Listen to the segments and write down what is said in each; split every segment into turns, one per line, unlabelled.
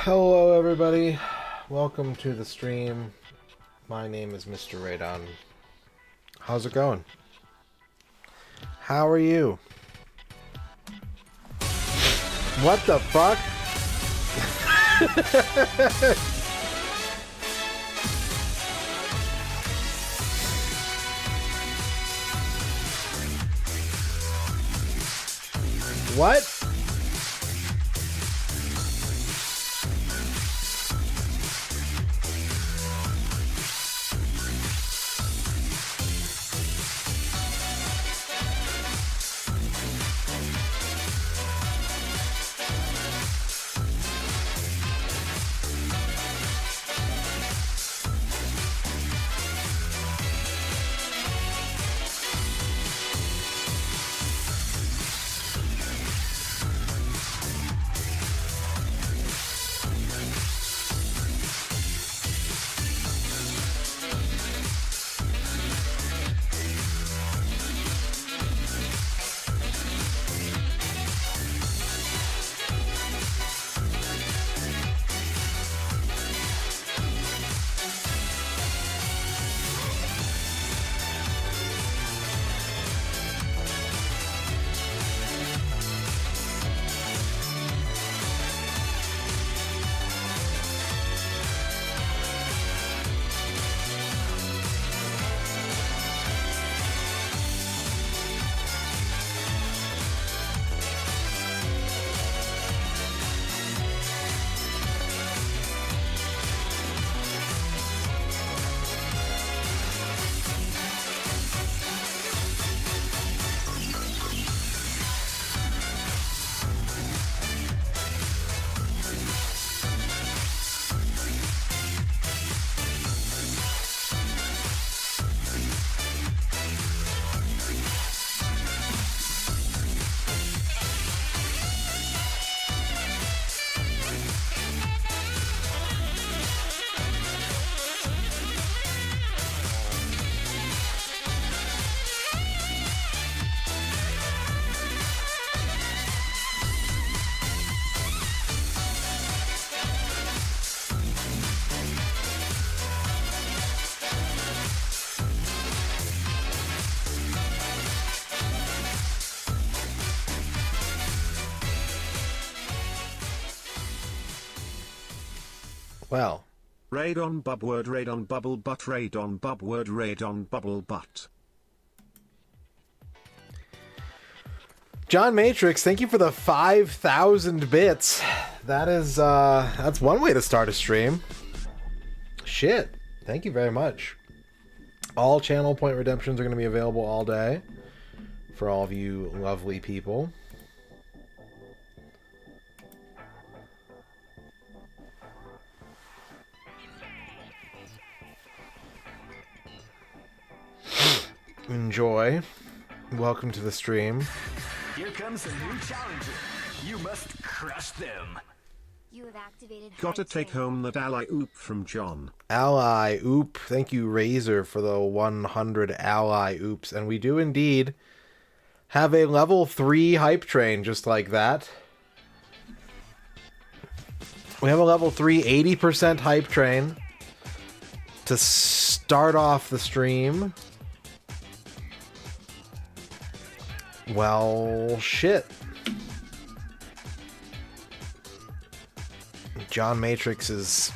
Hello everybody, welcome to the stream. My name is MisterRadon. How's it going? How are you? What the fuck? What? Well.
Radon bub word radon bubble butt radon bub word radon bubble butt.
John Matrix, thank you for the 5,000 bits. That is, that's one way to start a stream. Shit. Thank you very much. All channel point redemptions are going to be available all day for all of you lovely people. Enjoy. Welcome to the stream.
Here comes a new challenger. You must crush them. You have activated.
Gotta take home that ally oop from John.
Ally oop. Thank you, Razor, for the 100 ally oops. And we do indeed have a level 3 hype train just like that. We have a level 3 80% hype train to start off the stream. Well, shit. John Matrix is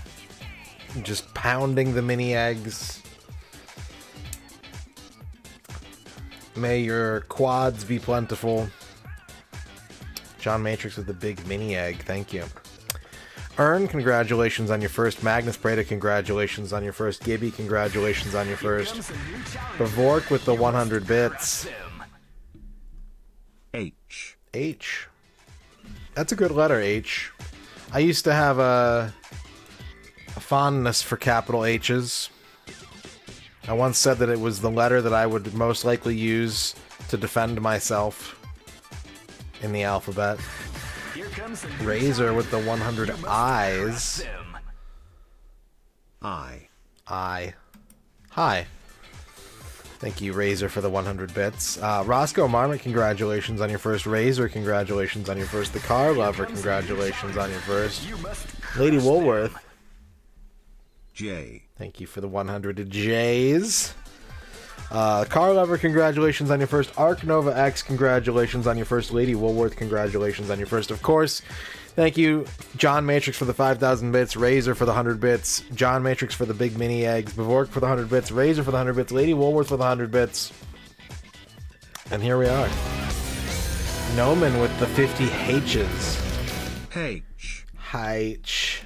just pounding the mini eggs. May your quads be plentiful. John Matrix with the big mini egg, thank you. Ern, congratulations on your first. Magnus Breda, congratulations on your first. Gibby, congratulations on your first. Bavork with the 100 bits.
H.
H. That's a good letter, H. I used to have a fondness for capital H's. I once said that it was the letter that I would most likely use to defend myself in the alphabet. Razor with the 100 eyes.
I.
Hi. Thank you, Razor, for the 100 bits. Roscoe Marmot, congratulations on your first. Razor, congratulations on your first. The Car Lover, congratulations on your first. Lady Woolworth.
J.
Thank you for the 100 J's. Car Lover, congratulations on your first. Arc Nova X, congratulations on your first. Lady Woolworth, congratulations on your first. Of course, thank you, John Matrix, for the 5,000 bits. Razor for the 100 bits. John Matrix for the big mini eggs. Bavork for the 100 bits. Razor for the 100 bits. Lady Woolworth for the 100 bits. And here we are. Noman with the 50 H's.
H.
H.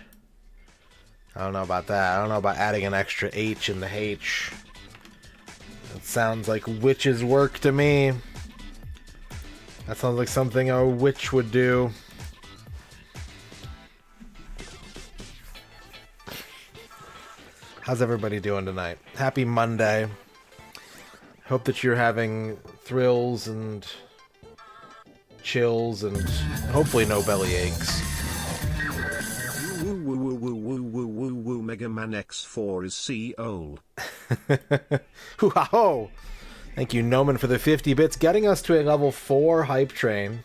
I don't know about that. I don't know about adding an extra H in the H. It sounds like witch's work to me. That sounds like something a witch would do. How's everybody doing tonight? Happy Monday. Hope that you're having thrills and chills and hopefully no belly aches.
Woo woo woo woo woo woo woo woo Mega Man X4 is Seoul.
Hoo-ha-ho! Thank you, Noman, for the 50 bits, getting us to a level 4 hype train,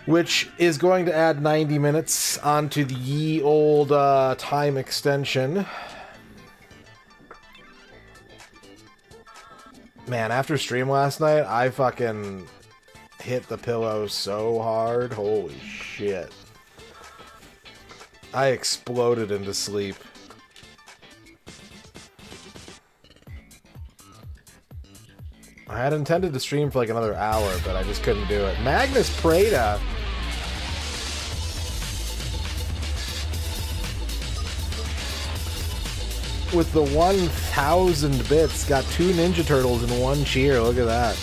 which is going to add 90 minutes onto the ye old time extension. Man, after stream last night, I fucking hit the pillow so hard. Holy shit. I exploded into sleep. I had intended to stream for like another hour, but I just couldn't do it. Magnus Prada. With the 1,000 bits, got 2 Ninja Turtles in one cheer. Look at that.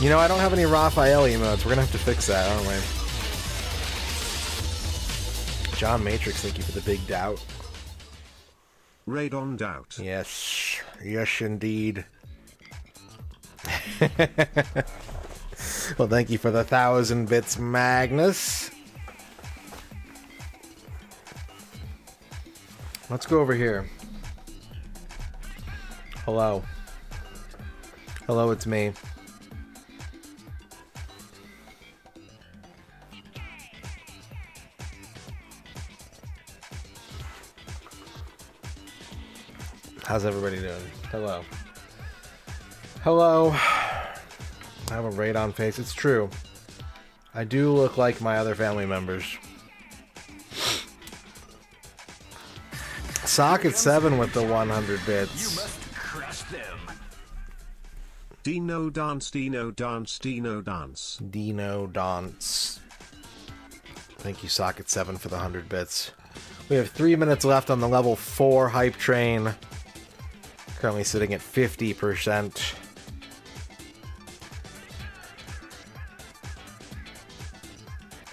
You know, I don't have any Raphael emotes. We're gonna have to fix that, aren't we? John Matrix, thank you for the big doubt.
Radon doubt.
Yes. Yes, indeed. Well, thank you for the 1,000 bits, Magnus. Let's go over here. Hello. Hello, it's me. How's everybody doing? Hello. Hello. I have a radon face. It's true. I do look like my other family members. Socket 7 with the 100
You
bits.
must crush them.
Dino dance, Dino dance, Dino dance.
Dino Dance. Thank you, Socket 7, for the 100 bits. We have 3 minutes left on the level 4 hype train. Currently sitting at 50%.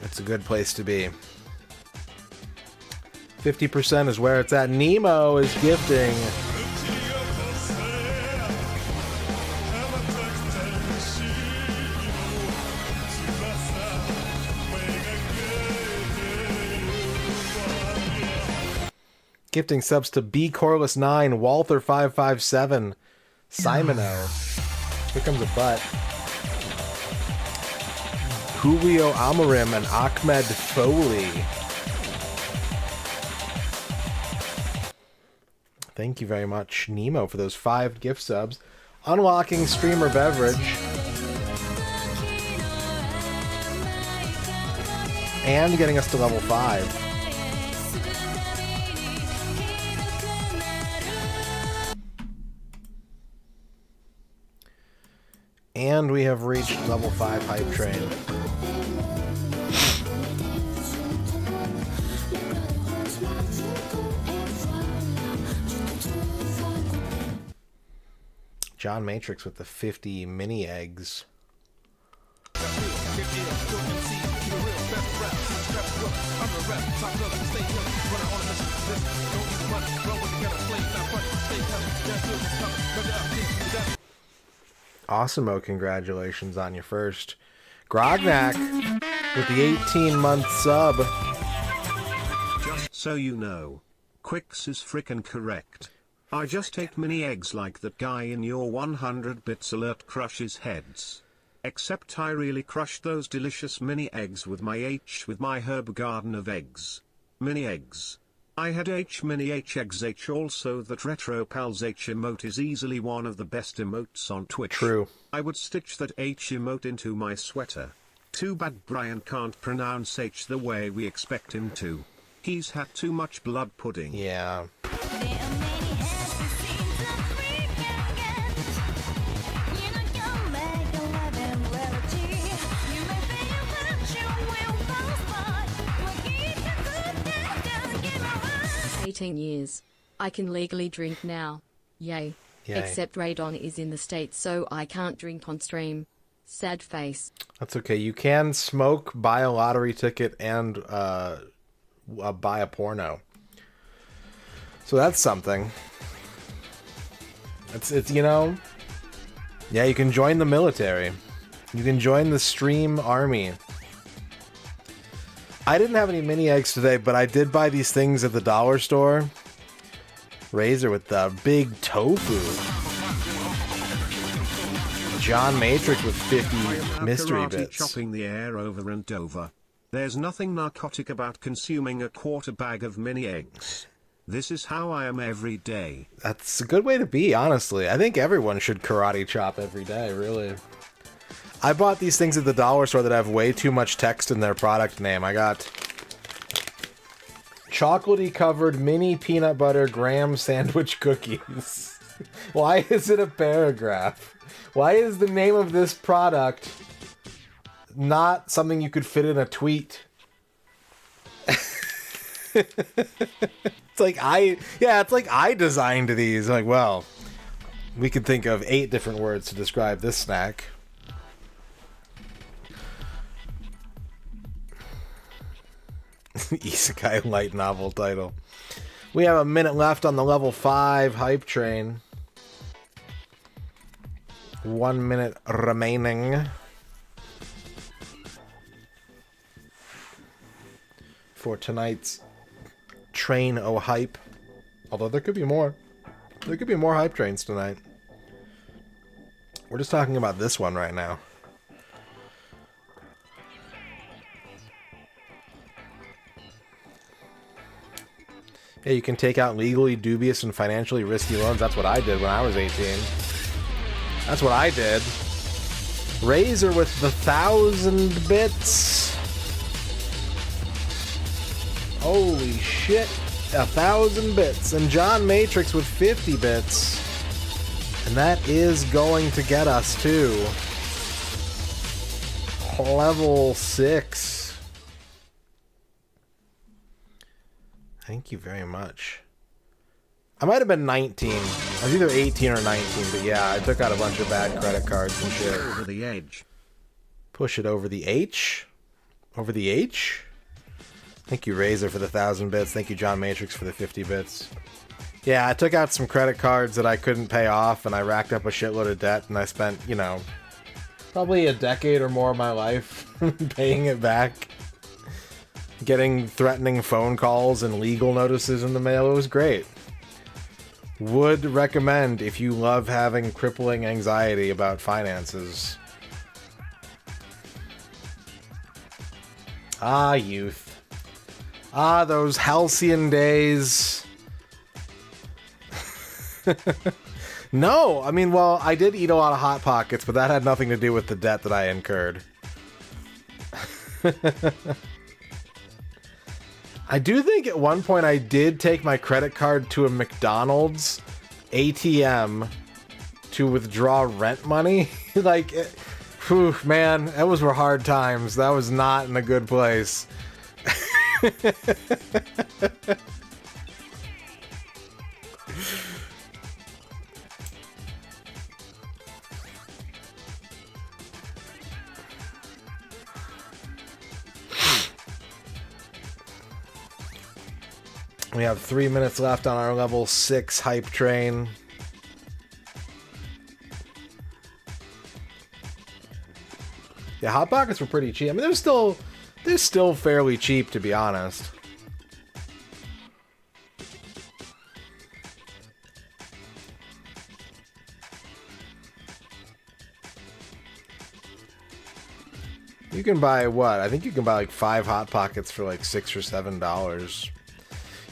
It's a good place to be. 50% is where it's at. Nemo is gifting. Gifting subs to B Corliss 9, Walther 557, Simono. Here comes a butt. Julio Amarim and Ahmed Foley. Thank you very much, Nemo, for those 5 gift subs. Unlocking streamer beverage. And getting us to level 5. And we have reached level 5 hype train. John Matrix with the 50 mini eggs. Awesome-o, congratulations on your first. Grognak with the 18-month sub.
Just so you know, Quicks is frickin' correct. I just ate mini eggs like that guy in your 100 bits alert crushes heads. Except I really crushed those delicious mini eggs with my herb garden of eggs. Mini eggs. I had mini eggs also. That Retro Pals emote is easily one of the best emotes on Twitch.
True.
I would stitch that emote into my sweater. Too bad Brian can't pronounce H the way we expect him to. He's had too much blood pudding.
Yeah.
Years. I can legally drink now. Yay.
Yay.
Except Radon is in the States, so I can't drink on stream. Sad face.
That's okay. You can smoke, buy a lottery ticket, and buy a porno. So that's something. It's you know, yeah, you can join the military. You can join the stream army. I didn't have any mini eggs today, but I did buy these things at the dollar store. Razor with the big tofu. John Matrix with 50 mystery bits.
Chopping the air over and over. There's nothing narcotic about consuming a quarter bag of mini eggs. This is how I am every day.
That's a good way to be, honestly. I think everyone should karate chop every day, really. I bought these things at the dollar store that have way too much text in their product name. I got chocolatey covered mini peanut butter graham sandwich cookies. Why is it a paragraph? Why is the name of this product not something you could fit in a tweet? It's like I designed these. I'm like, well, we could think of 8 different words to describe this snack. Isekai light novel title. We have a minute left on the level 5 hype train. 1 minute remaining for tonight's train o hype. Although there could be more. There could be more hype trains tonight. We're just talking about this one right now. Yeah, you can take out legally dubious and financially risky loans. That's what I did when I was 18. That's what I did. Razor with the 1,000 bits. Holy shit. 1,000 bits. And John Matrix with 50 bits. And that is going to get us to level 6. Thank you very much. I might have been 19. I was either 18 or 19, but yeah, I took out a bunch of bad credit cards and shit.
Over the edge.
Push it over the H? Over the H? Thank you, Razor, for the 1,000 bits. Thank you, John Matrix, for the 50 bits. Yeah, I took out some credit cards that I couldn't pay off, and I racked up a shitload of debt, and I spent, you know, probably a decade or more of my life paying it back. Getting threatening phone calls and legal notices in the mail. It was great. Would recommend if you love having crippling anxiety about finances. Ah, youth. Ah, those halcyon days. No, I mean, well, I did eat a lot of Hot Pockets, but that had nothing to do with the debt that I incurred. I do think at one point I did take my credit card to a McDonald's ATM to withdraw rent money. Like, whew, man, those were hard times. That was not in a good place. We have 3 minutes left on our level 6 hype train. Yeah, Hot Pockets were pretty cheap. I mean, they're still fairly cheap, to be honest. You can buy what? I think you can buy like 5 Hot Pockets for like $6 or $7.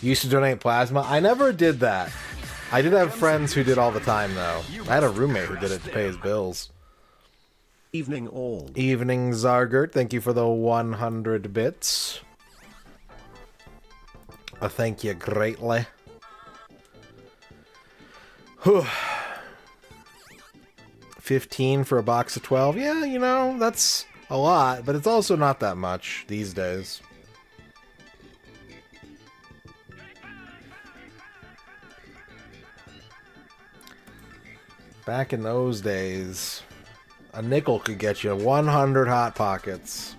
You used to donate plasma? I never did that. I did have friends who did all the time, though. I had a roommate who did it to pay his bills.
Evening all.
Evening, Zargert. Thank you for the 100 bits. Thank you greatly. Whew. 15 for a box of 12. Yeah, you know, that's a lot, but it's also not that much these days. Back in those days, a nickel could get you 100 Hot Pockets.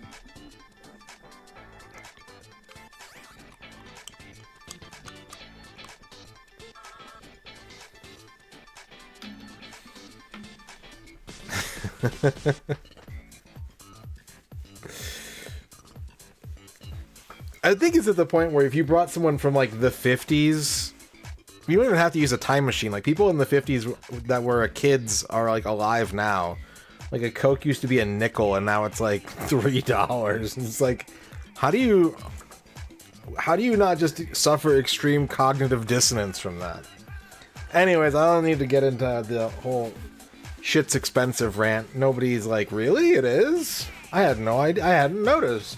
I think it's at the point where if you brought someone from like the 50s, you don't even have to use a time machine. Like, people in the 50s that were kids are, like, alive now. Like, a Coke used to be a nickel, and now it's, like, $3. And it's like, how do you not just suffer extreme cognitive dissonance from that? Anyways, I don't need to get into the whole shit's expensive rant. Nobody's like, really? It is? I had no idea. I hadn't noticed.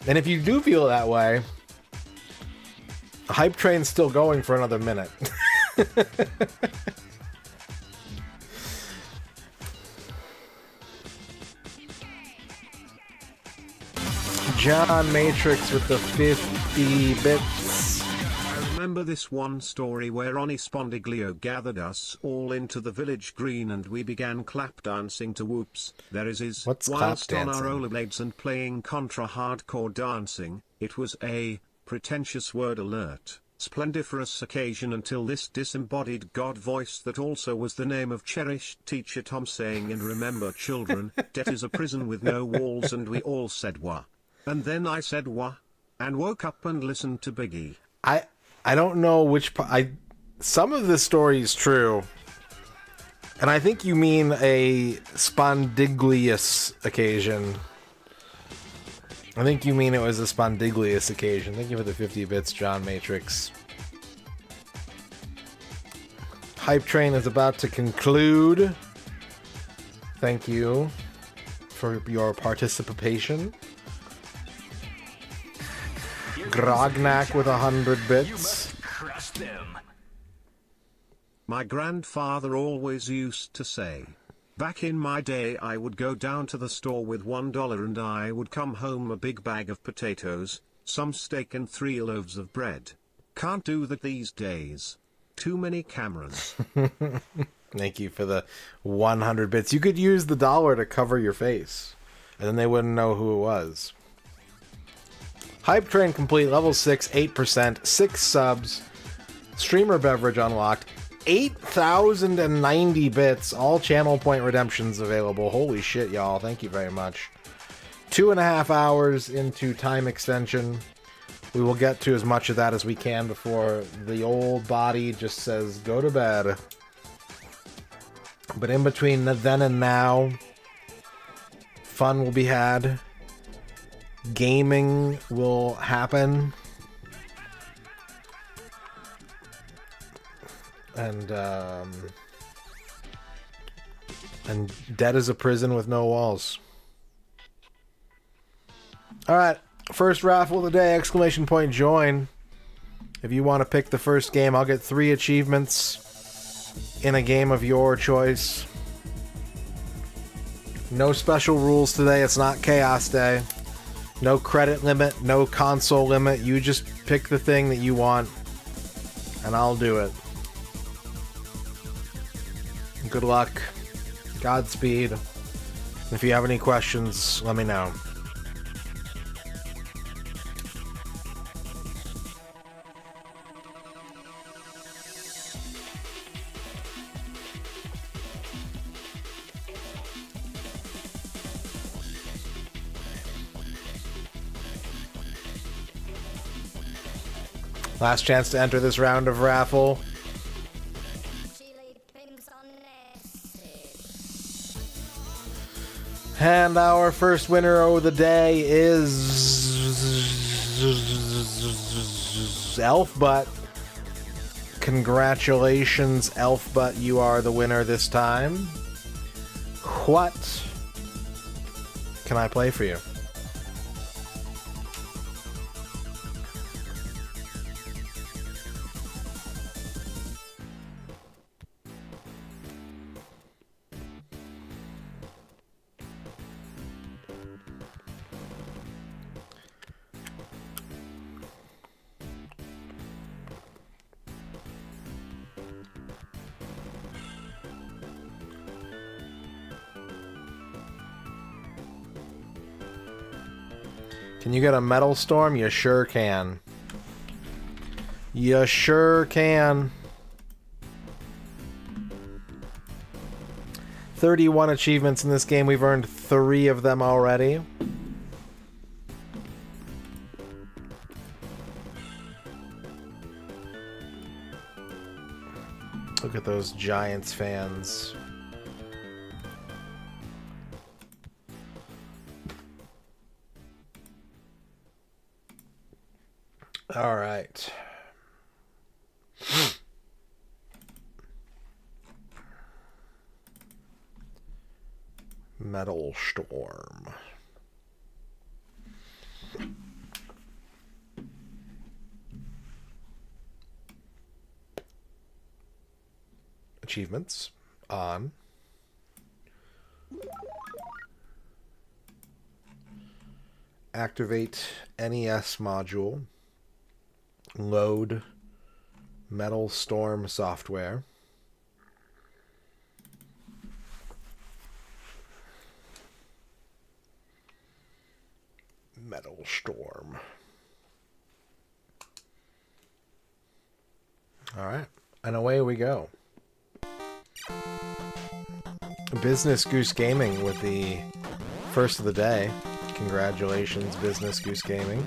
And if you do feel that way, the hype train's still going for another minute. John Matrix with the 50 bits.
I remember this one story where Ronnie Spondiglio gathered us all into the village green and we began clap dancing to Whoops, There Is His.
What's
whilst
clap
on our
dancing?
rollerblades and playing contra hardcore dancing. It was a pretentious word alert, splendiferous occasion until this disembodied God voice that also was the name of cherished teacher Tom saying, and remember children, death is a prison with no walls, and we all said wah. And then I said wah, and woke up and listened to Biggie.
I don't know which part. Some of this story is true, and I think you mean a spondiglious occasion. I think you mean it was a spondiglious occasion. Thank you for the 50 bits, John Matrix. Hype train is about to conclude. Thank you for your participation. Grognak with 100
You
bits.
must crush them.
My grandfather always used to say, back in my day I would go down to the store with $1 and I would come home a big bag of potatoes, some steak and 3 loaves of bread. Can't do that these days. Too many cameras.
Thank you for the 100 bits. You could use the dollar to cover your face, and then they wouldn't know who it was. Hype Train complete, level 6, 8%, 6 subs, streamer beverage unlocked, 8,090 bits, all channel point redemptions available. Holy shit, y'all. Thank you very much. 2.5 hours into time extension. We will get to as much of that as we can before the old body just says, go to bed. But in between then and now, fun will be had. Gaming will happen. And dead is a prison with no walls. Alright, first raffle of the day, exclamation point join. If you want to pick the first game, I'll get 3 achievements in a game of your choice. No special rules today, it's not Chaos Day. No credit limit, no console limit. You just pick the thing that you want, and I'll do it. Good luck. Godspeed. If you have any questions, let me know. Last chance to enter this round of raffle. And our first winner of the day is Elfbutt. Congratulations, Elfbutt. You are the winner this time. What can I play for you? Can you get a Metal Storm? You sure can. You sure can. 31 achievements in this game. We've earned 3 of them already. Look at those Giants fans. All right. Metal Storm. Achievements on. Activate NES module. Load Metal Storm software. Metal Storm. Alright, and away we go. Business Goose Gaming with the first of the day. Congratulations, Business Goose Gaming.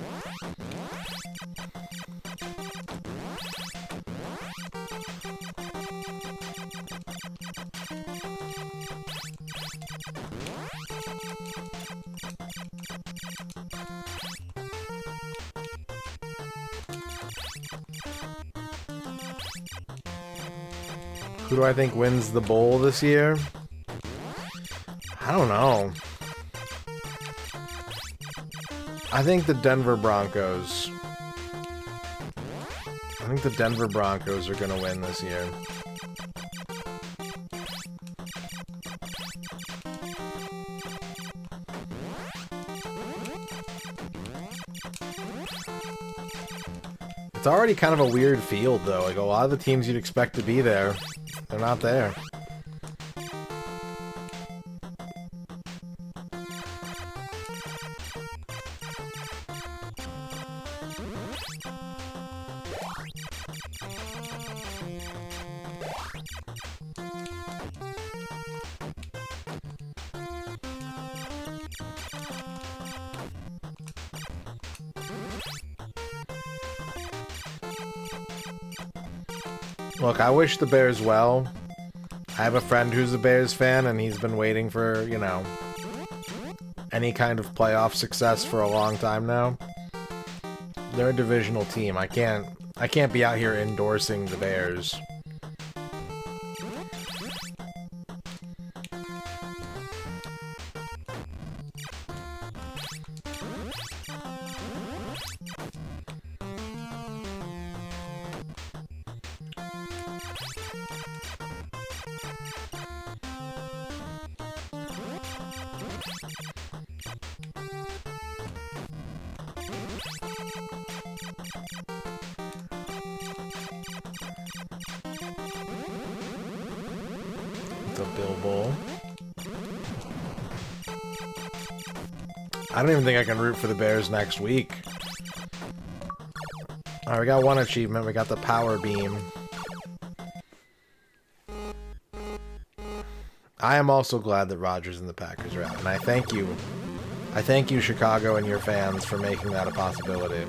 Who do I think wins the bowl this year? I don't know. I think the Denver Broncos think the Denver Broncos are going to win this year. It's already kind of a weird field, though. Like, a lot of the teams you'd expect to be there, they're not there. Look, I wish the Bears well. I have a friend who's a Bears fan, and he's been waiting for, you know, any kind of playoff success for a long time now. They're a divisional team. I can't be out here endorsing the Bears. I don't even think I can root for the Bears next week. Alright, we got one achievement. We got the power beam. I am also glad that Rodgers and the Packers are out, and I thank you. I thank you, Chicago, and your fans for making that a possibility.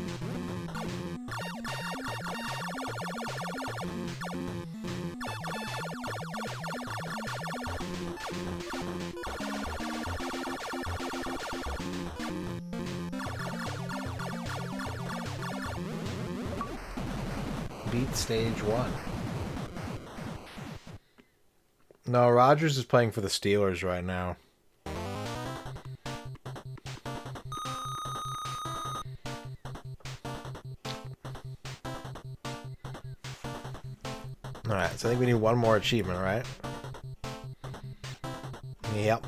Beat stage 1. No, Rodgers is playing for the Steelers right now. Alright, so I think we need one more achievement, right? Yep.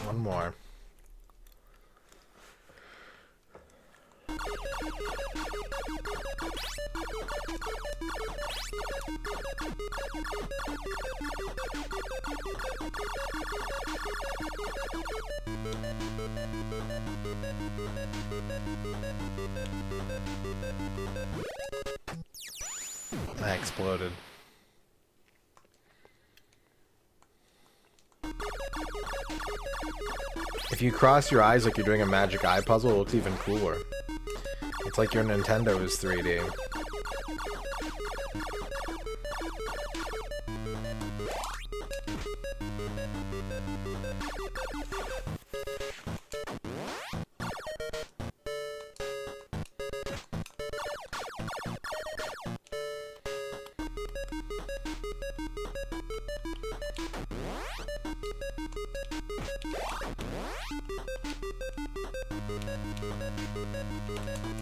One more. I exploded. If you cross your eyes like you're doing a magic eye puzzle, it looks even cooler. It's like your Nintendo is 3D.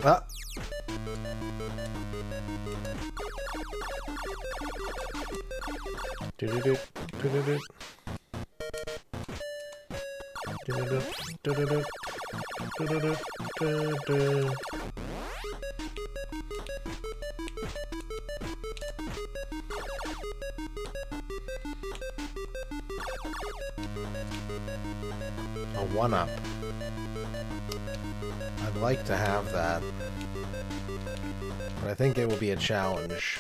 Ah. Do-do-do, do-do-do. Do-do-do, do-do-do, do-do-do, do-do. A 1-up. I'd like to have that, but I think it will be a challenge.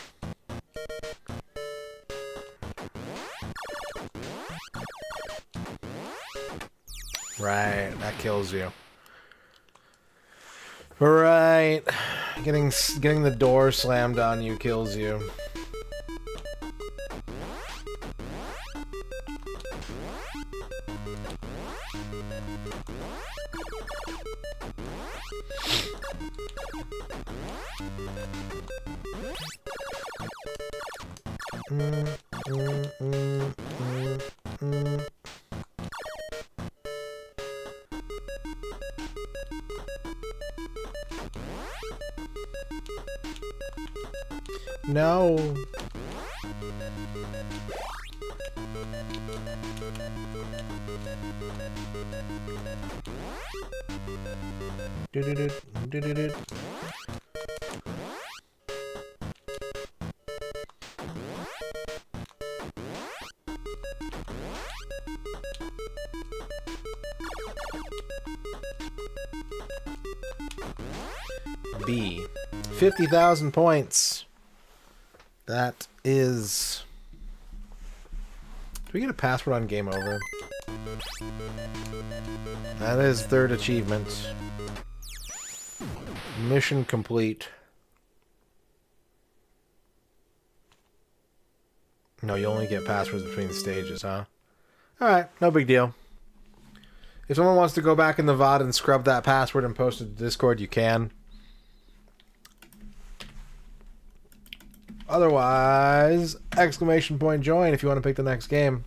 Right, that kills you. Right, getting the door slammed on you kills you. No. Do-do-do, B. 50,000 points. That is... Do we get a password on Game Over? That is third achievement. Mission complete. No, you only get passwords between the stages, huh? Alright, no big deal. If someone wants to go back in the VOD and scrub that password and post it to Discord, you can. Otherwise, exclamation point join if you want to pick the next game.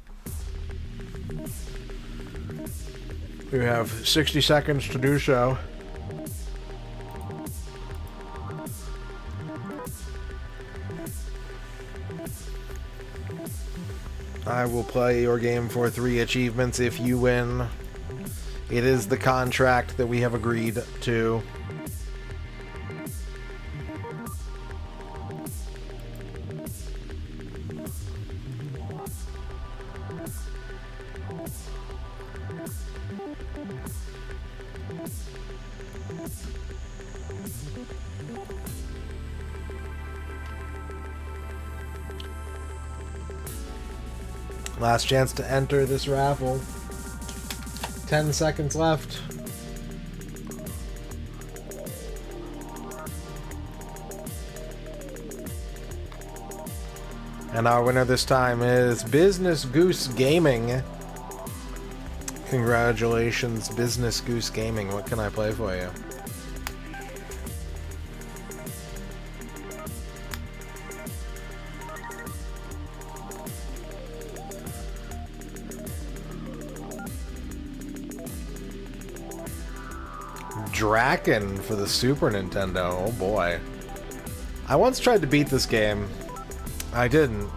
We have 60 seconds to do so. I will play your game for 3 achievements if you win. It is the contract that we have agreed to. Last chance to enter this raffle. 10 seconds left. And our winner this time is Business Goose Gaming. Congratulations, Business Goose Gaming. What can I play for you? Draken for the Super Nintendo. Oh boy. I once tried to beat this game. I didn't.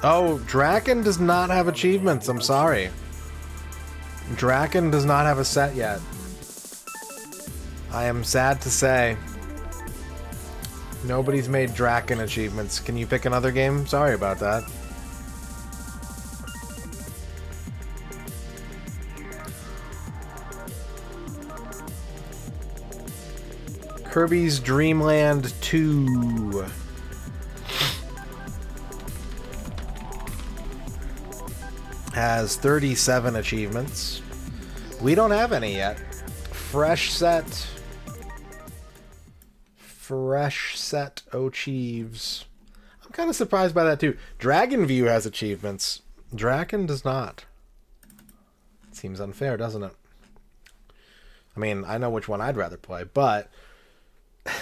Oh, Draken does not have achievements. I'm sorry. Draken does not have a set yet. I am sad to say. Nobody's made Draken achievements. Can you pick another game? Sorry about that. Kirby's Dream Land 2. Has 37 achievements. We don't have any yet. Fresh set. Fresh set achieves. I'm kind of surprised by that too. Dragon View has achievements. Draken does not. Seems unfair, doesn't it? I mean, I know which one I'd rather play, but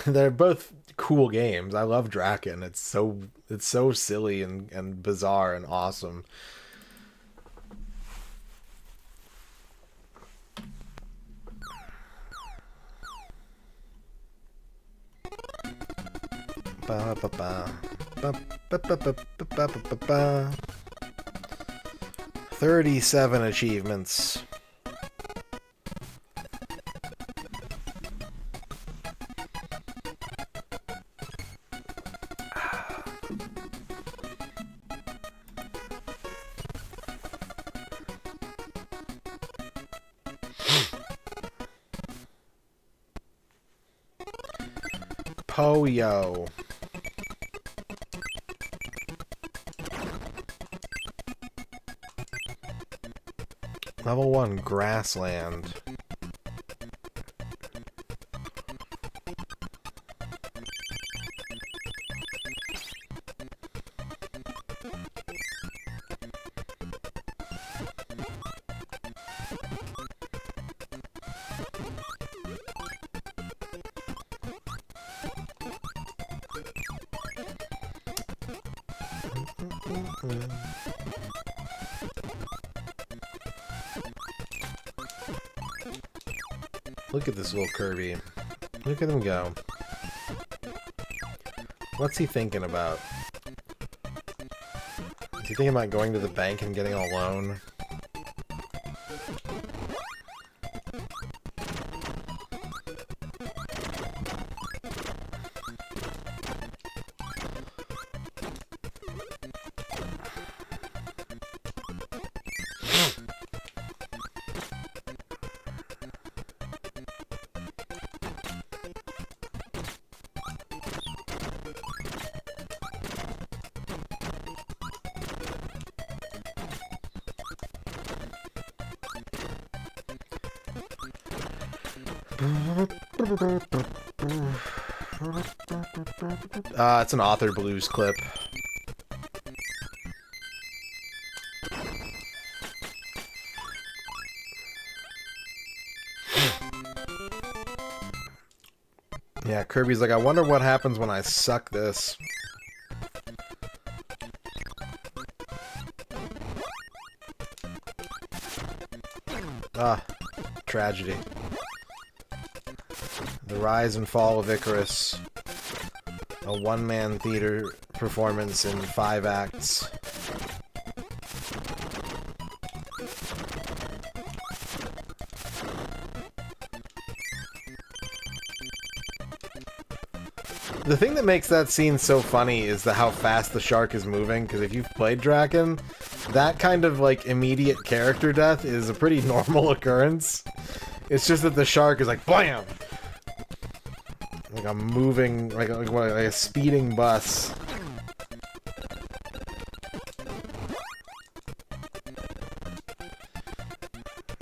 they're both cool games. I love Draken. It's so silly and bizarre and awesome. Ba, ba, ba. Ba, ba, ba, ba, ba, ba, ba, ba. 37 achievements. Poyo. Level 1 Grassland. Look at this little Kirby. Look at him go. What's he thinking about? Is he thinking about going to the bank and getting a loan? It's an Author Blues clip. Yeah, Kirby's like, I wonder what happens when I suck this. Ah, tragedy. The Rise and Fall of Icarus. A one-man theater performance in 5 acts. The thing that makes that scene so funny is how fast the shark is moving, because if you've played Draken, that kind of, like, immediate character death is a pretty normal occurrence. It's just that the shark is like, BAM! Like a moving, like a speeding bus.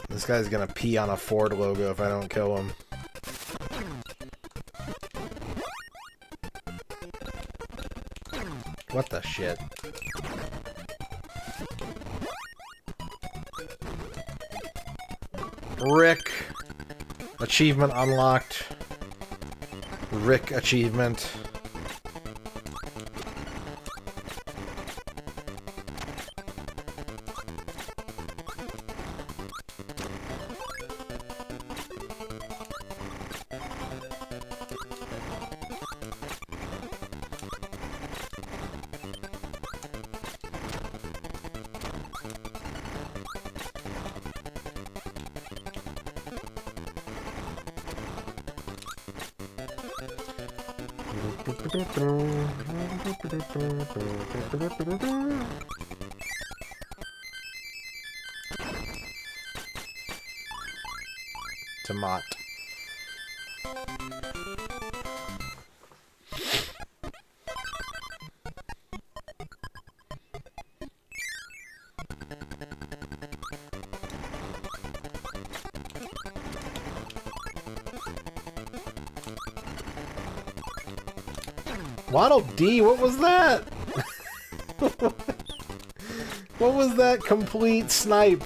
This guy's gonna pee on a Ford logo if I don't kill him. What the shit? Rick! Achievement unlocked. Rick achievement. Tomat. Waddle Dee, what was that? What was that complete snipe?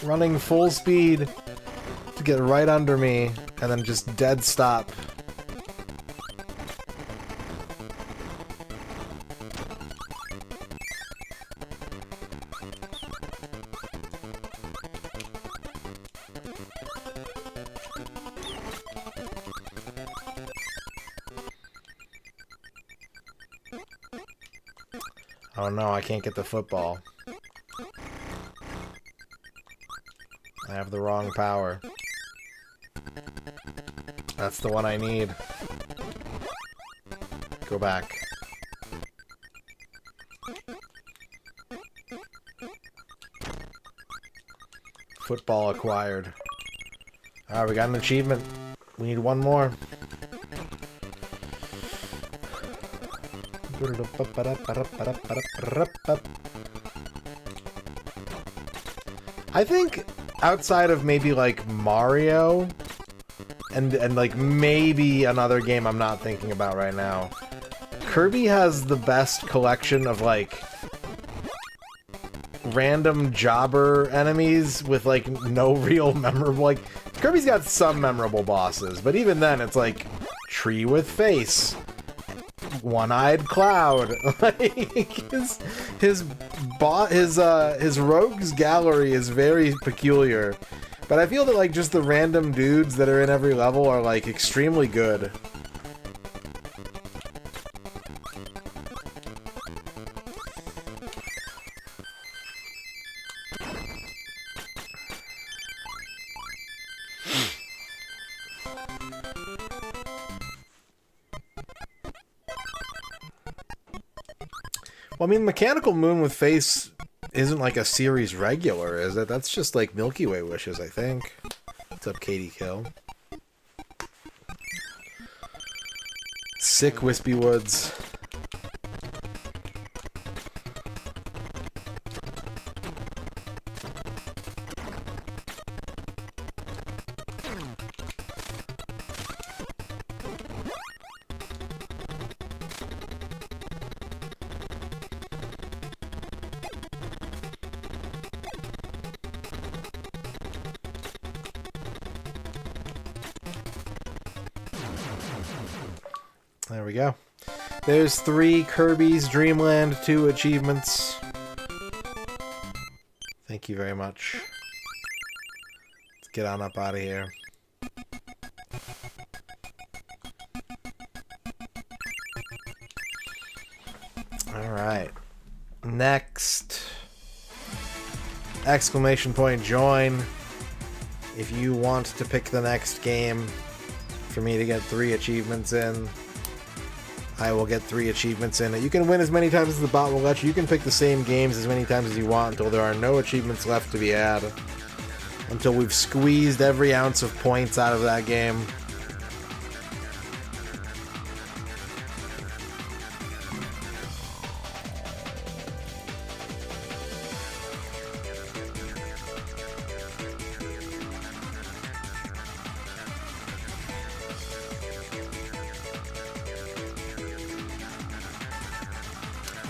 Running full speed to get right under me and then just dead stop. Oh no, I can't get the football. I have the wrong power. That's the one I need. Go back. Football acquired. Alright, we got an achievement. We need one more. I think outside of maybe like Mario and like maybe another game I'm not thinking about right now, Kirby has the best collection of like random jobber enemies with like no real memorable, like Kirby's got some memorable bosses, but even then it's like tree with face, one-eyed cloud. Like his rogues gallery is very peculiar, but I feel that like just the random dudes that are in every level are like extremely good. Well, I mean, Mechanical Moon with Face isn't like a series regular, is it? That's just like Milky Way wishes, I think. What's up, Katie Kill? Sick Wispy Woods. There we go. There's 3 Kirby's Dream Land 2 achievements. Thank you very much. Let's get on up out of here. Alright. Next. Exclamation point join. If you want to pick the next game for me to get 3 achievements in, I will get 3 achievements in it. You can win as many times as the bot will let you. You can pick the same games as many times as you want until there are no achievements left to be had. Until we've squeezed every ounce of points out of that game.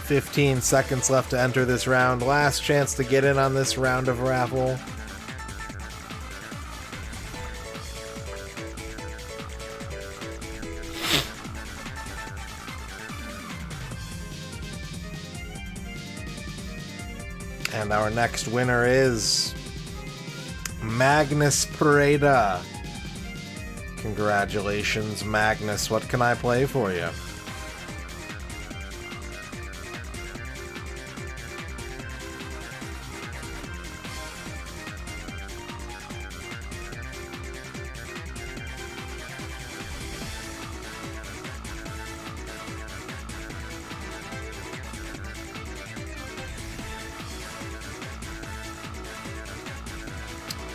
"15 seconds left to enter this round. Last chance to get in on this round of Raffle." And our next winner is Magnus Pareda. Congratulations, Magnus. What can I play for you?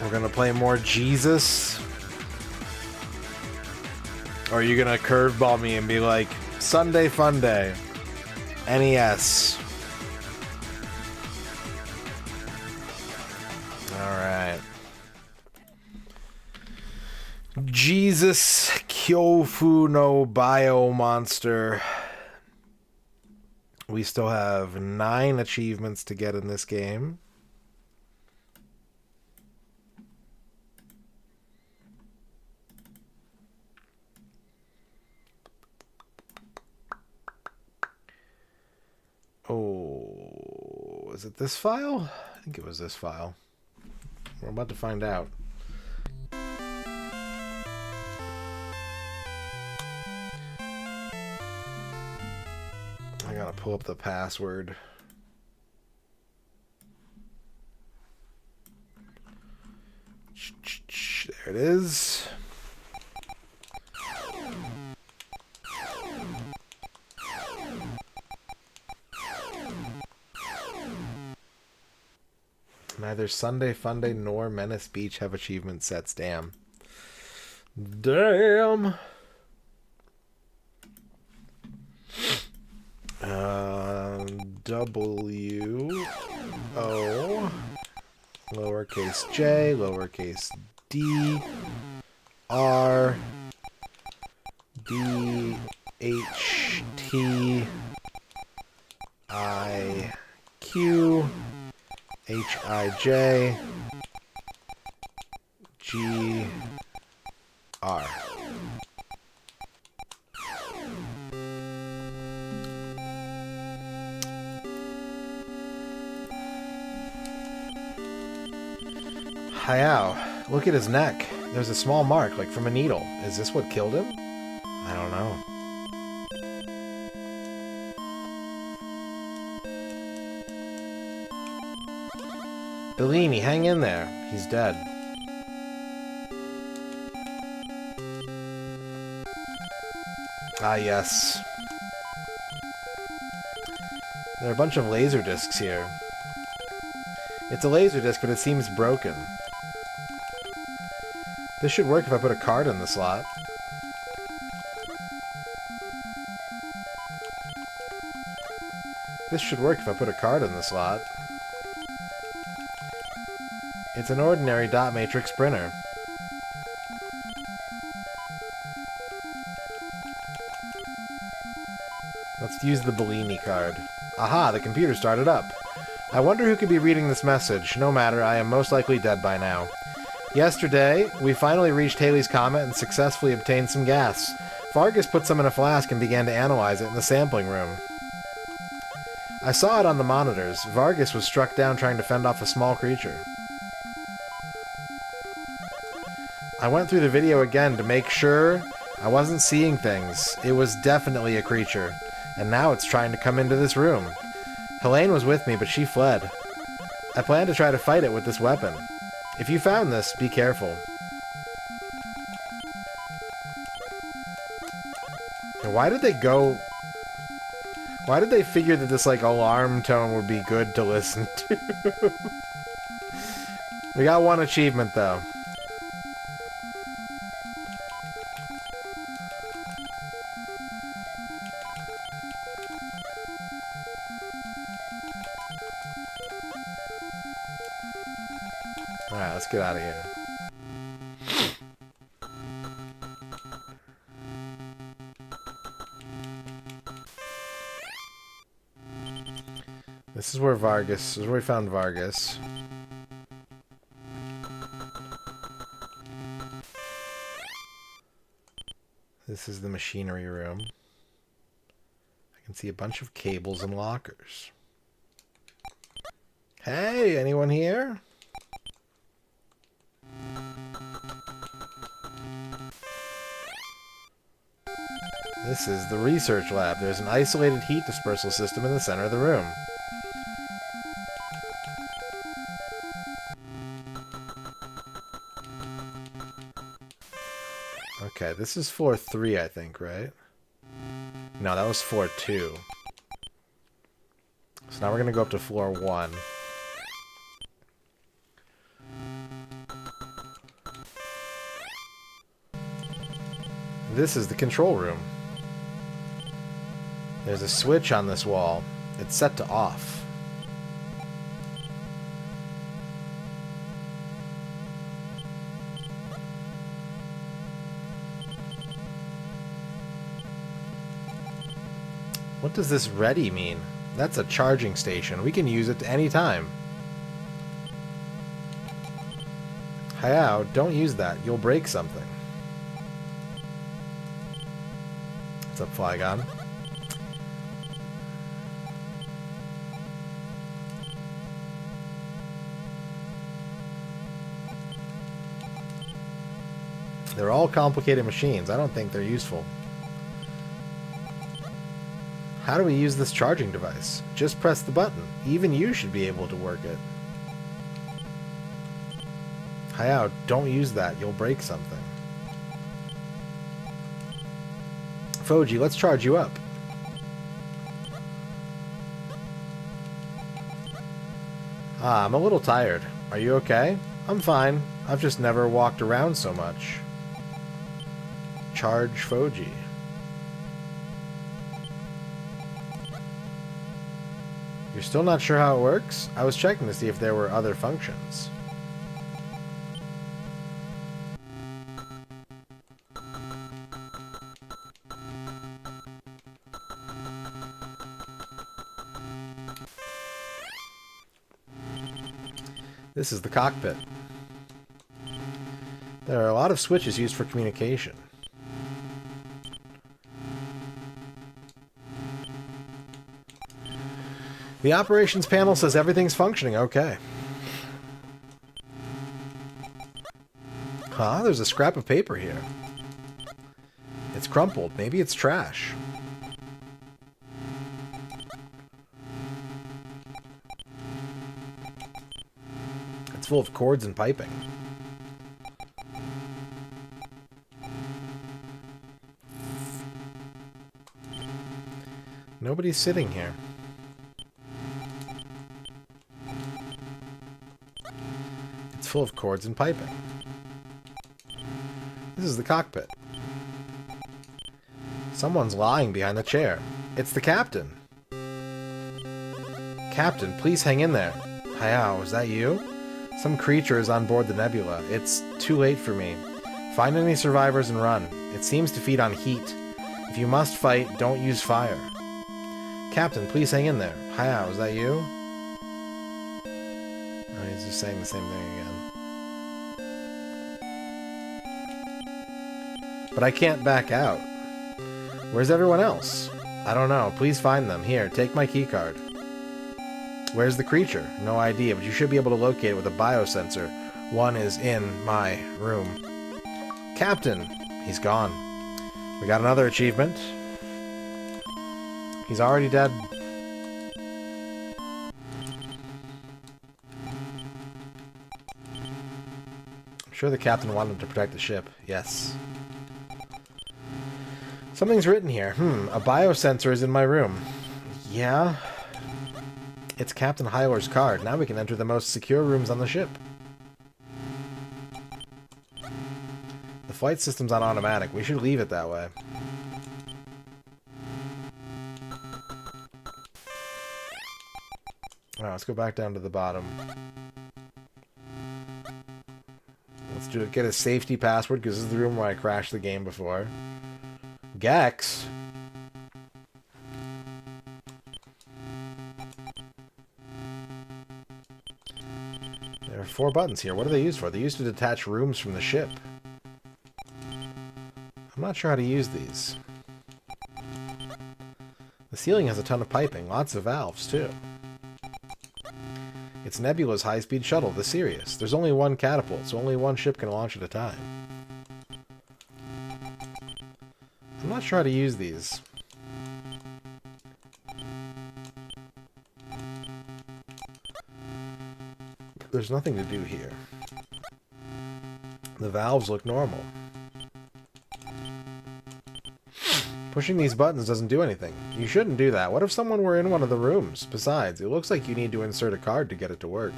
We're gonna play more Jesus? Or are you gonna curveball me and be like, Sunday Fun Day, NES? Alright. Jesus Kyofu no Bio Monster. We still have 9 achievements to get in this game. Oh, is it this file? I think it was this file. We're about to find out. I gotta pull up the password. There it is. Neither Sunday Funday nor Menace Beach have achievement sets. Damn. Damn. W O lowercase j lowercase d r d h t I q H-I-J G-R. Hayao, look at his neck. There's a small mark, like from a needle. Is this what killed him? I don't know. Bellini, hang in there. He's dead. Ah, yes. There are a bunch of laser discs here. It's a laser disc, but it seems broken. This should work if I put a card in the slot. This should work if I put a card in the slot. It's an ordinary dot matrix printer. Let's use the Bellini card. Aha, the computer started up. I wonder who could be reading this message. No matter, I am most likely dead by now. Yesterday, we finally reached Halley's Comet and successfully obtained some gas. Vargas put some in a flask and began to analyze it in the sampling room. I saw it on the monitors. Vargas was struck down trying to fend off a small creature. I went through the video again to make sure I wasn't seeing things. It was definitely a creature. And now it's trying to come into this room. Helene was with me, but she fled. I plan to try to fight it with this weapon. If you found this, be careful. And why did they go... Why did they figure that this, like, alarm tone would be good to listen to? We got one achievement, though. Alright, let's get out of here. This is where Vargas... This is where we found Vargas. This is the machinery room. I can see a bunch of cables and lockers. Hey, anyone here? This is the research lab. There's an isolated heat dispersal system in the center of the room. Okay, this is floor 3, I think, right? No, that was floor 2. So now we're going to go up to floor 1. This is the control room. There's a switch on this wall. It's set to off. What does this ready mean? That's a charging station. We can use it at any time. Hayao, don't use that. You'll break something. What's up, Flygon? They're all complicated machines. I don't think they're useful. How do we use this charging device? Just press the button. Even you should be able to work it. Hayao, don't use that. You'll break something. Foji, let's charge you up. I'm a little tired. Are you okay? I'm fine. I've just never walked around so much. Charge Foji. You're still not sure how it works? I was checking to see if there were other functions. This is the cockpit. There are a lot of switches used for communication. The operations panel says everything's functioning okay. Huh? There's a scrap of paper here. It's crumpled. Maybe it's trash. It's full of cords and piping. Nobody's sitting here. full of cords and piping. This is the cockpit. Someone's lying behind the chair. It's the captain. Captain, please hang in there. Hayao, is that you? Some creature is on board the nebula. It's too late for me. Find any survivors and run. It seems to feed on heat. If you must fight, don't use fire. Captain, please hang in there. Hayao, is that you? Oh, he's just saying the same thing again. But I can't back out. Where's everyone else? I don't know. Please find them. Here, take my keycard. Where's the creature? No idea, but you should be able to locate it with a biosensor. One is in my room. Captain! He's gone. We got another achievement. He's already dead. I'm sure the captain wanted him to protect the ship. Yes. Something's written here. A biosensor is in my room. Yeah? It's Captain Hyler's card. Now we can enter the most secure rooms on the ship. The flight system's on automatic. We should leave it that way. Alright, let's go back down to the bottom. Let's get a safety password, because this is the room where I crashed the game before. Gex? There are 4 buttons here. What are they used for? They're used to detach rooms from the ship. I'm not sure how to use these. The ceiling has a ton of piping. Lots of valves, too. It's Nebula's high-speed shuttle, the Sirius. There's only one catapult, so only one ship can launch at a time. I'm not sure how to use these. There's nothing to do here. The valves look normal. Pushing these buttons doesn't do anything. You shouldn't do that. What if someone were in one of the rooms? Besides, it looks like you need to insert a card to get it to work.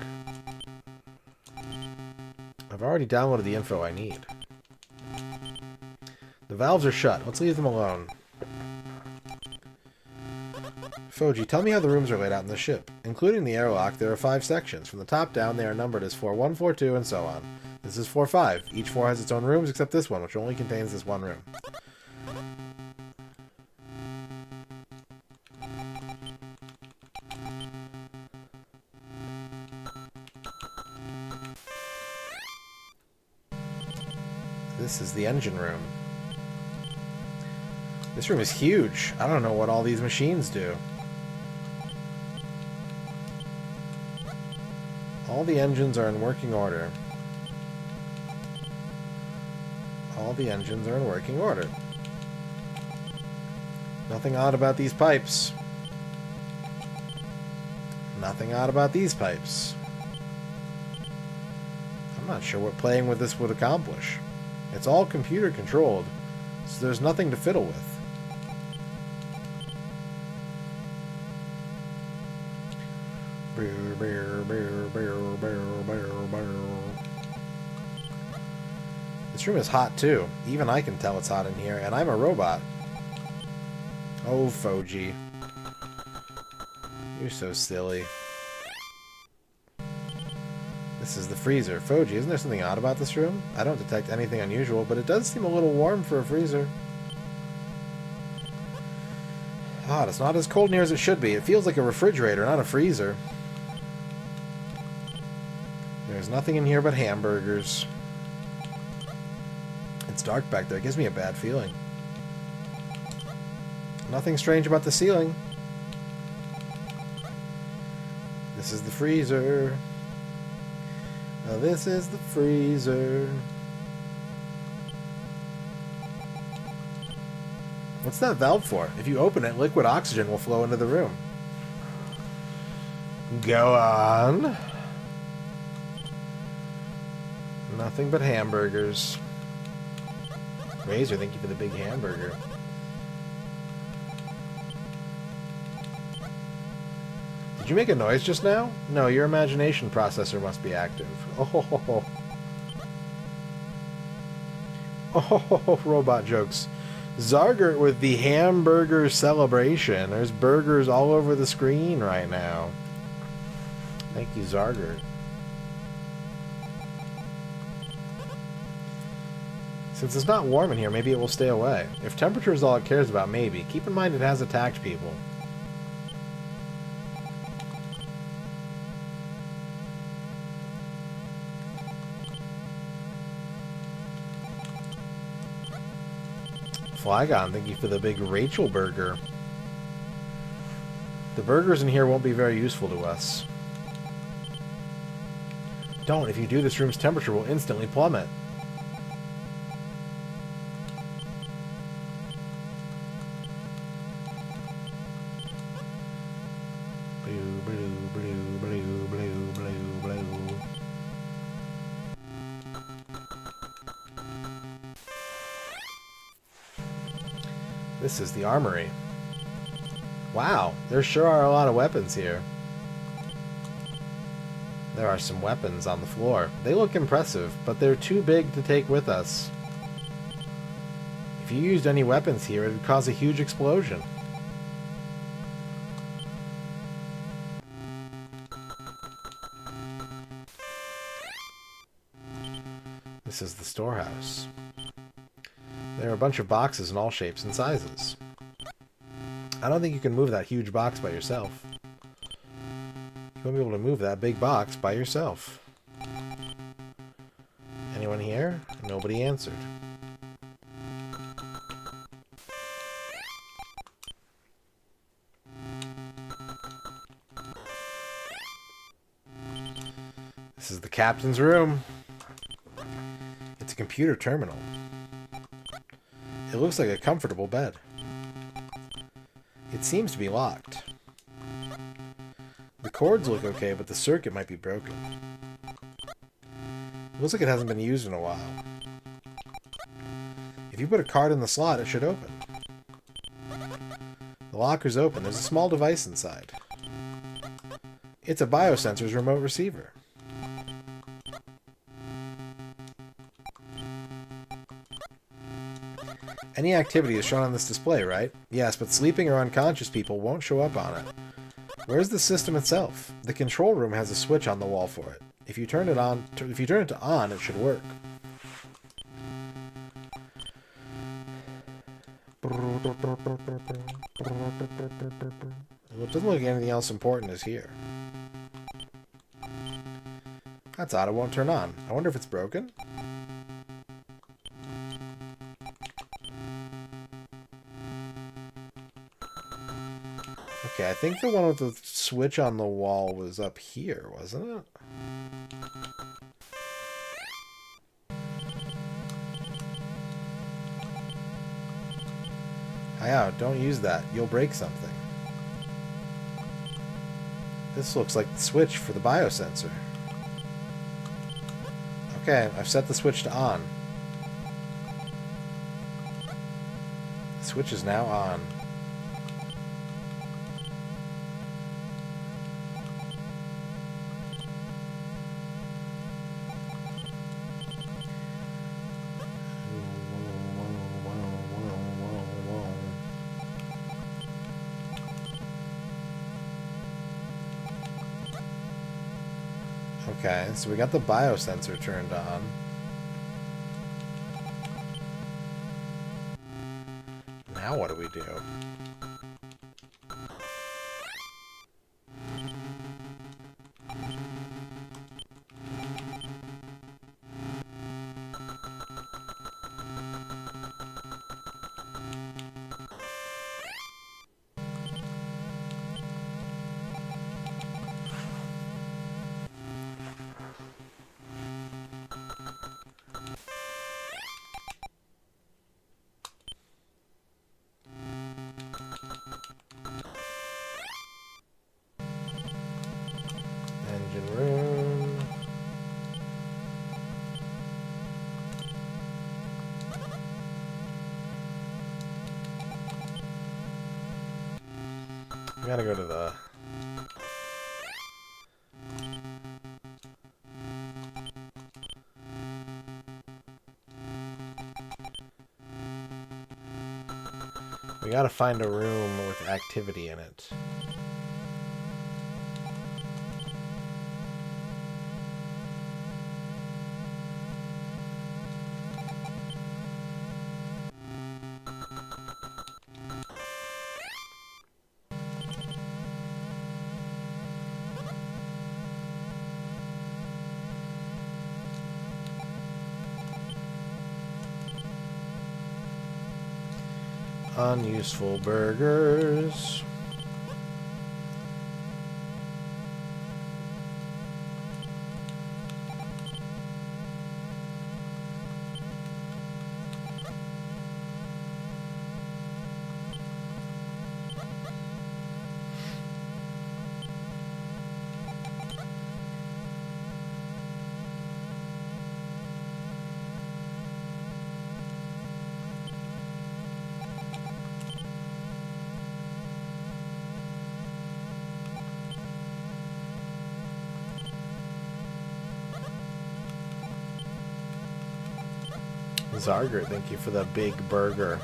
I've already downloaded the info I need. The valves are shut. Let's leave them alone. Foji, tell me how the rooms are laid out in the ship. Including the airlock, there are 5 sections. From the top down, they are numbered as 4-1, 4-2, and so on. This is 4-5. Each 4 has its own rooms, except this one, which only contains this one room. This is the engine room. This room is huge. I don't know what all these machines do. All the engines are in working order. All the engines are in working order. Nothing odd about these pipes. Nothing odd about these pipes. I'm not sure what playing with this would accomplish. It's all computer controlled, so there's nothing to fiddle with. This room is hot too. Even I can tell it's hot in here, and I'm a robot. Oh, Foji. You're so silly. This is the freezer. Foji, isn't there something odd about this room? I don't detect anything unusual, but it does seem a little warm for a freezer. Odd, it's not as cold in here as it should be. It feels like a refrigerator, not a freezer. There's nothing in here but hamburgers. It's dark back there. It gives me a bad feeling. Nothing strange about the ceiling. This is the freezer. Now this is the freezer. What's that valve for? If you open it, liquid oxygen will flow into the room. Go on. Nothing but hamburgers. Razor, thank you for the big you make a noise just now? No, your imagination processor must be active. Oh ho ho ho. Oh ho ho ho, robot jokes. Zargert with the hamburger celebration. There's burgers all over the screen right now. Thank you, Zargert. Since it's not warm in here, maybe it will stay away. If temperature is all it cares about, maybe. Keep in mind it has attacked people. Flygon, thank you for the big Rachel burger. The burgers in here won't be very useful to us. Don't. If you do, this room's temperature will instantly plummet. Blue, blue, blue, blue, blue, blue, blue. This is the armory. Wow, there sure are a lot of weapons here. There are some weapons on the floor. They look impressive, but they're too big to take with us. If you used any weapons here, it would cause a huge explosion. This is the storehouse. There are a bunch of boxes in all shapes and sizes. I don't think you can move that huge box by yourself. You won't be able to move that big box by yourself. Anyone here? Nobody answered. This is the captain's room. It's a computer terminal. It looks like a comfortable bed. It seems to be locked. The cords look okay, but the circuit might be broken. It looks like it hasn't been used in a while. If you put a card in the slot, it should open. The locker's open. There's a small device inside. It's a biosensor's remote receiver. Any activity is shown on this display, right? Yes, but sleeping or unconscious people won't show up on it. Where's the system itself? The control room has a switch on the wall for it. If you turn it to on, it should work. Well, it doesn't look like anything else important is here. That's odd, it won't turn on. I wonder if it's broken? Okay, I think the one with the switch on the wall was up here, wasn't it? Hiya, don't use that. You'll break something. This looks like the switch for the biosensor. Okay, I've set the switch to on. The switch is now on. Okay, so we got the biosensor turned on. Now what do we do? Engine room. We gotta go to the We gotta find a room with activity in it. Unuseful burgers. Zarger, thank you for the big burger.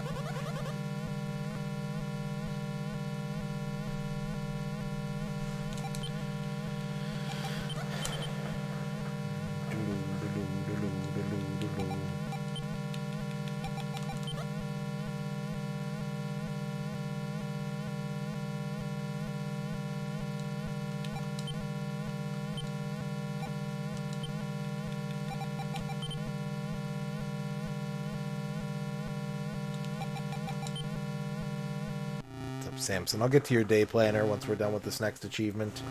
Samson, I'll get to your day planner once we're done with this next achievement.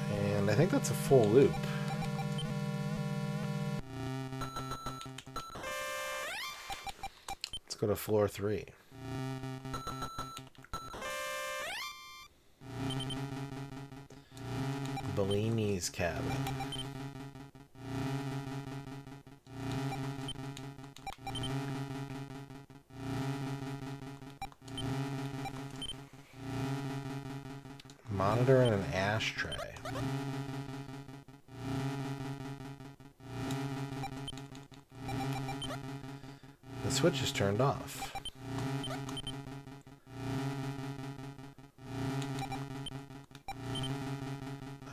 And I think that's a full loop. Let's go to floor 3. Bellini's cabin. Monitor and an ashtray. The switch is turned off.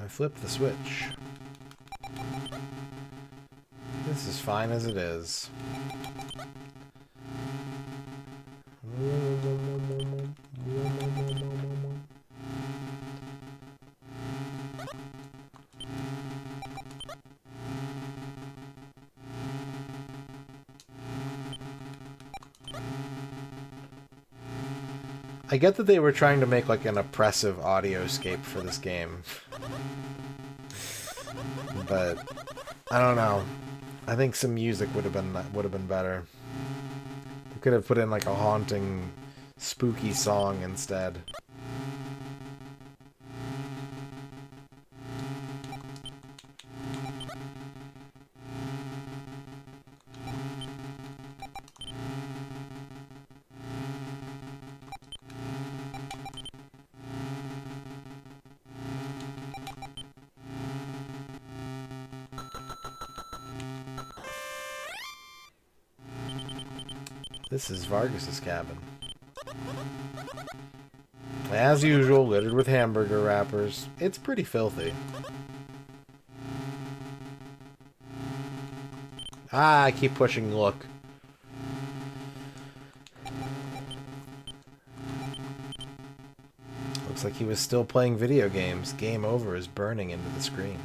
I flipped the switch. This is fine as it is. I get that they were trying to make like an oppressive audioscape for this game. But I don't know. I think some music would have been better. You could have put in like a haunting, spooky song instead. This is Vargas's cabin. As usual, littered with hamburger wrappers. It's pretty filthy. Ah, I keep pushing look. Looks like he was still playing video games. Game over is burning into the screen.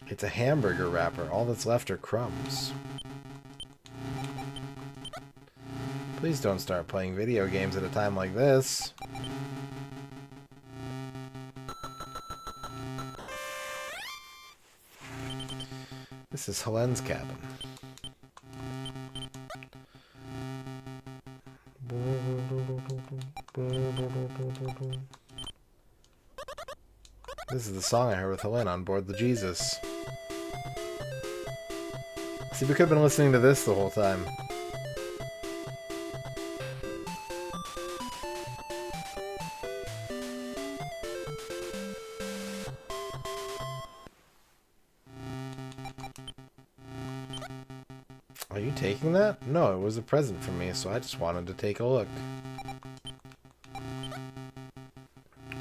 It's a hamburger wrapper. All that's left are crumbs. Please don't start playing video games at a time like this. This is Helene's cabin. This is the song I heard with Helene on board the Jesus. See, we could have been listening to this the whole time. Are you taking that? No, it was a present for me, so I just wanted to take a look.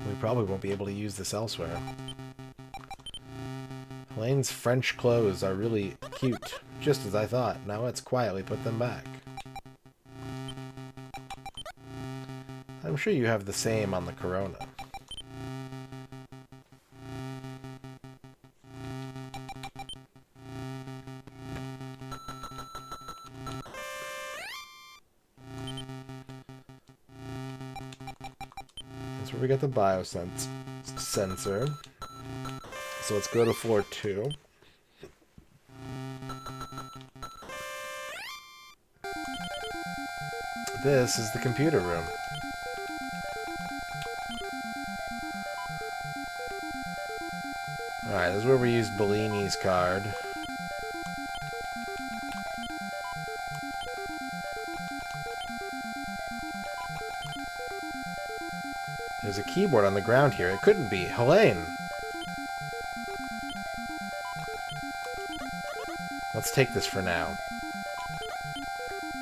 We probably won't be able to use this elsewhere. Helene's French clothes are really cute, just as I thought. Now let's quietly put them back. I'm sure you have the same on the Corona. That's where we get the biosensor. So let's go to floor 2. This is the computer room. Alright, this is where we used Bellini's card. There's a keyboard on the ground here. It couldn't be. Helene! Let's take this for now.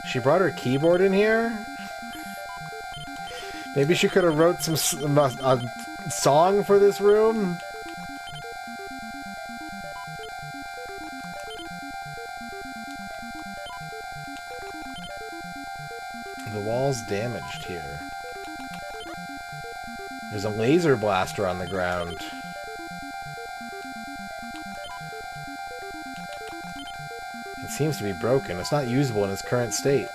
She brought her keyboard in here? Maybe she could have wrote a song for this room? The wall's damaged here. There's a laser blaster on the ground. It seems to be broken. It's not usable in its current state.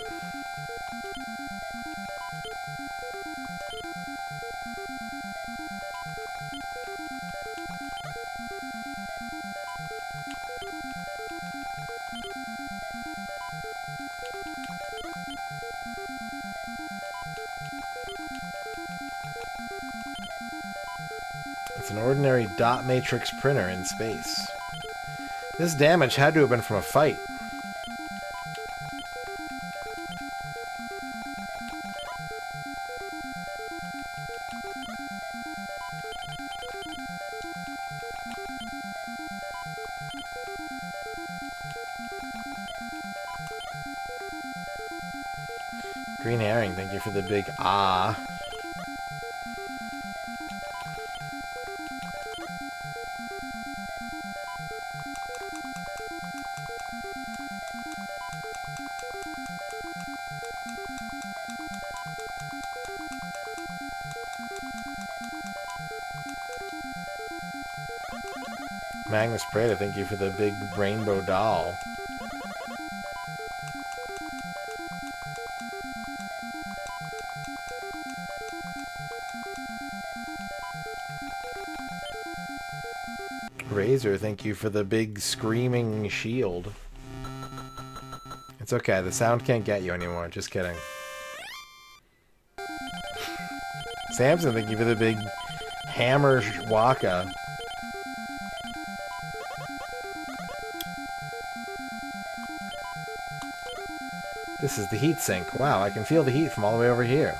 It's an ordinary dot matrix printer in space. This damage had to have been from a fight. Green herring, thank you for the big ah. Magnus Prada, thank you for the big rainbow doll. Razor, thank you for the big screaming shield. It's okay, the sound can't get you anymore, just kidding. Samson, thank you for the big hammer waka. This is the heat sink. Wow, I can feel the heat from all the way over here.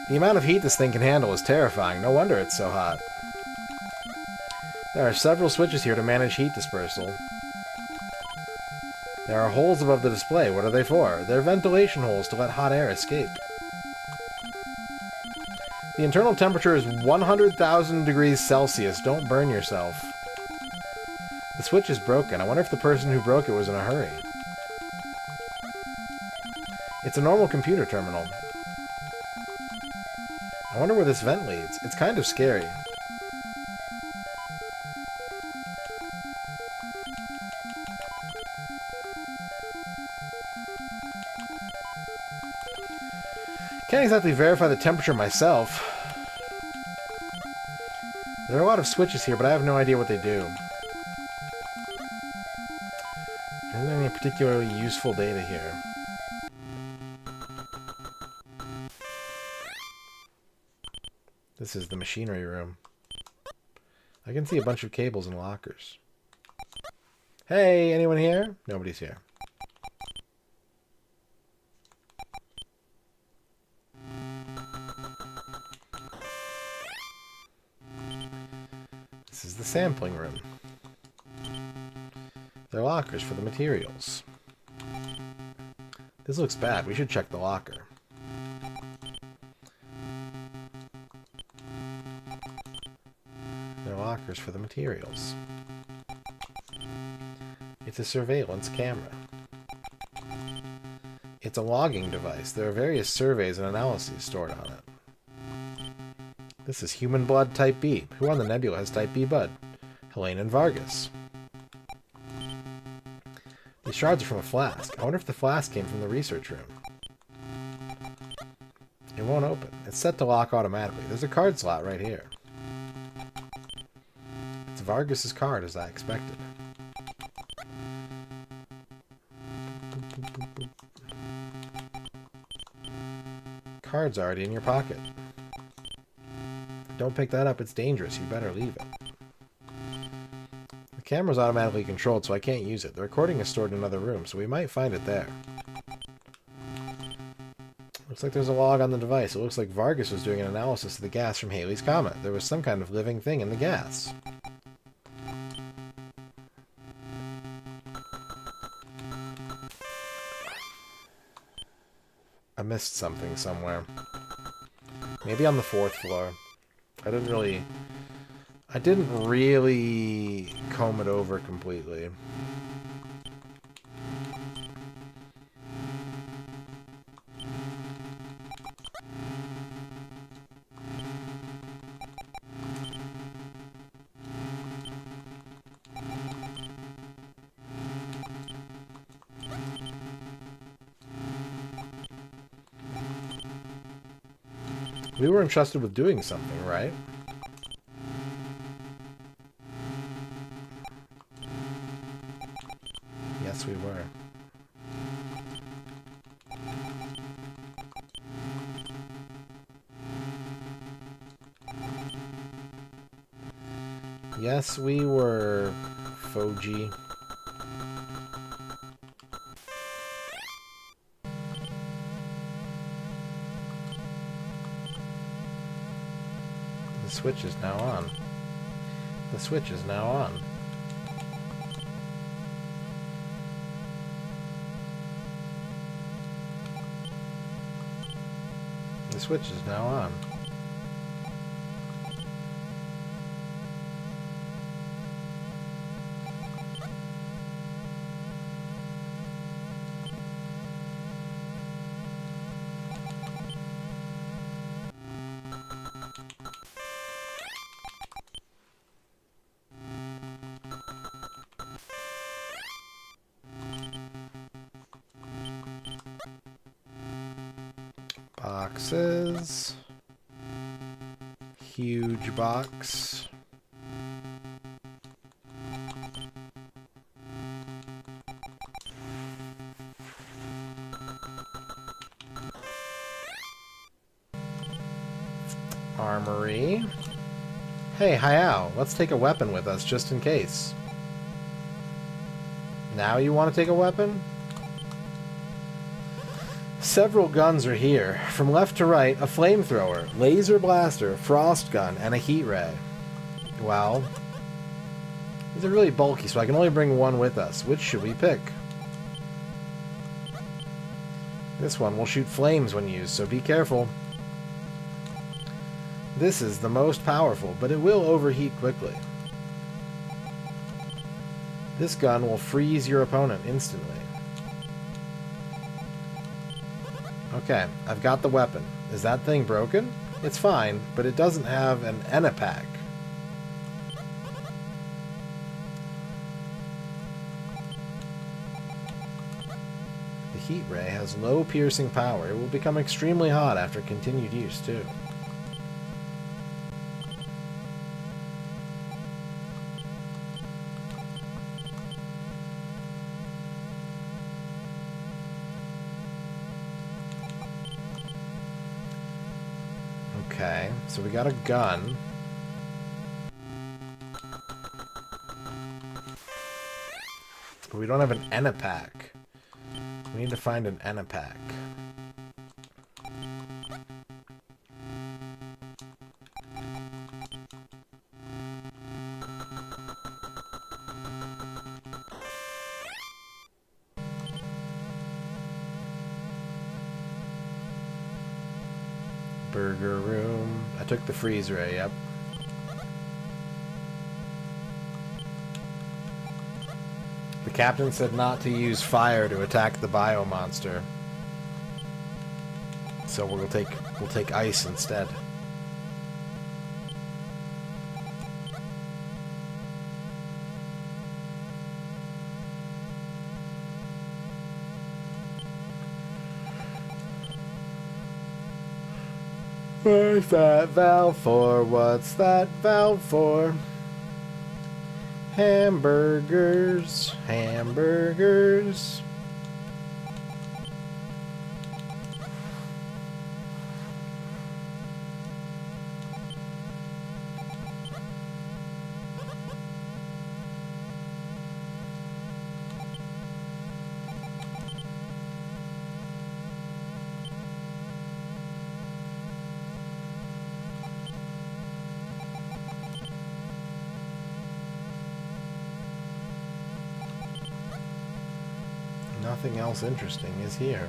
The amount of heat this thing can handle is terrifying. No wonder it's so hot. There are several switches here to manage heat dispersal. There are holes above the display. What are they for? They're ventilation holes to let hot air escape. The internal temperature is 100,000 degrees Celsius. Don't burn yourself. The switch is broken. I wonder if the person who broke it was in a hurry. It's a normal computer terminal. I wonder where this vent leads. It's kind of scary. Can't exactly verify the temperature myself. There are a lot of switches here, but I have no idea what they do. There isn't any particularly useful data here. This is the machinery room. I can see a bunch of cables and lockers. Hey, anyone here? Nobody's here. This is the sampling room. They're lockers for the materials. This looks bad. We should check the locker. They're lockers for the materials. It's a surveillance camera. It's a logging device. There are various surveys and analyses stored on it. This is human blood type B. Who on the nebula has type B blood? Helene and Vargas. These shards are from a flask. I wonder if the flask came from the research room. It won't open. It's set to lock automatically. There's a card slot right here. It's Vargas's card, as I expected. Card's already in your pocket. Don't pick that up, it's dangerous. You better leave it. The camera's automatically controlled, so I can't use it. The recording is stored in another room, so we might find it there. Looks like there's a log on the device. It looks like Vargas was doing an analysis of the gas from Halley's Comet. There was some kind of living thing in the gas. I missed something somewhere. Maybe on the 4th floor. I didn't really comb it over completely. We were entrusted with doing something, right? Yes, we were. Yes, we were, Foji. The switch is now on. The switch is now on. The switch is now on. Boxes. Huge box. Armory. Hey, Hayao, let's take a weapon with us just in case. Now you want to take a weapon? Several guns are here. From left to right, a flamethrower, laser blaster, frost gun, and a heat ray. Well, these are really bulky, so I can only bring one with us. Which should we pick? This one will shoot flames when used, so be careful. This is the most powerful, but it will overheat quickly. This gun will freeze your opponent instantly. Okay, I've got the weapon. Is that thing broken? It's fine, but it doesn't have an Enepack. The heat ray has low piercing power. It will become extremely hot after continued use, too. Okay, so we got a gun. But we don't have an Enepack. We need to find an Enepack. Burger room. I took the freeze ray, yep. The captain said not to use fire to attack the bio monster. So we'll take ice instead. Where's that valve for? What's that valve for? Hamburgers, hamburgers. Nothing else interesting is here.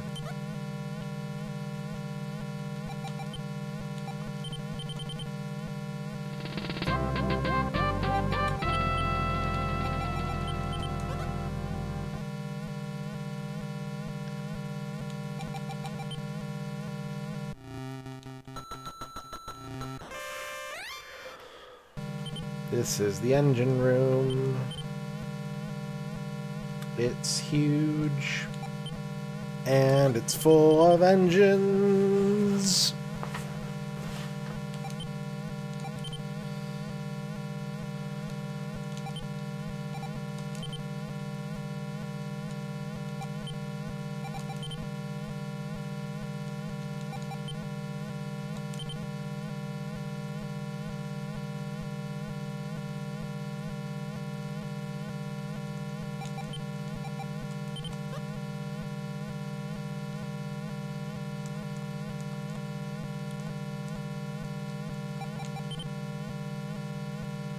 This is the engine room. It's huge. And it's full of engines.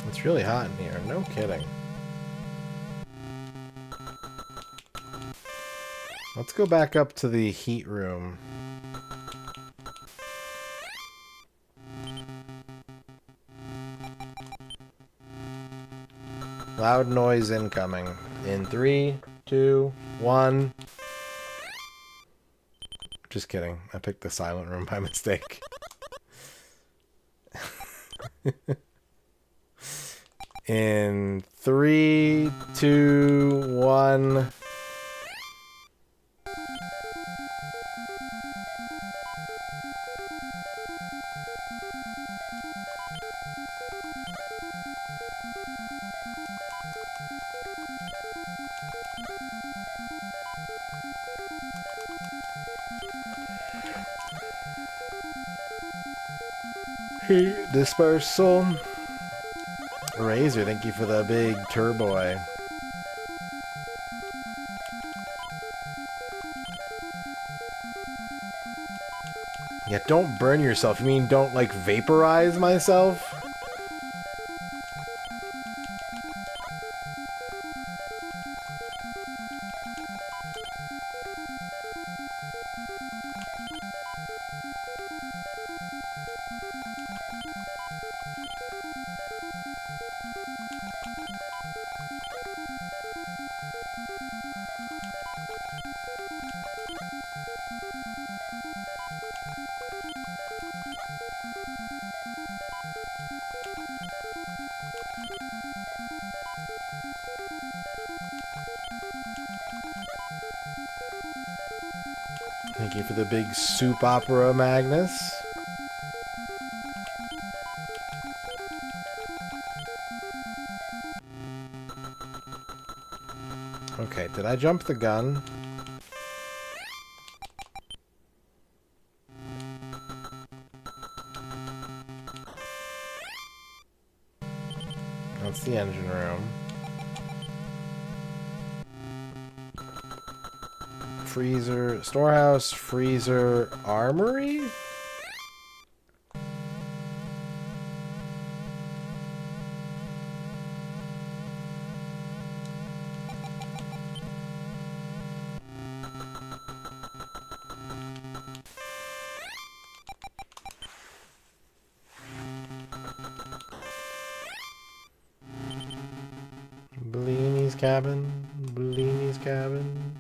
It's really hot in here, no kidding. Let's go back up to the heat room. Loud noise incoming. In 3, 2, 1. Just kidding. I picked the silent room by mistake. In 3, 2, 1. Heat dispersal. Razor, thank you for the big turboy. Yeah, don't burn yourself. You mean don't, like, vaporize myself? Thank you for the big soup opera, Magnus. Okay, did I jump the gun? That's the engine room. Freezer, storehouse, freezer, armory? cabin. Bellini's cabin.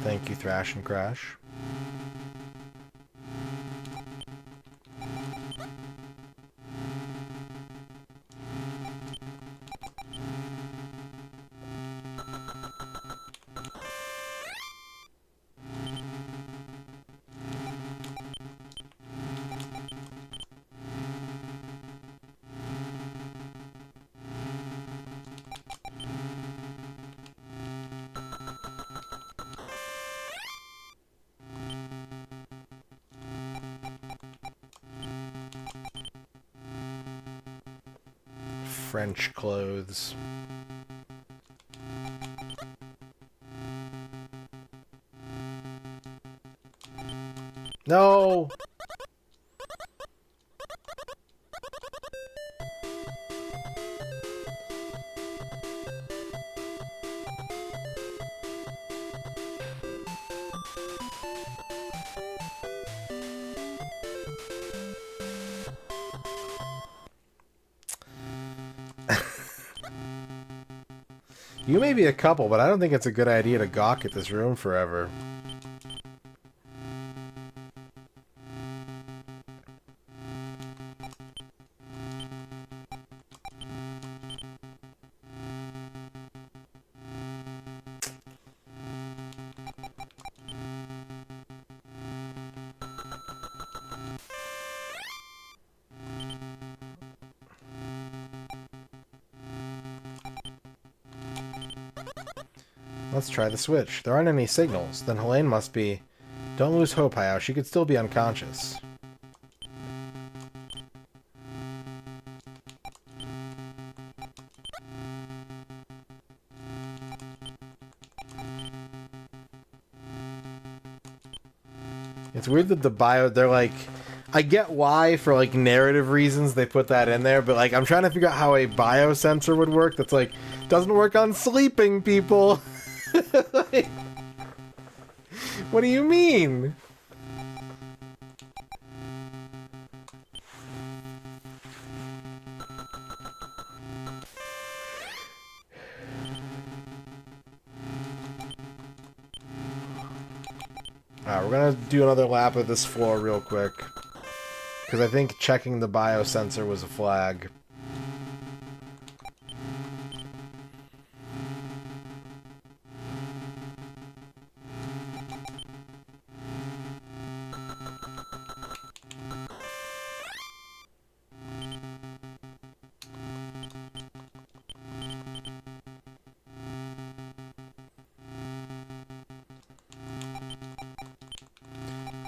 Thank you, Thrash and Crash. French clothes. No! You may be a couple, but I don't think it's a good idea to gawk at this room forever. Let's try the switch. There aren't any signals. Then Helene must be... Don't lose hope, Hayao. She could still be unconscious. It's weird that the bio... They're like... I get why, for like narrative reasons, they put that in there, but like I'm trying to figure out how a biosensor would work that's like... Doesn't work on sleeping people! Like, what do you mean? Alright, we're gonna do another lap of this floor real quick. Because I think checking the biosensor was a flag.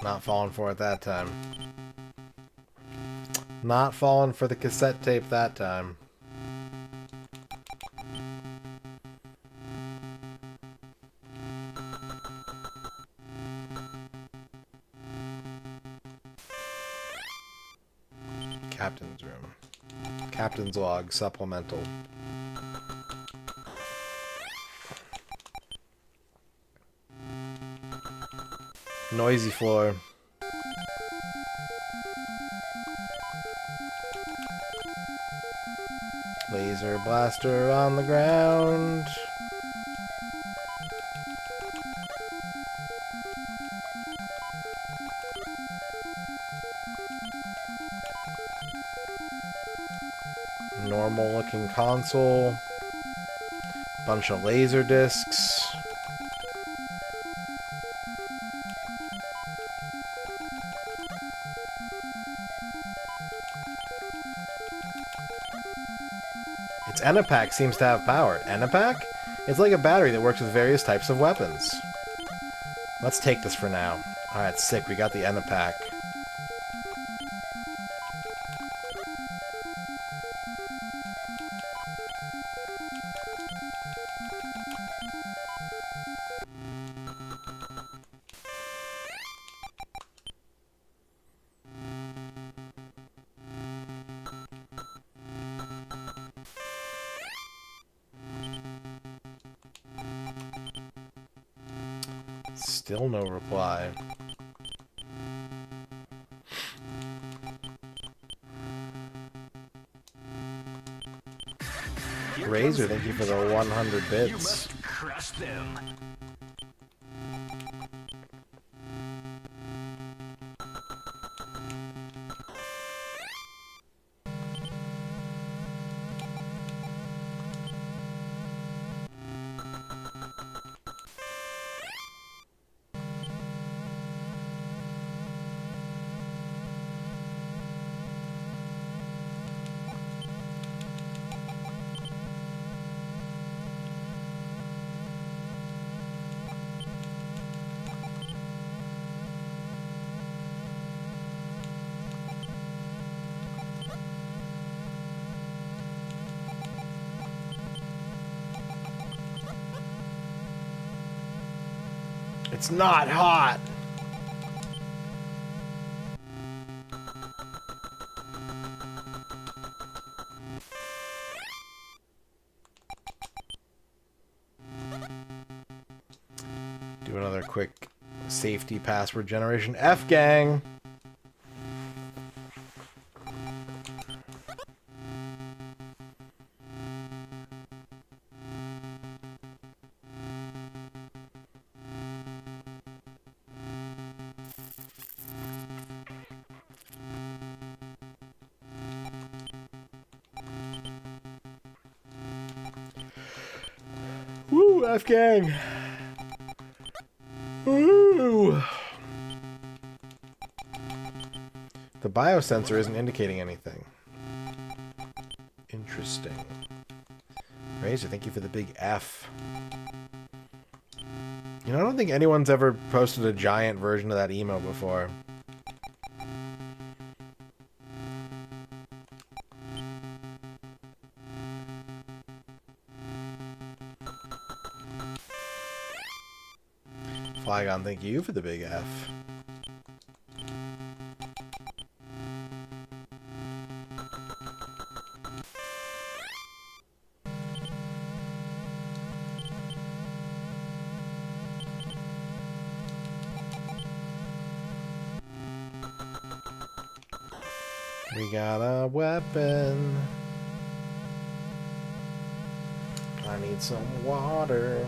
Not falling for it that time. Not falling for the cassette tape that time. Captain's room. Captain's log, supplemental. Noisy floor. Laser blaster on the ground. Normal looking console. Bunch of laser discs. Its Enipack seems to have power. Enipack? It's like a battery that works with various types of weapons. Let's take this for now. Alright, sick. We got the Enipack. Still no reply. Razor, thank you for the 100
You
bits.
must crush them.
It's not hot. Do another quick safety password generation. F gang. Woo, F gang. Woo. The biosensor isn't indicating anything. Interesting. Razor, thank you for the big F. You know, I don't think anyone's ever posted a giant version of that emo before. Flygon, thank you for the big F. We got a weapon. I need some water.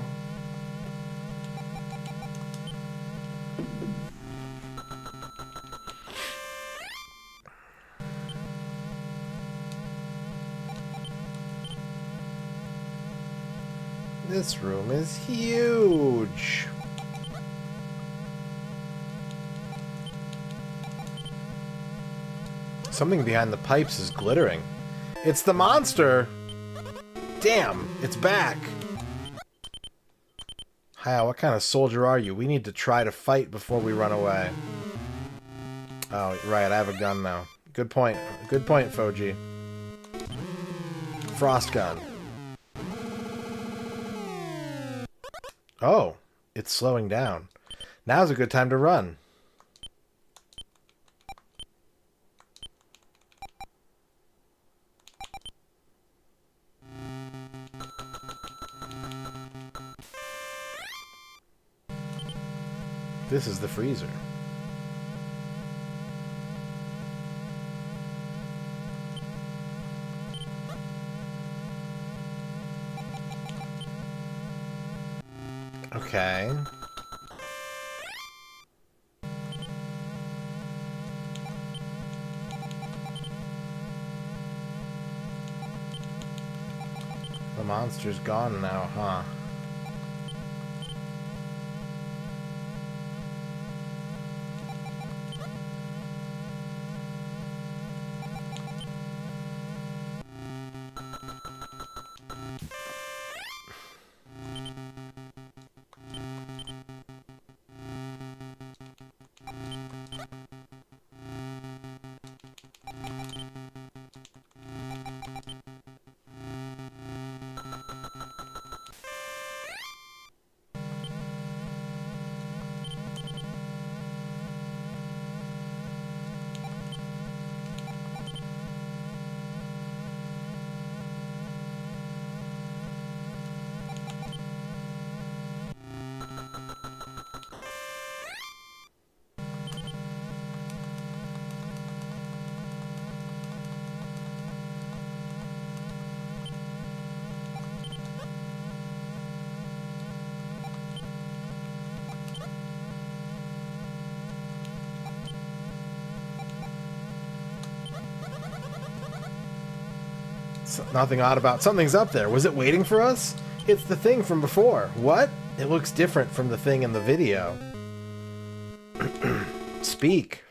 This room is huge. Something behind the pipes is glittering. It's the monster! Damn, it's back! Hi, what kind of soldier are you? We need to try to fight before we run away. Oh, right, I have a gun now. Good point. Good point, Foji. Frost gun. Oh, it's slowing down. Now's a good time to run. This is the freezer. Okay. The monster's gone now, huh? Nothing odd about something's up there. Was it waiting for us? It's the thing from before. What? It looks different from the thing in the video. Speak.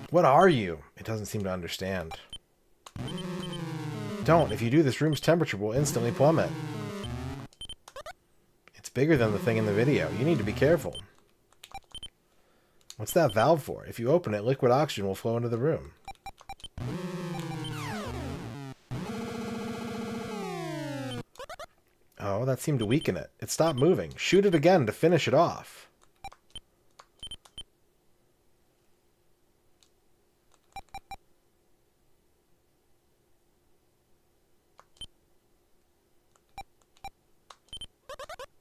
What are you? It doesn't seem to understand. Don't. If you do, this room's temperature will instantly plummet. It's bigger than the thing in the video. You need to be careful. What's that valve for? If you open it, liquid oxygen will flow into the room. Oh, that seemed to weaken it. It stopped moving. Shoot it again to finish it off.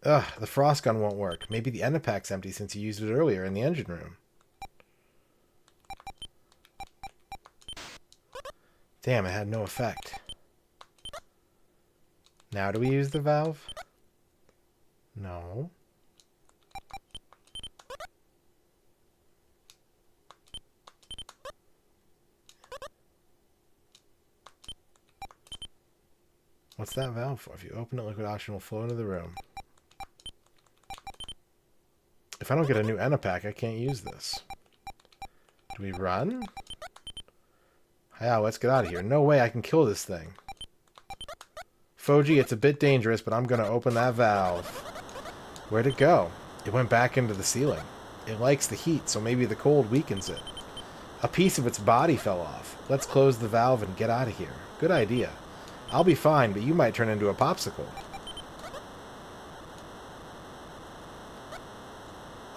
Ugh, the frost gun won't work. Maybe the Enipack's empty since you used it earlier in the engine room. Damn, it had no effect. Now do we use the valve? No. What's that valve for? If you open it, liquid oxygen will flow into the room. If I don't get a new Enipack, I can't use this. Do we run? Yeah, let's get out of here. No way I can kill this thing. Foji, it's a bit dangerous, but I'm going to open that valve. Where'd it go? It went back into the ceiling. It likes the heat, so maybe the cold weakens it. A piece of its body fell off. Let's close the valve and get out of here. Good idea. I'll be fine, but you might turn into a popsicle.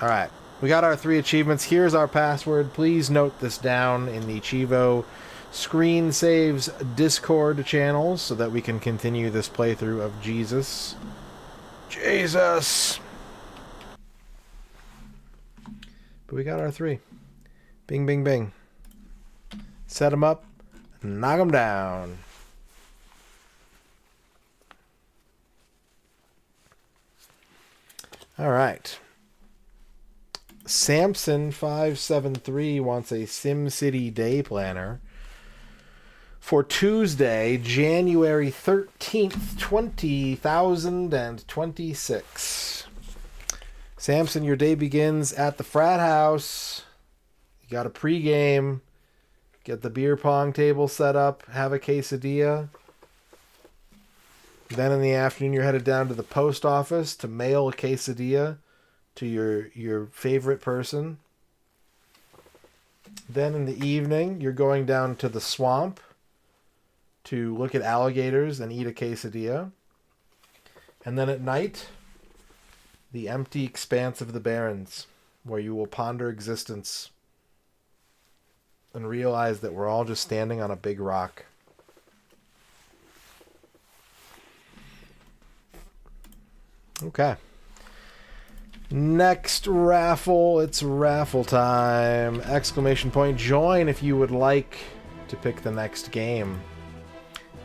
Alright, we got our 3 achievements. Here's our password. Please note this down in the Chivo Screen Saves Discord channel so that we can continue this playthrough of Jesus. Jesus! But we got our 3. Bing, bing, bing. Set them up, knock them down. Alright. Samson573 wants a SimCity day planner for Tuesday, January 13th, 2026. Samson, your day begins at the frat house. You got a pregame. Get the beer pong table set up. Have a quesadilla. Then in the afternoon, you're headed down to the post office to mail a quesadilla to your favorite person. Then in the evening, you're going down to the swamp to look at alligators and eat a quesadilla. And then at night, the empty expanse of the Barrens, where you will ponder existence and realize that we're all just standing on a big rock. Okay. Next raffle, it's raffle time. Exclamation point, join if you would like to pick the next game.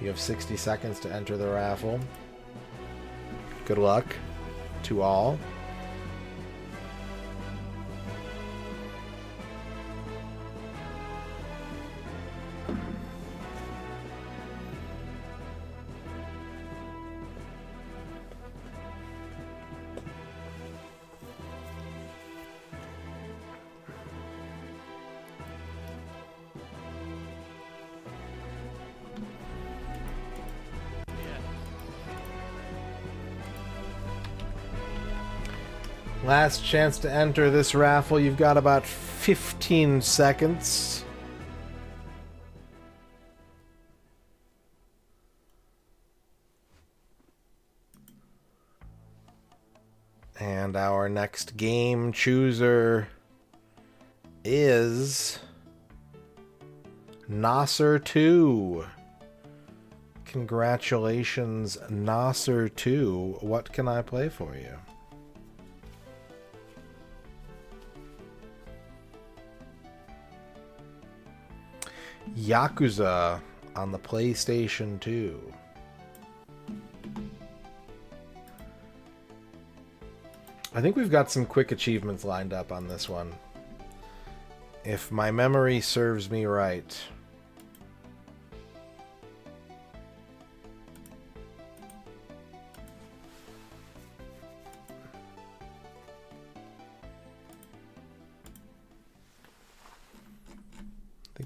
You have 60 seconds to enter the raffle. Good luck to all. Last chance to enter this raffle. You've got about 15 seconds. And our next game chooser is Nasser 2. Congratulations, Nasser 2. What can I play for you? Yakuza on the PlayStation 2. I think we've got some quick achievements lined up on this one. If my memory serves me right.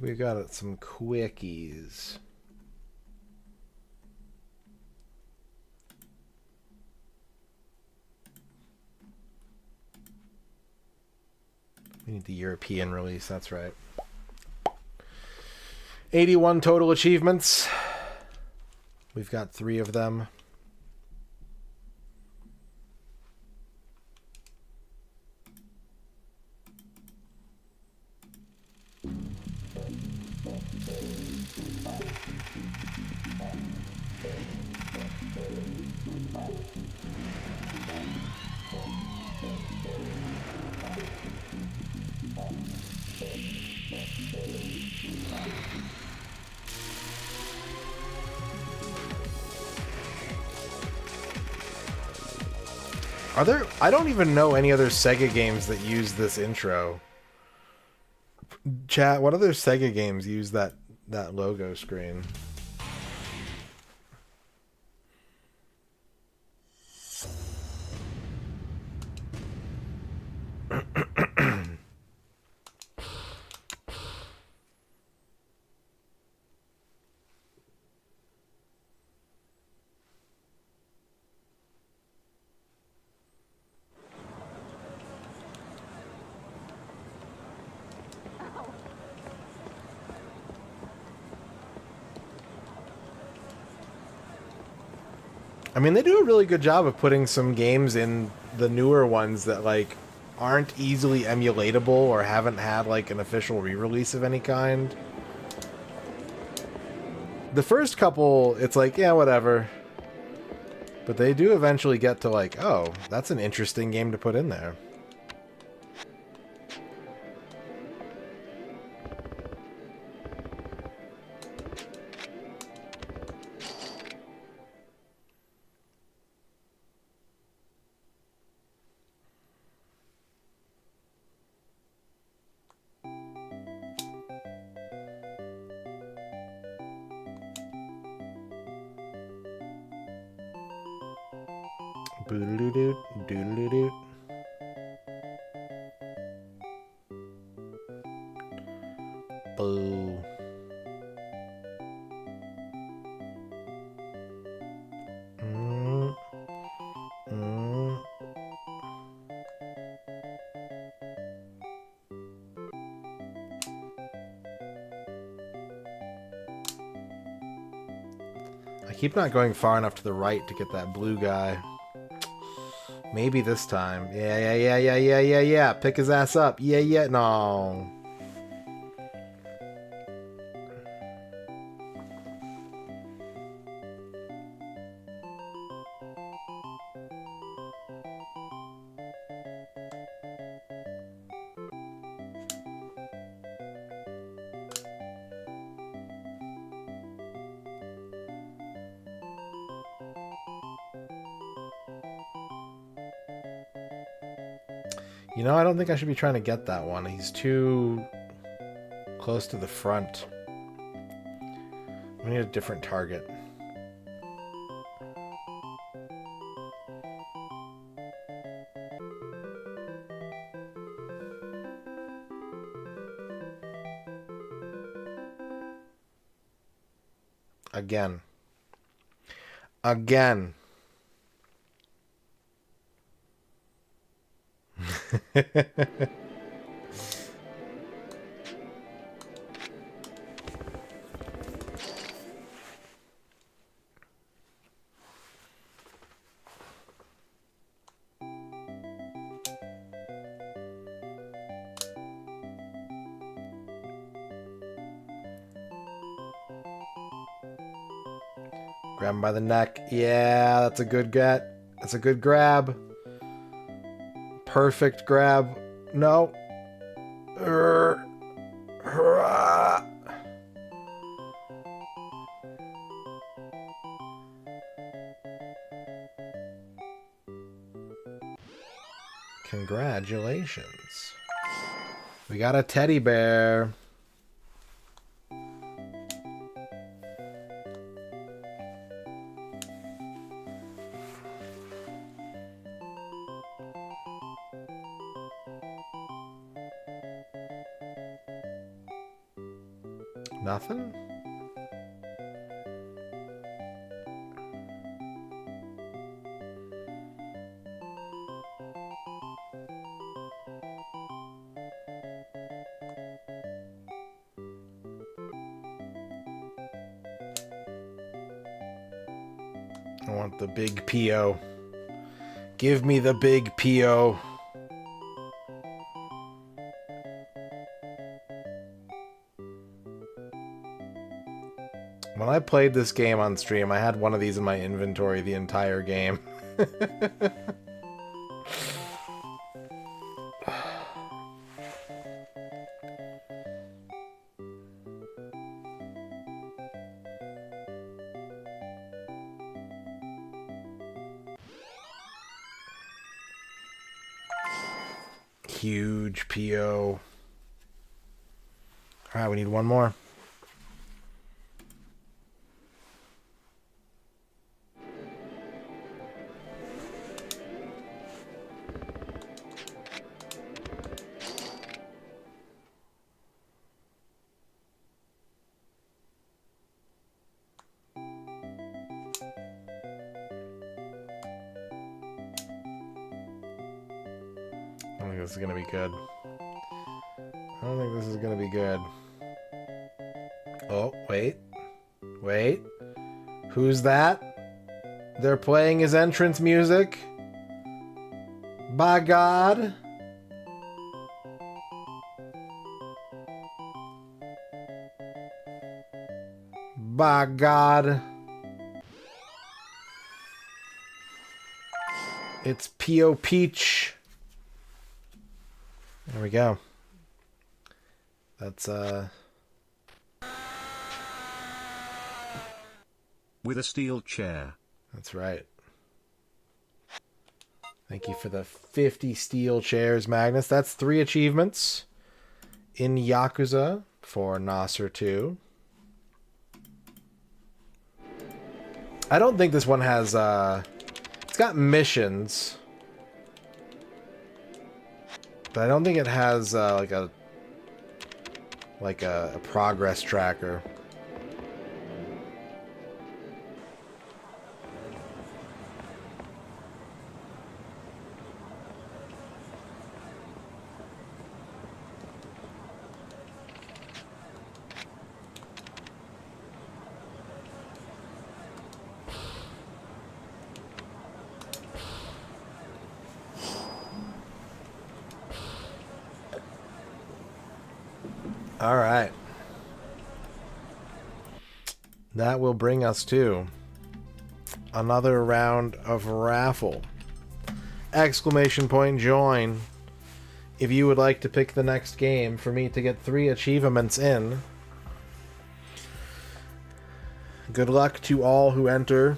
We got some quickies. We need the European release, that's right. 81 total achievements. We've got 3 of them. Are there... I don't even know any other Sega games that use this intro. Chat, what other Sega games use that logo screen? I mean, they do a really good job of putting some games in the newer ones that, like, aren't easily emulatable or haven't had, like, an official re-release of any kind. The first couple, it's like, yeah, whatever. But they do eventually get to, like, oh, that's an interesting game to put in there. Boodle-doo-doo, doodle-doo-doo. Boo. I keep not going far enough to the right to get that blue guy. Maybe this time. Yeah. Pick his ass up. Yeah. No. You know, I don't think I should be trying to get that one. He's too close to the front. We need a different target. Again. Grab him by the neck. Yeah, that's a good get. That's a good grab. Perfect grab. No. Congratulations. We got a teddy bear. Nothing? I want the big PO. Give me the big PO. When I played this game on stream, I had one of these in my inventory the entire game. Huge PO. Alright, we need one more. I don't think this is gonna be good. I don't think this is gonna be good. Oh, wait. Wait. Who's that? They're playing his entrance music? By God. By God. It's P.O. Peach. There we go. That's,
With a steel chair.
That's right. Thank you for the 50 steel chairs, Magnus. That's 3 achievements in Yakuza for Nasser 2. I don't think this one has, it's got missions. But I don't think it has, like a progress tracker. All right. That will bring us to another round of Raffle. Exclamation point join if you would like to pick the next game for me to get 3 achievements in. Good luck to all who enter,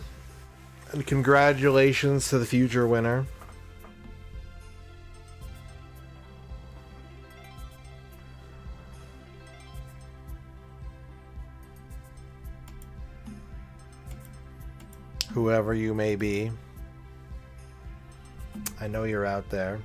and congratulations to the future winner. Whoever you may be, I know you're out there.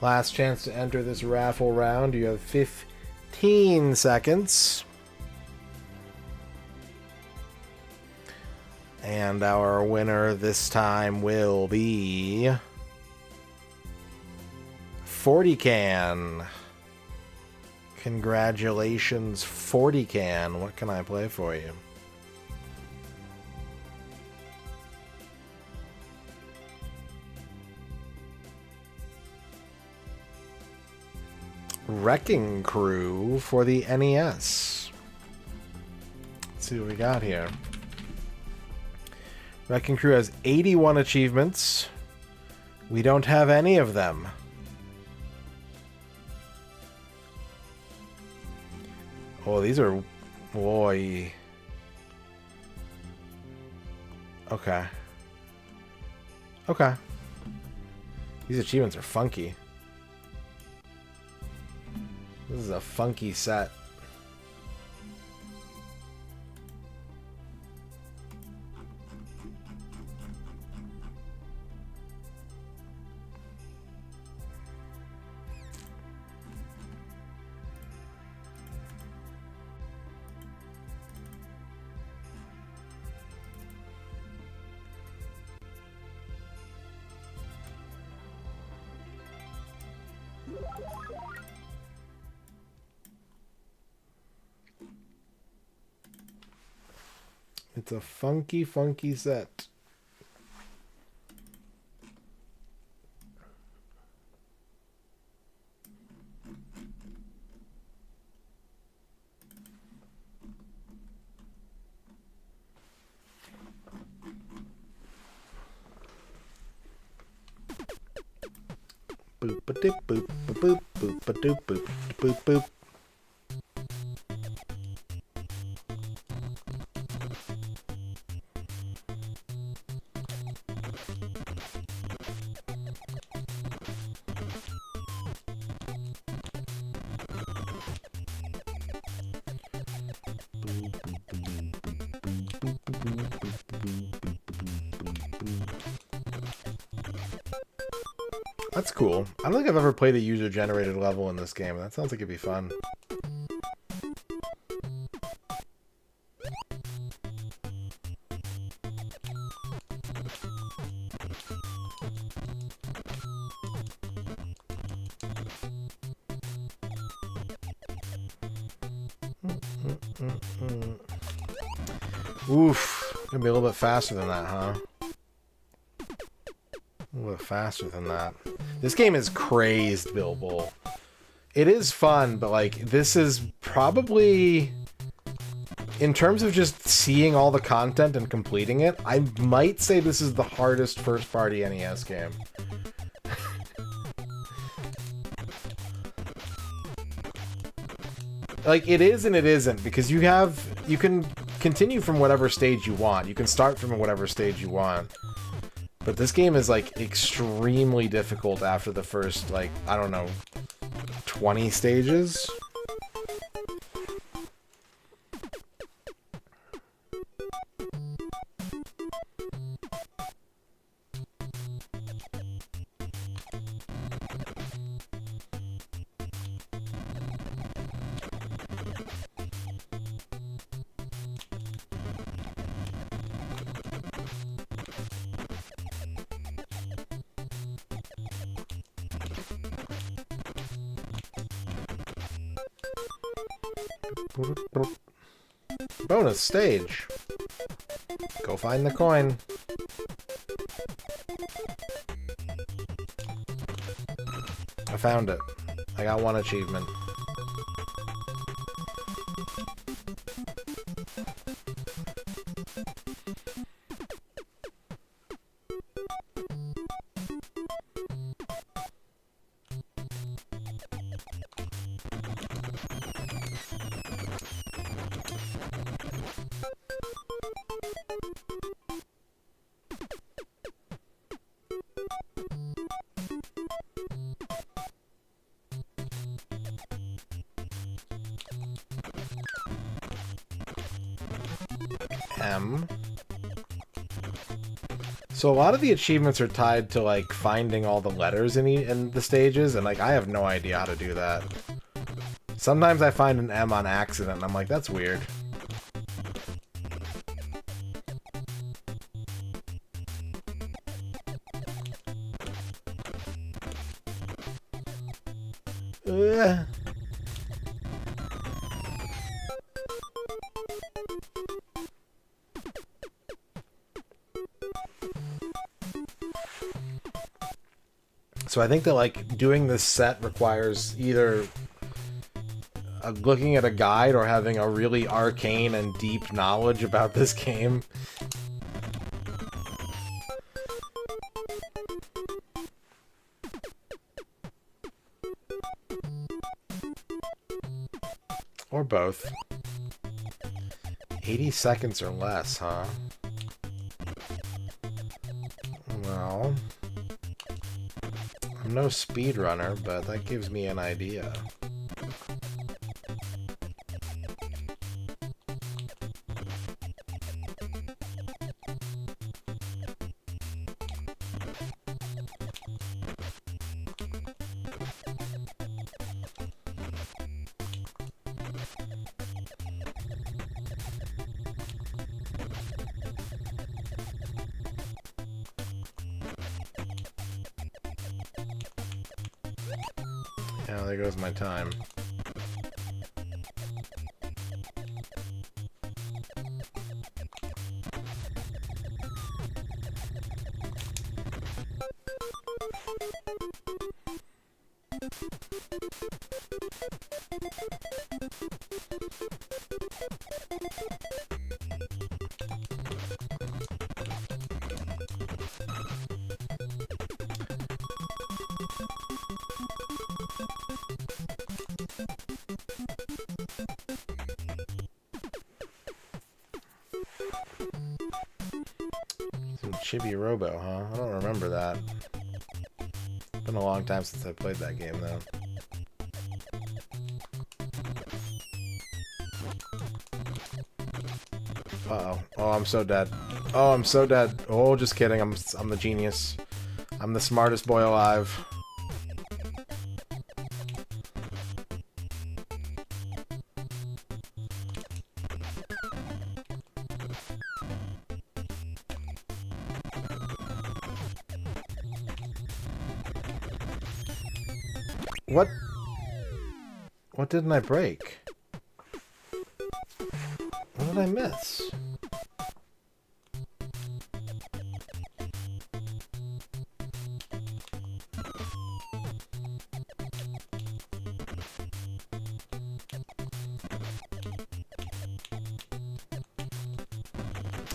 Last chance to enter this raffle round. You have 15 seconds. And our winner this time will be 40can. Congratulations, 40can. What can I play for you? Wrecking Crew for the NES. Let's see what we got here. Wrecking Crew has 81 achievements. We don't have any of them. Oh, these are... Boy. Okay. Okay. These achievements are funky. This is a funky set. It's a funky, funky set. Boop a dip boop a boop boop a doop boop boop boop. That's cool. I don't think I've ever played a user-generated level in this game. That sounds like it'd be fun. Oof. Gonna be a little bit faster than that, huh? A little bit faster than that. This game is crazed, Bilbo. It is fun, but like, this is probably, in terms of just seeing all the content and completing it, I might say this is the hardest first-party NES game. Like, it is and it isn't, because you can continue from whatever stage you want. You can start from whatever stage you want. But this game is, like, extremely difficult after the first, like, I don't know, 20 stages? Bonus stage. Go find the coin. I found it. I got one achievement. M. So a lot of the achievements are tied to like finding all the letters in the stages, and like I have no idea how to do that. Sometimes I find an M on accident and I'm like, that's weird. Ugh. So I think that like doing this set requires either looking at a guide or having a really arcane and deep knowledge about this game. Or both. 80 seconds or less, huh? Well, I'm no speedrunner, but that gives me an idea. Yeah, there goes my time. Chibi Robo, huh? I don't remember that. Been a long time since I played that game, though. Uh-oh. Oh, I'm so dead. Oh, I'm so dead. Oh, just kidding. I'm the genius. I'm the smartest boy alive. What? What didn't I break? What did I miss?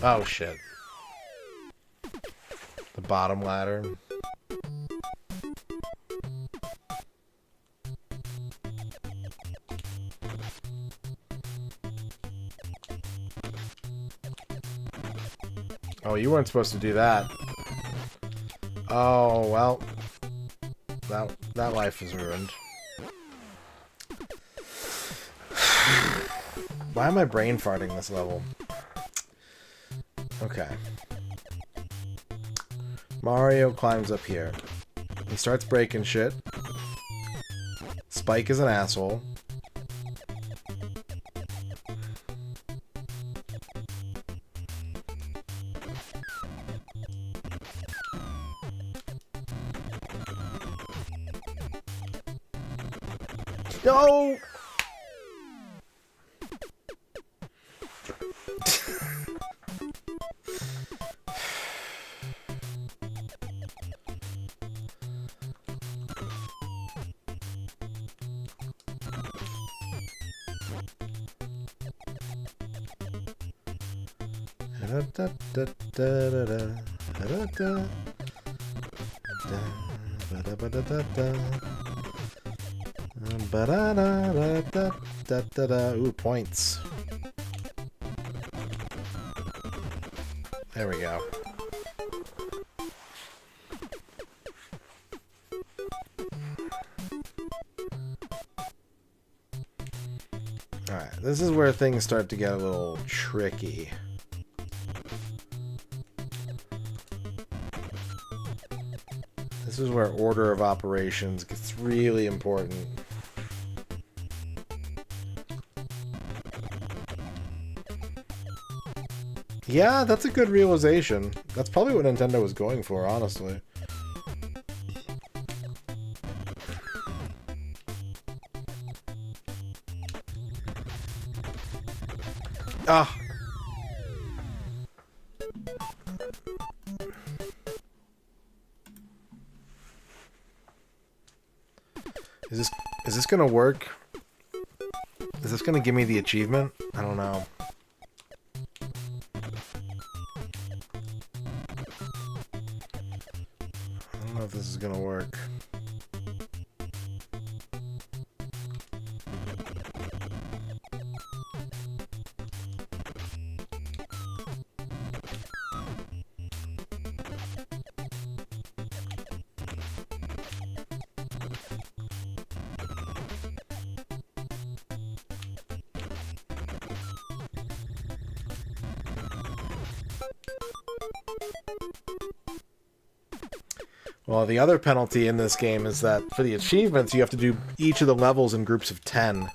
Oh shit. The bottom ladder. Oh, you weren't supposed to do that. Oh, well. That life is ruined. Why am I brain farting this level? Okay. Mario climbs up here. He starts breaking shit. Spike is an asshole. No! Ooh, points. There we go. Alright, this is where things start to get a little tricky. This is where order of operations gets really important. Yeah, that's a good realization. That's probably what Nintendo was going for, honestly. Ah! Is this gonna work? Is this gonna give me the achievement? I don't know. I don't know if this is gonna work. Well, the other penalty in this game is that for the achievements, you have to do each of the levels in groups of 10.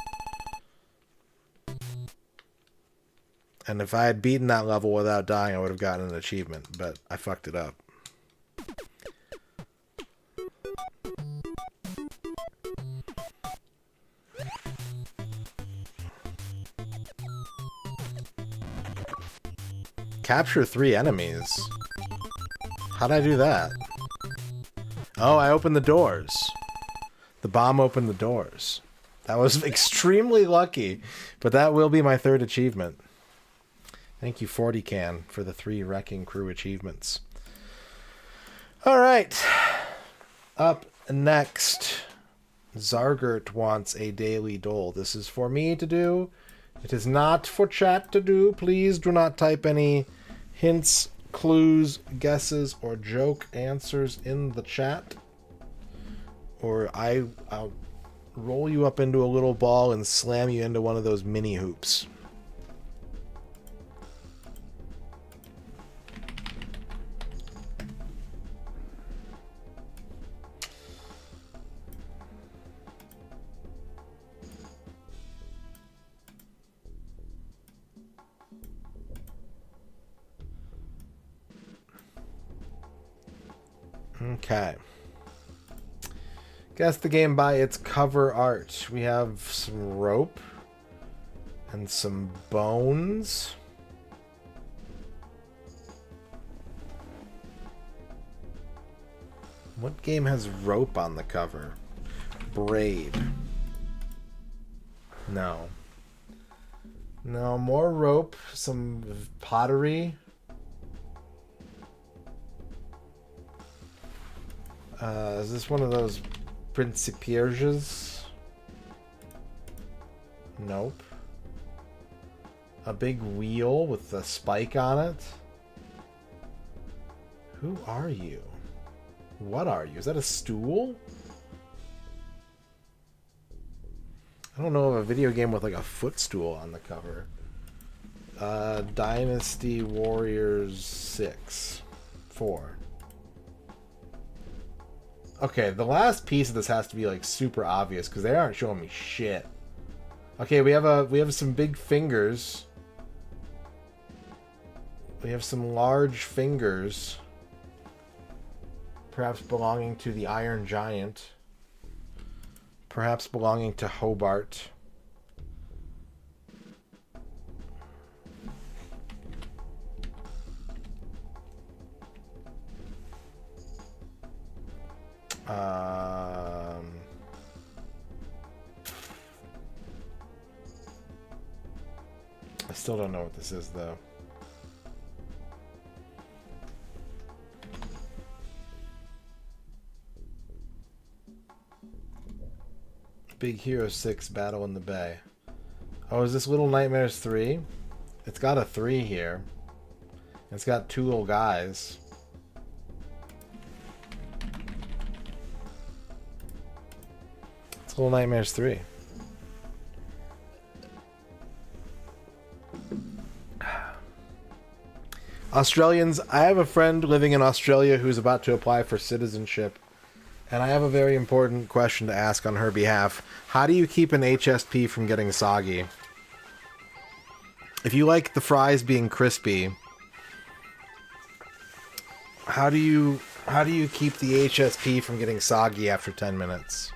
And if I had beaten that level without dying, I would have gotten an achievement, but I fucked it up. Capture 3 enemies. How'd I do that? Oh, I opened the doors. The bomb opened the doors. That was extremely lucky, but that will be my 3rd achievement. Thank you, 40can, for the 3 Wrecking Crew achievements. Alright. Up next, Zargert wants a daily dole. This is for me to do. It is not for chat to do. Please do not type any hints, clues, guesses, or joke answers in the chat. Or I'll roll you up into a little ball and slam you into one of those mini hoops. Okay. Guess the game by its cover art. We have some rope and some bones. What game has rope on the cover? Braid. No. No, more rope, some pottery. Is this one of those Principierges? Nope. A big wheel with a spike on it? Who are you? What are you? Is that a stool? I don't know of a video game with like a footstool on the cover. Dynasty Warriors 6. 4. Okay, the last piece of this has to be like super obvious because they aren't showing me shit. Okay, we have some big fingers. We have some large fingers. Perhaps belonging to the Iron Giant. Perhaps belonging to Hobart. I still don't know what this is, though. Big Hero 6 Battle in the Bay. Oh, is this Little Nightmares 3? It's got a 3 here. It's got 2 little guys. It's Little Nightmares 3. Australians, I have a friend living in Australia who's about to apply for citizenship, and I have a very important question to ask on her behalf. How do you keep an HSP from getting soggy? If you like the fries being crispy, how do you keep the HSP from getting soggy after 10 minutes?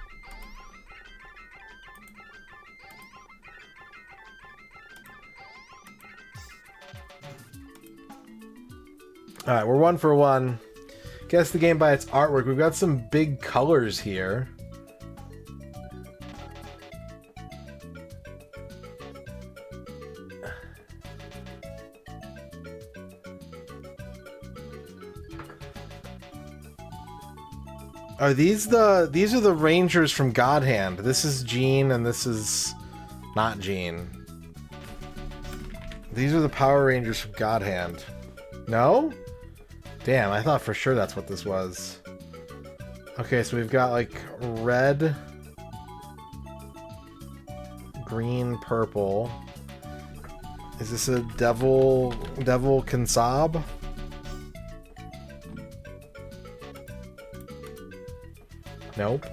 Alright, we're 1 for 1. Guess the game by its artwork. We've got some big colors here. Are these are the Rangers from God Hand. This is Jean and this is not Jean. These are the Power Rangers from God Hand. No? Damn, I thought for sure that's what this was. Okay, so we've got like red, green, purple. Is this a devil Kansab? Nope.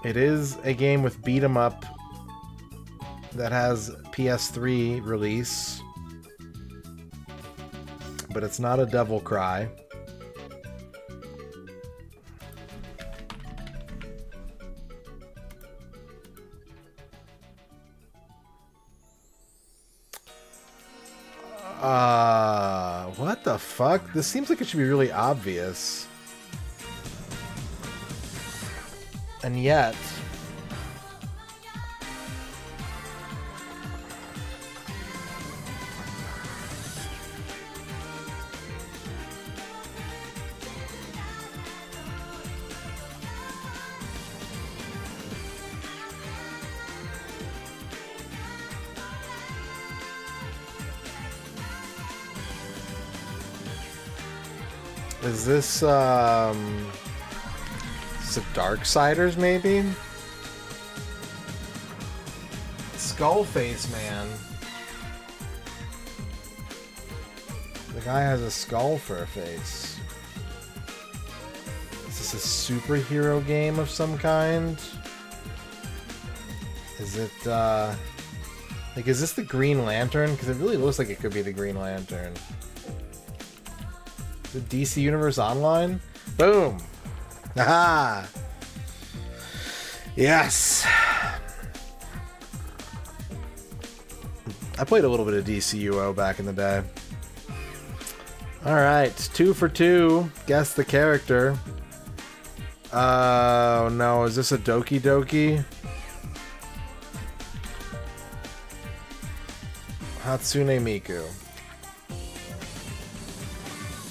It is a game with beat 'em up that has PS3 release, but it's not a Devil Cry. What the fuck? This seems like it should be really obvious. And yet... Is this a Darksiders, maybe? Skullface, man. The guy has a skull for a face. Is this a superhero game of some kind? Is it, like, is this the Green Lantern? Because it really looks like it could be the Green Lantern. The DC Universe Online? Boom! Aha! Yes! I played a little bit of DCUO back in the day. Alright, 2 for 2. Guess the character. Oh no, is this a Doki Doki? Hatsune Miku.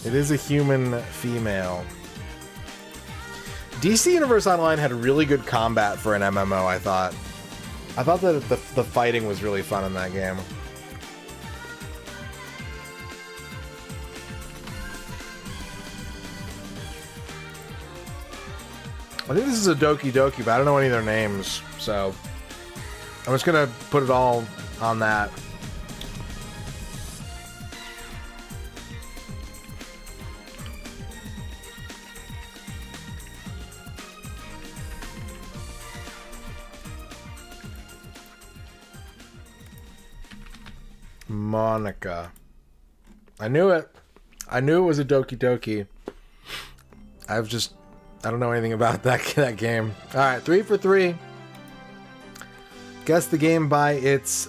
It is a human female. DC Universe Online had really good combat for an MMO, I thought. I thought that the fighting was really fun in that game. I think this is a Doki Doki, but I don't know any of their names, so I'm just gonna put it all on that. Monica. I knew it. I knew it was a Doki Doki. I don't know anything about that game. Alright, 3 for 3. Guess the game by its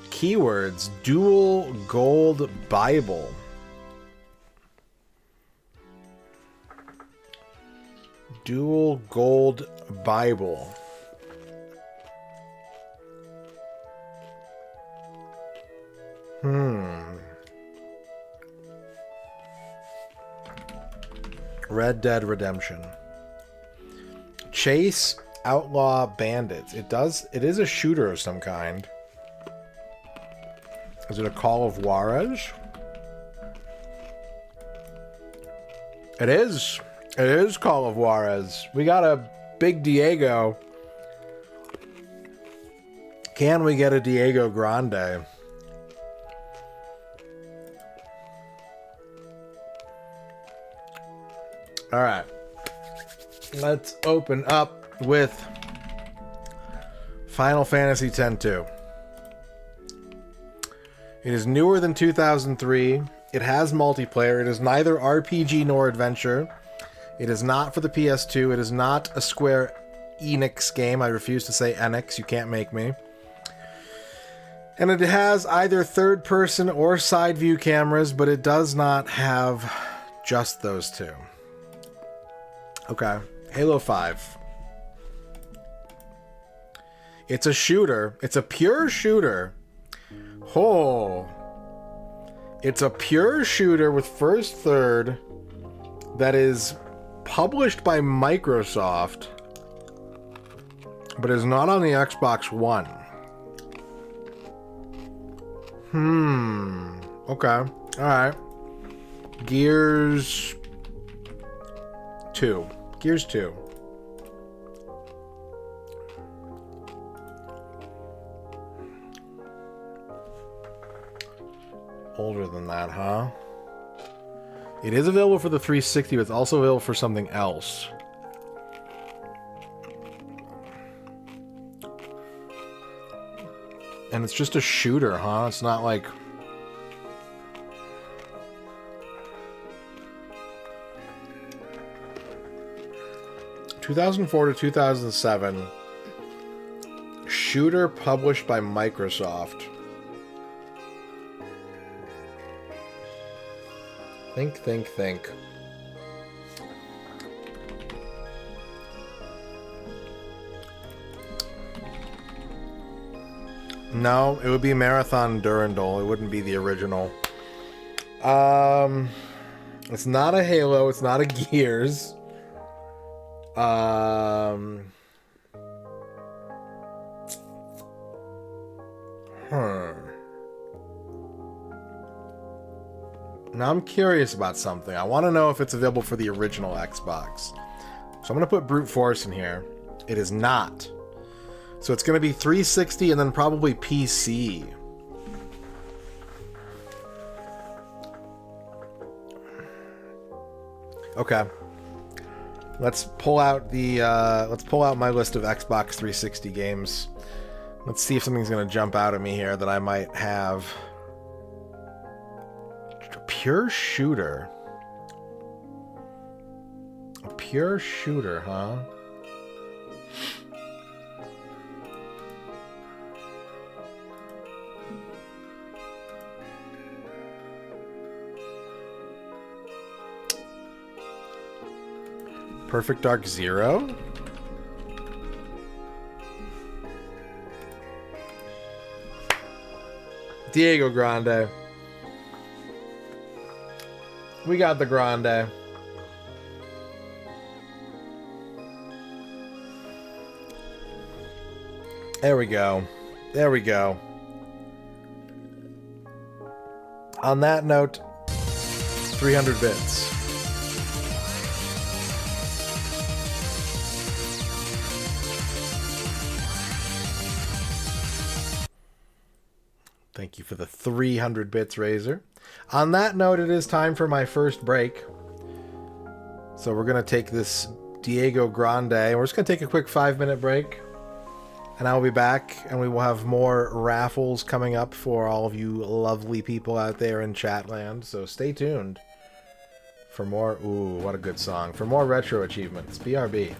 keywords. Dual Gold Bible. Dual Gold Bible. Red Dead Redemption. Chase Outlaw Bandits. It is a shooter of some kind. Is it a Call of Juarez? It is. It is Call of Juarez. We got a big Diego. Can we get a Diego Grande? All right. Let's open up with Final Fantasy X-2. It is newer than 2003. It has multiplayer. It is neither RPG nor adventure. It is not for the PS2. It is not a Square Enix game. I refuse to say Enix. You can't make me. And it has either third-person or side-view cameras, but it does not have just those two. Okay. Halo 5. It's a shooter. It's a pure shooter. Oh. It's a pure shooter with first third that is published by Microsoft, but is not on the Xbox One. Okay. Alright. Gears 2. Gears 2. Older than that, huh? It is available for the 360, but it's also available for something else. And it's just a shooter, huh? It's not like... ...2004 to 2007. Shooter published by Microsoft. Think, think, think. No, it would be Marathon Durandal. It wouldn't be the original. It's not a Halo. It's not a Gears. Now I'm curious about something. I want to know if it's available for the original Xbox. So I'm going to put Brute Force in here. It is not. So it's going to be 360 and then probably PC. Okay. Let's pull out my list of Xbox 360 games. Let's see if something's going to jump out at me here that I might have. Pure shooter. A pure shooter, huh? Perfect Dark Zero? Diego Grande. We got the Grande. There we go. There we go. On that note, 300 bits. Thank you for the 300 bits, Razor. On that note, it is time for my first break. So we're going to take this Diego Grande. We're just going to take a quick 5-minute break. And I'll be back, and we will have more raffles coming up for all of you lovely people out there in Chatland. So stay tuned for more... Ooh, what a good song. For more retro achievements. BRB.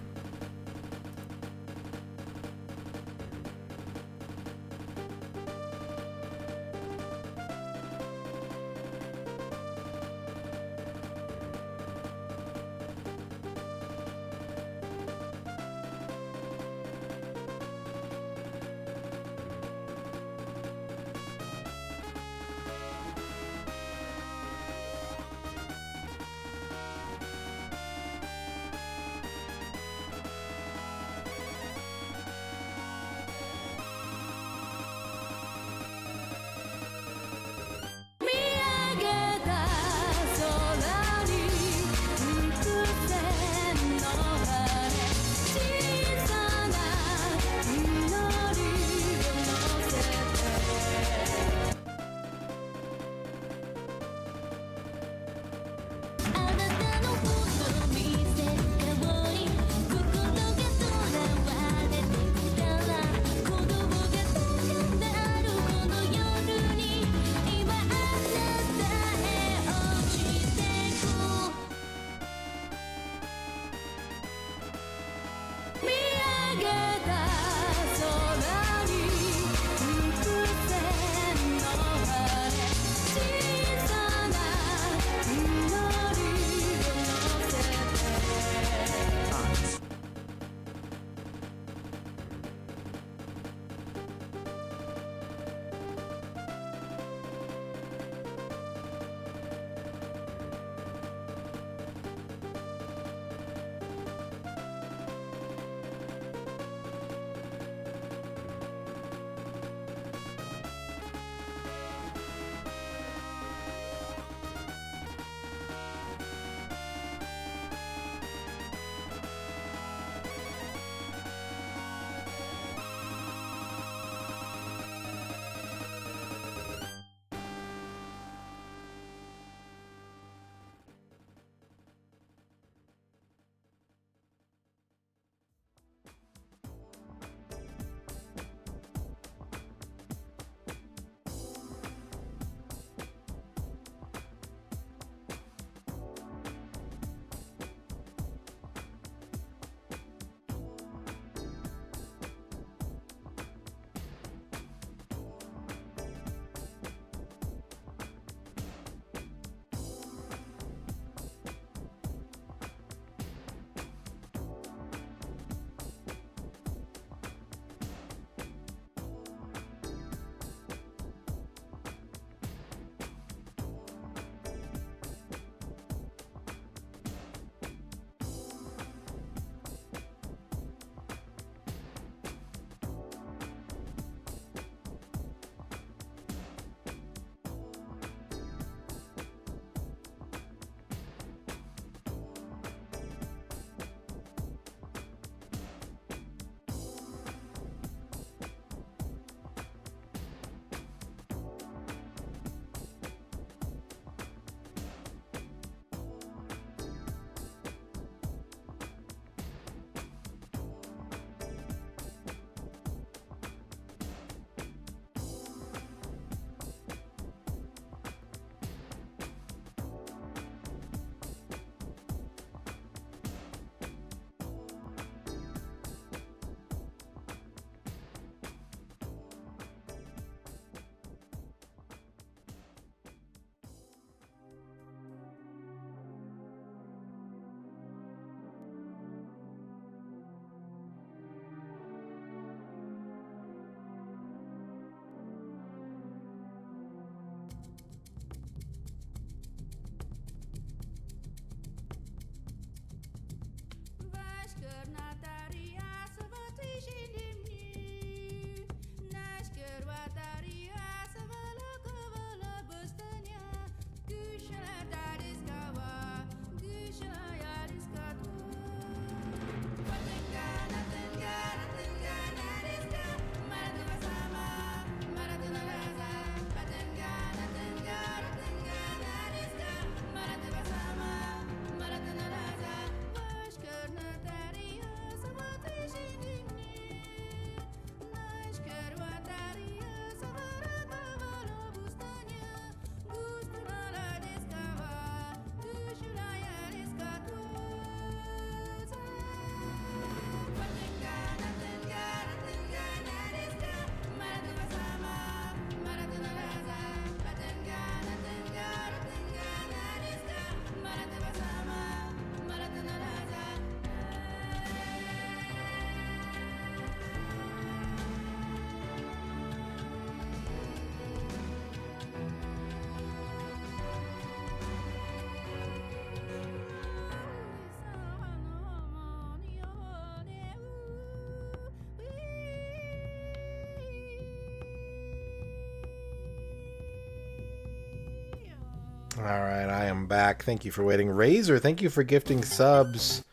Alright, I am back. Thank you for waiting. Razor, thank you for gifting subs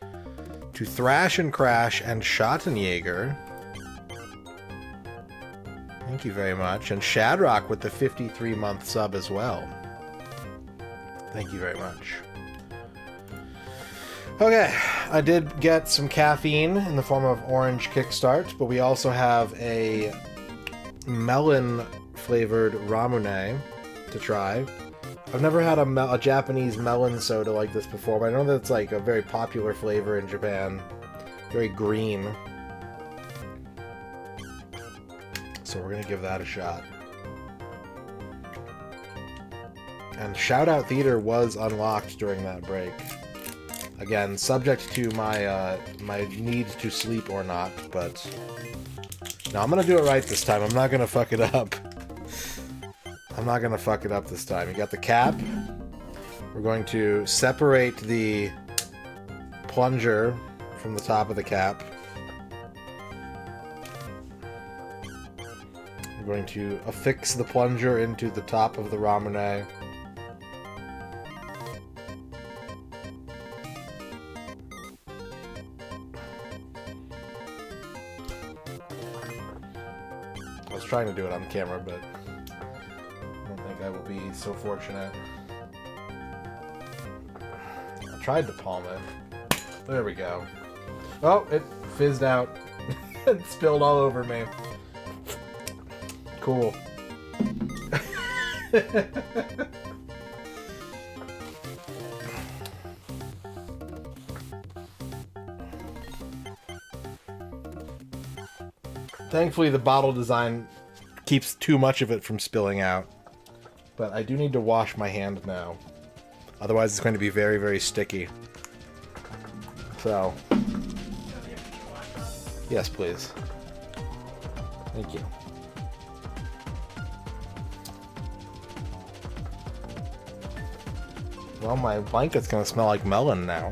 to Thrash and Crash and Schottenjäger. Thank you very much. And Shadrock with the 53-month sub as well. Thank you very much. Okay, I did get some caffeine in the form of orange kickstart, but we also have a melon-flavored ramune to try. I've never had a Japanese melon soda like this before, but I know that it's like a very popular flavor in Japan. Very green. So we're going to give that a shot. And Shoutout Theater was unlocked during that break. Again, subject to my my need to sleep or not, but... No, I'm going to do it right this time. I'm not going to fuck it up. I'm not going to fuck it up this time. You got the cap. We're going to separate the plunger from the top of the cap. We're going to affix the plunger into the top of the ramune. I was trying to do it on camera, but I don't think I will be so fortunate. I tried to palm it. There we go. Oh, it fizzed out. It spilled all over me. Cool. Thankfully, the bottle design keeps too much of it from spilling out. But I do need to wash my hand now. Otherwise, it's going to be very, very sticky. So. Yes, please. Thank you. Well, my blanket's going to smell like melon now.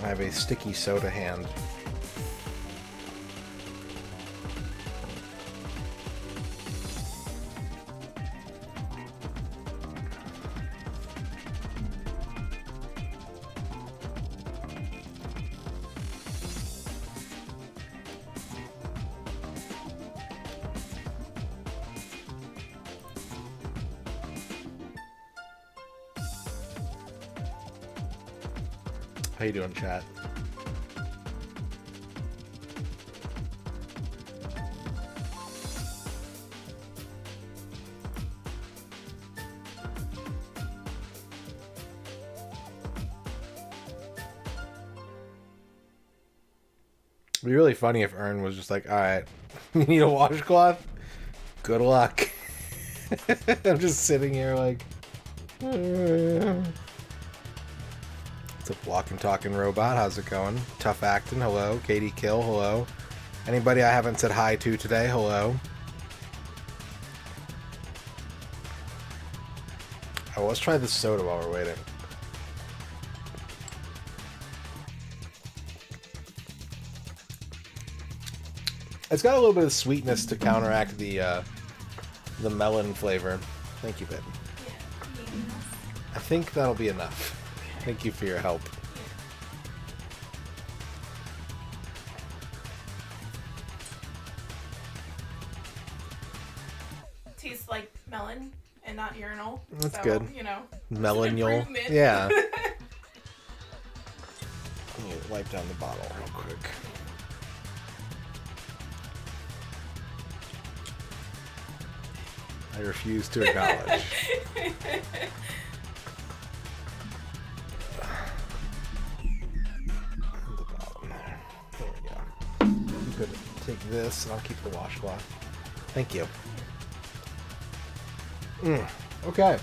I have a sticky soda hand. How you doing, chat? It'd be really funny if Ern was just like, alright, you need a washcloth? Good luck. I'm just sitting here like... What's up, walking, talking robot? How's it going? Tough acting, hello. Katie Kill, hello. Anybody I haven't said hi to today, hello. Oh, let's try this soda while we're waiting. It's got a little bit of sweetness to counteract the melon flavor. Thank you, babe. I think that'll be enough. Thank you for your help.
Tastes like melon and not urinal.
That's
so,
good.
You know,
Melonial. Yeah. Let me wipe down the bottle real quick. I refuse to acknowledge. The bottom there. There we go. You could take this and I'll keep the washcloth. Thank you. Okay.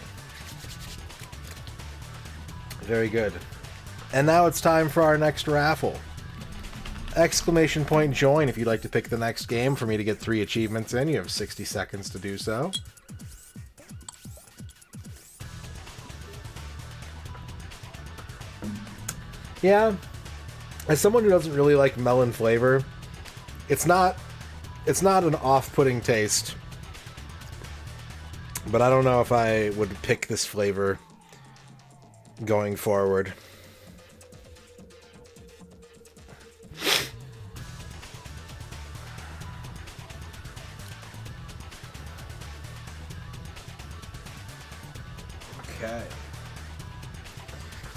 Very good. And now it's time for our next raffle. exclamation point join if you'd like to pick the next game for me to get 3 achievements in. You have 60 seconds to do so. Yeah, as someone who doesn't really like melon flavor, it's not an off-putting taste. But I don't know if I would pick this flavor going forward. Okay.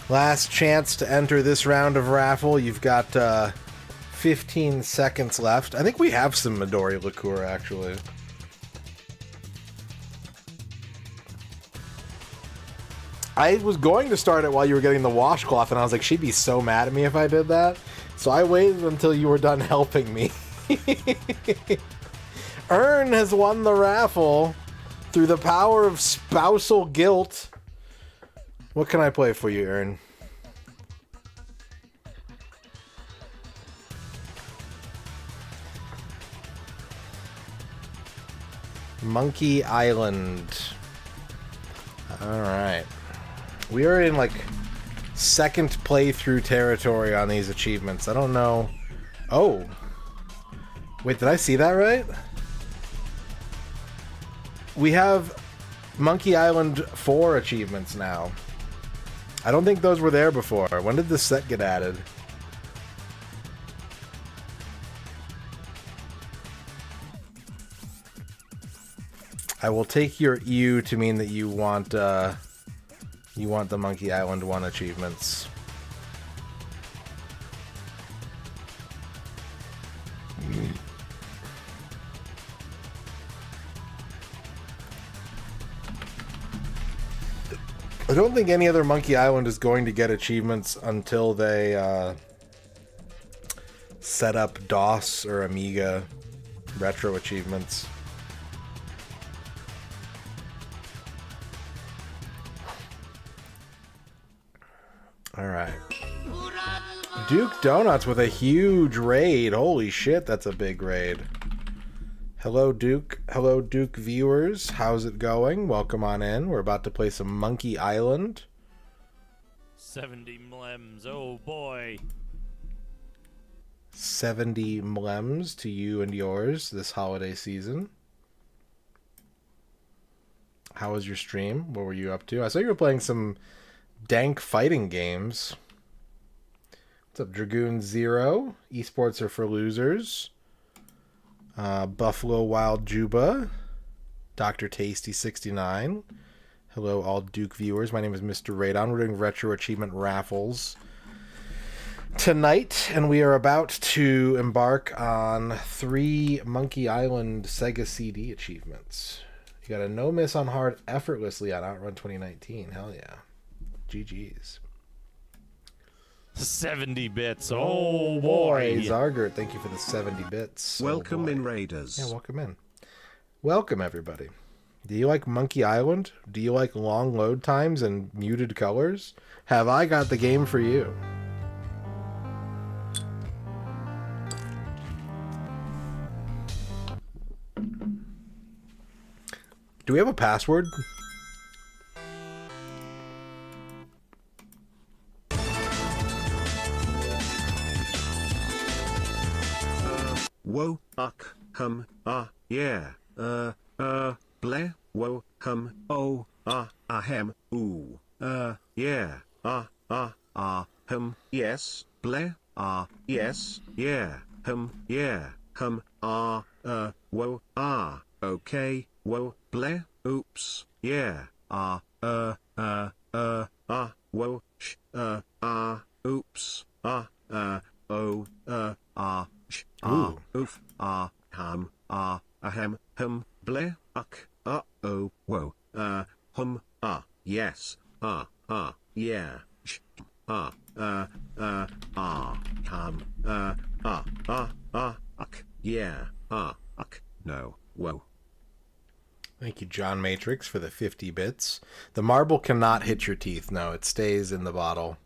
Last chance to enter this round of Raffle. You've got 15 seconds left. I think we have some Midori liqueur, actually. I was going to start it while you were getting the washcloth, and I was like, she'd be so mad at me if I did that. So I waited until you were done helping me. Ern has won the raffle through the power of spousal guilt. What can I play for you, Ern? Monkey Island. Alright. We are in, like, second playthrough territory on these achievements. I don't know. Oh. Wait, did I see that right? We have Monkey Island 4 achievements now. I don't think those were there before. When did this set get added? I will take your U to mean that you want the Monkey Island 1 achievements. I don't think any other Monkey Island is going to get achievements until they set up DOS or Amiga retro achievements. Alright. Duke Donuts with a huge raid. Holy shit, that's a big raid. Hello, Duke. Hello, Duke viewers. How's it going? Welcome on in. We're about to play some Monkey Island.
70 mlems, oh boy.
70 mlems to you and yours this holiday season. How was your stream? What were you up to? I saw you were playing some dank fighting games. What's up, Dragoon Zero? Esports are for losers. Buffalo Wild Juba. Dr. Tasty 69. Hello, all Duke viewers. My name is MisterRadon. We're doing retro achievement raffles tonight, and we are about to embark on 3 Monkey Island Sega CD achievements. You got a no miss on hard effortlessly on Outrun 2019. Hell yeah. GG's.
70 bits. Oh boy.
Hey, Zargert, thank you for the 70 bits.
Welcome in, Raiders.
Yeah, welcome in. Welcome, everybody. Do you like Monkey Island? Do you like long load times and muted colors? Have I got the game for you? Do we have a password?
Whoa, yeah, ble, whoa, oh, ahem, ooh, yeah, yes, ble, yes, yeah, whoa, okay, whoa, ble, oops, yeah, whoa, oops, oh, oof, ahem, ble, oh, whoa, yes, yeah, yeah, no, whoa.
Thank you, John Matrix, for the 50 bits. The marble cannot hit your teeth. No, it stays in the bottle.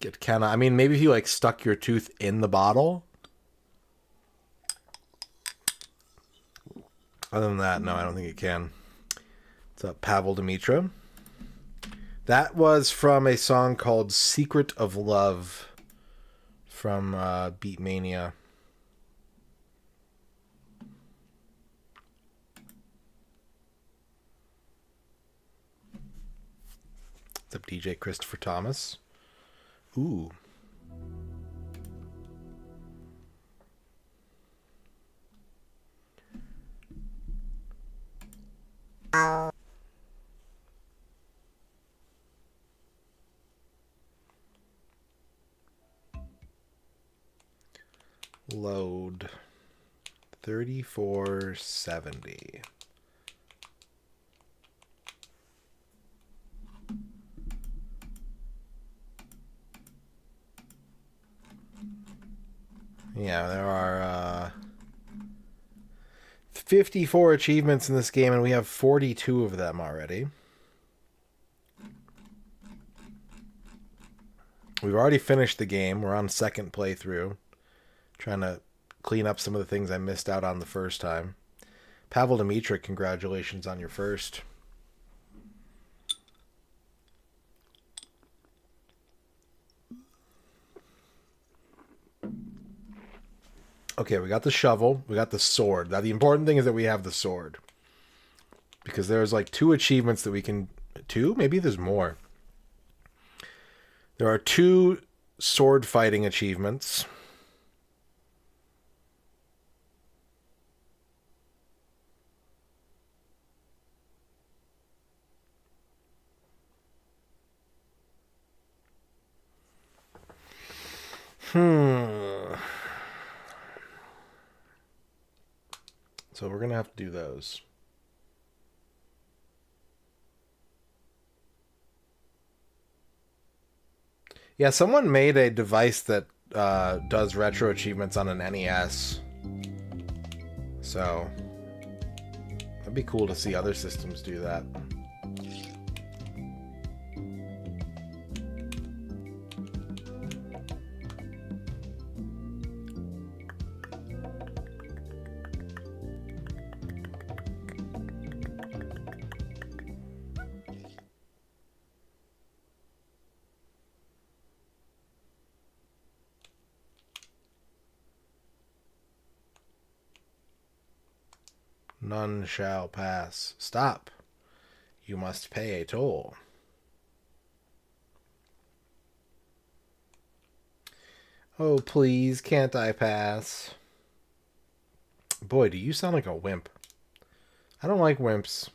It kind of, I mean, maybe if you like stuck your tooth in the bottle. Other than that, no, I don't think it can. What's up, Pavel Dimitra? That was from a song called Secret of Love from Beatmania. What's up, DJ Christopher Thomas? Ooh. Load 3470. Yeah, there are 54 achievements in this game, and we have 42 of them already. We've already finished the game. We're on second playthrough. Trying to clean up some of the things I missed out on the first time. Pavel Dimitra, congratulations on your first. Okay, we got the shovel. We got the sword. Now, the important thing is that we have the sword. Because there's like 2 achievements that we can... 2? Maybe there's more. There are 2 sword fighting achievements. So we're going to have to do those. Yeah, someone made a device that does retro achievements on an NES. So it'd be cool to see other systems do that. None shall pass. Stop. You must pay a toll. Oh, please, can't I pass? Boy, do you sound like a wimp. I don't like wimps.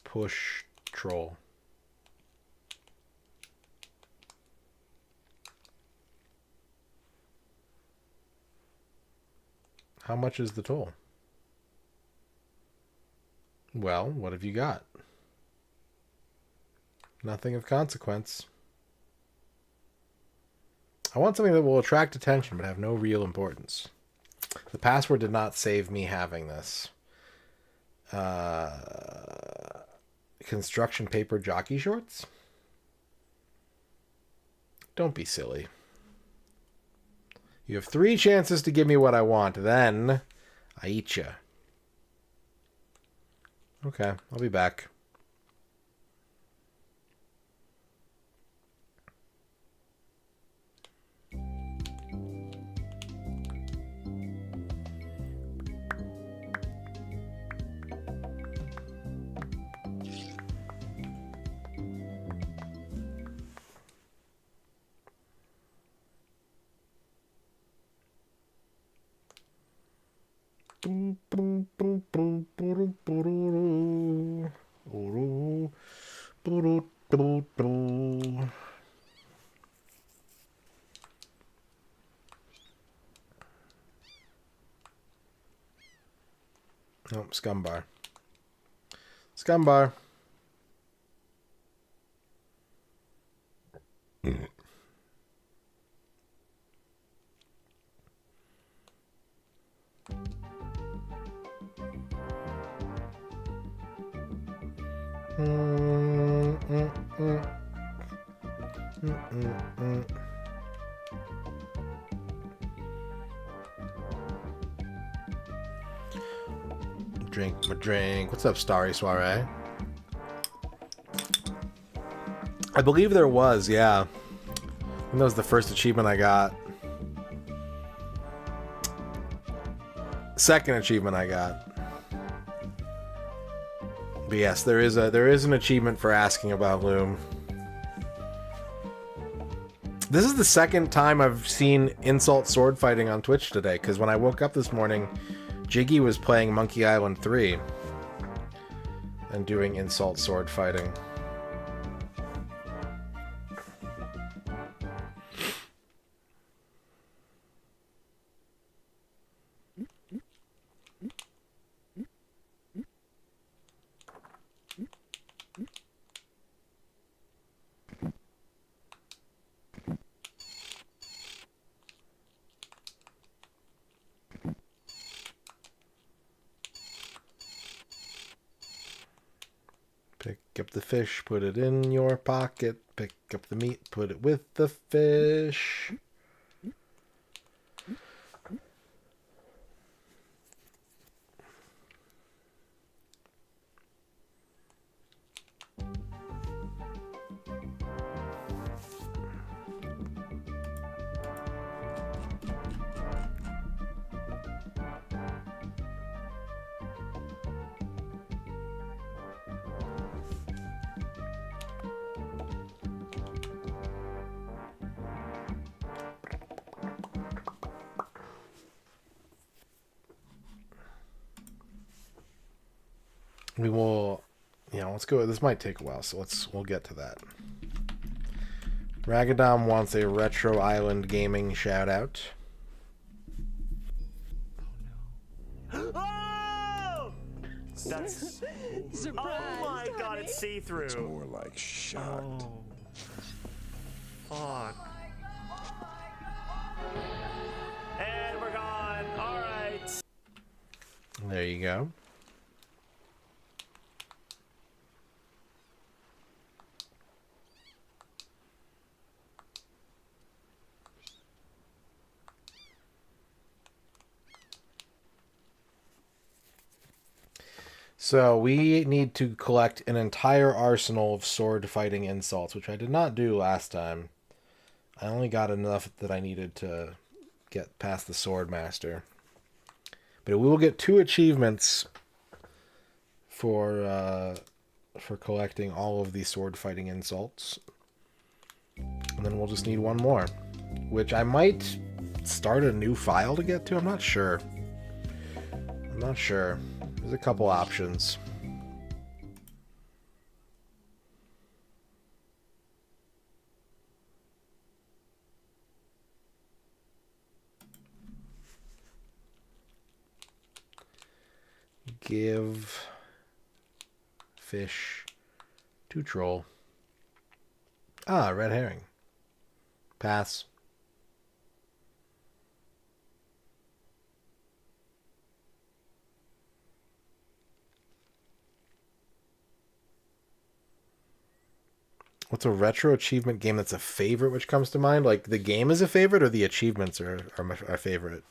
Push troll. How much is the toll? Well, what have you got? Nothing of consequence. I want something that will attract attention but have no real importance. The password did not save me having this. Construction paper jockey shorts? Don't be silly. You have 3 chances to give me what I want. Then, I eat you. Okay, I'll be back. Oh, Scumbar. Scumbar. Drink my drink. What's up, Starry Soiree? I believe there was, yeah. And that was the first achievement I got. Second achievement I got. But yes, there is an achievement for asking about Loom. This is the second time I've seen insult sword fighting on Twitch today, because when I woke up this morning, Jiggy was playing Monkey Island 3 and doing insult sword fighting. Pick up the fish, put it in your pocket. Pick up the meat, put it with the fish. We will, let's go. This might take a while, so we'll get to that. Ragadom wants a Retro Island Gaming shout out.
Oh! That's
Surprise,
oh my god,
honey.
it's see-through.
It's more like shot.
Oh. Fuck. And we're gone. Alright.
There you go. So we need to collect an entire arsenal of sword fighting insults, which I did not do last time. I only got enough that I needed to get past the sword master. But we will get 2 achievements for collecting all of these sword fighting insults. And then we'll just need 1 more, which I might start a new file to get to. I'm not sure. There's a couple options. Give fish to troll. Ah, red herring. Pass. What's a retro achievement game that's a favorite which comes to mind? Like the game is a favorite or the achievements are my favorite?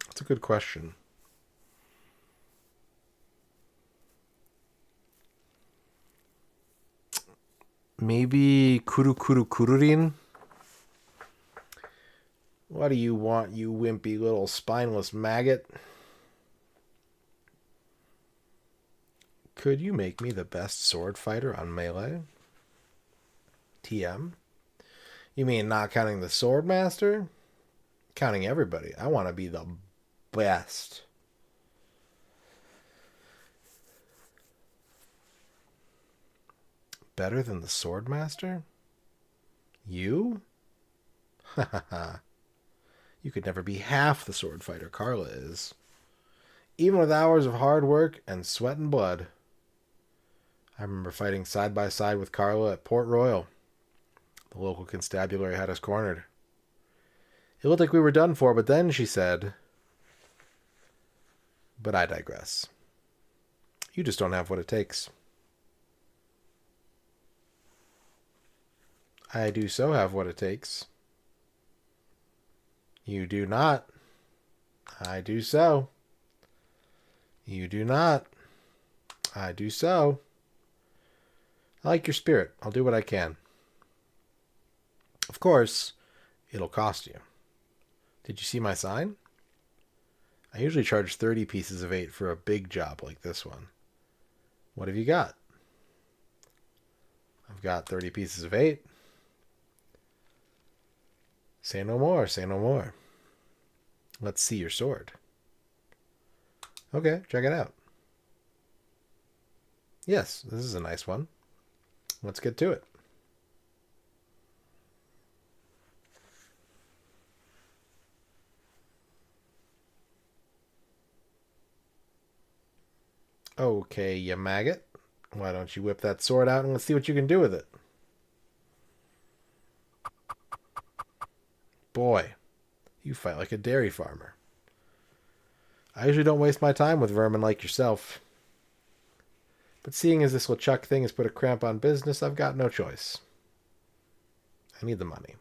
That's a good question. Maybe Kuru Kuru Kururin? What do you want, you wimpy little spineless maggot? Could you make me the best sword fighter on Melee? TM? You mean not counting the sword master? Counting everybody. I want to be the best. Better than the sword master? You? Ha ha ha. You could never be half the sword fighter Carla is. Even with hours of hard work and sweat and blood. I remember fighting side by side with Carla at Port Royal. The local constabulary had us cornered. It looked like we were done for, but then she said, "But I digress. You just don't have what it takes." I do so have what it takes. You do not. I do so. You do not. I do so. I like your spirit. I'll do what I can. Of course, it'll cost you. Did you see my sign? I usually charge 30 pieces of 8 for a big job like this one. What have you got? I've got 30 pieces of 8. Say no more, say no more. Let's see your sword. Okay, check it out. Yes, this is a nice one. Let's get to it. Okay, you maggot. Why don't you whip that sword out and let's see what you can do with it. Boy, you fight like a dairy farmer. I usually don't waste my time with vermin like yourself. But seeing as this LeChuck thing has put a cramp on business, I've got no choice. I need the money.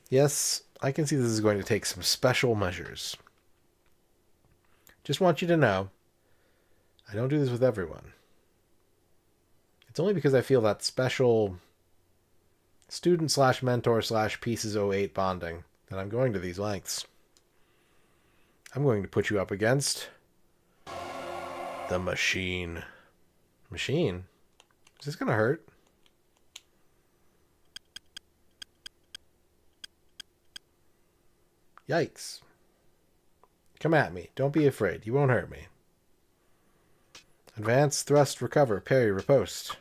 Yes, I can see this is going to take some special measures. Just want you to know, I don't do this with everyone. It's only because I feel that special student/mentor/pieces08 bonding that I'm going to these lengths. I'm going to put you up against the machine. Machine? Is this going to hurt? Yikes. Come at me. Don't be afraid. You won't hurt me. Advance, thrust, recover, parry, riposte.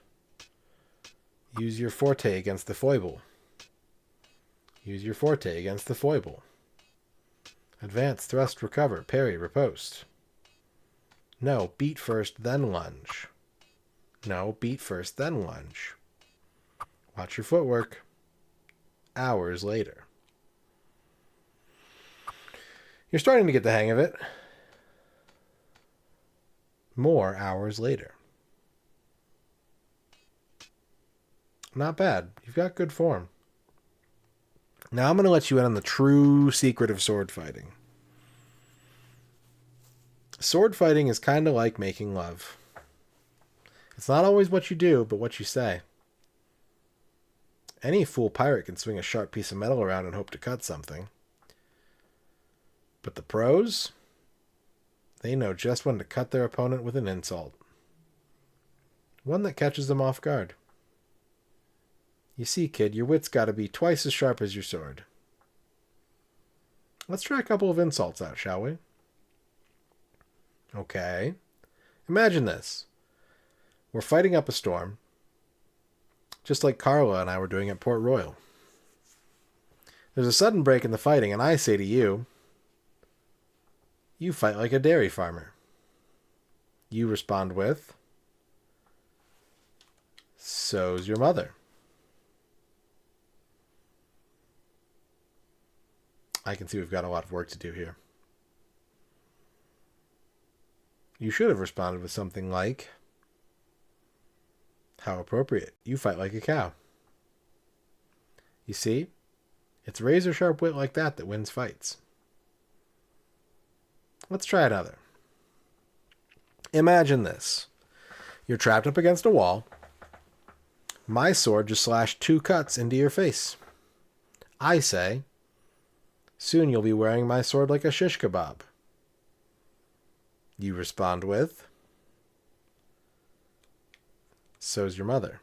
Use your forte against the foible. Use your forte against the foible. Advance, thrust, recover, parry, riposte. No, beat first, then lunge. No, beat first, then lunge. Watch your footwork. Hours later. You're starting to get the hang of it. More hours later. Not bad. You've got good form. Now I'm going to let you in on the true secret of sword fighting. Sword fighting is kind of like making love. It's not always what you do, but what you say. Any fool pirate can swing a sharp piece of metal around and hope to cut something. But the pros, they know just when to cut their opponent with an insult. One that catches them off guard. You see, kid, your wit's got to be twice as sharp as your sword. Let's try a couple of insults out, shall we? Okay. Imagine this. We're fighting up a storm, just like Carla and I were doing at Port Royal. There's a sudden break in the fighting, and I say to you, "You fight like a dairy farmer." You respond with, "So's your mother." I can see we've got a lot of work to do here. You should have responded with something like, "How appropriate. You fight like a cow." You see, it's razor-sharp wit like that that wins fights. Let's try another. Imagine this. You're trapped up against a wall. My sword just slashed 2 cuts into your face. I say, "Soon you'll be wearing my sword like a shish kebab." You respond with, "So's your mother."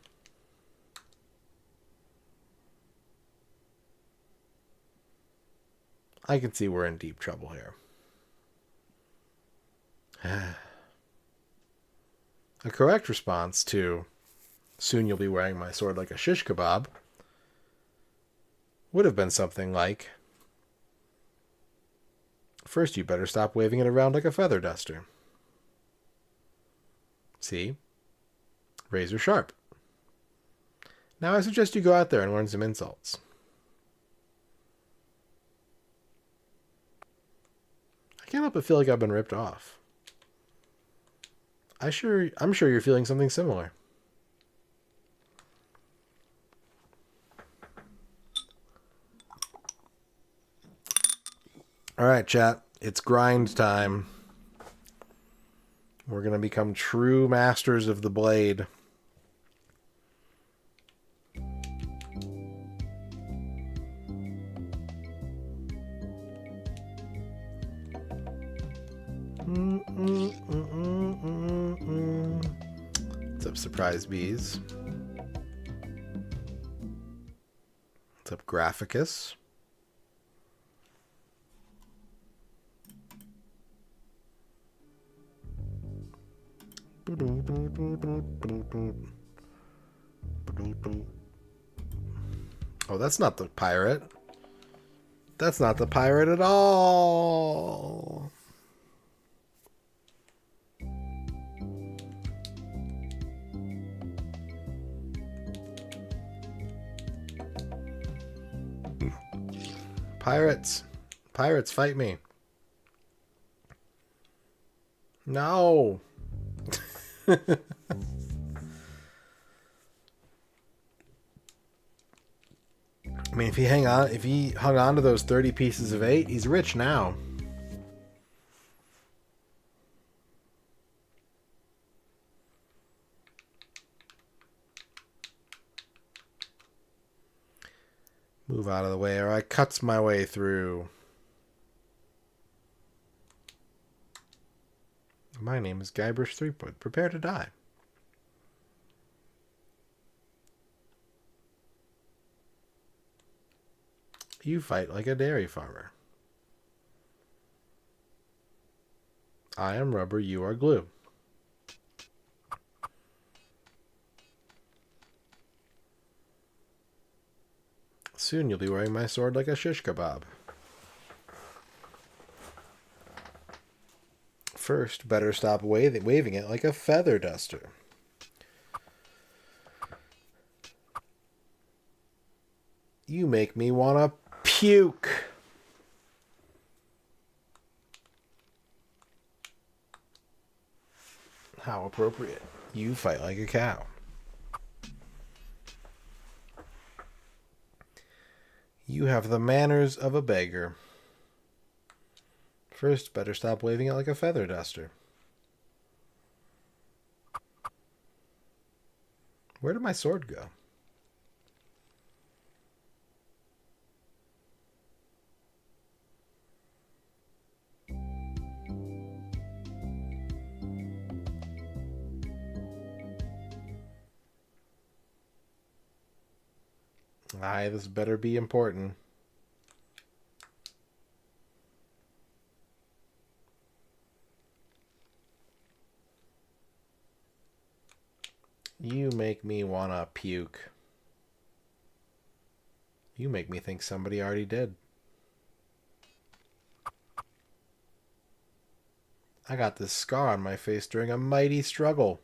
I can see we're in deep trouble here. A correct response to, "Soon you'll be wearing my sword like a shish kebab," would have been something like, First, you better stop waving it around like a feather duster. See? Razor sharp. Now I suggest you go out there and learn some insults. I can't help but feel like I've been ripped off. I'm sure you're feeling something similar. All right, chat. It's grind time. We're going to become true masters of the blade. What's up, Surprise Bees? What's up, Graphicus? Oh, that's not the pirate. That's not the pirate at all. Pirates. Pirates, fight me. No. I mean, if he hung on to those 30 pieces of 8, he's rich now. Move out of the way or I cuts my way through. My name is Guybrush Threepwood. Prepare to die. You fight like a dairy farmer. I am rubber, you are glue. Soon you'll be wearing my sword like a shish kebab. First, better stop waving it like a feather duster. You make me want to puke. How appropriate. You fight like a cow. You have the manners of a beggar. First, better stop waving it like a feather duster. Where did my sword go? Aye, this better be important. You make me wanna puke. You make me think somebody already did. I got this scar on my face during a mighty struggle.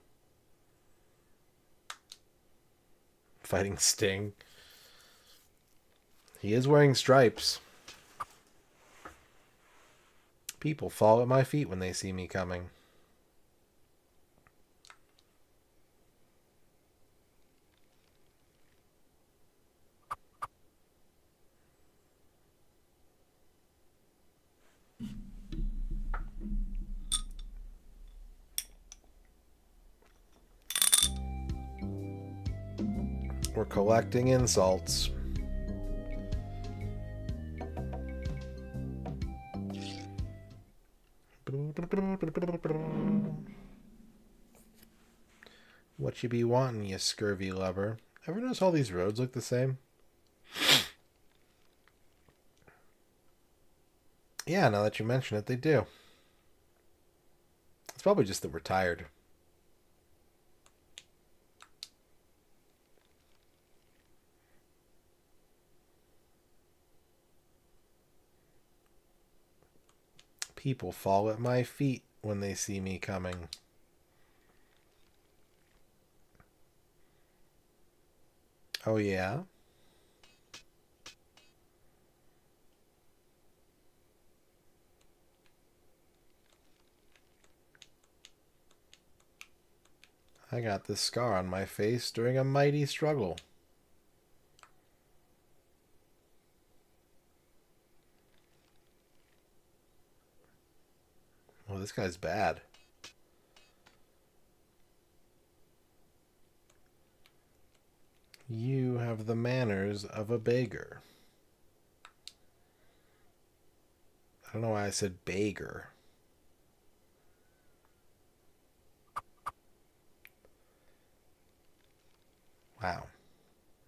Fighting Sting. He is wearing stripes. People fall at my feet when they see me coming. We're collecting insults. What you be wanting, you scurvy lubber? Ever notice all these roads look the same? Yeah, now that you mention it, they do. It's probably just that we're tired. People fall at my feet when they see me coming. Oh, yeah? I got this scar on my face during a mighty struggle. Well, this guy's bad. You have the manners of a beggar. I don't know why I said beggar. Wow.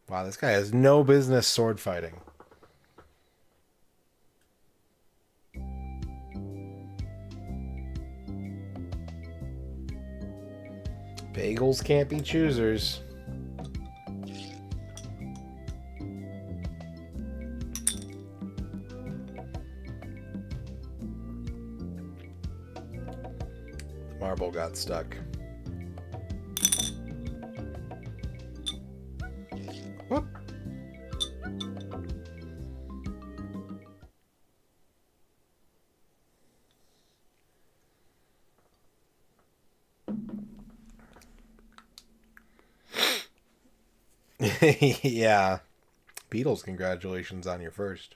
Wow, this guy has no business sword fighting. Bagels can't be choosers. The marble got stuck. Whoop. Yeah. Beatles, congratulations on your first.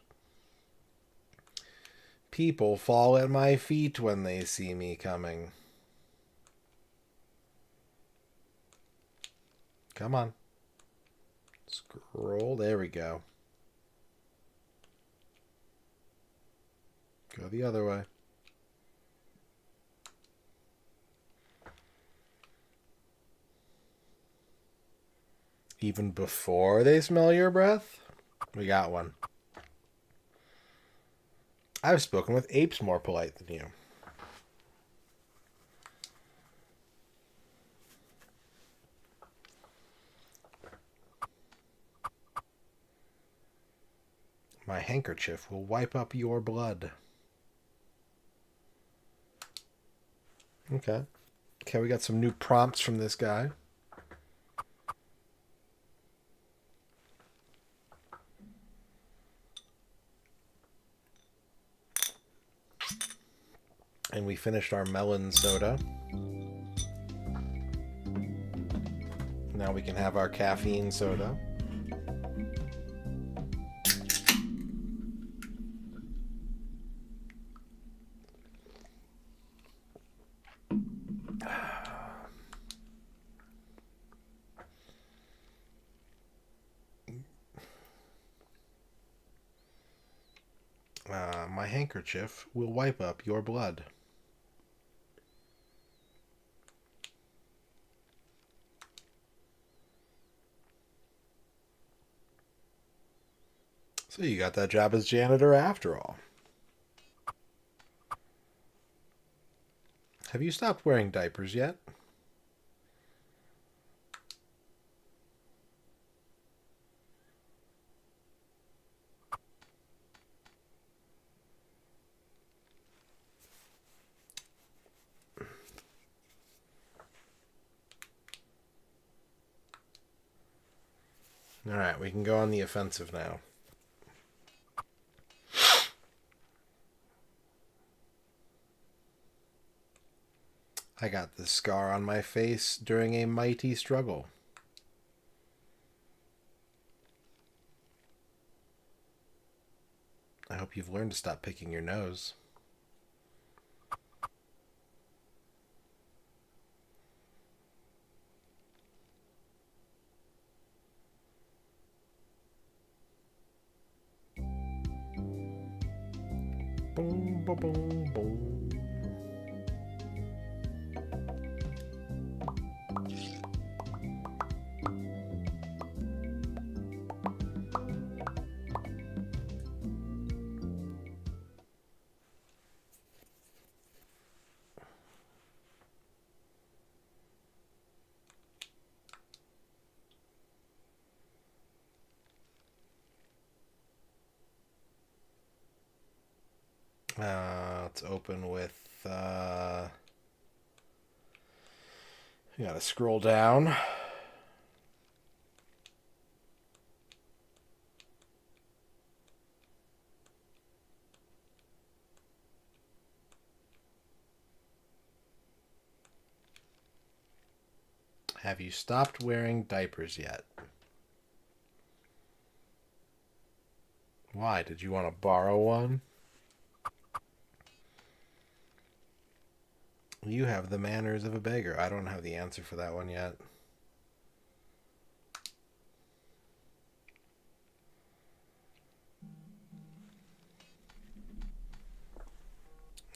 People fall at my feet when they see me coming. Come on. Scroll. There we go. Go the other way. Even before they smell your breath? We got one. I've spoken with apes more polite than you. My handkerchief will wipe up your blood. Okay. Okay, we got some new prompts from this guy. And we finished our melon soda. Now we can have our caffeine soda. My handkerchief will wipe up your blood. So you got that job as janitor after all. Have you stopped wearing diapers yet? Alright, we can go on the offensive now. I got this scar on my face during a mighty struggle. I hope you've learned to stop picking your nose. Boom, boom, boom, boom. Let's open with, you gotta scroll down. Have you stopped wearing diapers yet? Why? Did you want to borrow one? You have the manners of a beggar. I don't have the answer for that one yet.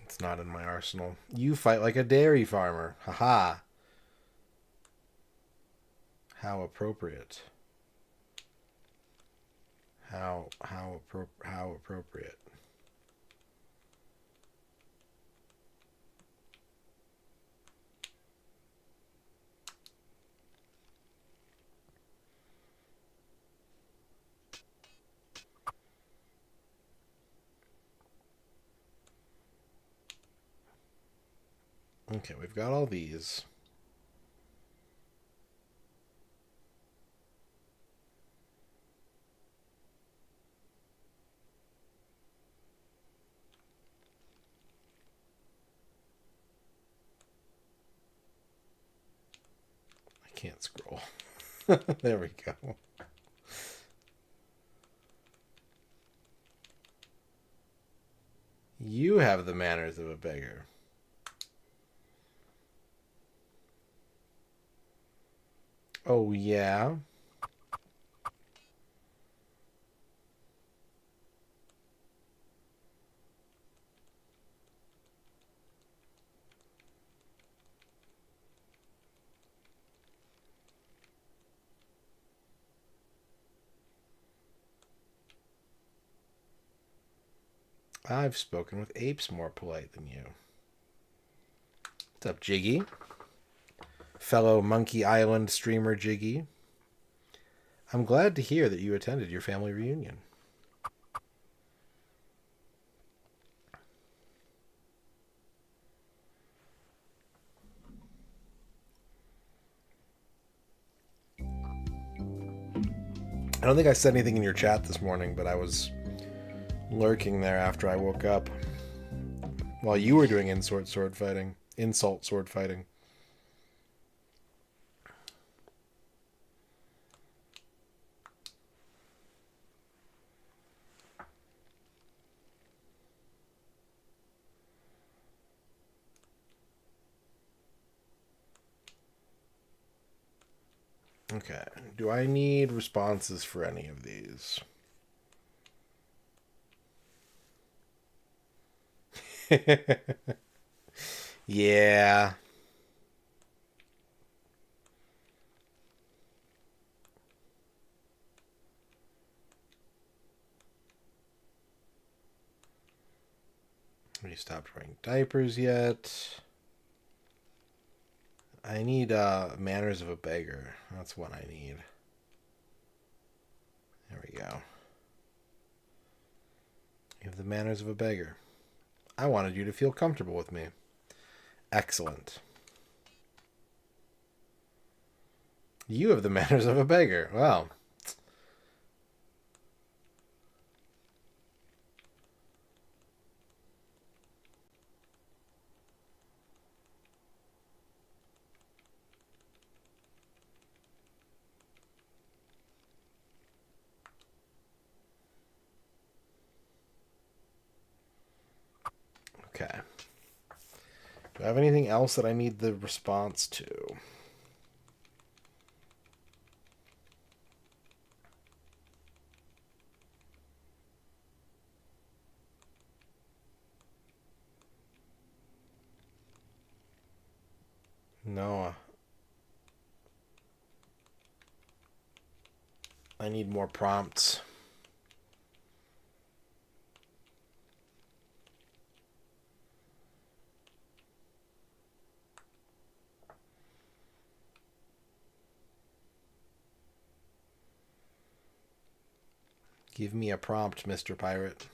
It's not in my arsenal. You fight like a dairy farmer. Haha. How appropriate. How appropriate. Okay, we've got all these. I can't scroll. There we go. You have the manners of a beggar. Oh, yeah? I've spoken with apes more polite than you. What's up, Jiggy? Fellow Monkey Island streamer Jiggy. I'm glad to hear that you attended your family reunion. I don't think I said anything in your chat this morning, but I was lurking there after I woke up while you were doing insult sword fighting. Okay, do I need responses for any of these? Yeah. Have you stopped wearing diapers yet? I need manners of a beggar. That's what I need. There we go. You have the manners of a beggar. I wanted you to feel comfortable with me. Excellent. You have the manners of a beggar. Well. Okay. Do I have anything else that I need the response to? No. I need more prompts. Give me a prompt, Mr. Pirate.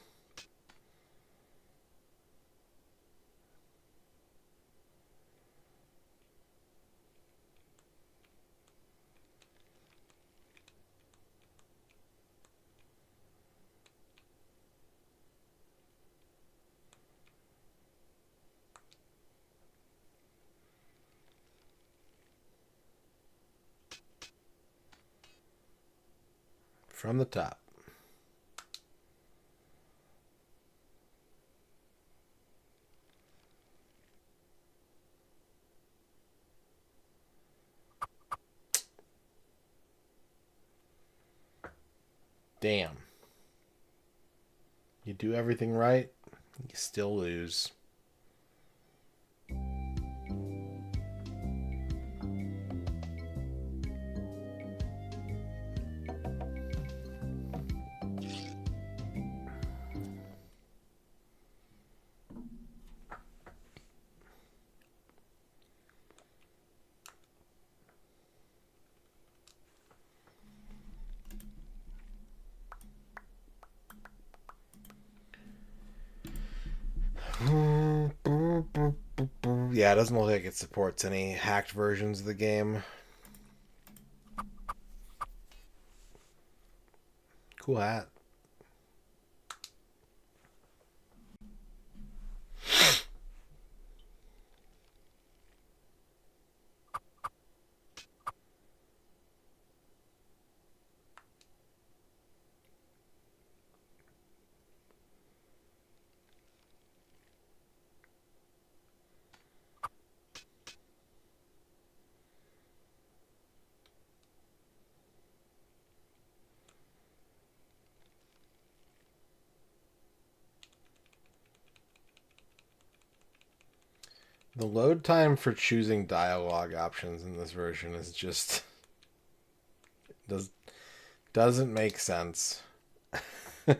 from the top. Damn. You do everything right, you still lose. Yeah, it doesn't look like it supports any hacked versions of the game. Cool hat. The load time for choosing dialogue options in this version is just doesn't make sense. It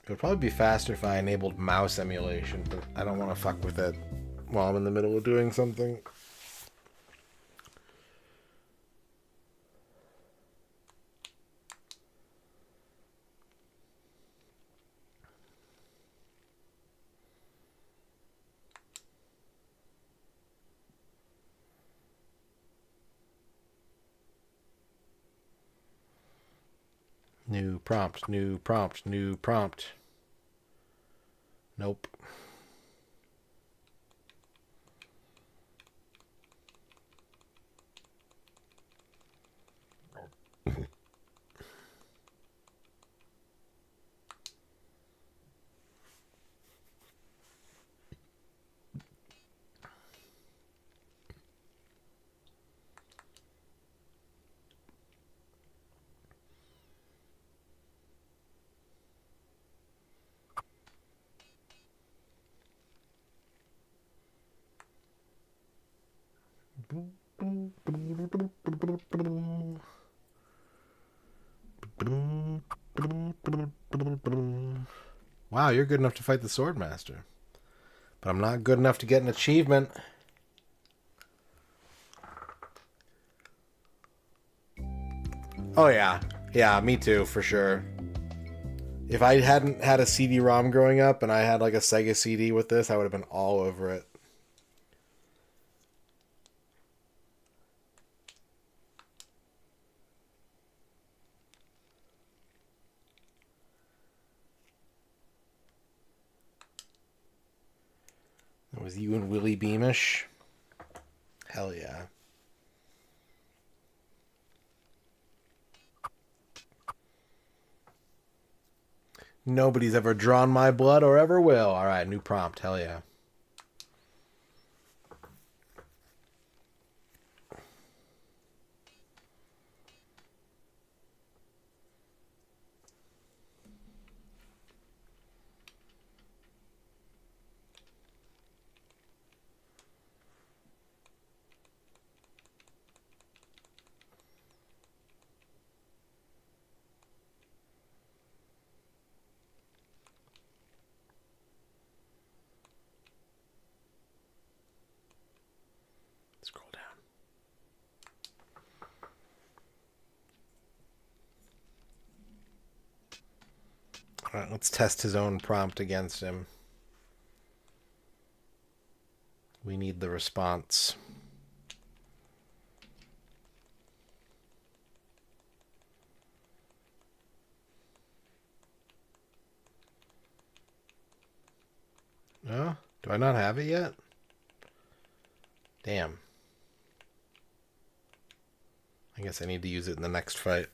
would probably be faster if I enabled mouse emulation, but I don't want to fuck with it while I'm in the middle of doing something. New prompt, new prompt, new prompt. Nope. Wow, you're good enough to fight the Swordmaster. But I'm not good enough to get an achievement. Oh yeah. Yeah, me too, for sure. If I hadn't had a CD-ROM growing up and I had like a Sega CD with this, I would have been all over it. That was you and Willie Beamish. Hell yeah. Nobody's ever drawn my blood or ever will. Alright, new prompt. Hell yeah. Scroll down. Alright, let's test his own prompt against him. We need the response. Oh, do I not have it yet? Damn. I guess I need to use it in the next fight.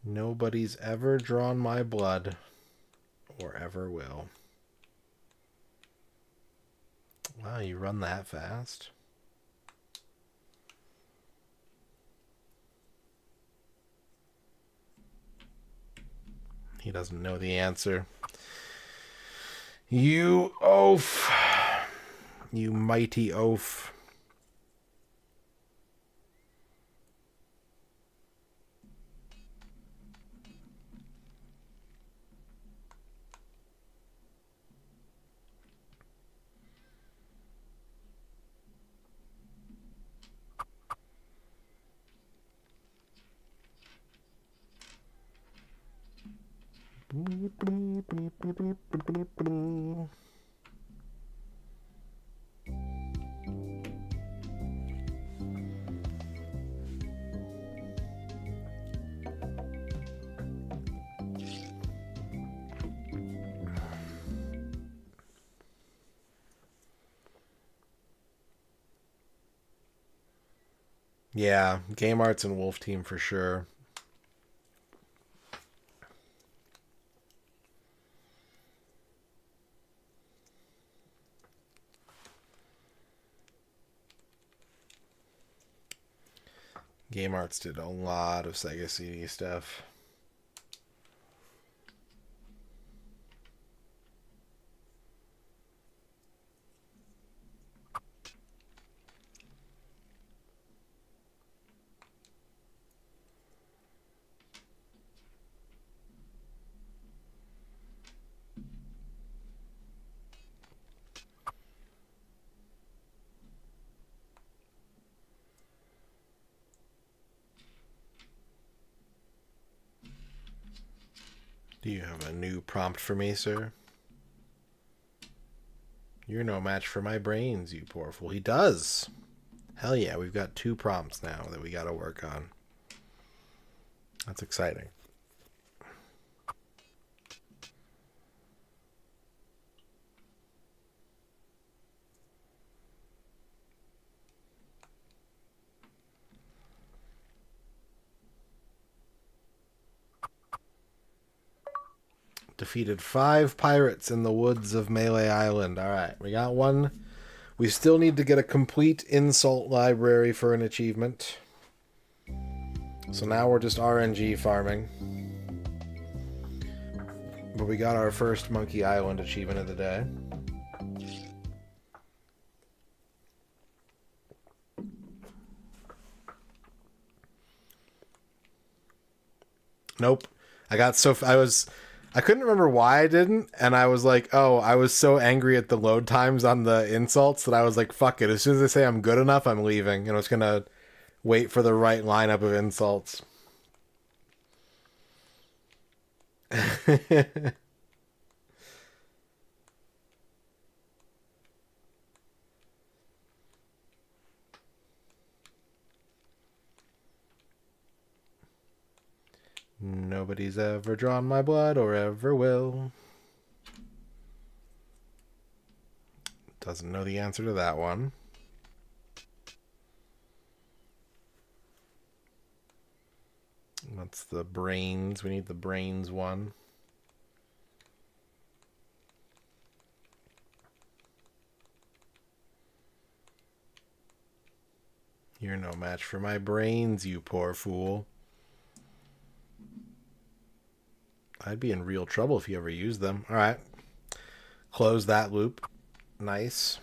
Nobody's ever drawn my blood, or ever will. Wow, you run that fast? He doesn't know the answer. You oaf. You mighty oaf. Yeah, Game Arts and Wolf Team for sure. Game Arts did a lot of Sega CD stuff. Do you have a new prompt for me, sir? You're no match for my brains, you poor fool. He does. Hell yeah, we've got 2 prompts now that we got to work on. That's exciting. Defeated 5 pirates in the woods of Melee Island. Alright, we got one. We still need to get a complete insult library for an achievement. So now we're just RNG farming. But we got our first Monkey Island achievement of the day. Nope. I couldn't remember why I didn't, and I was like, oh, I was so angry at the load times on the insults that I was like, fuck it. As soon as they say I'm good enough, I'm leaving. And I was going to wait for the right lineup of insults. Nobody's ever drawn my blood or ever will. Doesn't know the answer to that one. That's the brains. We need the brains one. You're no match for my brains, you poor fool. I'd be in real trouble if you ever used them. All right. Close that loop. Nice.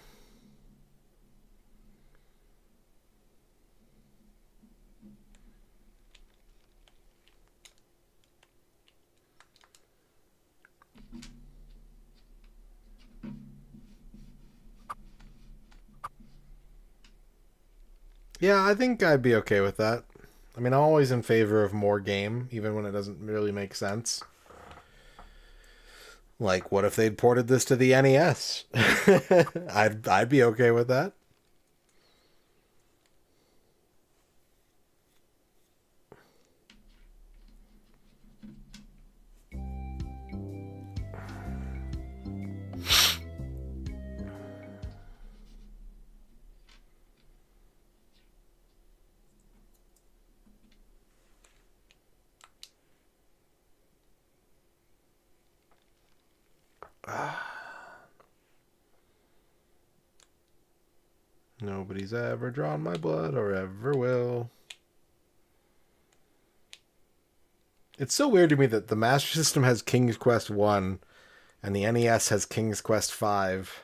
Yeah, I think I'd be okay with that. I mean, I'm always in favor of more game, even when it doesn't really make sense. Like, what if they'd ported this to the NES? I'd be okay with that. Nobody's ever drawn my blood or ever will. It's so weird to me that the Master System has King's Quest 1 and the NES has King's Quest 5.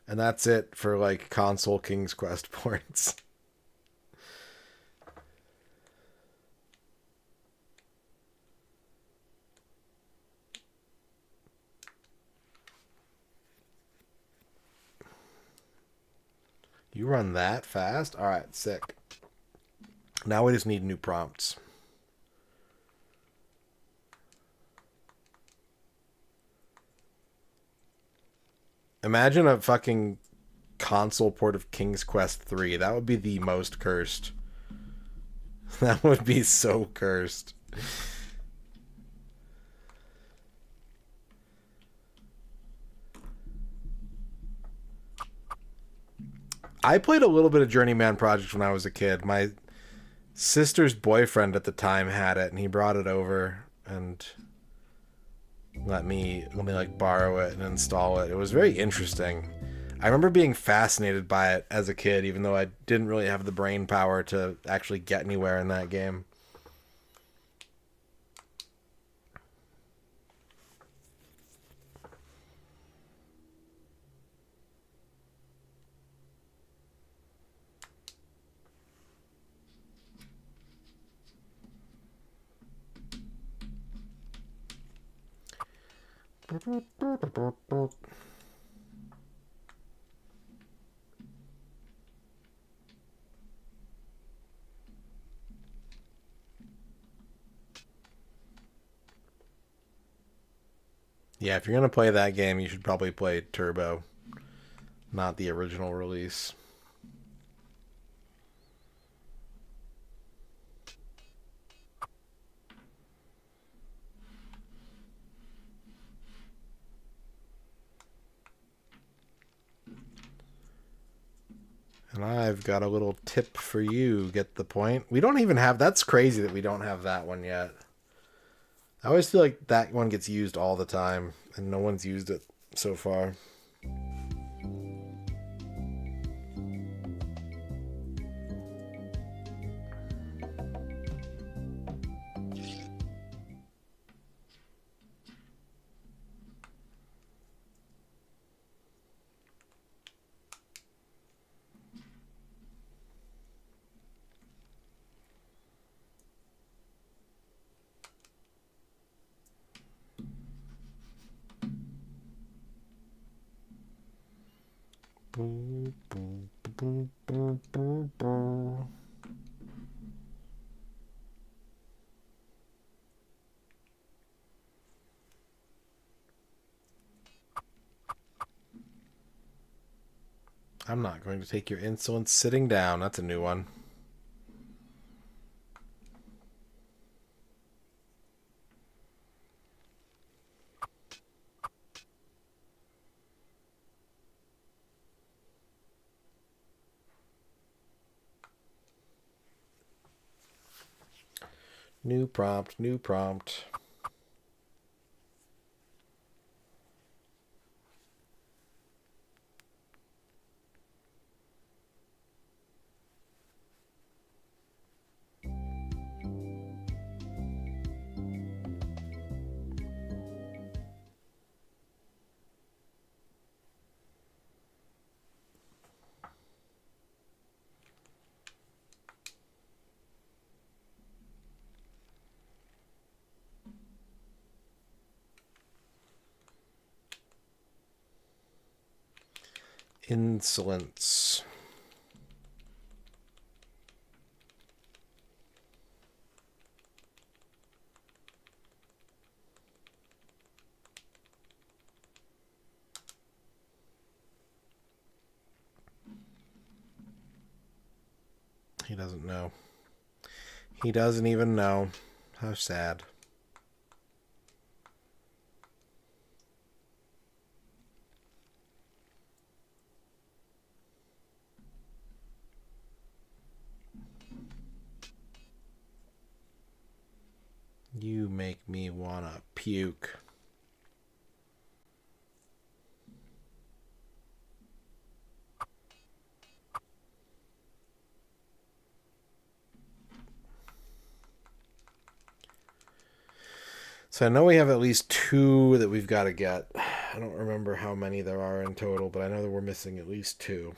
And that's it for, like, console King's Quest ports. You run that fast? Alright, sick. Now we just need new prompts. Imagine a fucking console port of King's Quest 3. That would be the most cursed. That would be so cursed. I played a little bit of Journeyman Project when I was a kid. My sister's boyfriend at the time had it, and he brought it over and let me like borrow it and install it. It was very interesting. I remember being fascinated by it as a kid, even though I didn't really have the brain power to actually get anywhere in that game. Yeah, if you're going to play that game, you should probably play Turbo, not the original release. And I've got a little tip for you. Get the point? We don't even have... That's crazy that we don't have that one yet. I always feel like that one gets used all the time, and no one's used it so far. I'm not going to take your insolence sitting down. That's a new one. New prompt, new prompt. Insolence. He doesn't know. He doesn't even know. How sad. You make me wanna puke. So I know we have at least 2 that we've got to get. I don't remember how many there are in total, but I know that we're missing at least 2.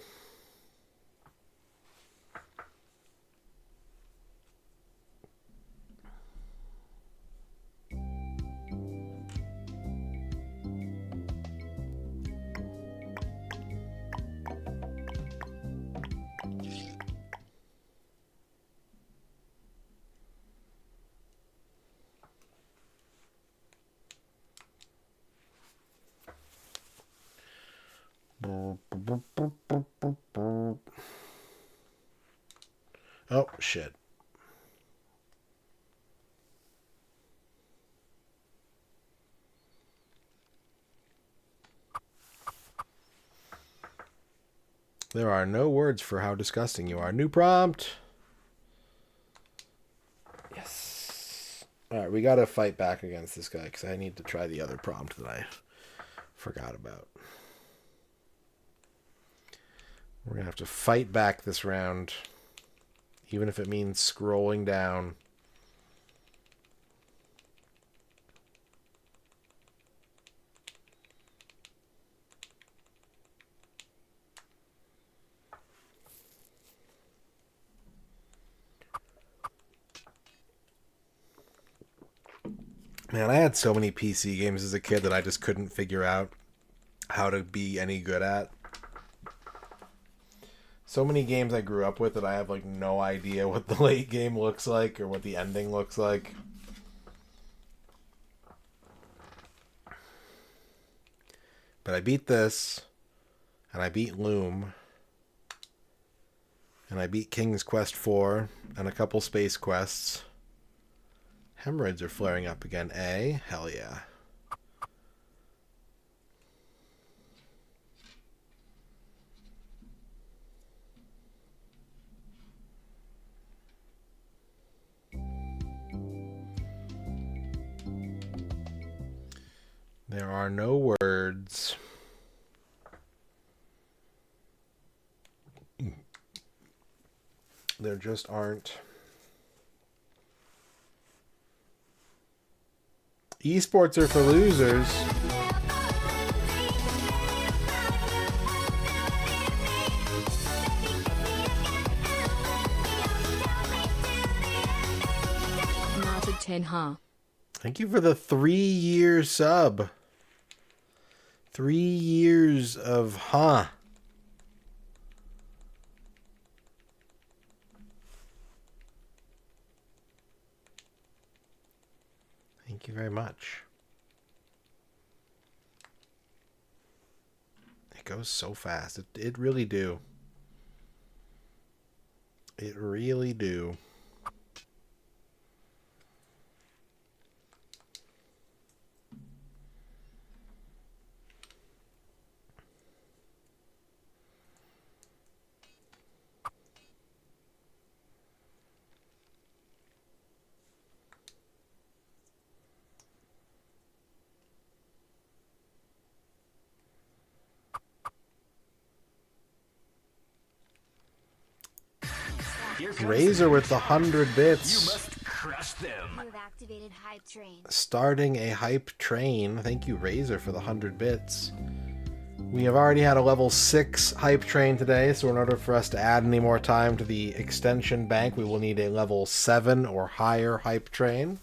Oh, shit. There are no words for how disgusting you are. New prompt. Yes. All right, we got to fight back against this guy because I need to try the other prompt that I forgot about. We're going to have to fight back this round, even if it means scrolling down. Man, I had so many PC games as a kid that I just couldn't figure out how to be any good at. So many games I grew up with that I have like no idea what the late game looks like or what the ending looks like. But I beat this, and I beat Loom, and I beat King's Quest 4, and a couple space quests. Hemorrhoids are flaring up again, eh? Hell yeah. There are no words. There just aren't. Esports are for losers.
Marted 10 ha.
Thank you for the 3-year sub. 3 years of Thank you very much. It goes so fast. It really do. It really do. Razor with the 100 bits.
You must crush them.
You've activated Hype Train.
Starting a hype train. Thank you, Razor, for the 100 bits. We have already had a level 6 hype train today, so in order for us to add any more time to the extension bank, we will need a level 7 or higher hype train.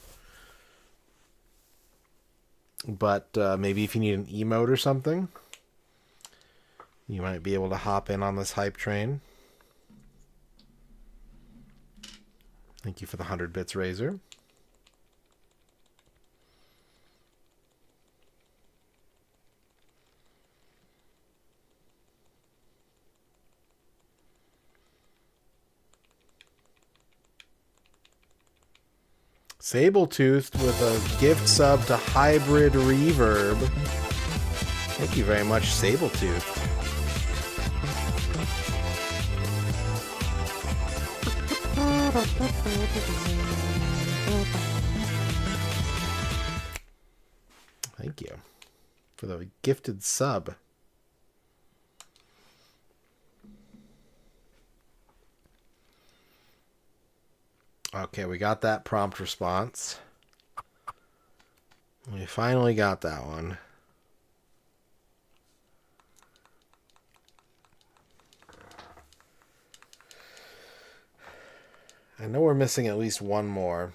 But maybe if you need an emote or something, you might be able to hop in on this hype train. Thank you for the 100 bits, Razor. Sabletoothed with a gift sub to Hybrid Reverb. Thank you very much, Sabletooth. Thank you for the gifted sub. Okay, we got that prompt response. We finally got that one. I know we're missing at least one more.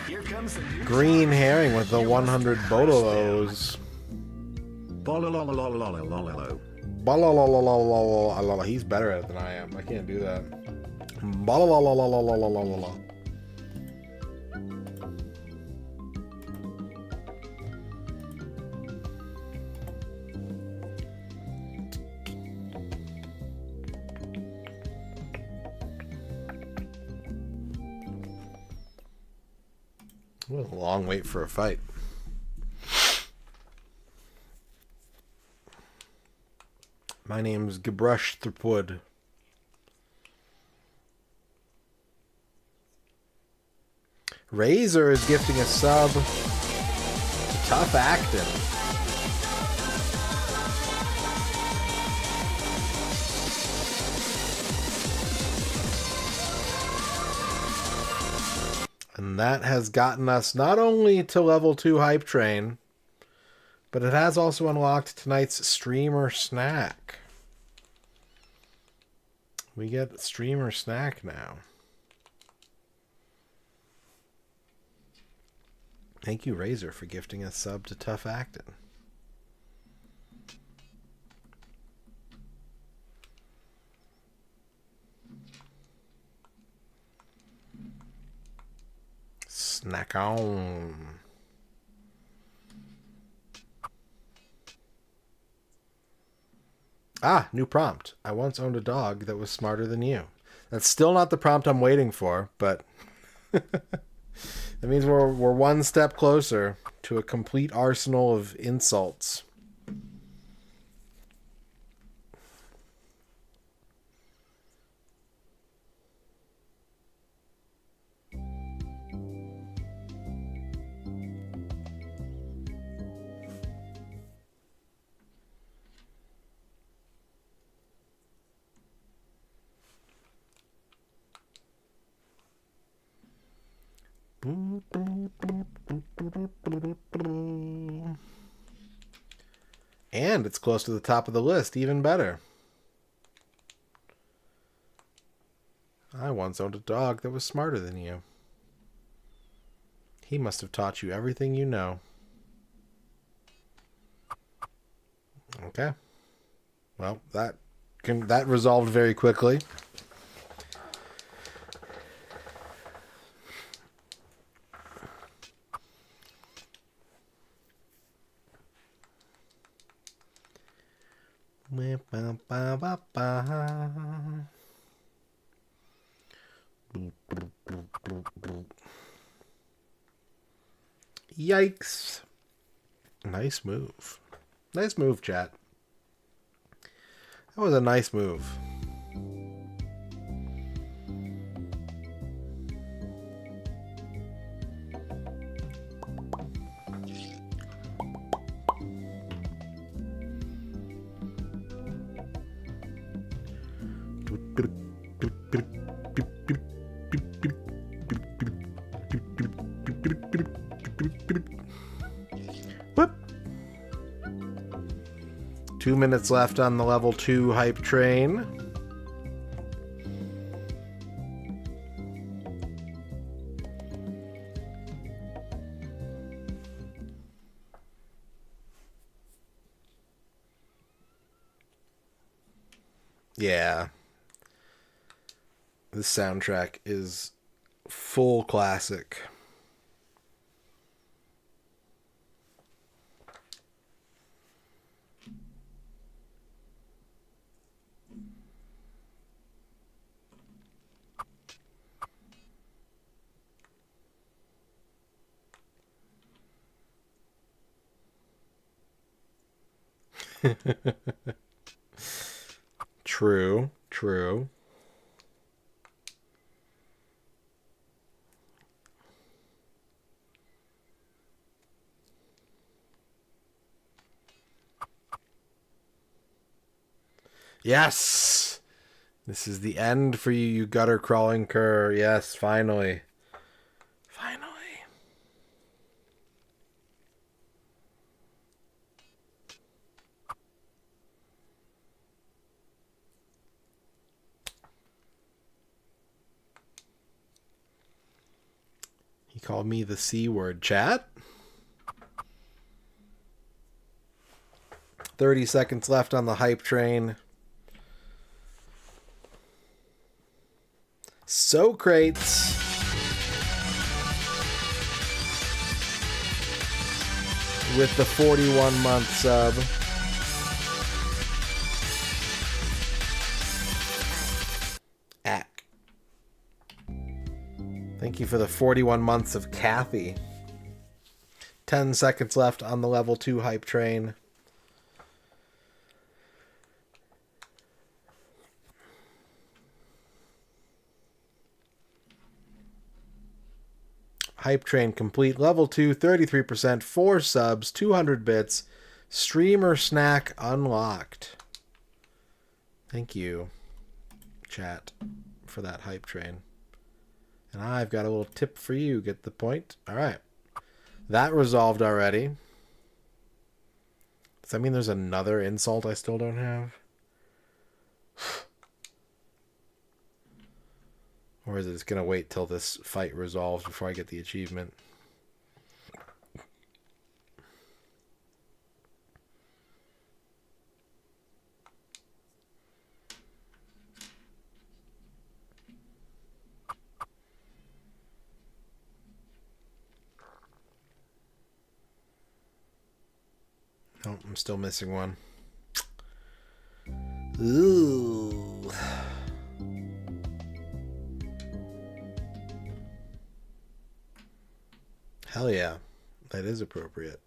Here comes the new
Green herring with the 100 bololos.
Bololololololololo.
Balalalalalalala. He's better at it than I am. I can't do that. Balalalalalalala. What a long wait for a fight. My name's Gebrush Thurpwood. Razor is gifting a sub to Tough Actin'. And that has gotten us not only to level 2 Hype Train, but it has also unlocked tonight's Streamer Snack. We get Streamer Snack now. Thank you, Razor, for gifting a sub to Tough Actin'. Snack on. Ah, new prompt. I once owned a dog that was smarter than you. That's still not the prompt I'm waiting for, but that means we're one step closer to a complete arsenal of insults. And it's close to the top of the list, even better. I once owned a dog that was smarter than you. He must have taught you everything you know. Okay. Well, that resolved very quickly. Yikes. Nice move. Nice move, chat. That was a nice move. Whoop. 2 minutes left on the level 2 Hype Train. Yeah. This soundtrack is full classic. True, true. Yes! This is the end for you, you gutter crawling cur. Yes, finally. Finally. He called me the C word. Chat? 30 seconds left on the hype train. So crates. With the 41-month sub. Ack. Thank you for the 41 months of Kathy. 10 seconds left on the level 2 hype train. Hype train complete. Level 2, 33%, 4 subs, 200 bits. Streamer snack unlocked. Thank you, chat, for that hype train. And I've got a little tip for you. Get the point? All right. That resolved already. Does that mean there's another insult I still don't have? Or is it just going to wait till this fight resolves before I get the achievement? Oh, I'm still missing one. Ooh. Hell yeah. That is appropriate.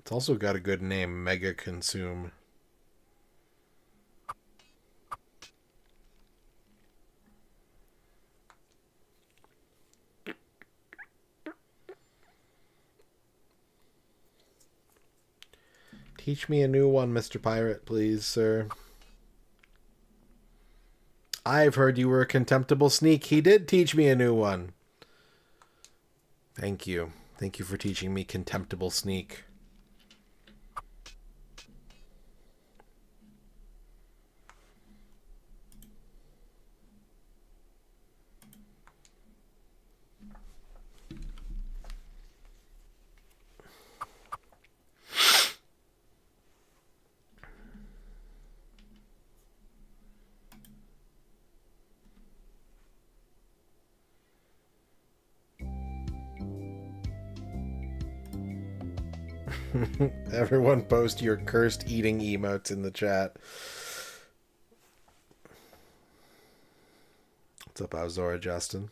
It's also got a good name, Mega Consume. Teach me a new one, Mr. Pirate, please, sir. I've heard you were a contemptible sneak. He did teach me a new one. Thank you. Thank you for teaching me contemptible sneak. Everyone post your cursed eating emotes in the chat. What's up, Azora Justin?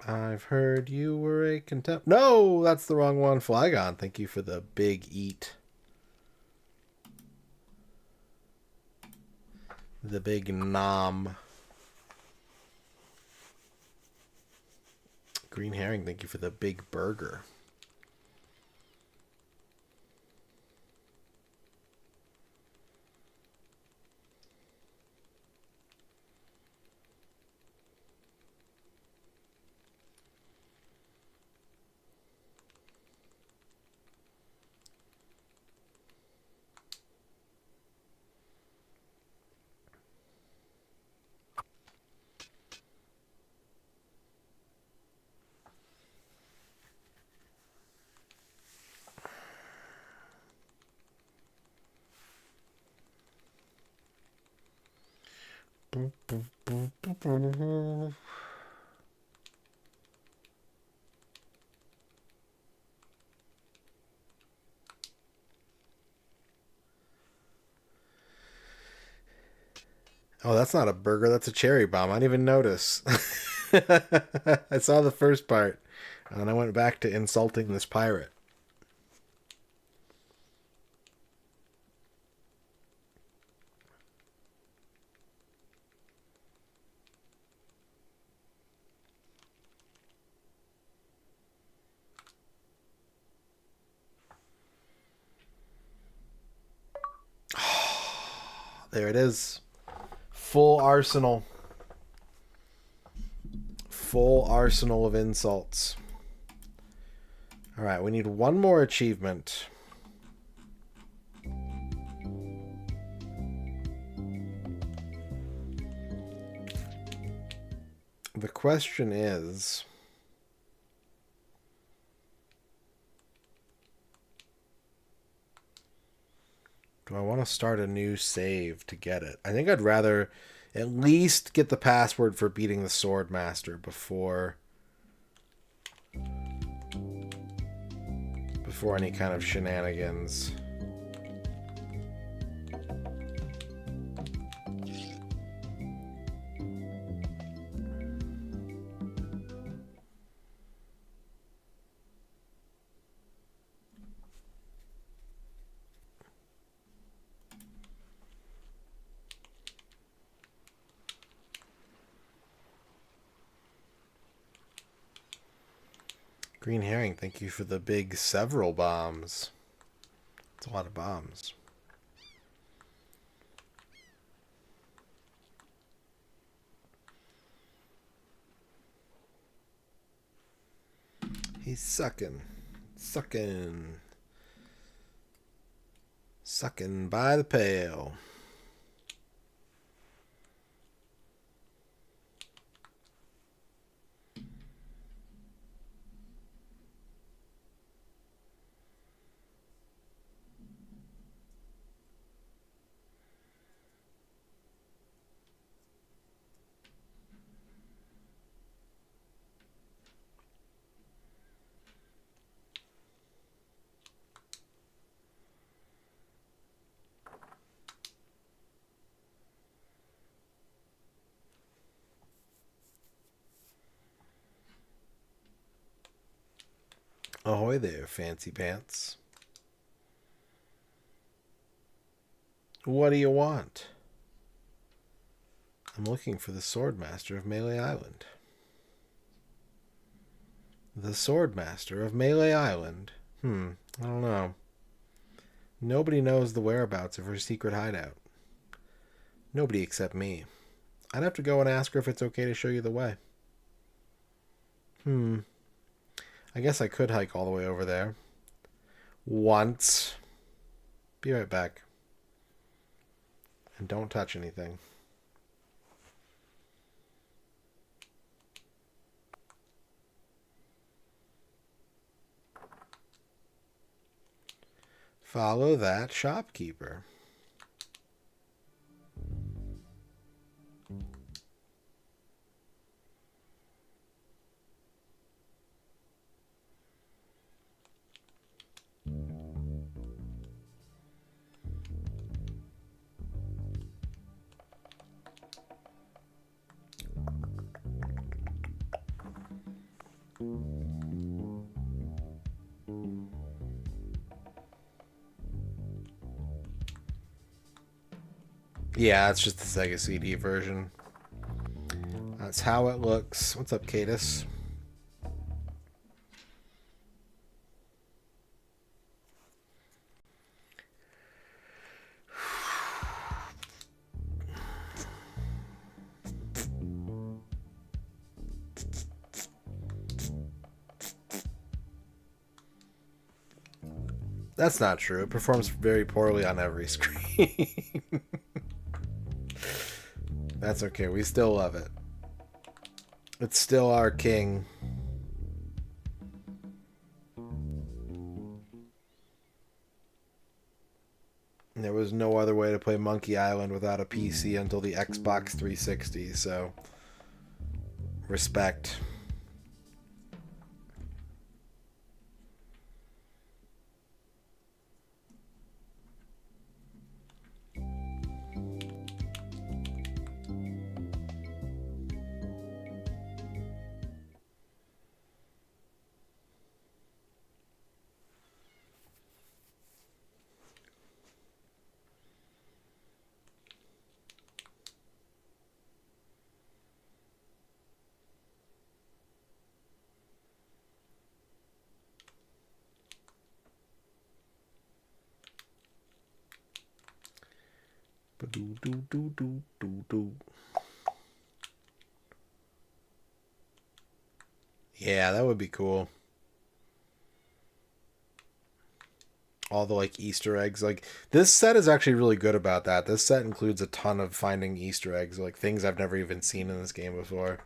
I've heard you were a contempt. No, that's the wrong one. Flygon, thank you for the big eat. The big nom. Green Herring, thank you for the big burger. Oh, that's not a burger. That's a cherry bomb. I didn't even notice. I saw the first part, and then I went back to insulting this pirate. There it is. Full arsenal. Full arsenal of insults. Alright, we need one more achievement. The question is... do I want to start a new save to get it? I think I'd rather at least get the password for beating the Sword Master before any kind of shenanigans. Green Herring, thank you for the big several bombs. That's a lot of bombs. He's sucking. Sucking. Sucking by the pail. Ahoy there, fancy pants. What do you want? I'm looking for the Swordmaster of Melee Island. The Swordmaster of Melee Island? I don't know. Nobody knows the whereabouts of her secret hideout. Nobody except me. I'd have to go and ask her if it's okay to show you the way. I guess I could hike all the way over there. Once. Be right back. And don't touch anything. Follow that shopkeeper. Yeah, it's just the Sega CD version. That's how it looks. What's up, Cadus? That's not true. It performs very poorly on every screen. That's okay. We still love it. It's still our king. There was no other way to play Monkey Island without a PC until the Xbox 360, so respect. Yeah, that would be cool. All the like Easter eggs. Like this set is actually really good about that. This set includes a ton of finding Easter eggs, like things I've never even seen in this game before.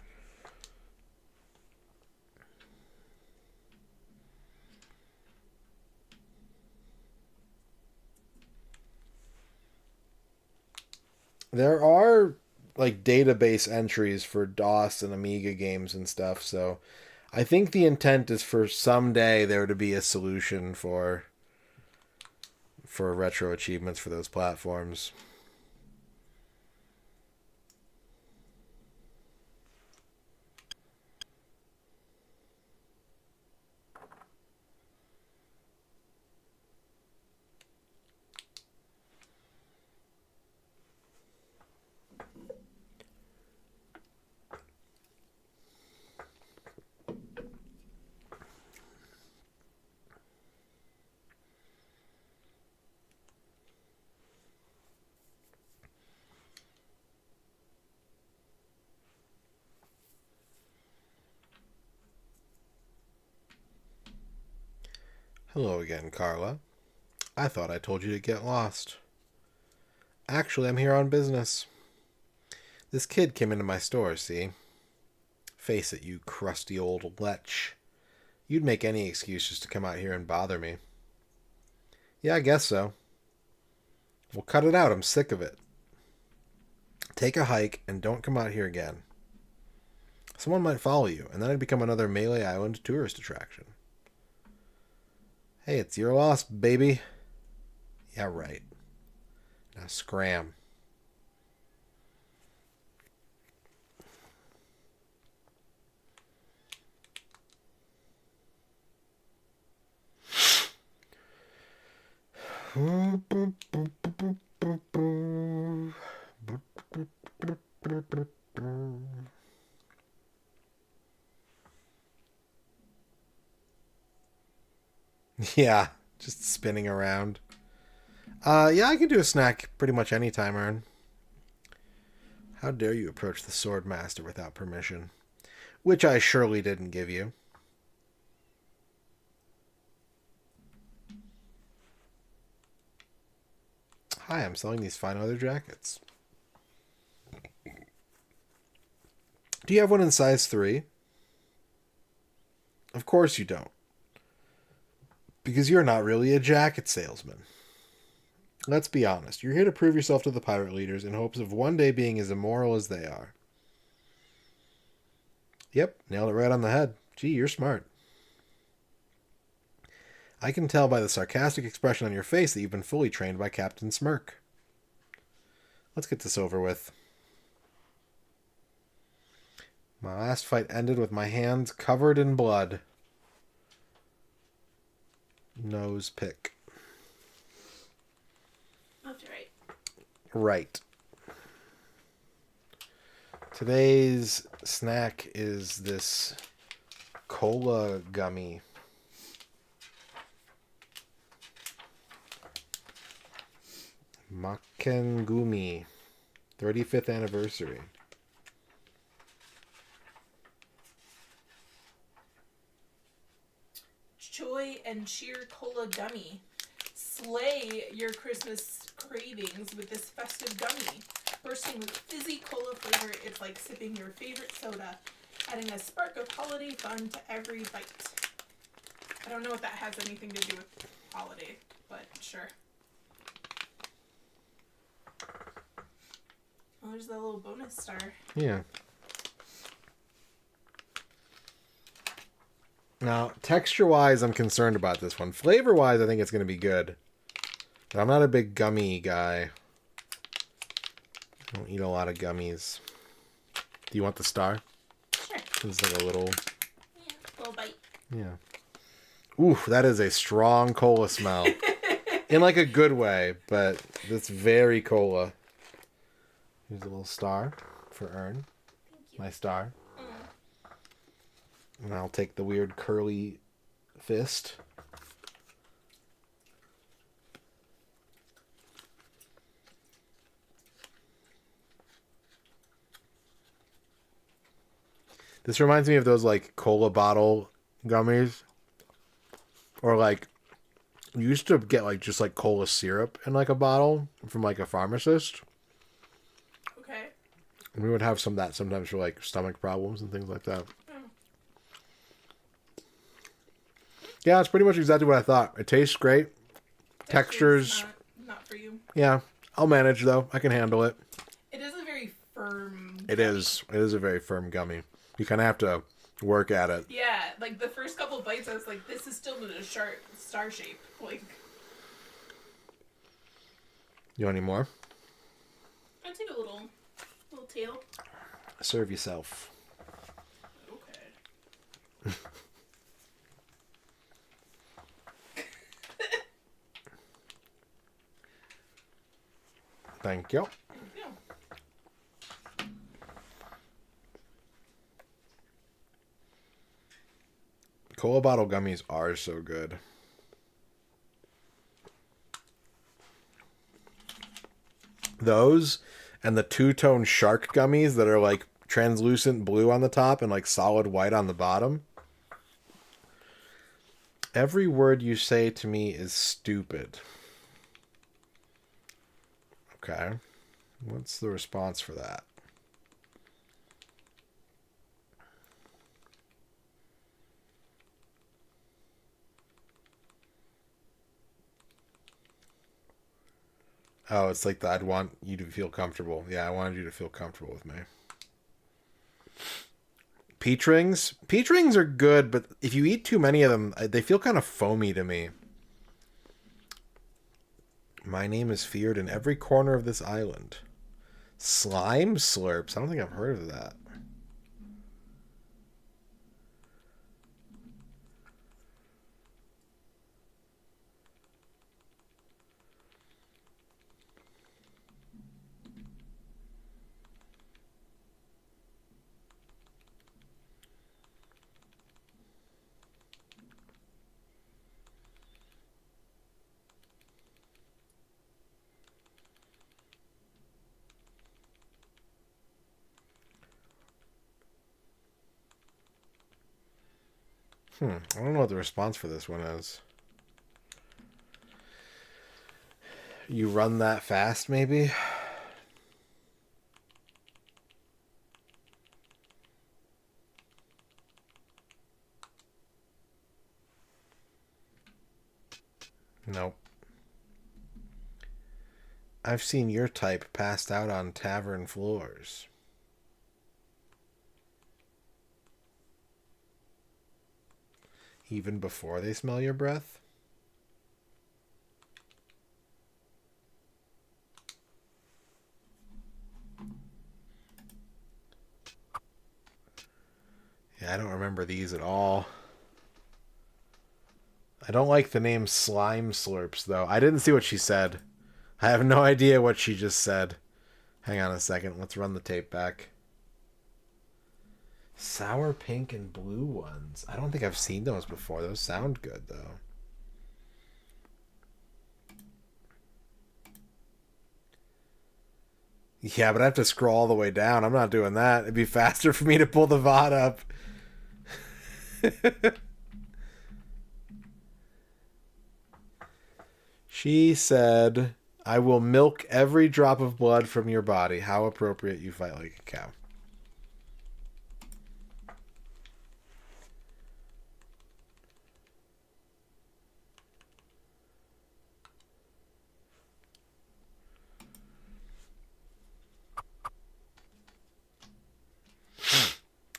There are like database entries for DOS and Amiga games and stuff, so I think the intent is for someday there to be a solution for retro achievements for those platforms. Hello again, Carla. I thought I told you to get lost. Actually, I'm here on business. This kid came into my store, see? Face it, you crusty old lech. You'd make any excuse just to come out here and bother me. Yeah, I guess so. Well, cut it out. I'm sick of it. Take a hike and don't come out here again. Someone might follow you, and then I'd become another Melee Island tourist attraction. Hey, it's your loss, baby. Yeah, right. Now scram. Yeah, just spinning around. Yeah, I can do a snack pretty much any time, Ern. How dare you approach the Sword Master without permission? Which I surely didn't give you. Hi, I'm selling these fine leather jackets. Do you have one in size 3? Of course you don't. Because you're not really a jacket salesman. Let's be honest. You're here to prove yourself to the pirate leaders in hopes of one day being as immoral as they are. Yep, nailed it right on the head. Gee, you're smart. I can tell by the sarcastic expression on your face that you've been fully trained by Captain Smirk. Let's get this over with. My last fight ended with my hands covered in blood. Nose pick.
Left to right.
Right. Today's snack is this cola gummy. Makengumi. 35th anniversary.
Joy and cheer cola gummy. Slay your Christmas cravings with this festive gummy. Bursting with fizzy cola flavor, it's like sipping your favorite soda, adding a spark of holiday fun to every bite. I don't know if that has anything to do with holiday, but sure. Oh, there's that little bonus star.
Yeah. Now, texture-wise, I'm concerned about this one. Flavor-wise, I think it's going to be good. But I'm not a big gummy guy. I don't eat a lot of gummies. Do you want the star?
Sure.
It's like a little...
Yeah, little bite.
Yeah. Ooh, that is a strong cola smell. In like a good way, but it's very cola. Here's a little star for Ern. My star. And I'll take the weird curly fist. This reminds me of those like cola bottle gummies. Or like you used to get like just like cola syrup in like a bottle from like a pharmacist.
Okay.
And we would have some of that sometimes for like stomach problems and things like that. Yeah, it's pretty much exactly what I thought. It tastes great. Textures.
Not for you.
Yeah, I'll manage though. I can handle it.
It is a very firm.
It is. It is a very firm gummy. You kind of have to work at it.
Yeah, like the first couple bites, I was like, "This is still in a star shape." Like,
You want any more?
I take a little tail.
Serve yourself.
Okay.
Thank you.
Thank you.
Cola bottle gummies are so good. Those and the two-tone shark gummies that are like translucent blue on the top and like solid white on the bottom. Every word you say to me is stupid. Okay. What's the response for that? Oh, it's like that. I'd want you to feel comfortable. Yeah, I wanted you to feel comfortable with me. Peach rings? Peach rings are good, but if you eat too many of them, they feel kind of foamy to me. My name is feared in every corner of this island. Slime slurps? I don't think I've heard of that. I don't know what the response for this one is. You run that fast, maybe? Nope. I've seen your type passed out on tavern floors. Even before they smell your breath? Yeah, I don't remember these at all. I don't like the name Slime Slurps, though. I didn't see what she said. I have no idea what she just said. Hang on a second. Let's run the tape back. Sour pink and blue ones. I don't think I've seen those before. Those sound good, though. Yeah, but I have to scroll all the way down. I'm not doing that. It'd be faster for me to pull the VOD up. She said, I will milk every drop of blood from your body. How appropriate, you fight like a cow.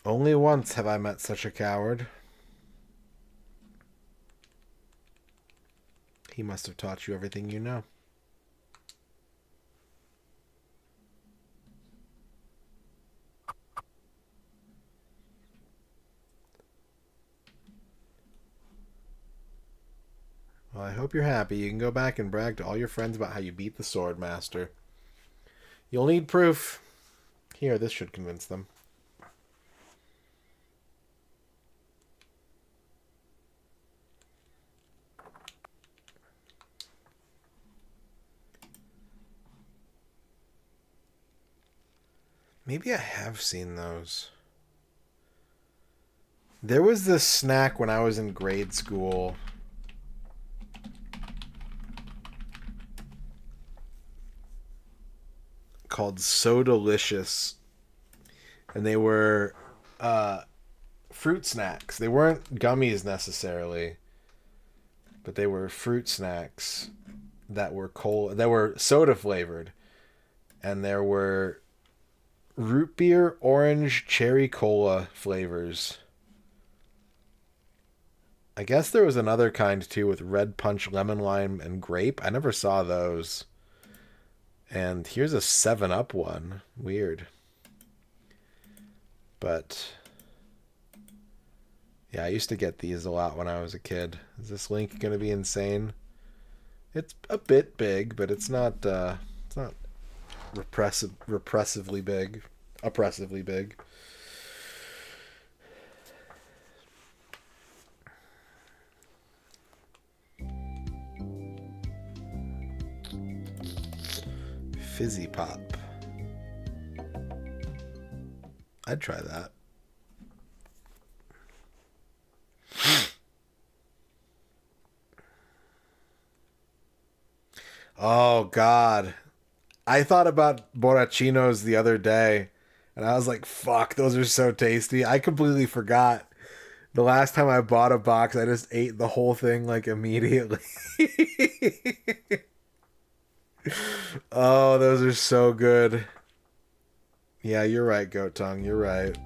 Only once have I met such a coward. He must have taught you everything you know. Well, I hope you're happy. You can go back and brag to all your friends about how you beat the Sword Master. You'll need proof. Here, this should convince them. Maybe I have seen those. There was this snack when I was in grade school. Called So Delicious. And they were fruit snacks. They weren't gummies necessarily. But they were fruit snacks that were that were soda flavored. And there were root beer, orange, cherry cola flavors. I guess there was another kind too with red punch, lemon lime, and grape. I never saw those. And here's a 7-Up one. Weird. But yeah, I used to get these a lot when I was a kid. Is this link going to be insane? It's a bit big, but it's not repressively big. Oppressively big. Fizzy Pop. I'd try that. Oh, God. I thought about borrachinos the other day, and I was like, fuck, those are so tasty. I completely forgot. The last time I bought a box, I just ate the whole thing, like, immediately. Oh, those are so good. Yeah, you're right, Goat Tongue. You're right.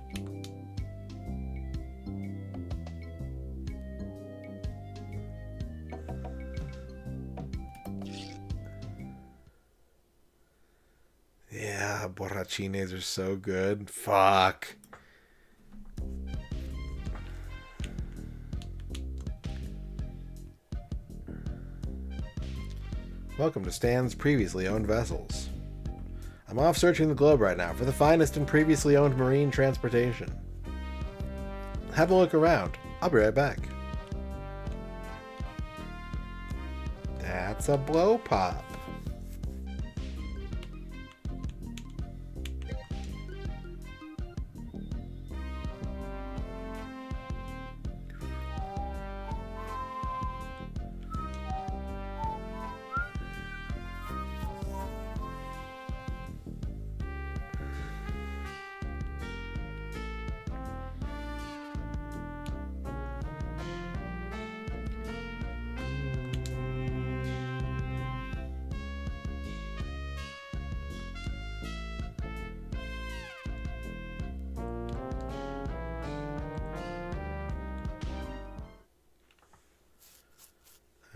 Yeah, borrachines are so good. Fuck. Welcome to Stan's Previously Owned Vessels. I'm off searching the globe right now for the finest and previously owned marine transportation. Have a look around. I'll be right back. That's a blow pop.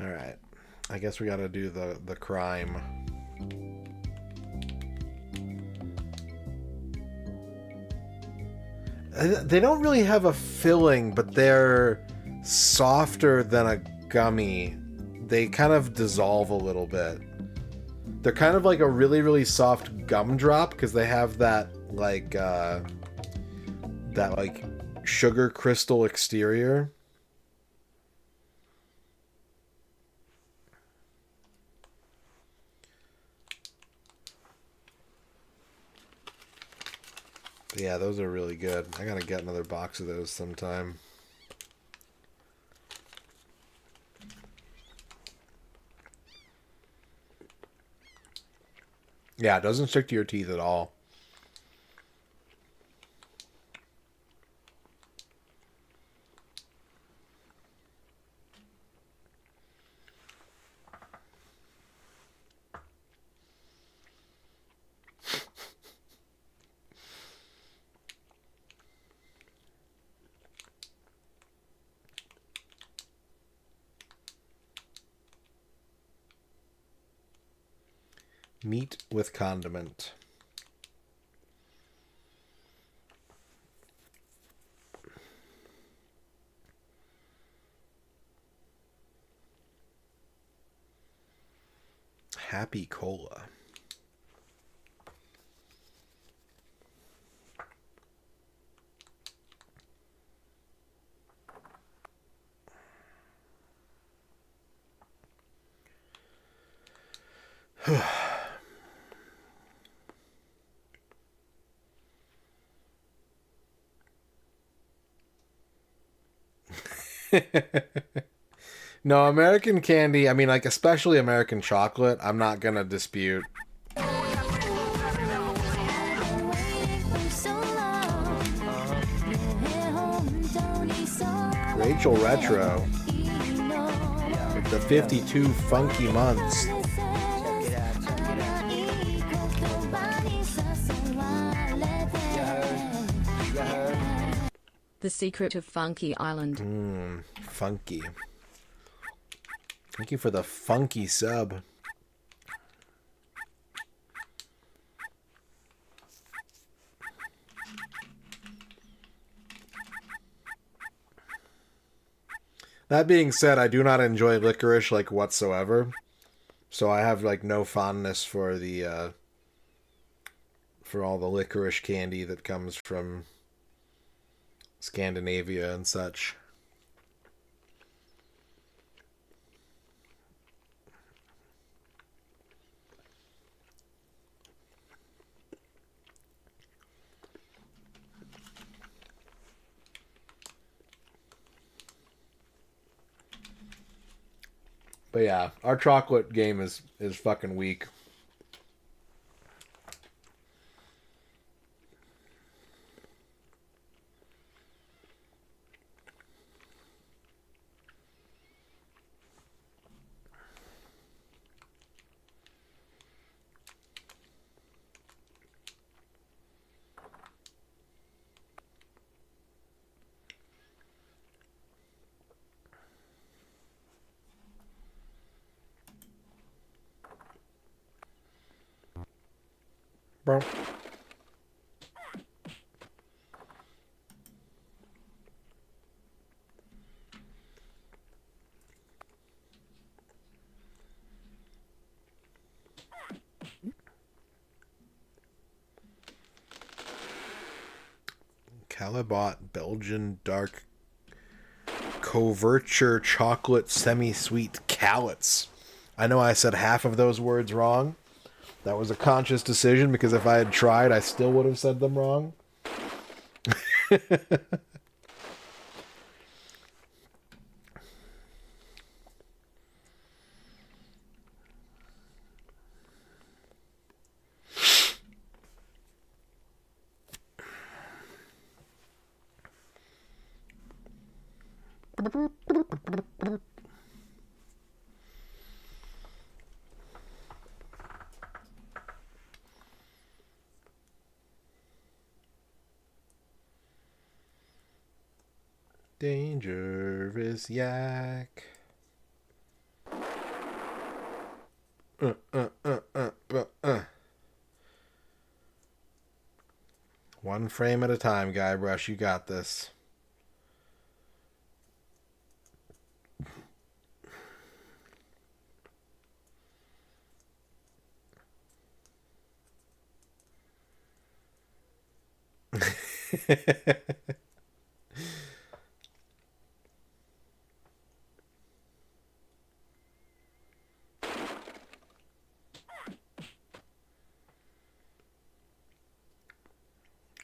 Alright. I guess we gotta do the crime. They don't really have a filling, but they're softer than a gummy. They kind of dissolve a little bit. They're kind of like a really, really soft gumdrop because they have that like sugar crystal exterior. But yeah, those are really good. I gotta get another box of those sometime. Yeah, it doesn't stick to your teeth at all. Meat with condiment. Happy Cola. No, American candy, I mean, like, especially American chocolate, I'm not gonna dispute. Rachel Retro. The 52 funky months.
The Secret of Funky Island.
Funky. Thank you for the funky sub. That being said, I do not enjoy licorice like whatsoever. So I have like no fondness for the for all the licorice candy that comes from Scandinavia and such. But yeah, our chocolate game is fucking weak. Bro. Calibot Belgian dark Couverture chocolate semi-sweet callets. I know I said half of those words wrong. That was a conscious decision because if I had tried, I still would have said them wrong. Dangerous yak. One frame at a time, Guybrush. You got this.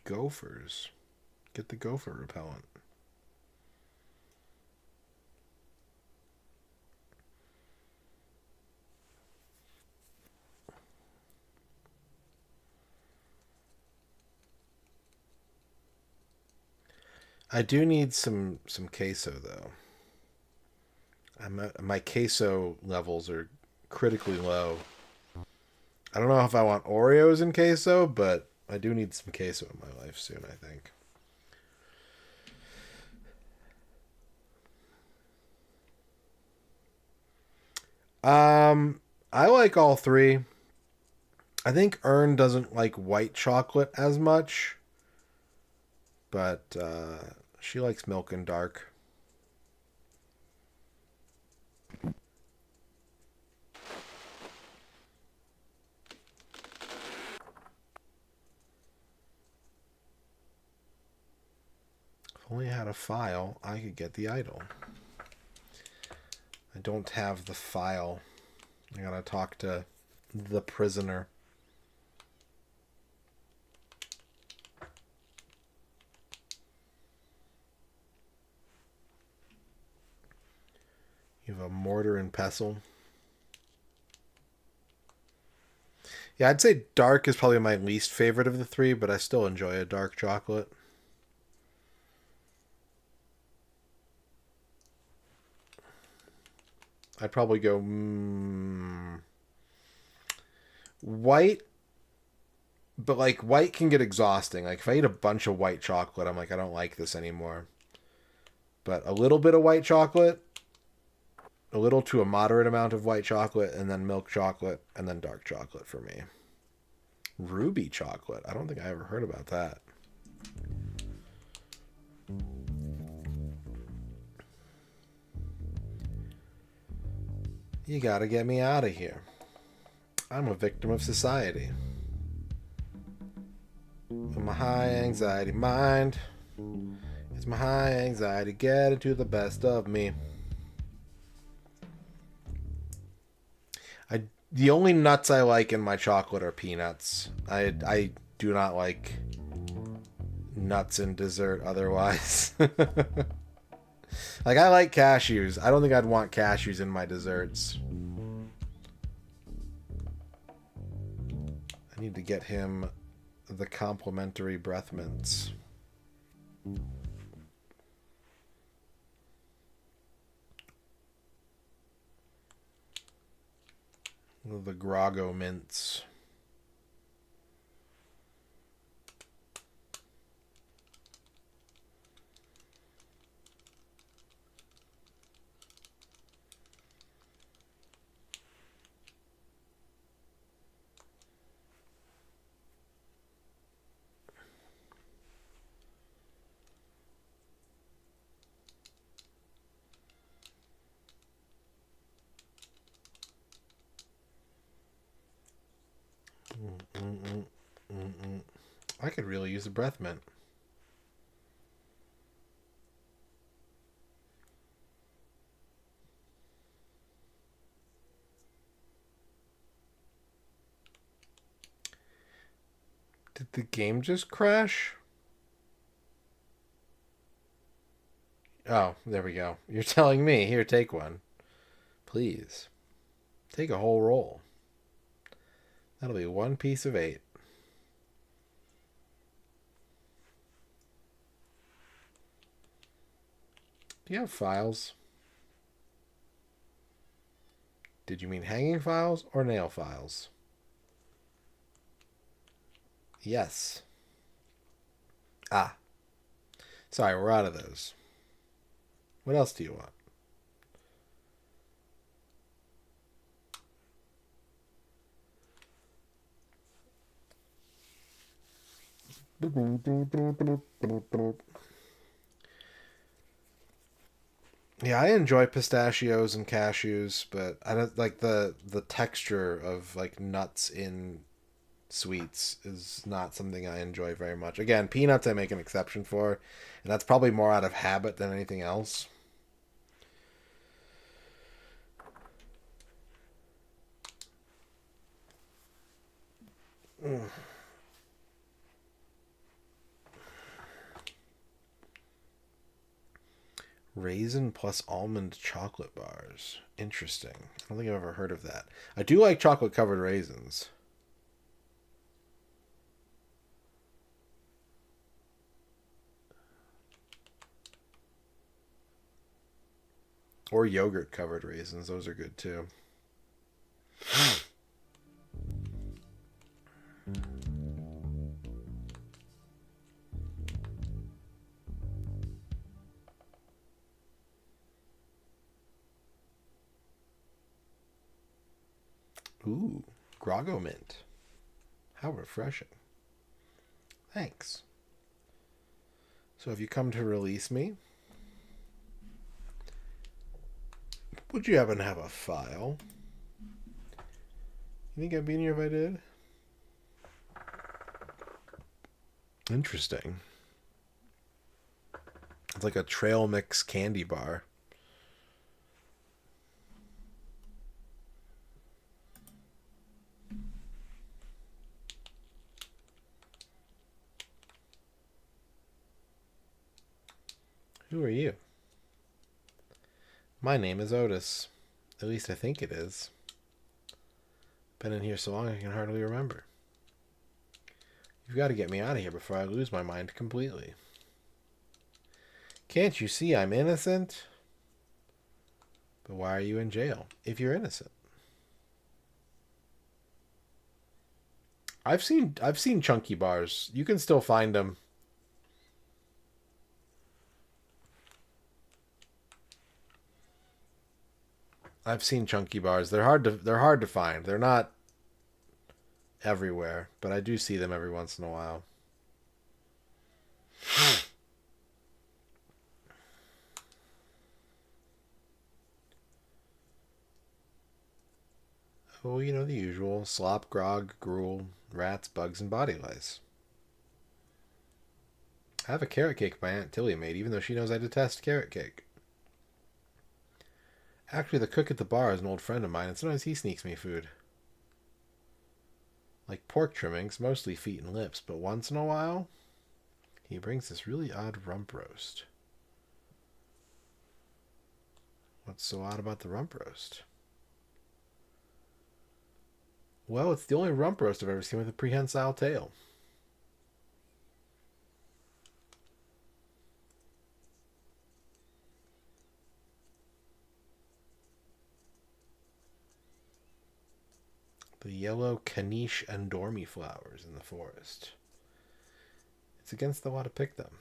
Gophers. Get the gopher repellent. I do need some queso though. My queso levels are critically low. I don't know if I want Oreos and queso, but I do need some queso in my life soon, I think. I like all three. I think Ern doesn't like white chocolate as much, but she likes milk and dark. If only I had a file, I could get the idol. I don't have the file. I gotta talk to the prisoner. You have a mortar and pestle. Yeah, I'd say dark is probably my least favorite of the three, but I still enjoy a dark chocolate. I'd probably go white, but like white can get exhausting. Like if I eat a bunch of white chocolate, I'm like, I don't like this anymore. But a little bit of white chocolate, a little to a moderate amount of white chocolate, and then milk chocolate, and then dark chocolate for me. Ruby chocolate. I don't think I ever heard about that. You gotta get me out of here. I'm a victim of society. In my high anxiety mind, it's my high anxiety getting to the best of me. The only nuts I like in my chocolate are peanuts. I do not like nuts in dessert otherwise. Like, I like cashews. I don't think I'd want cashews in my desserts. I need to get him the complimentary breath mints. The Grago mints. I could really use a breath mint. Did the game just crash? Oh, there we go. You're telling me. Here, take one. Please. Take a whole roll. That'll be 1 piece of 8. Do you have files? Did you mean hanging files or nail files? Yes. Ah. Sorry, we're out of those. What else do you want? Yeah, I enjoy pistachios and cashews, but I don't like the texture of like nuts in sweets is not something I enjoy very much. Again, peanuts I make an exception for, and that's probably more out of habit than anything else. Raisin plus almond chocolate bars. Interesting. I don't think I've ever heard of that. I do like chocolate covered raisins. Or yogurt covered raisins. Those are good too. Ooh, Grago mint. How refreshing. Thanks. So if you come to release me, would you happen to have a file? You think I'd be in here if I did? Interesting. It's like a trail mix candy bar. Who are you? My name is Otis. At least I think it is. Been in here so long I can hardly remember. You've got to get me out of here before I lose my mind completely. Can't you see I'm innocent? But why are you in jail if you're innocent? I've seen chunky bars. You can still find them. I've seen chunky bars. They're hard to find. They're not everywhere, but I do see them every once in a while. Oh, you know the usual. Slop, grog, gruel, rats, bugs, and body lice. I have a carrot cake my Aunt Tilly made, even though she knows I detest carrot cake. Actually, the cook at the bar is an old friend of mine, and sometimes he sneaks me food. Like pork trimmings, mostly feet and lips, but once in a while, he brings this really odd rump roast. What's so odd about the rump roast? Well, it's the only rump roast I've ever seen with a prehensile tail. The yellow Caniche and Dormy flowers in the forest. It's against the law to pick them.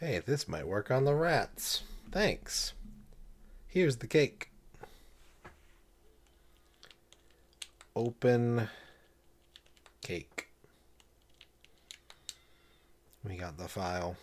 Hey, this might work on the rats. Thanks. Here's the cake. Open cake. We got the file.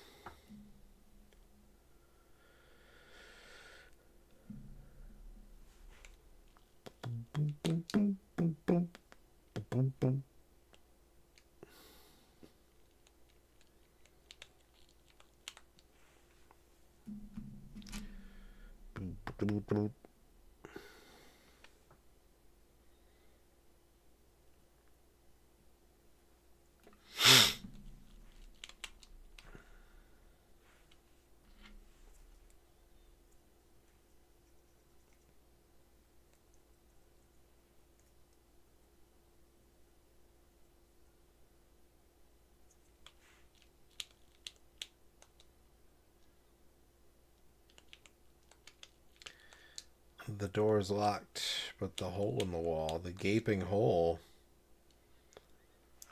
The door is locked, but the hole in the wall, the gaping hole.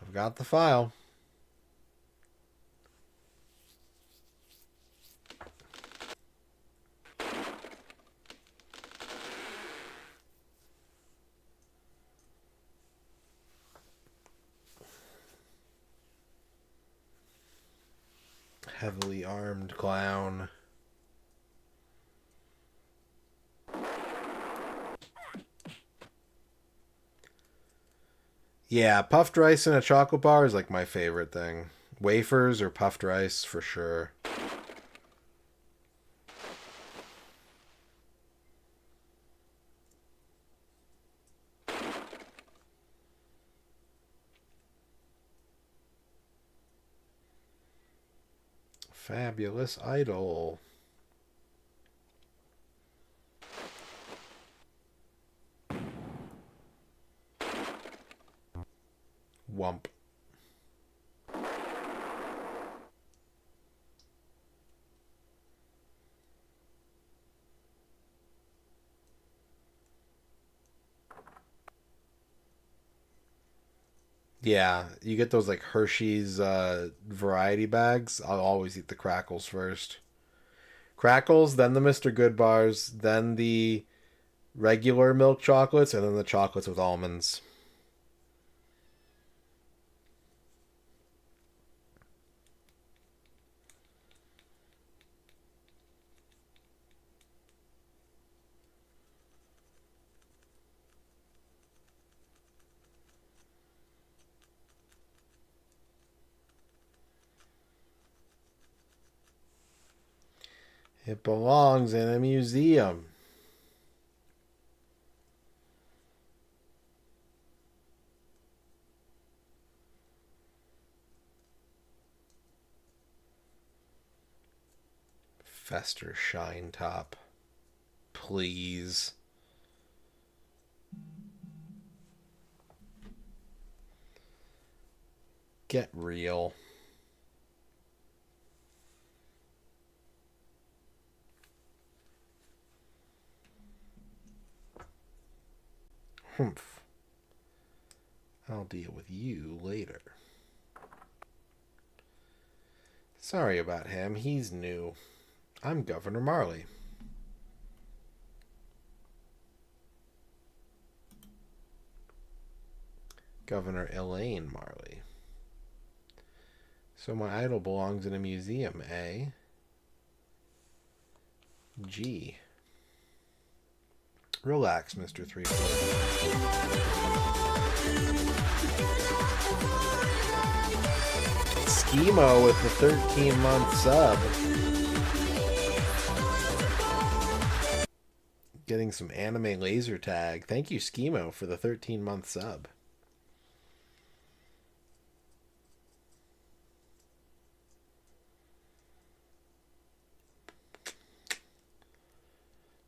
I've got the file. Heavily armed clown. Yeah, puffed rice in a chocolate bar is like my favorite thing. Wafers or puffed rice for sure. Fabulous idol. Wump. Yeah, you get those like Hershey's variety bags. I'll always eat the crackles first. Crackles, then the Mr. Good bars, then the regular milk chocolates, and then the chocolates with almonds. It belongs in a museum. Fester Shine Top. Please. Get real. Humph. I'll deal with you later. Sorry about him. He's new. I'm Governor Marley. Governor Elaine Marley. So my idol belongs in a museum, eh? Gee. Relax, Mr. 3. Schemo with the 13-month sub. Getting some anime laser tag. Thank you, Schemo, for the 13-month sub.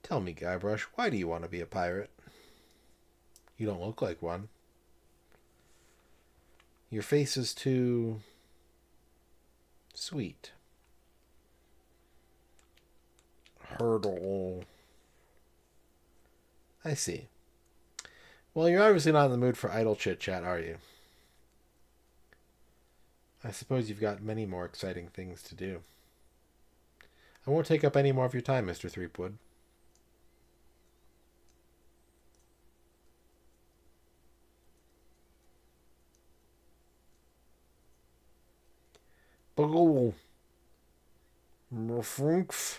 Tell me, Guybrush, why do you want to be a pirate? You don't look like one. Your face is too sweet. Hurdle. I see. Well, you're obviously not in the mood for idle chit-chat, are you? I suppose you've got many more exciting things to do. I won't take up any more of your time, Mr. Threepwood. Bugle. Murfunks.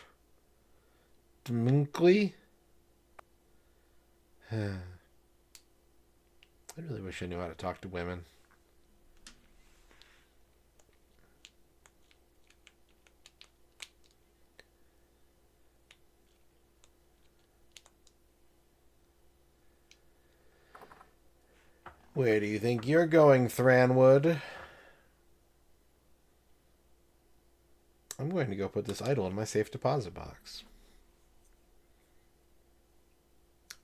Dminkly. I really wish I knew how to talk to women. Where do you think you're going, Thranwood? I'm going to go put this idol in my safe deposit box.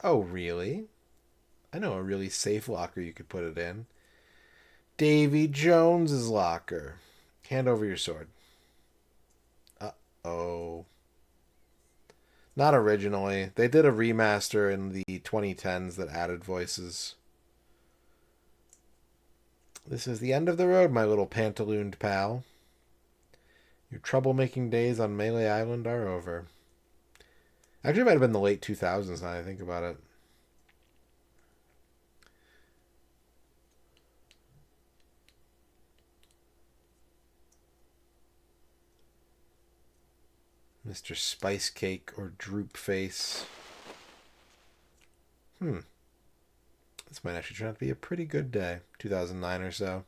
Oh, really? I know a really safe locker you could put it in. Davy Jones's locker. Hand over your sword. Uh-oh. Not originally. They did a remaster in the 2010s that added voices. This is the end of the road, my little pantalooned pal. Your troublemaking days on Melee Island are over. Actually, it might have been the late 2000s now I think about it. Mr. Spice Cake or Droop Face. This might actually turn out to be a pretty good day. 2009 or so.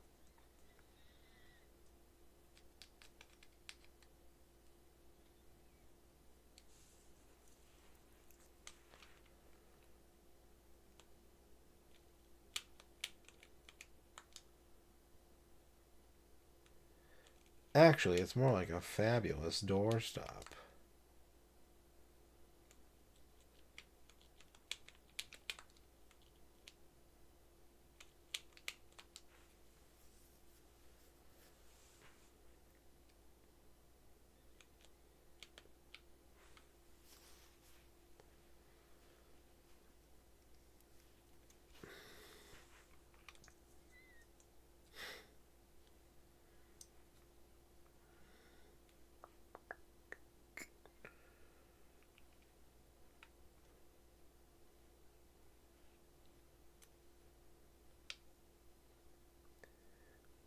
Actually, it's more like a fabulous doorstop.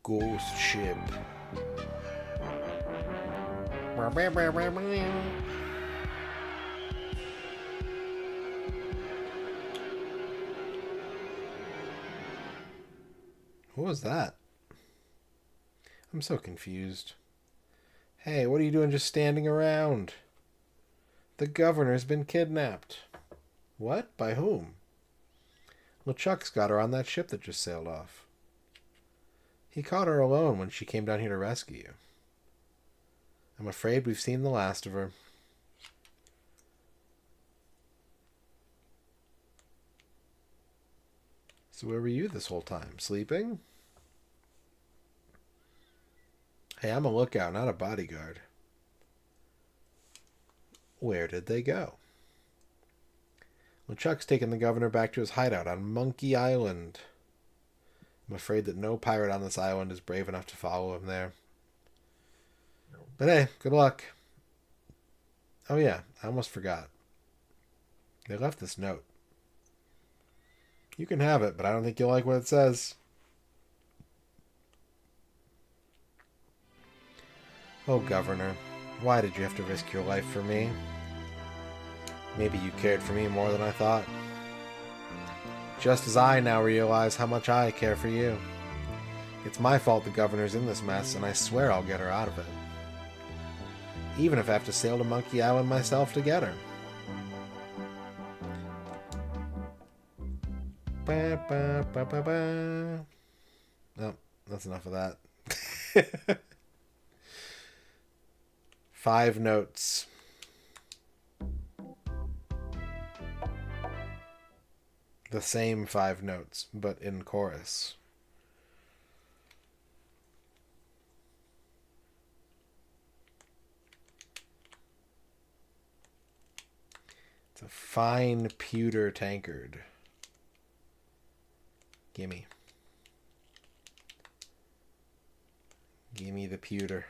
ghost ship. What was that? I'm so confused. Hey, what are you doing just standing around? The governor's been kidnapped. What? By whom? LeChuck's got her on that ship that just sailed off. He caught her alone when she came down here to rescue you. I'm afraid we've seen the last of her. So where were you this whole time? Sleeping? Hey, I'm a lookout, not a bodyguard. Where did they go? LeChuck's taken the governor back to his hideout on Monkey Island. I'm afraid that no pirate on this island is brave enough to follow him there. But hey, good luck. Oh yeah, I almost forgot. They left this note. You can have it, but I don't think you'll like what it says. Oh, Governor, why did you have to risk your life for me? Maybe you cared for me more than I thought. Just as I now realize how much I care for you. It's my fault the governor's in this mess, and I swear I'll get her out of it. Even if I have to sail to Monkey Island myself to get her. Ba, ba, ba, ba, ba. No, that's enough of that. 5 notes. The same 5 notes, but in chorus. It's a fine pewter tankard. Gimme. Gimme the pewter.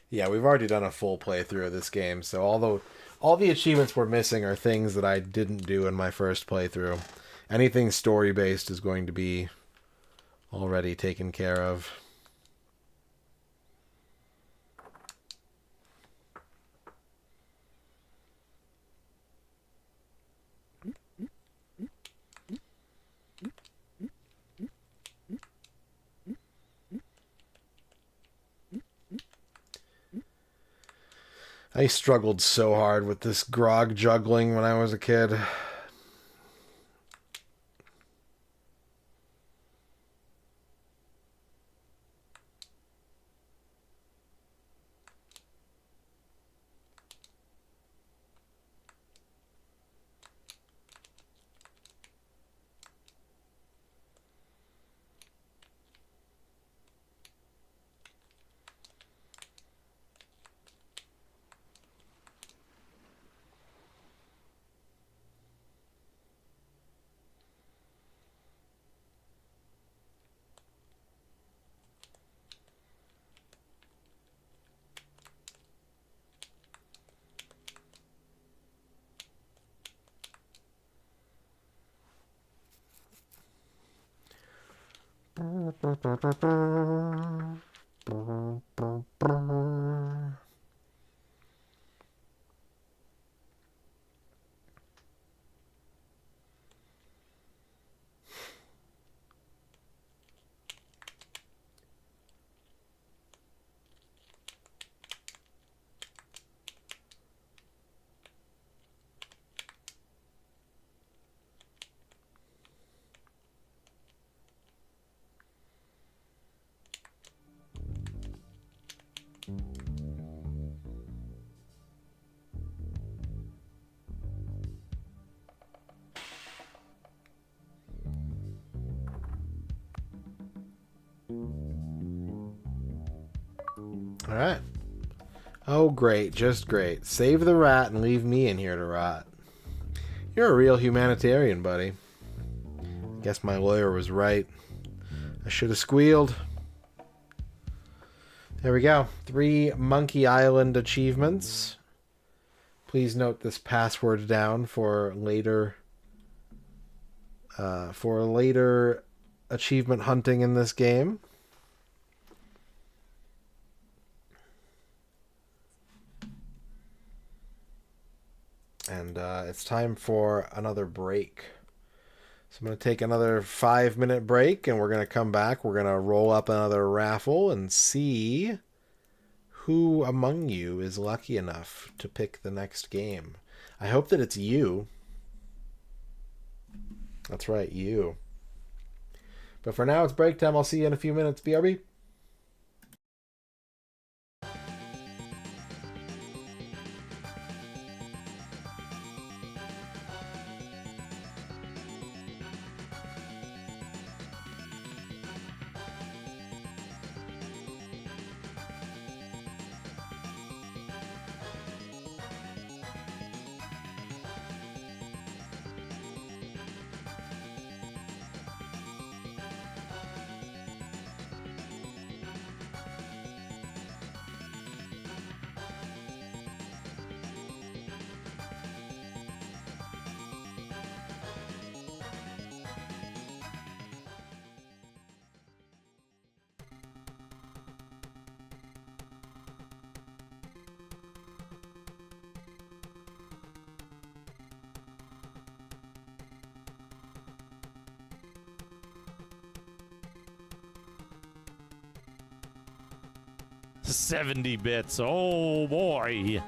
Yeah, we've already done a full playthrough of this game, so although all the achievements we're missing are things that I didn't do in my first playthrough, anything story-based is going to be already taken care of. I struggled so hard with this grog juggling when I was a kid. Alright. Oh, great. Just great. Save the rat and leave me in here to rot. You're a real humanitarian, buddy. Guess my lawyer was right. I should have squealed. There we go. 3 Monkey Island achievements. Please note this password down for later achievement hunting in this game. And it's time for another break. So I'm going to take another 5-minute break, and we're going to come back. We're going to roll up another raffle and see who among you is lucky enough to pick the next game. I hope that it's you. That's right, you. But for now, it's break time. I'll see you in a few minutes. BRB.
$70 bits. Oh boy.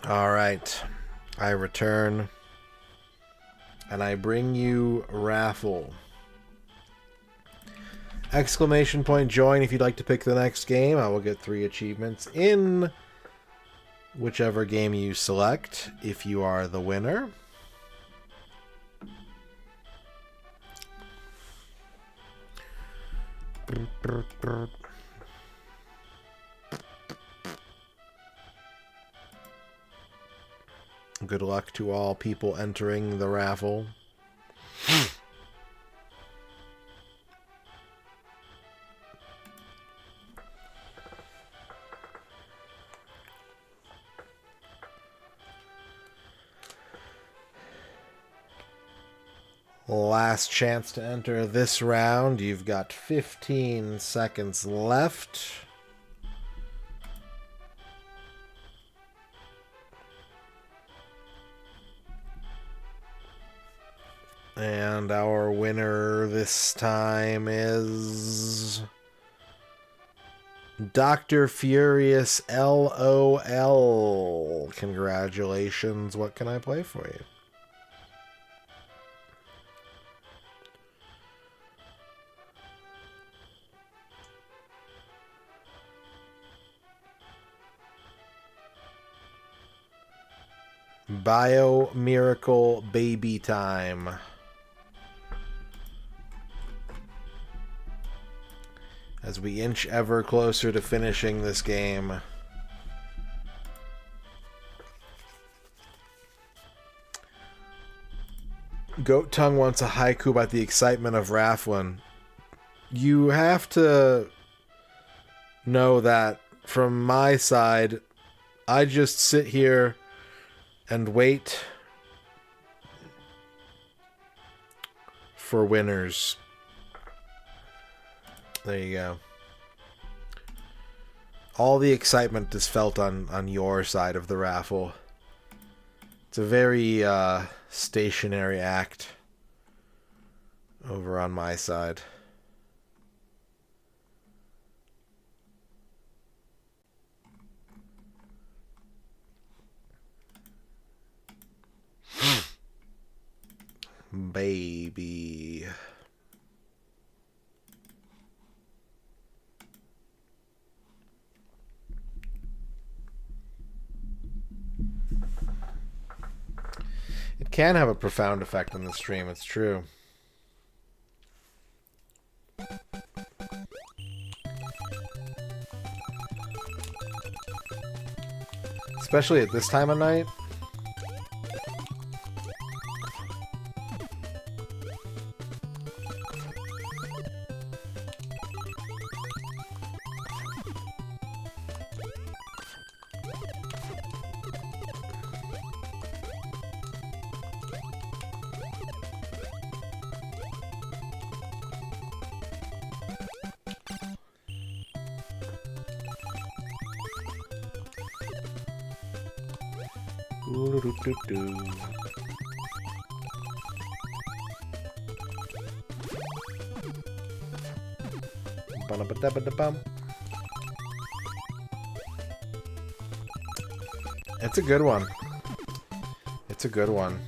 Alright. I return. And I bring you Raffle. Exclamation point join if you'd like to pick the next game. I will get 3 achievements in whichever game you select if you are the winner. Good luck to all people entering the raffle. Last chance to enter this round. You've got 15 seconds left. And our winner this time is Dr. Furious LOL. Congratulations. What can I play for you? Bio Miracle Baby Time. As we inch ever closer to finishing this game. Goat Tongue wants a haiku about the excitement of Raffle. You have to know that from my side, I just sit here and wait for winners. There you go. All the excitement is felt on your side of the raffle. It's a very stationary act over on my side. Baby. It can have a profound effect on the stream, it's true. Especially at this time of night. It's a good one. It's a good one.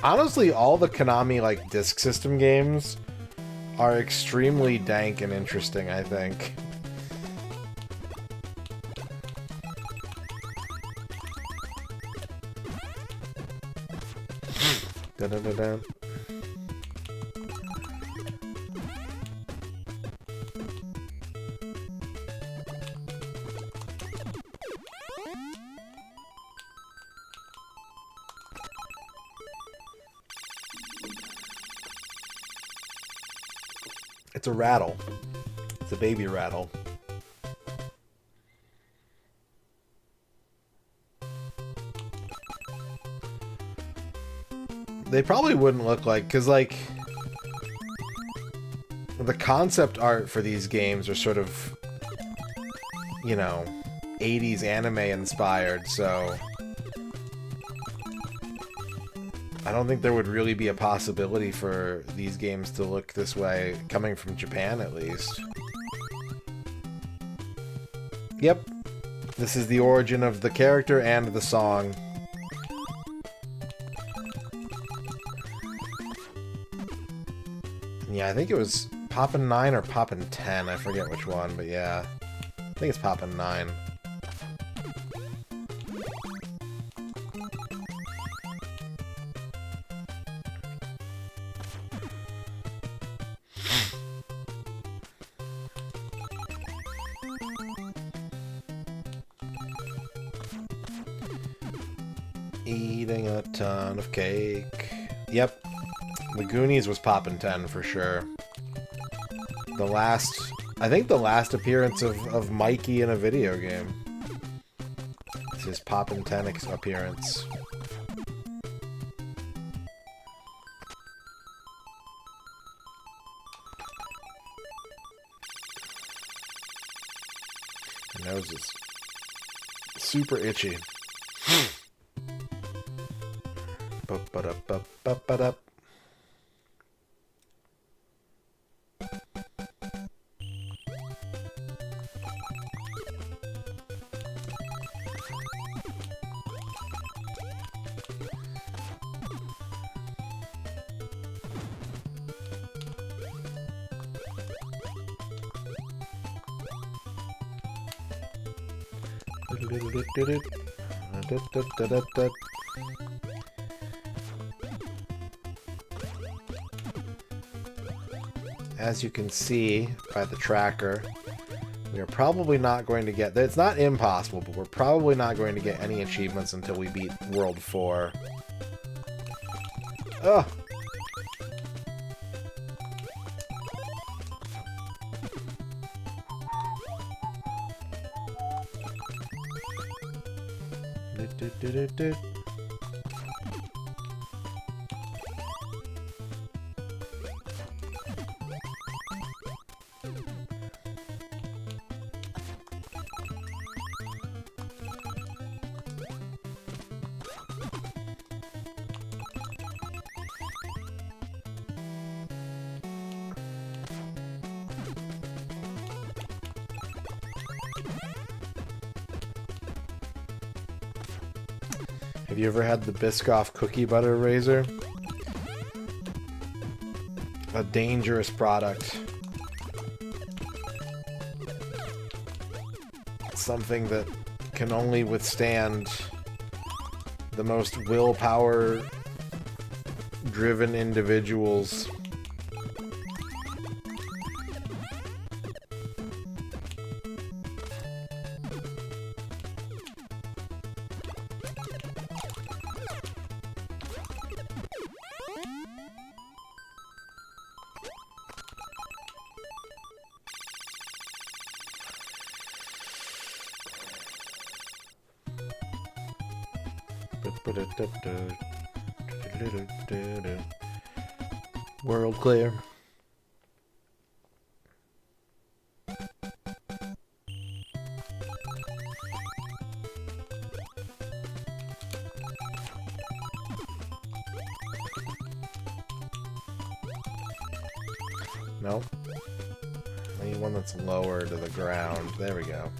Honestly, all the Konami like Disk System games are extremely dank and interesting, I think. Da-da-da-da. It's a rattle. It's a baby rattle. They probably wouldn't look like, because like the concept art for these games are sort of, you know, 80s anime inspired, so I don't think there would really be a possibility for these games to look this way, coming from Japan at least. Yep. This is the origin of the character and the song. Yeah, I think it was Poppin' 9 or Poppin' 10. I forget which one, but yeah. I think it's Poppin' 9. Eating a ton of cake. Yep. The Goonies was Poppin' 10 for sure. I think the last appearance of Mikey in a video game. It's his Poppin' 10 appearance. My nose is super itchy. Ba-ba-da-ba-ba-ba-da. As you can see by the tracker, we are probably not going to get... It's not impossible, but we're probably not going to get any achievements until we beat World 4. Ugh! Do-do-do-do-do. Have you ever had the Biscoff cookie butter razor? A dangerous product. Something that can only withstand the most willpower-driven individuals. World clear. No. I need one that's lower to the ground. There we go.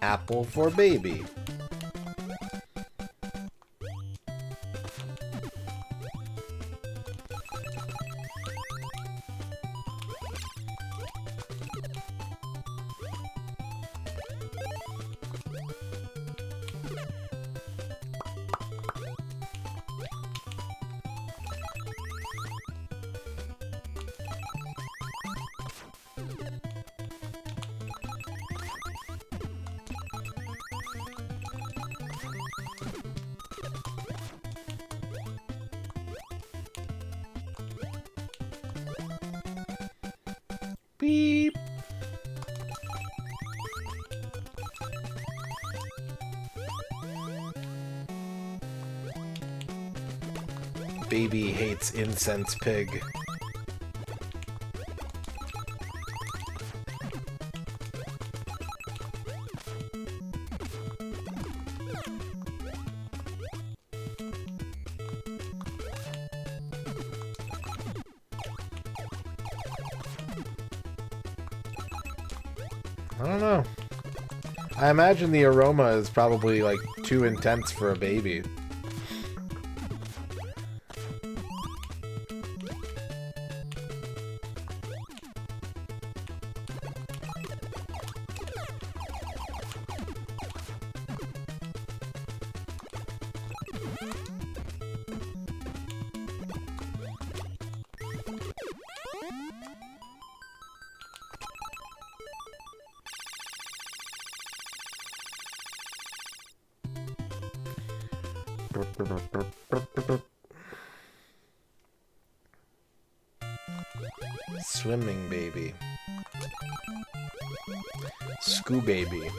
Apple for baby. Beep. Baby hates incense pig. I don't know. I imagine the aroma is probably like too intense for a baby. Swimming baby. Scoo baby.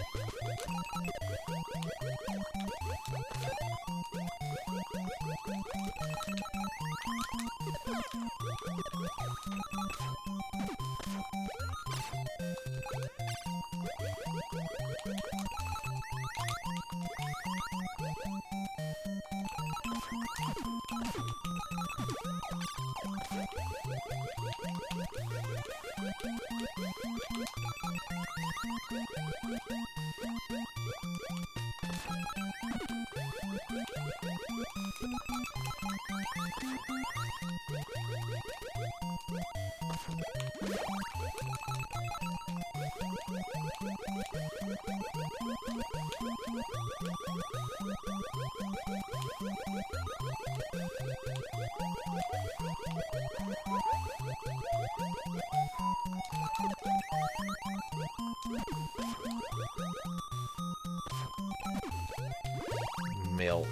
Milk.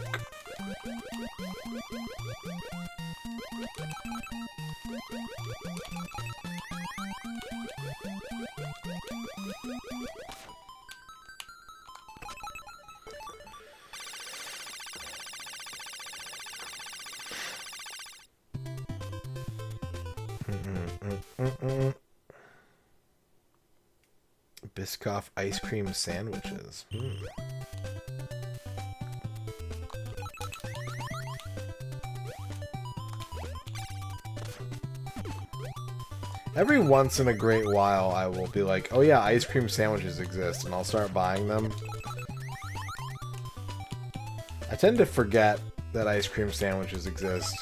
Biscoff ice cream sandwiches. Every once in a great while, I will be like, oh yeah, ice cream sandwiches exist, and I'll start buying them. I tend to forget that ice cream sandwiches exist.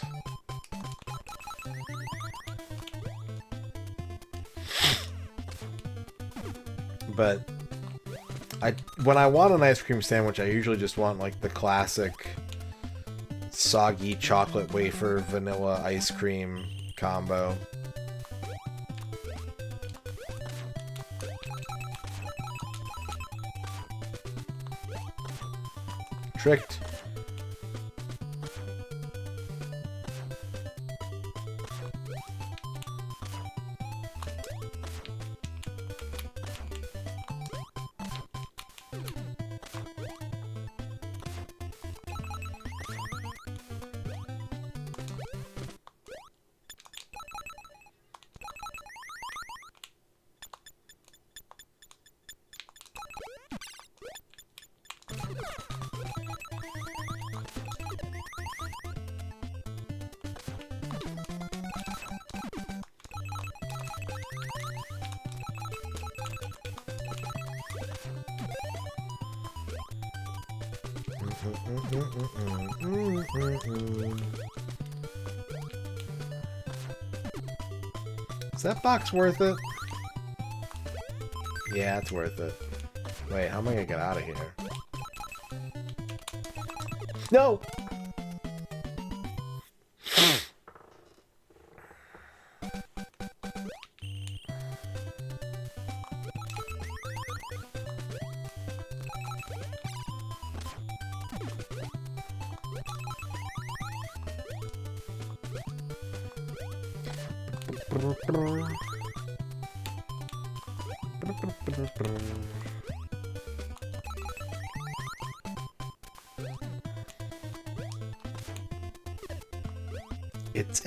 But when I want an ice cream sandwich, I usually just want like the classic soggy chocolate wafer vanilla ice cream combo. Tricked. Is that box worth it? Yeah, it's worth it. Wait, how am I gonna get out of here? No!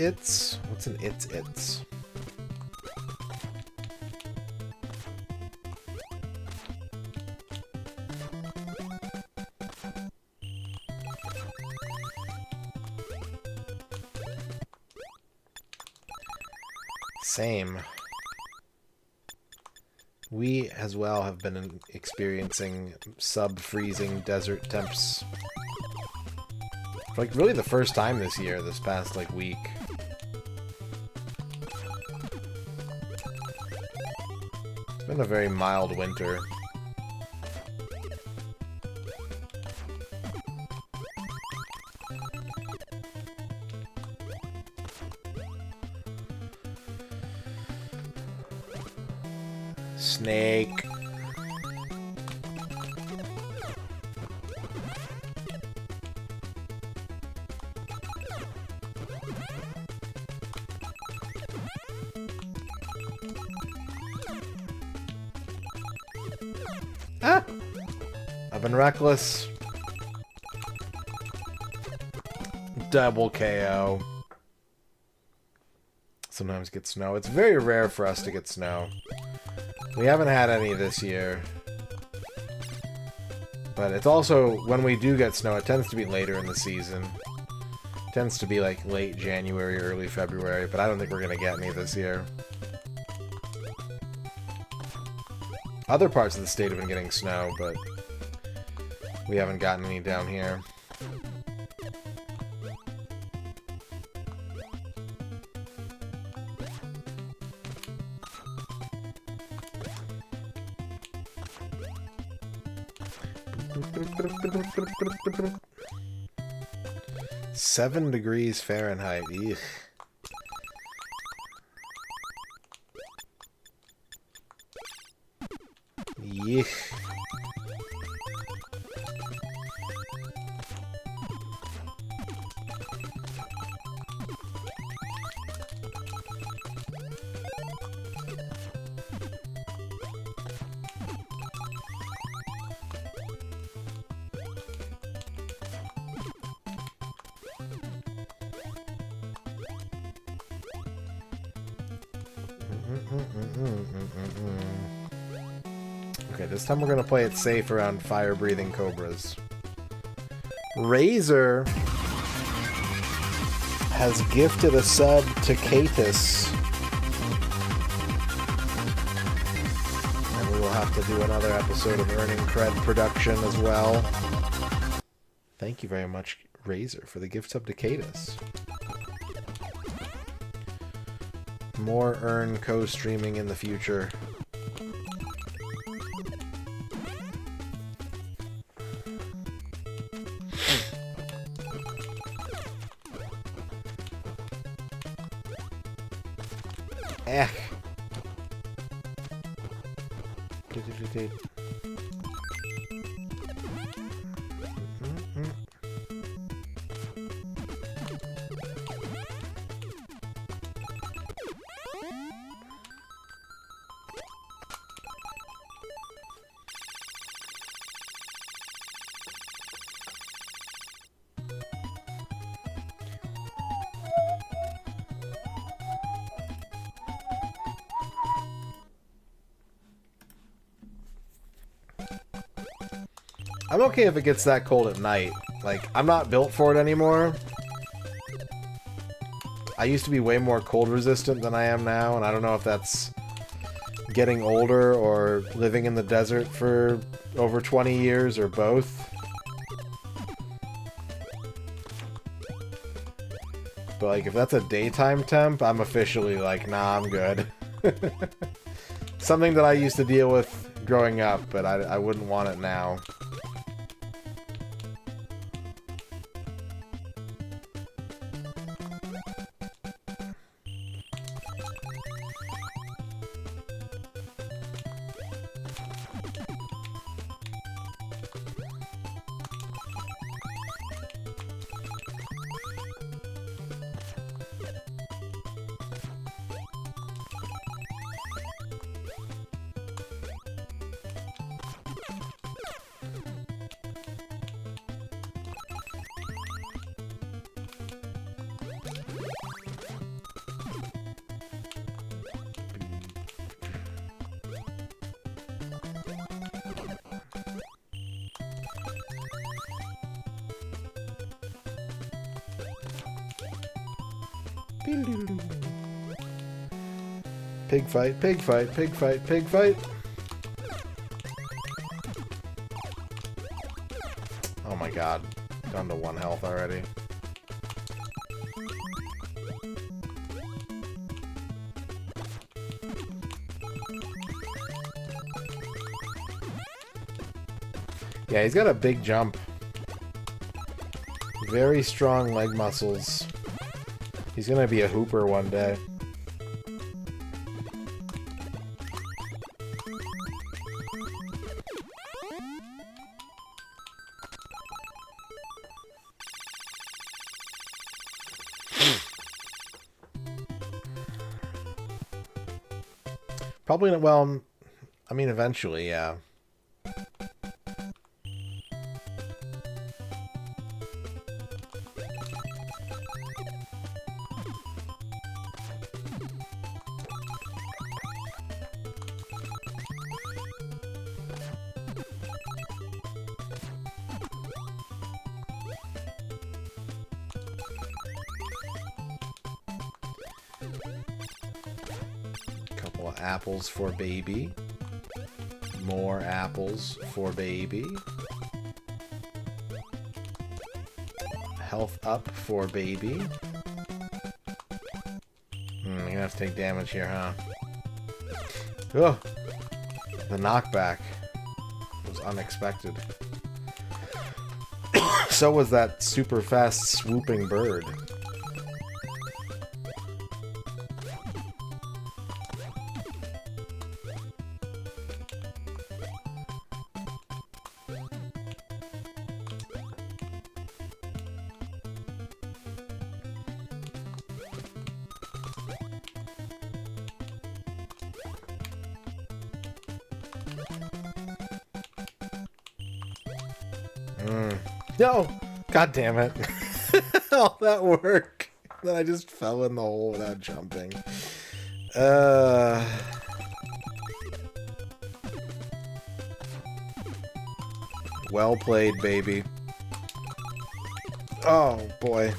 It's? What's an it's? Same. We as well have been experiencing sub-freezing desert temps. Like, really the first time this year, this past, like, week. It's been a very mild winter. Snake. Ah! I've been reckless. Double KO. Sometimes get snow. It's very rare for us to get snow. We haven't had any this year. But it's also, when we do get snow, it tends to be later in the season. It tends to be like late January, early February, but I don't think we're going to get any this year. Other parts of the state have been getting snow, but we haven't gotten any down here. Seven degrees Fahrenheit. Eugh. Yuck. Okay, this time we're gonna play it safe around fire-breathing cobras. Razor has gifted a sub to Katus. And we will have to do another episode of Earning Cred production as well. Thank you very much, Razor, for the gift sub to Katus. More Earn co-streaming in the future. I'm okay if it gets that cold at night. Like, I'm not built for it anymore. I used to be way more cold resistant than I am now, and I don't know if that's getting older or living in the desert for over 20 years or both. But like, if that's a daytime temp, I'm officially like, nah, I'm good. Something that I used to deal with growing up, but I wouldn't want it now. Pig fight, pig fight, pig fight, pig fight. Oh my god. Down to 1 health already. Yeah, he's got a big jump. Very strong leg muscles. He's gonna be a hooper one day. Probably, well, I mean, eventually, yeah. Couple of apples for baby. More apples for baby. Health up for baby. You're gonna have to take damage here, huh? Oh! The knockback was unexpected. So was that super fast swooping bird. No! God damn it. All that work. Then I just fell in the hole without jumping. Well played, baby. Oh, boy.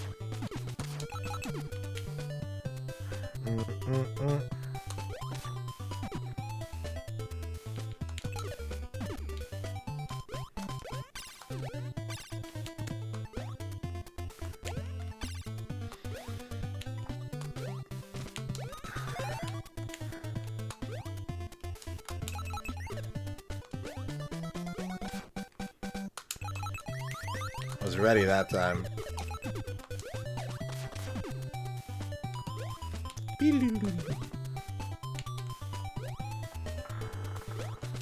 Was ready that time.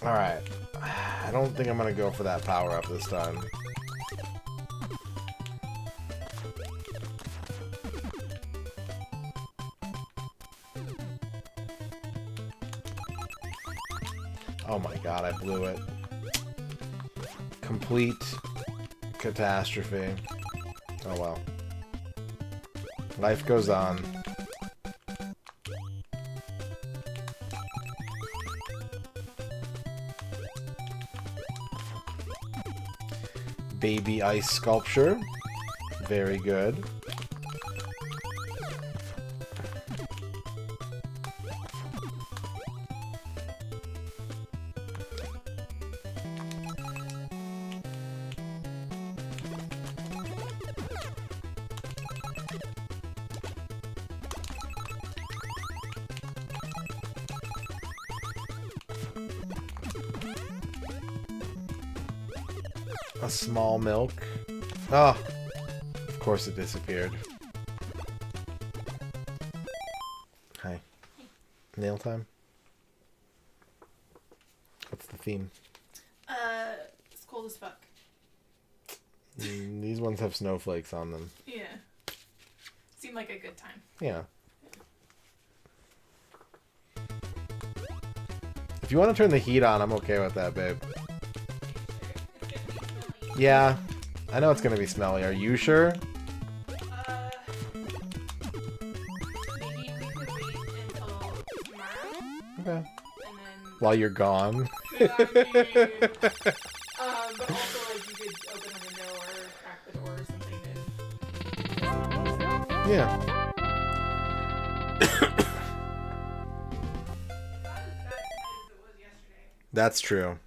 Alright. I don't think I'm gonna go for that power up this time. Oh my god, I blew it. Complete catastrophe. Oh well. Life goes on. Baby ice sculpture. Very good. A small milk. Oh, of course it disappeared. Hi. Nail time? What's the theme?
It's cold as fuck.
These ones have snowflakes on them.
Yeah. Seemed like a good time.
Yeah. If you want to turn the heat on, I'm okay with that, babe. Yeah, I know it's gonna be smelly. Are you sure?
Maybe we could wait until tomorrow.
Okay.
And then...
While you're gone.
Yeah, I mean, but also, like, you could open a window or crack the door or something and...
Yeah.
Not as bad tonight as it was yesterday.
That's true.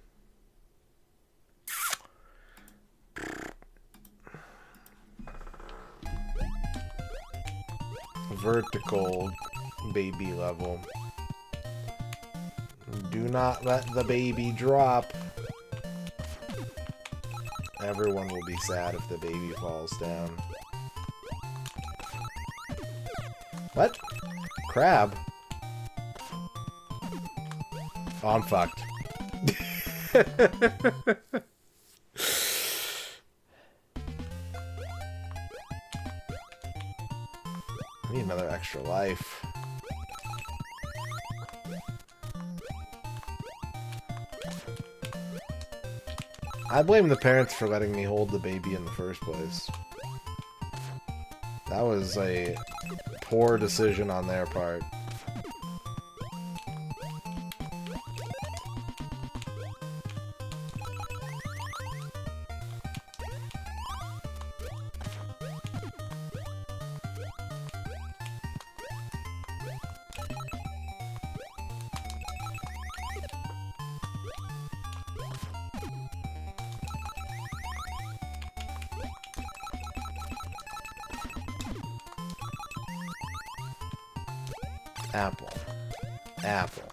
vertical baby level. Do not let the baby drop. Everyone will be sad if the baby falls down. What? Crab? Oh, I'm fucked. I need another extra life. I blame the parents for letting me hold the baby in the first place. That was a poor decision on their part. Apple. Apple.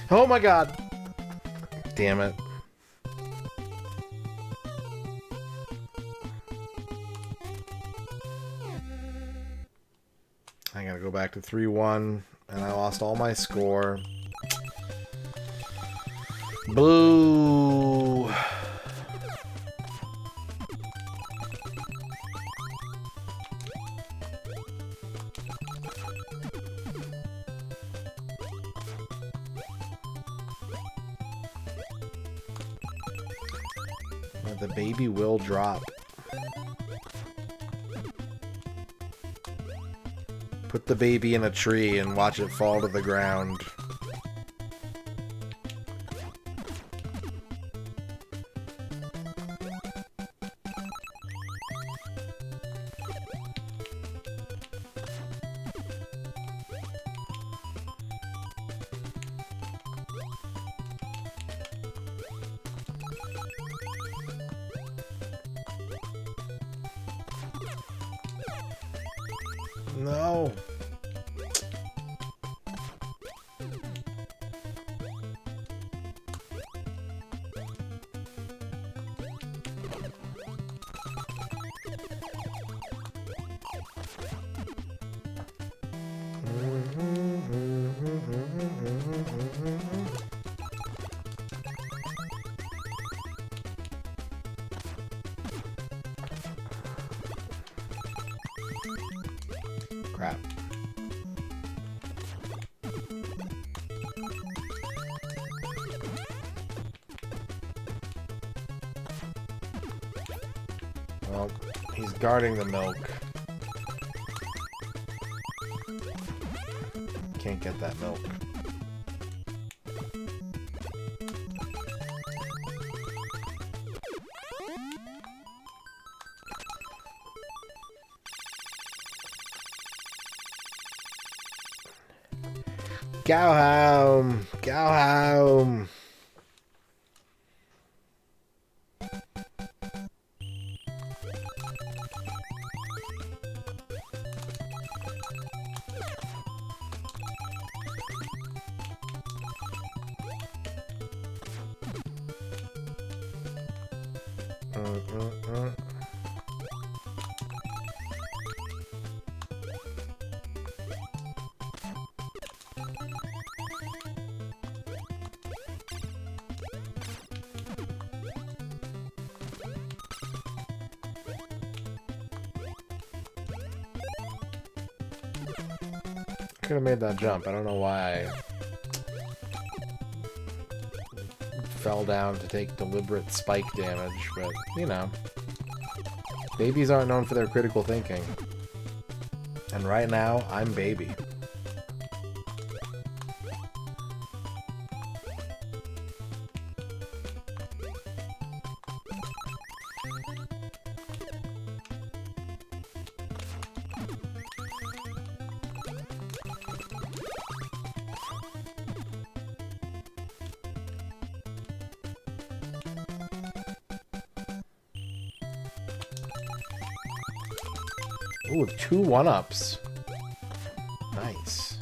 Oh my god! Damn it. I gotta go back to 3-1, and I lost all my score. Boo! The baby will drop. Put the baby in a tree and watch it fall to the ground. No. Crap. Well, he's guarding the milk. Can't get that milk. Go home! Go home! Could have made that jump. I don't know why I fell down to take deliberate spike damage, but, you know. Babies aren't known for their critical thinking. And right now, I'm baby. Ooh, 2 1-ups. Nice.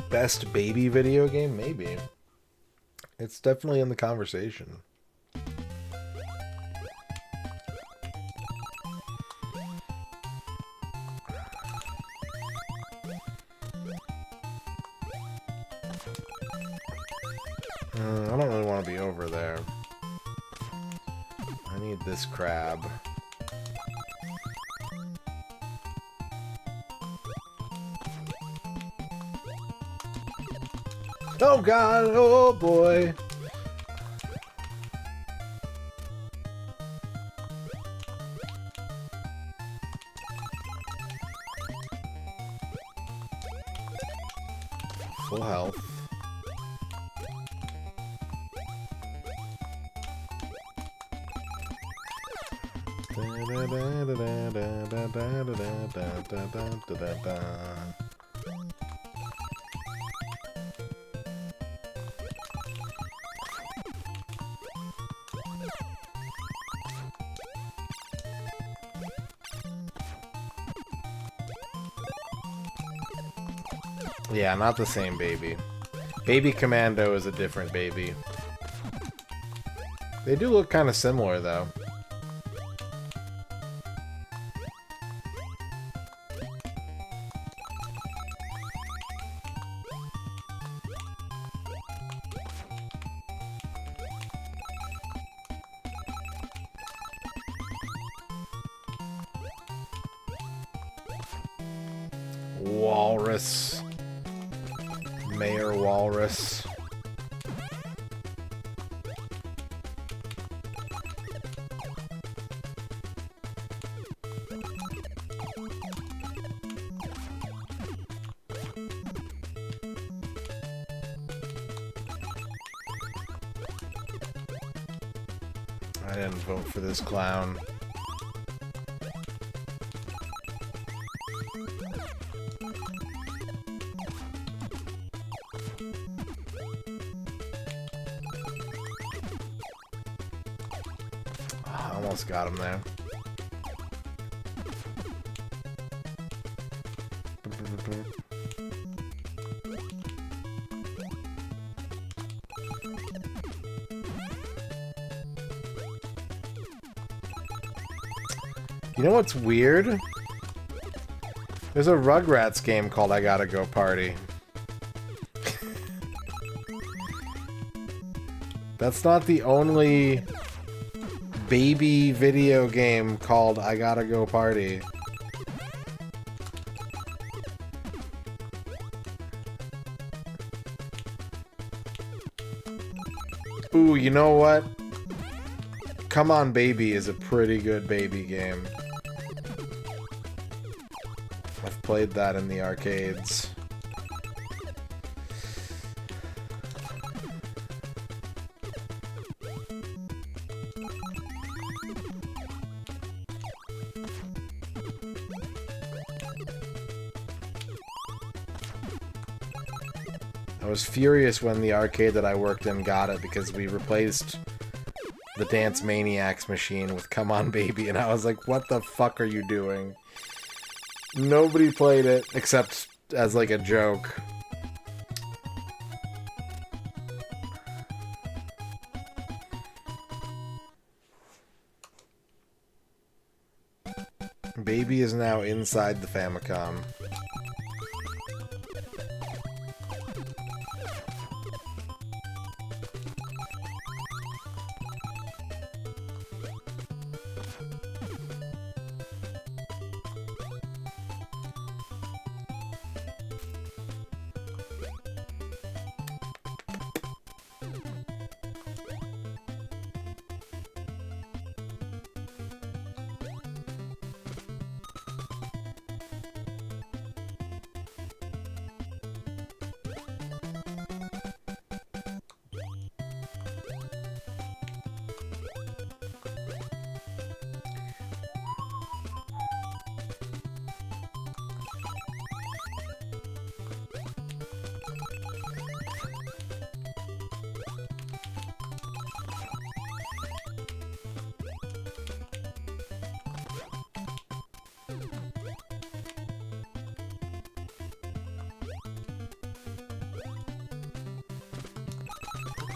Best baby video game? Maybe. It's definitely in the conversation. I don't really want to be over there. I need this crab. Oh god, oh boy. Full health. Yeah, not the same baby. Baby Commando is a different baby. They do look kind of similar, though. Walrus. Mayor Walrus. I didn't vote for this clown. Almost got him there. You know what's weird? There's a Rugrats game called I Gotta Go Party. That's not the only baby video game called I Gotta Go Party. Ooh, you know what? Come On Baby is a pretty good baby game. I've played that in the arcades. I was furious when the arcade that I worked in got it because we replaced the Dance Maniacs machine with Come On Baby, and I was like, what the fuck are you doing? Nobody played it except as like a joke. Baby is now inside the Famicom.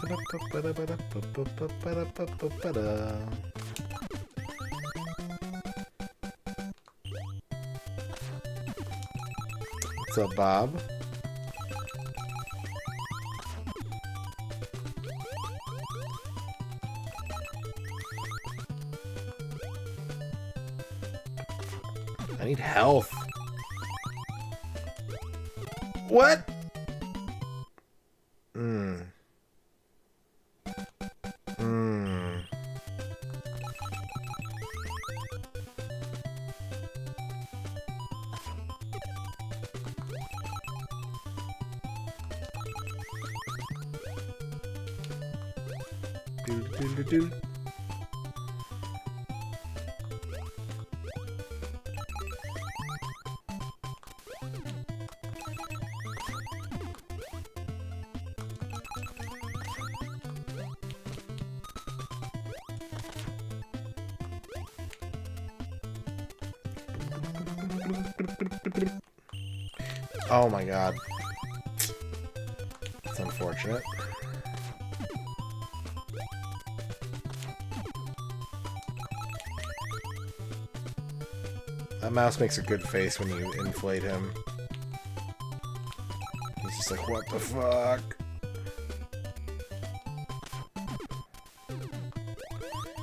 What's up, Bob? I need health. What? Do. Oh my god. It's unfortunate. That mouse makes a good face when you inflate him. He's just like, what the fuck?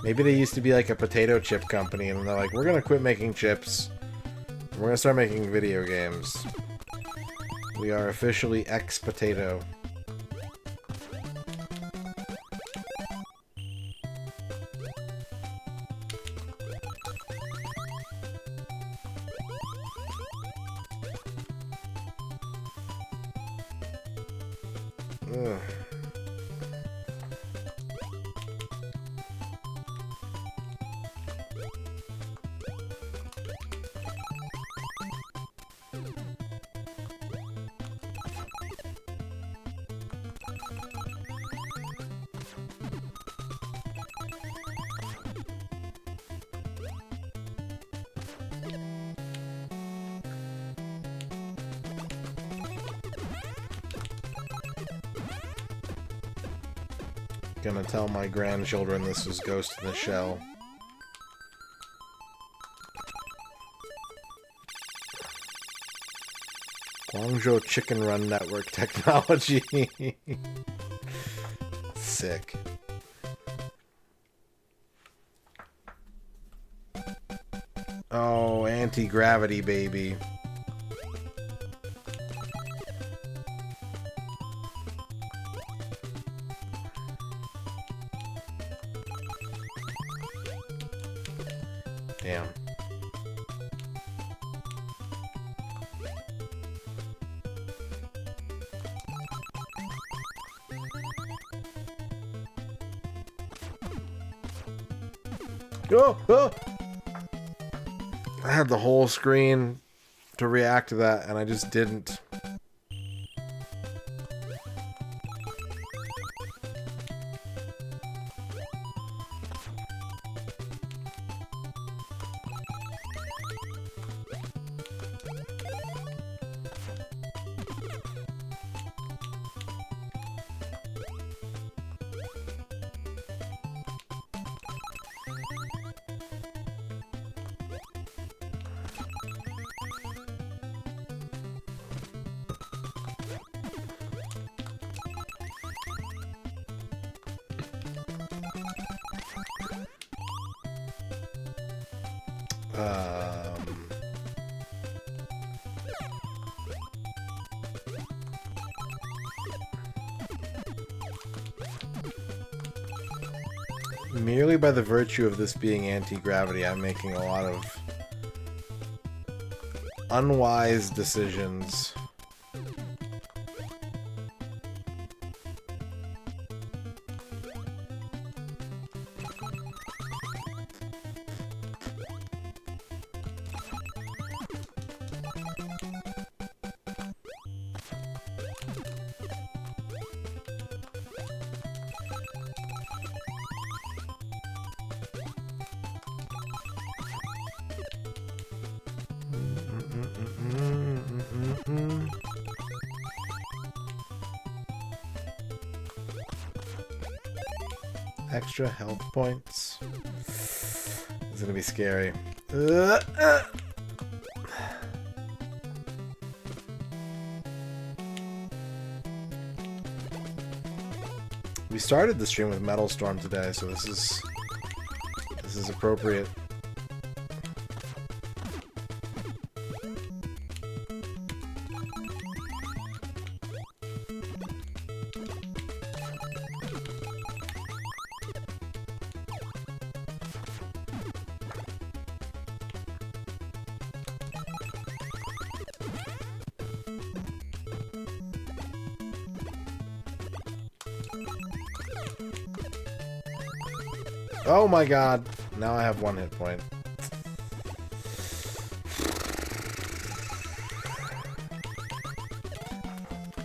Maybe they used to be like a potato chip company and they're like, we're gonna quit making chips. We're gonna start making video games. We are officially ex-potato. Ugh. Gonna tell my grandchildren this is Ghost in the Shell. Guangzhou Chicken Run Network technology. Sick. Oh, anti-gravity, baby. Damn. Oh, oh! I had the whole screen to react to that, and I just didn't. Merely by the virtue of this being anti-gravity, I'm making a lot of unwise decisions. extra health points. It's gonna be scary. We started the stream with Metal Storm today, so this is appropriate. Oh my god. Now I have 1 hit point.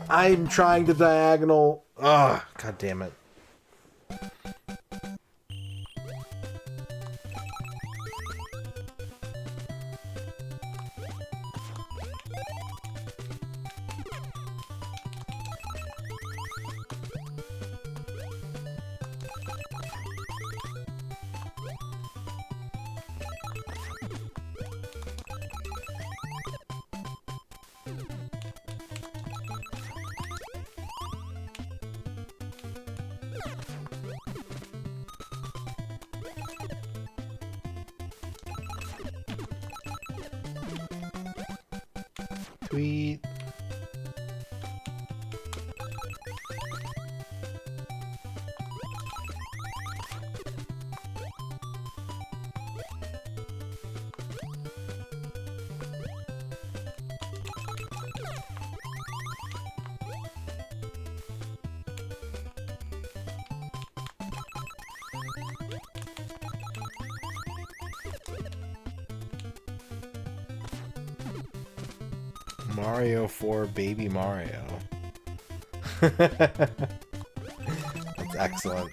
I'm trying to diagonal. Ugh, god damn it. Sweet. Mario 4 Baby Mario. That's excellent.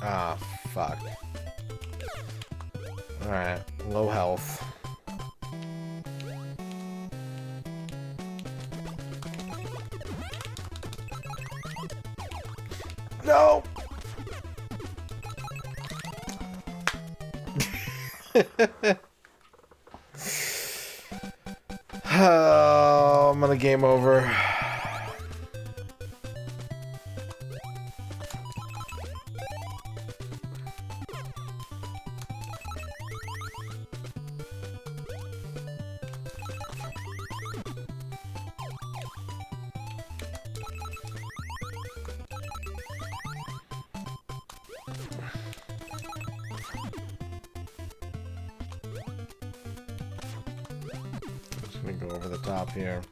Ah, fuck. Alright, low health. No! Oh, I'm gonna game over. Just gonna go over the top here.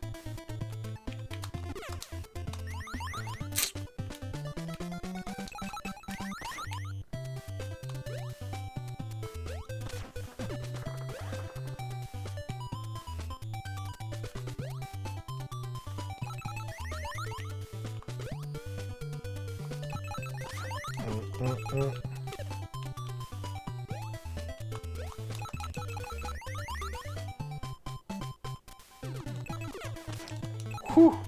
Whew.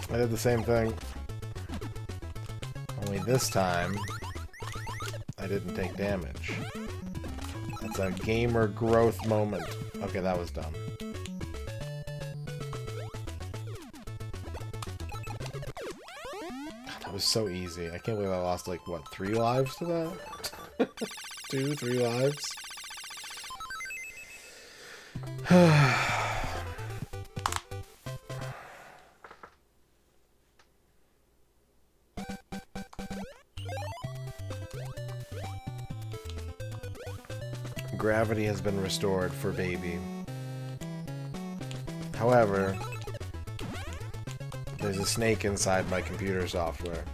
I did the same thing. Only this time, I didn't take damage. That's a gamer growth moment. Okay, that was dumb. That was so easy. I can't believe I lost, like, what, 3 lives to that? 2, 3 lives? Gravity has been restored for baby. However, there's a snake inside my computer software.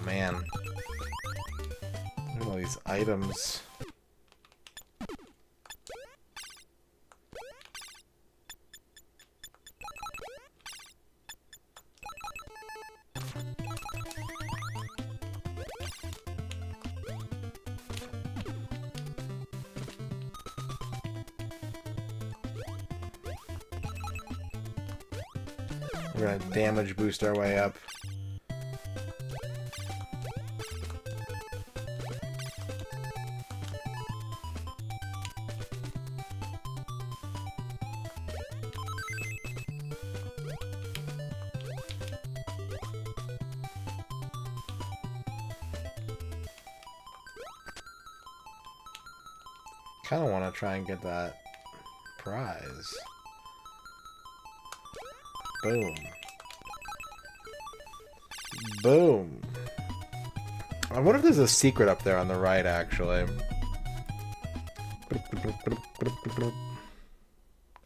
Man. Look at all these items. We're gonna damage boost our way up. Kind of want to try and get that prize. Boom. Boom. I wonder if there's a secret up there on the right, actually.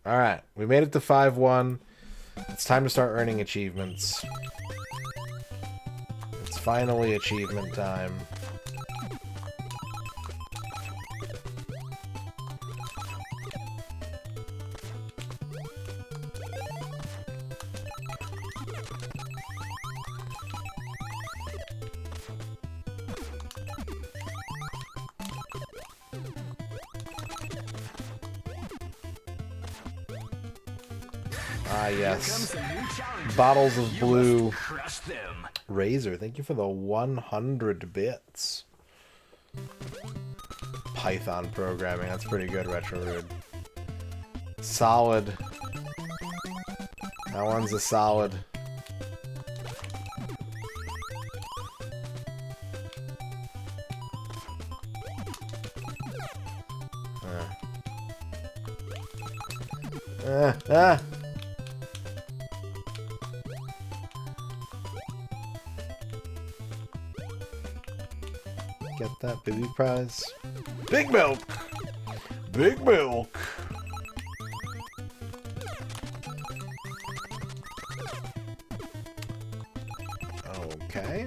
Alright, we made it to 5-1. It's time to start earning achievements. It's finally achievement time. Ah, yes. Bottles of blue. Razor, thank you for the 100 bits. Python programming, that's pretty good, RetroRachievements. Solid. That one's a solid. Ah! Get that baby prize. Big milk! Big milk! Okay.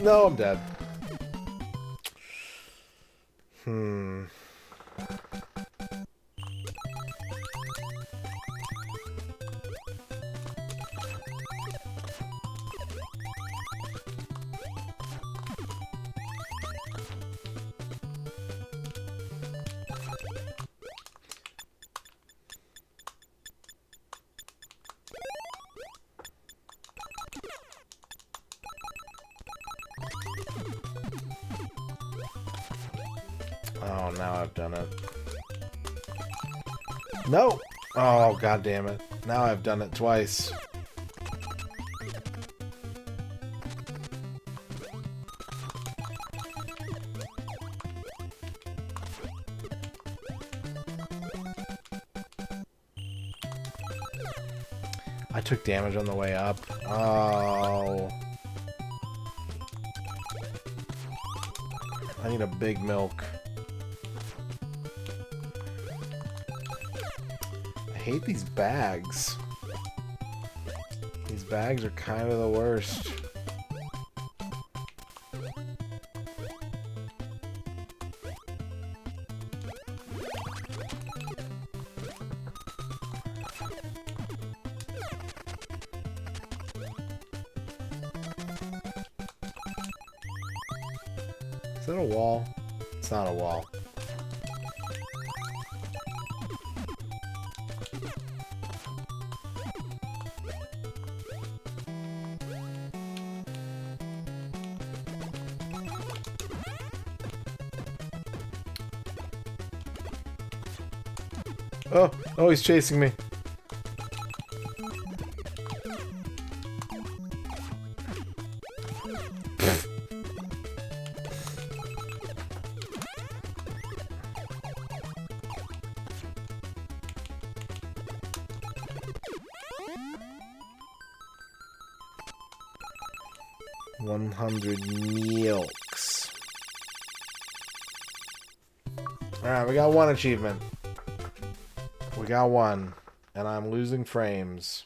No, I'm dead. Oh, now I've done it. No! Oh, god damn it. Now I've done it twice. I took damage on the way up. Oh. I need a big milk. I hate these bags. These bags are kind of the worst. Is that a wall? It's not a wall. Oh, oh, he's chasing me. Milks. Alright, we got one achievement. We got one. And I'm losing frames.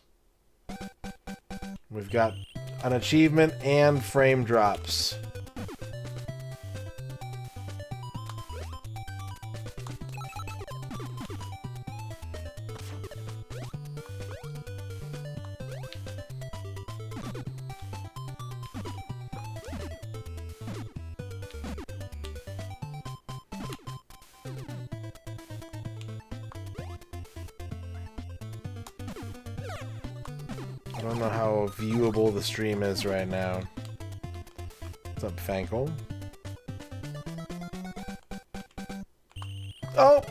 We've got an achievement and frame drops. I don't know how viewable the stream is right now. What's up, Fankel? Oh!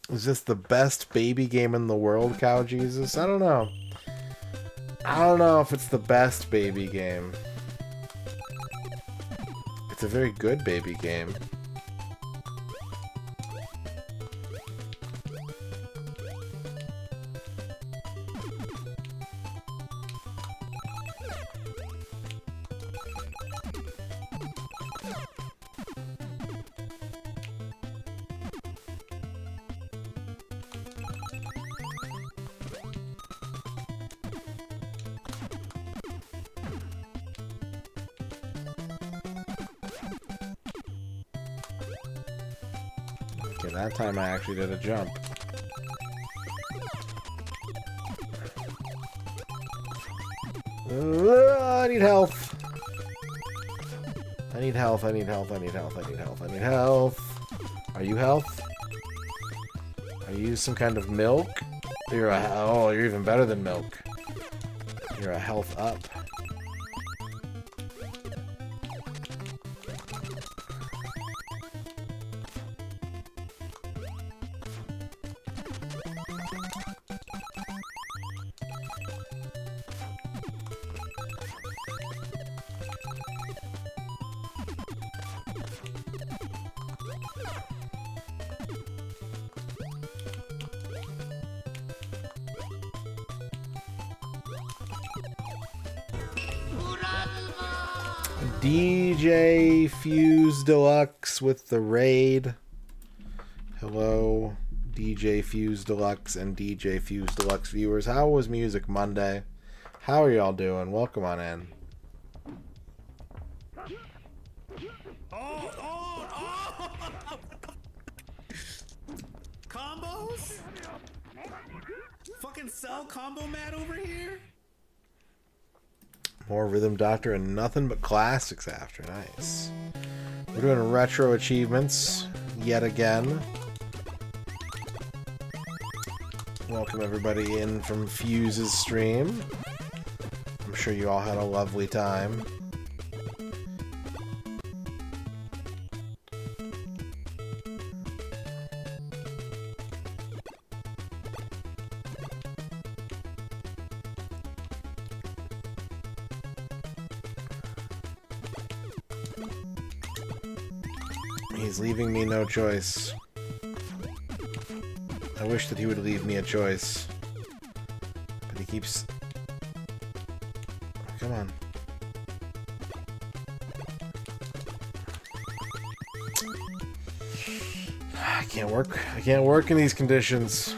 Is this the best baby game in the world, Cow Jesus? I don't know. I don't know if it's the best baby game. It's a very good baby game. Okay, that time I actually did a jump. I need health. I need health, I need health, I need health, I need health, I need health. Are you health? Are you some kind of milk? You're a... Oh, you're even better than milk. You're a health up. DJ Fuse Deluxe with the raid. Hello, DJ Fuse Deluxe and DJ Fuse Deluxe viewers. How was Music Monday? How are y'all doing? Welcome on in.
Combos? Fucking sell combo mat over here?
More Rhythm Doctor and nothing but classics after. Nice. We're doing retro achievements yet again. Welcome everybody in from Fuse's stream. I'm sure you all had a lovely time. He's leaving me no choice. I wish that he would leave me a choice. But he keeps... Come on. I can't work. I can't work in these conditions.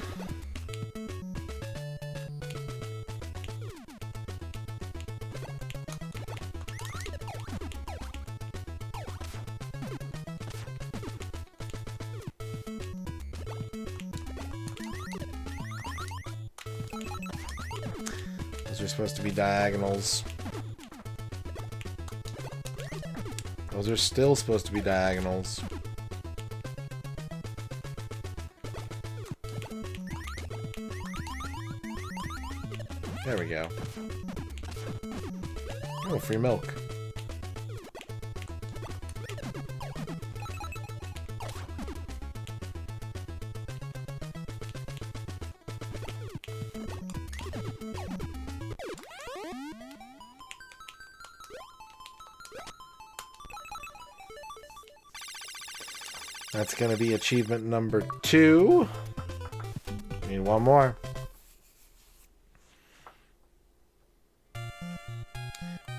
Those are supposed to be diagonals. Those are still supposed to be diagonals. There we go. Oh, free milk. That's gonna be achievement number 2. Need one more.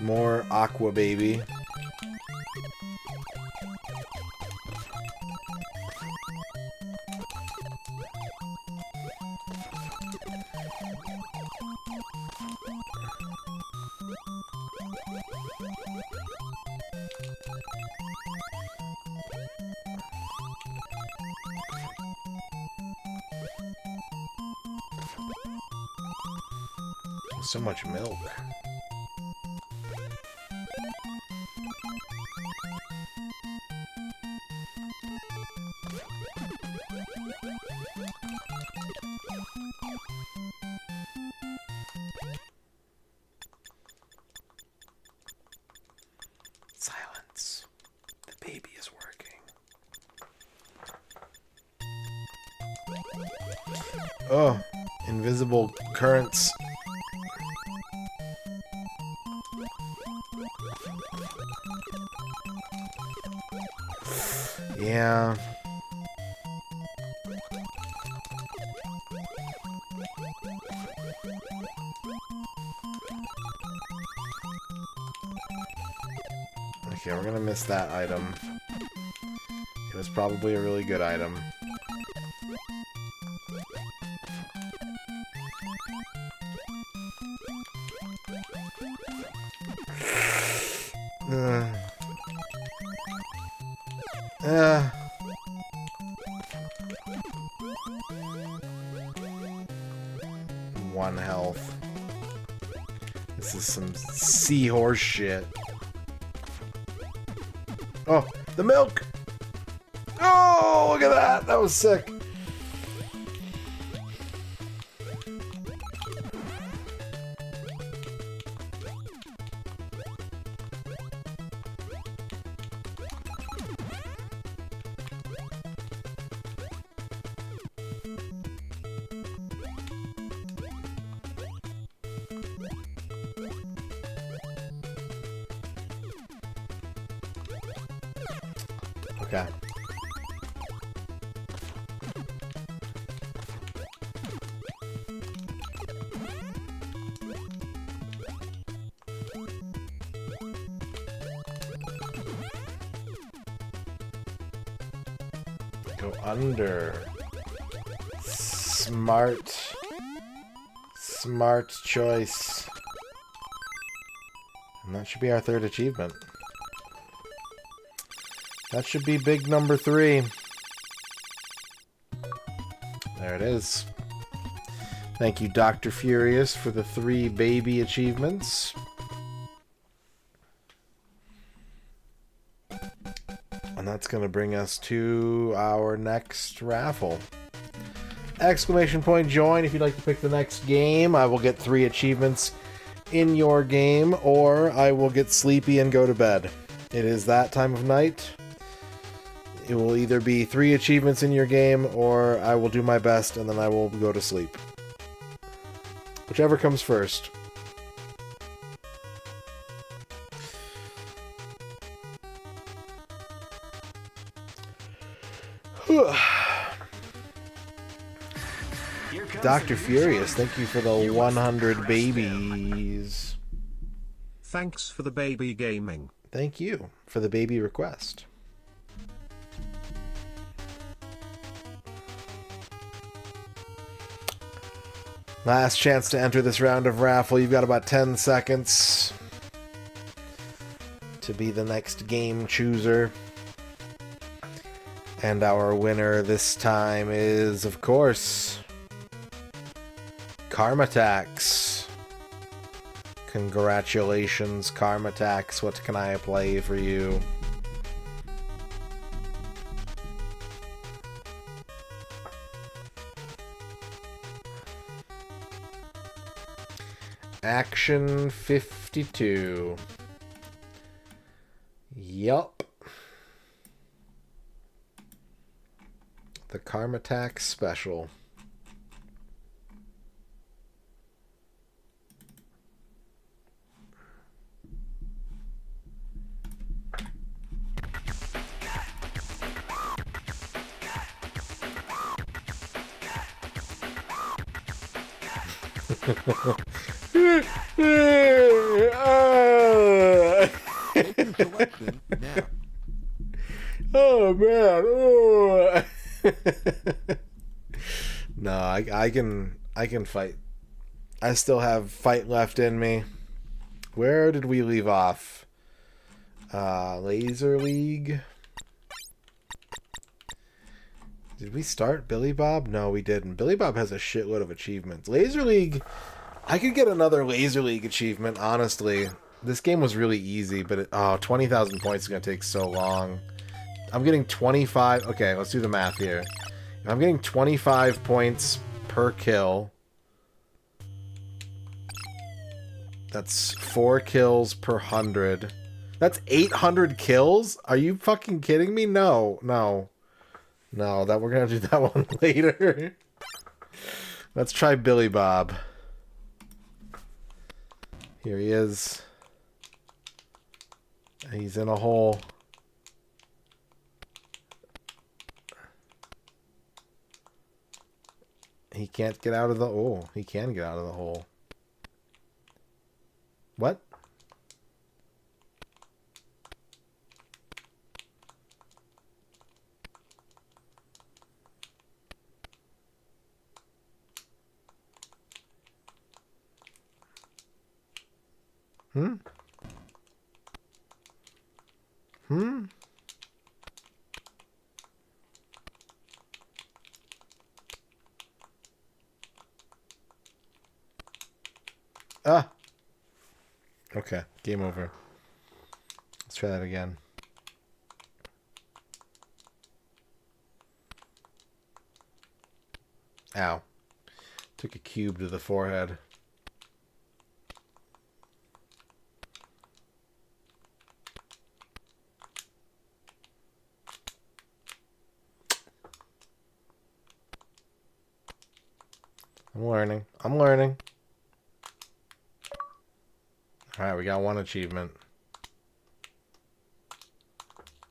More Aqua Baby. So much milk. Silence. The baby is working. Oh, invisible currents. Yeah. Okay, we're gonna miss that item. It was probably a really good item. One health. This is some seahorse shit. Oh, the milk! Oh, look at that! That was sick. Okay. Go under. Smart. Smart choice. And that should be our 3rd achievement. That should be big number 3. There it is. Thank you, Dr. Furious, for the 3 baby achievements. And that's going to bring us to our next raffle. Exclamation point join if you'd like to pick the next game. I will get 3 achievements in your game, or I will get sleepy and go to bed. It is that time of night. It will either be 3 achievements in your game, or I will do my best and then I will go to sleep. Whichever comes first. Dr. Furious, thank you for the 100 babies.
Thanks for the baby gaming.
Thank you for the baby request. Last chance to enter this round of raffle. You've got about 10 seconds to be the next game chooser. And our winner this time is, of course, Karmatax. Congratulations, Karmatax. What can I play for you? Action 52. Yup. The Karma Tax Special. Oh man. Oh. No, I can fight. I still have fight left in me. Where did we leave off? Laser League. Did we start Billy Bob? No, we didn't. Billy Bob has a shitload of achievements. Laser League, I could get another Laser League achievement, honestly. This game was really easy, but 20,000 points is going to take so long. I'm getting 25... Okay, let's do the math here. I'm getting 25 points per kill. That's 4 kills per 100. That's 800 kills? Are you fucking kidding me? No, no. No, that we're gonna do that one later. Let's try Billy Bob. Here he is. He's in a hole. He can't get out of the... Oh, he can get out of the hole. What? Hmm? Hmm? Ah! Okay, game over. Let's try that again. Ow. Took a cube to the forehead. I'm learning. I'm learning. Alright, we got one achievement.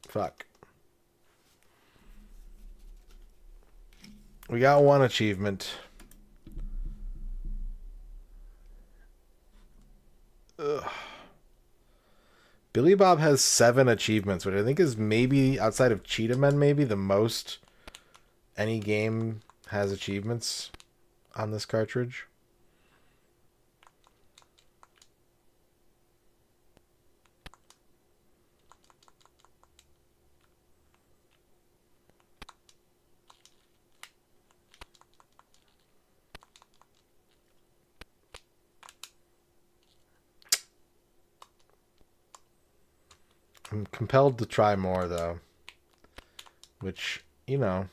Fuck. We got one achievement. Ugh. Billy Bob has 7 achievements, which I think is maybe, outside of Cheetah Men, maybe the most any game has achievements on this cartridge. I'm compelled to try more, though. Which, you know,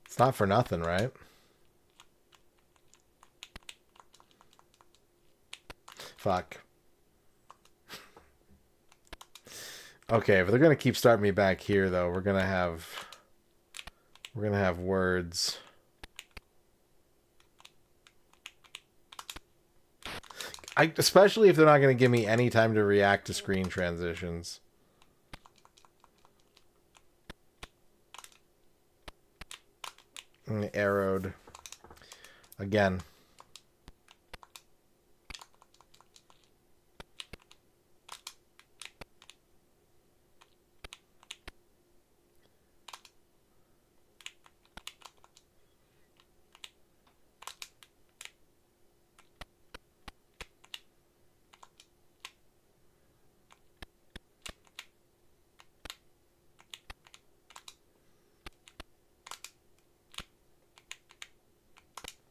it's not for nothing, right? Fuck. Okay, if they're gonna keep starting me back here, though, we're gonna have words. Especially if they're not going to give me any time to react to screen transitions. Arrowed. Again.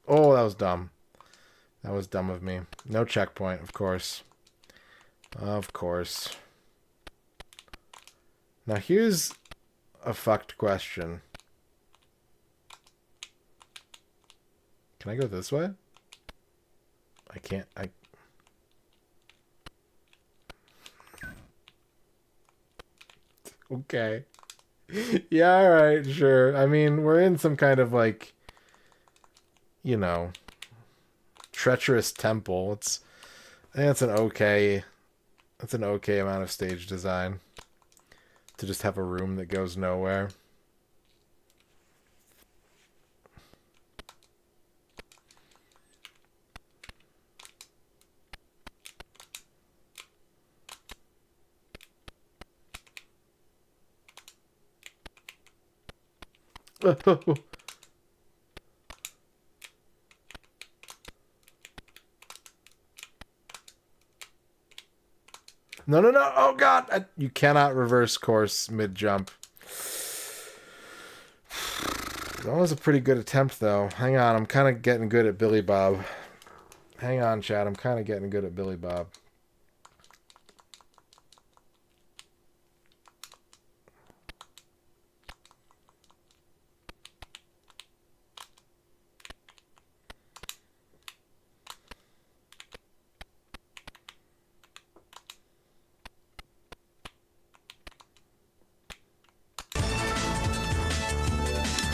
Oh, that was dumb. That was dumb of me. No checkpoint, of course. Of course. Now here's a fucked question. Can I go this way? I can't. Okay. Yeah, alright, sure. I mean, we're in some kind of like, you know, treacherous temple. I think that's an okay amount of stage design to just have a room that goes nowhere. No, no, no. Oh, God. You cannot reverse course mid-jump. That was a pretty good attempt, though. Hang on. I'm kind of getting good at Billy Bob. Hang on, Chad. I'm kind of getting good at Billy Bob.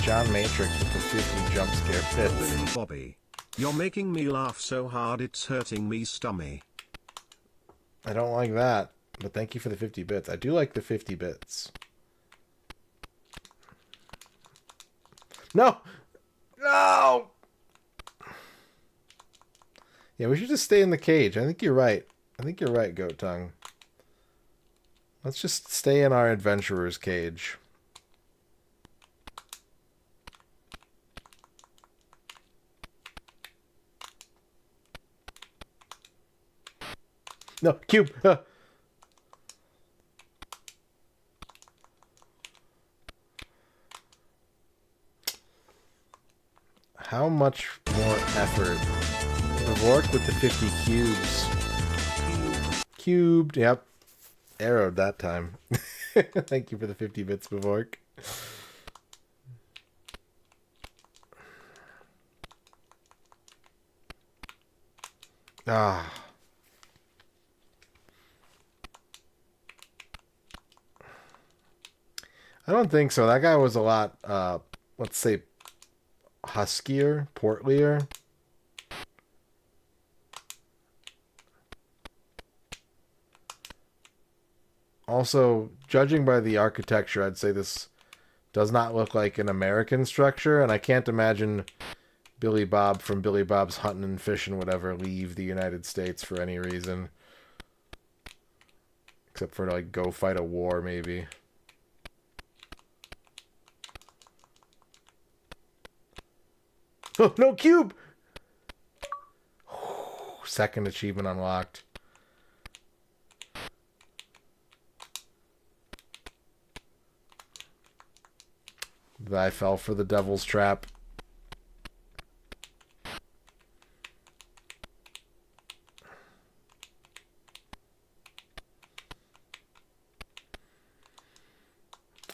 John Matrix with the 50 jump scare fits.
Bobby, you're making me laugh so hard it's hurting me stomach.
I don't like that, but thank you for the 50 bits. I do like the 50 bits. No! No! Yeah, we should just stay in the cage. I think you're right. I think you're right, Goat Tongue. Let's just stay in our adventurer's cage. No, cube. How much more effort? Vork with the 50 cubes. Cubed. Yep. Arrowed that time. Thank you for the 50 bits, Vork. Ah. I don't think so. That guy was a lot, let's say, huskier, portlier. Also, judging by the architecture, I'd say this does not look like an American structure, and I can't imagine Billy Bob from Billy Bob's Hunting and Fishing would ever leave the United States for any reason. Except for to, like, go fight a war, maybe. Oh, no cube! Second achievement unlocked. I fell for the devil's trap.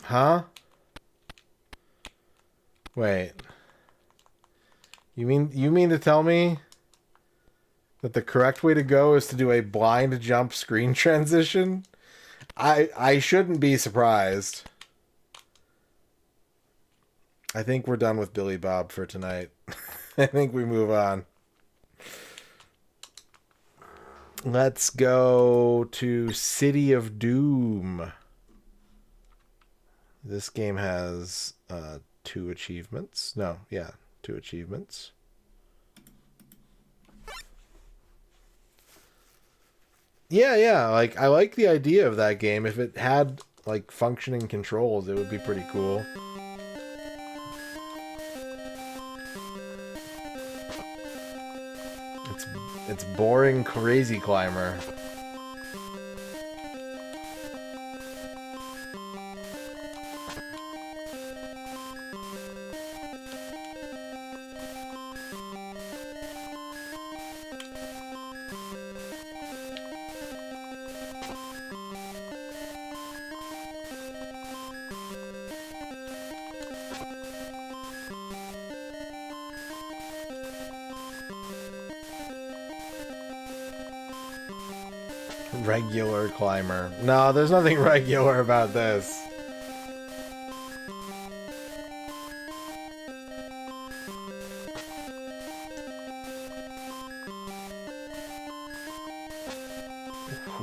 Huh? Wait. You mean to tell me that the correct way to go is to do a blind jump screen transition? I shouldn't be surprised. I think we're done with Billy Bob for tonight. I think we move on. Let's go to City of Doom. This game has 2 achievements. No, yeah, 2 achievements. Yeah, like I like the idea of that game. If it had like functioning controls, it would be pretty cool. It's boring crazy climber. Regular climber. No, there's nothing regular about this.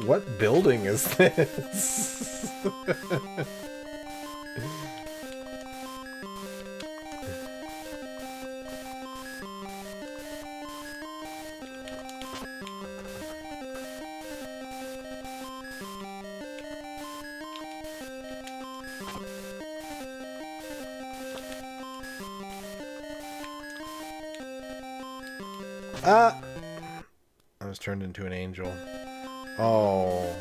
What building is this? Ah! I was turned into an angel. Oh.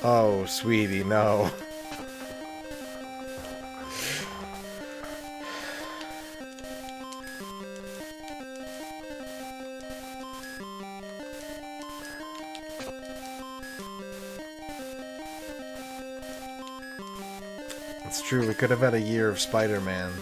Oh, sweetie, no. It's true, we could have had a year of Spider-Man.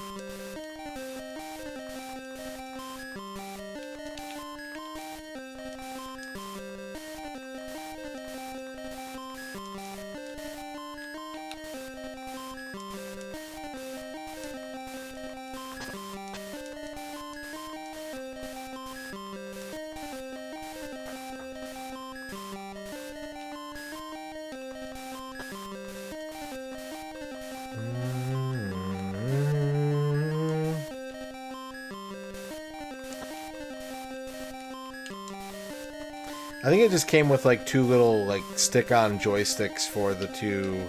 I think it just came with like two little like stick-on joysticks for the two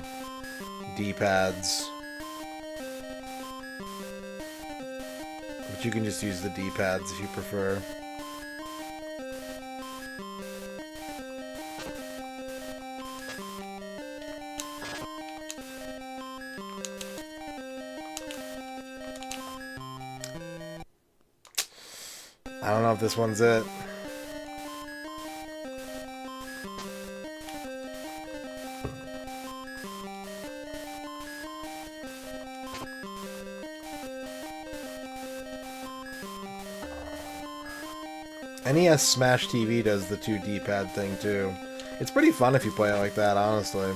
D-pads. But you can just use the D-pads if you prefer. I don't know if this one's it. NES Smash TV does the 2 D-pad thing too. It's pretty fun if you play it like that, honestly.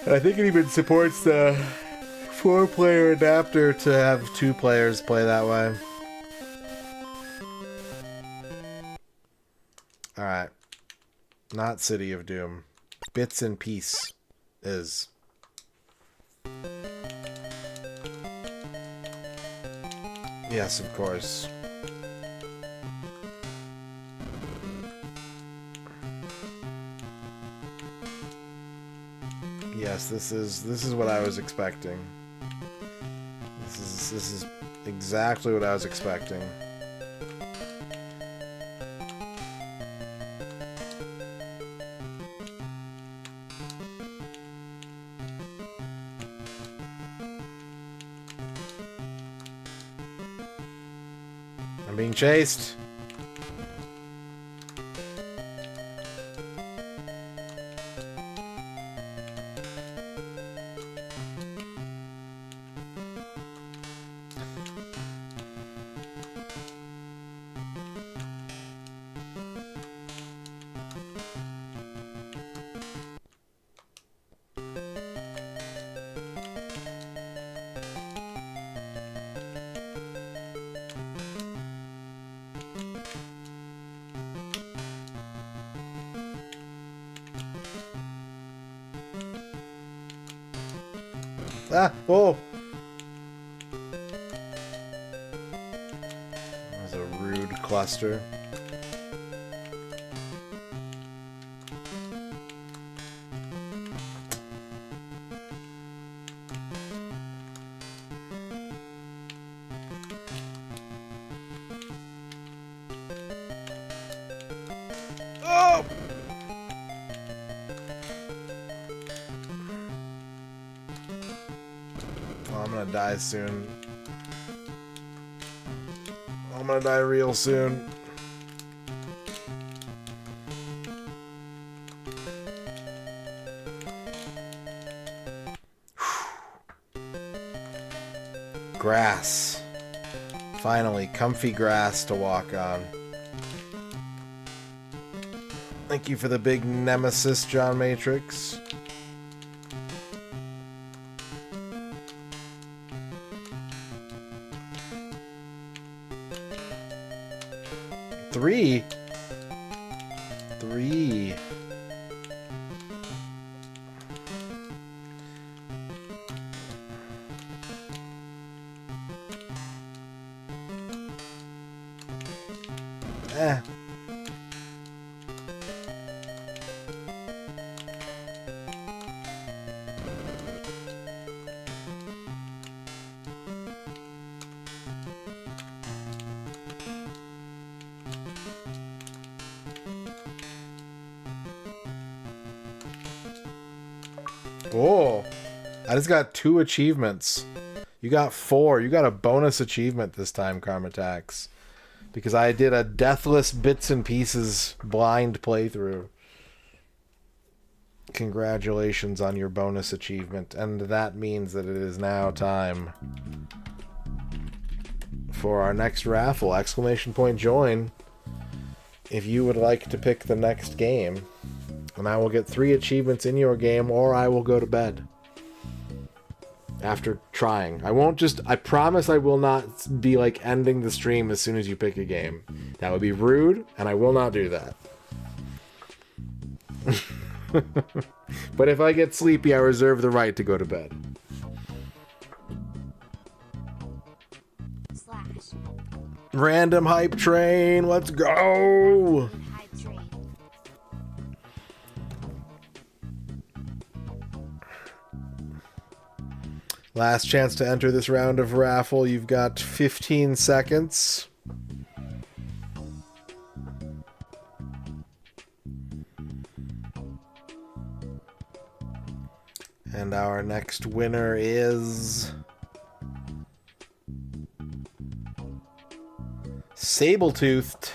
I think it even supports the 4-player adapter to have 2 players play that way. Alright. Not City of Doom. Bits and Peace is. Yes, of course. Yes, this is what I was expecting. This is exactly what I was expecting. I'm being chased. Ah! Oh! That was a rude cluster. Oh! I'm gonna die soon. I'm gonna die real soon. Grass. Finally, comfy grass to walk on. Thank you for the big nemesis, John Matrix. Three. Eh. Oh, I just got 2 achievements. You got 4. You got a bonus achievement this time, Karma Tax. Because I did a deathless bits and pieces blind playthrough. Congratulations on your bonus achievement. And that means that it is now time for our next raffle. Exclamation point join if you would like to pick the next game. And I will get 3 achievements in your game, or I will go to bed. After trying. I promise I will not be like ending the stream as soon as you pick a game. That would be rude, and I will not do that. But if I get sleepy, I reserve the right to go to bed. Random hype train, let's go! Last chance to enter this round of raffle. You've got 15 seconds. And our next winner is Sabletoothed.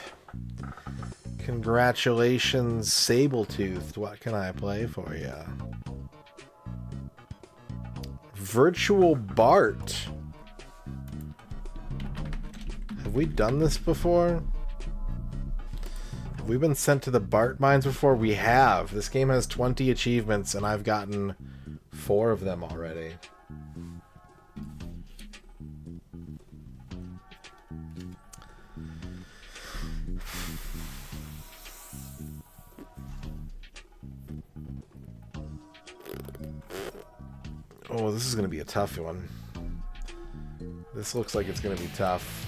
Congratulations, Sabletoothed. What can I play for you? Virtual Bart. Have we done this before? Have we been sent to the Bart mines before? We have. This game has 20 achievements and I've gotten 4 of them already. Oh, this is going to be a tough one. This looks like it's going to be tough.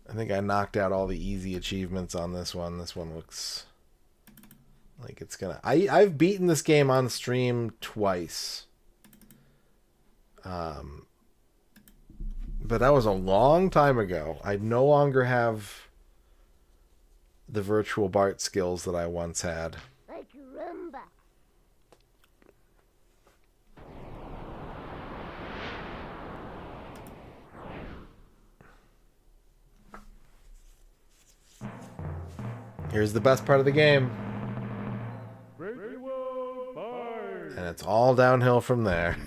I think I knocked out all the easy achievements on this one. This one looks like it's going to... I've beaten this game on stream twice. But that was a long time ago. I no longer have the virtual Bart skills that I once had. Here's the best part of the game. And it's all downhill from there.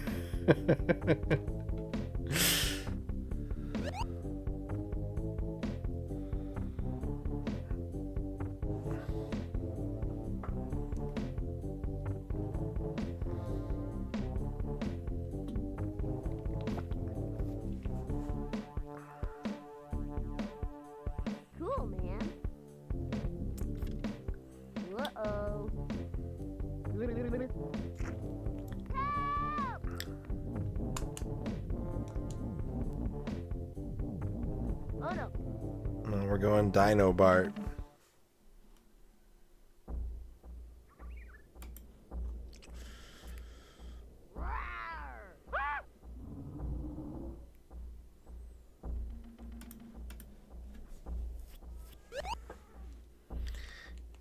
Cool, man. Uh-oh. Oh no.
And we're going Dino Bart.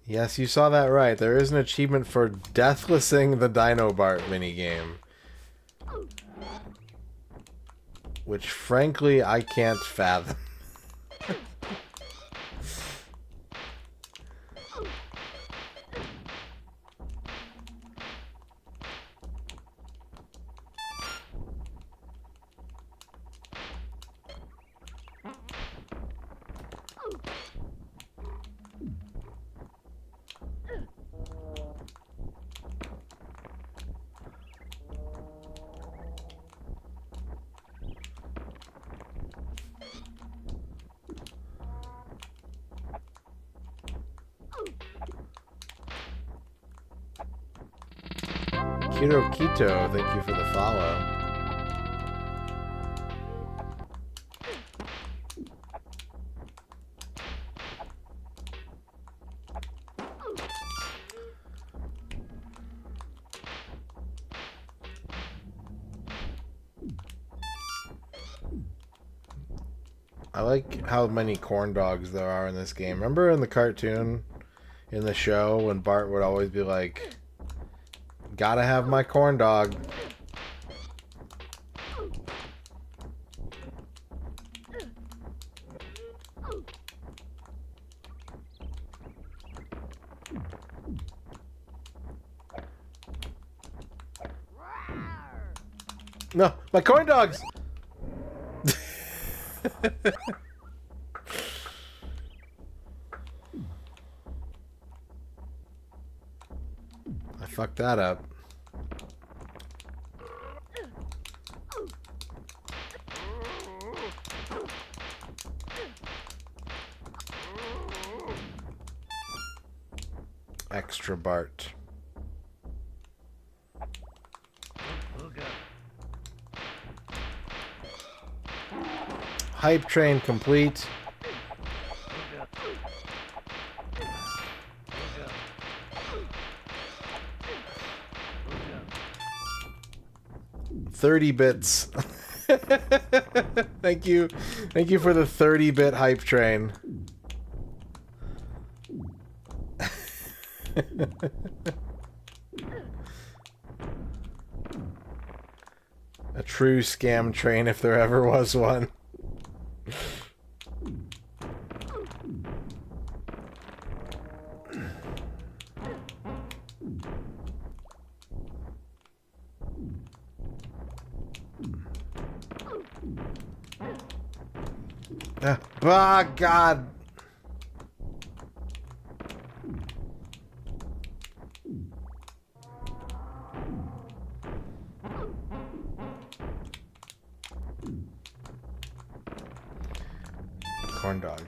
Yes, you saw that right. There is an achievement for deathlessing the Dino Bart minigame. Which, frankly, I can't fathom. Kiro Kito, thank you for the follow. I like how many corn dogs there are in this game. Remember in the cartoon, in the show, when Bart would always be like, gotta have my corn dog. No, my corn dogs! I fucked that up. Extra Bart. Hype train complete. $30 bits. Thank you. Thank you for the 30-bit hype train. A true scam train if there ever was one. Ah, God. Corn dog.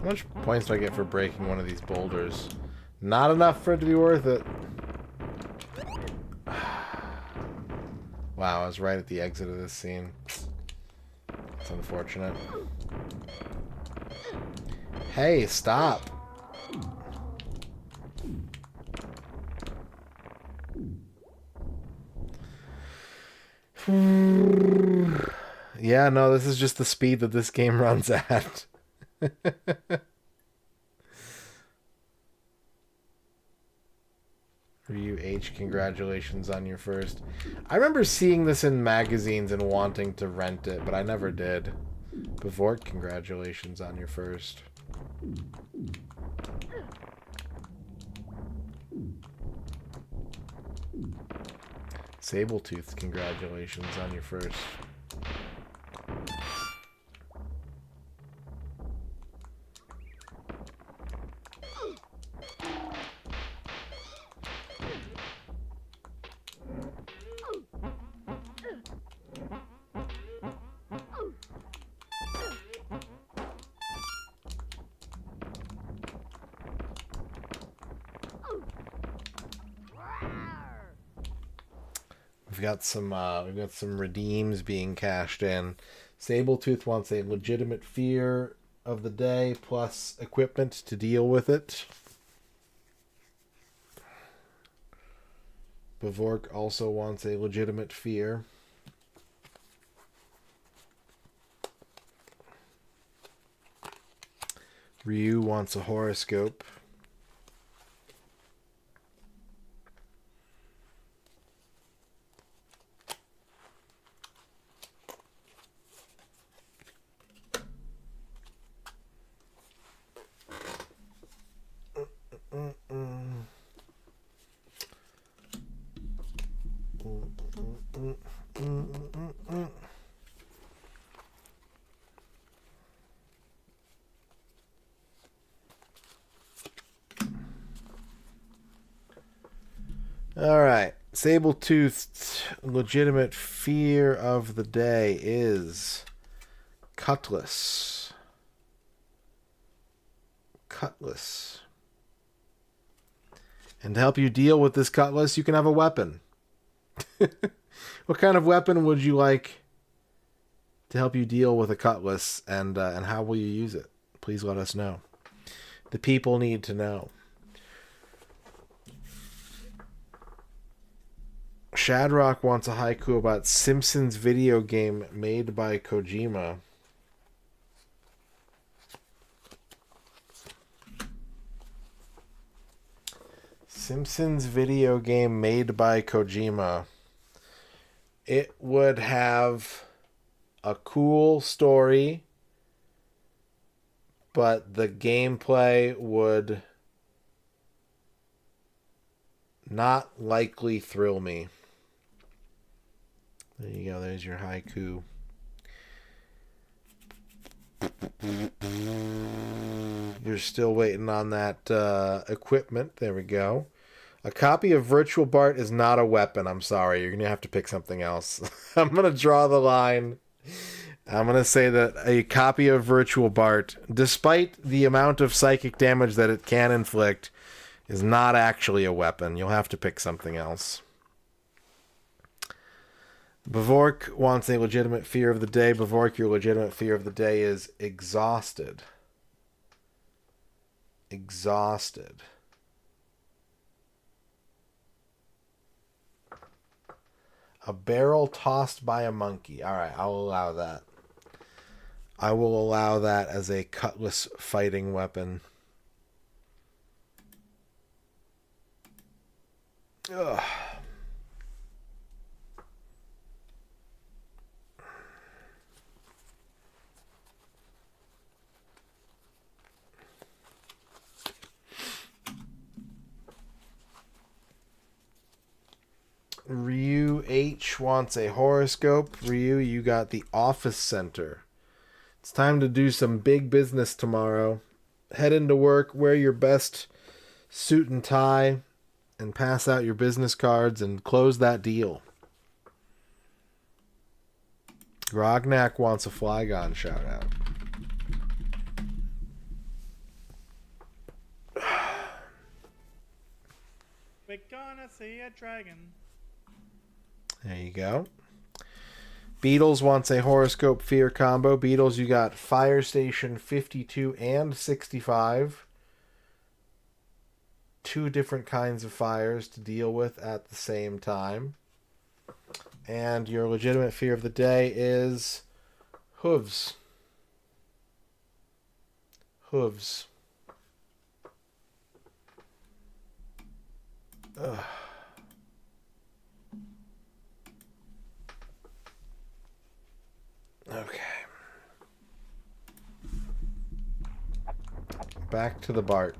How much points do I get for breaking one of these boulders? Not enough for it to be worth it. Wow, I was right at the exit of this scene. It's unfortunate. Hey, stop. Yeah, no, this is just the speed that this game runs at. Ryu H, congratulations on your first. I remember seeing this in magazines and wanting to rent it, but I never did. Bevork, congratulations on your first. Sabletooth, congratulations on your first. We've got some redeems being cashed in. Sabletooth wants a legitimate fear of the day plus equipment to deal with it. Bevork also wants a legitimate fear. Ryu wants a horoscope. All right. Sable-toothed legitimate fear of the day is cutlass. Cutlass. And to help you deal with this cutlass, you can have a weapon. What kind of weapon would you like to help you deal with a cutlass, and how will you use it? Please let us know. The people need to know. Shadrock wants a haiku about Simpsons video game made by Kojima. Simpsons video game made by Kojima. It would have a cool story, but the gameplay would not likely thrill me. There you go. There's your haiku. You're still waiting on that equipment. There we go. A copy of Virtual Bart is not a weapon. I'm sorry. You're going to have to pick something else. I'm going to draw the line. I'm going to say that a copy of Virtual Bart, despite the amount of psychic damage that it can inflict, is not actually a weapon. You'll have to pick something else. Bavork wants a legitimate fear of the day. Bavork, your legitimate fear of the day is exhausted. Exhausted. A barrel tossed by a monkey. All right, I'll allow that. I will allow that as a cutlass fighting weapon. Ugh. Ryu H wants a horoscope. Ryu, you got the office center. It's time to do some big business tomorrow. Head into work, wear your best suit and tie, and pass out your business cards and close that deal. Grognak wants a Flygon shout out.
We're gonna see a dragon.
There you go. Beatles wants a horoscope fear combo. Beatles, you got Fire Station 52 and 65. Two different kinds of fires to deal with at the same time. And your legitimate fear of the day is hooves. Hooves. Ugh. Okay. Back to the Bart.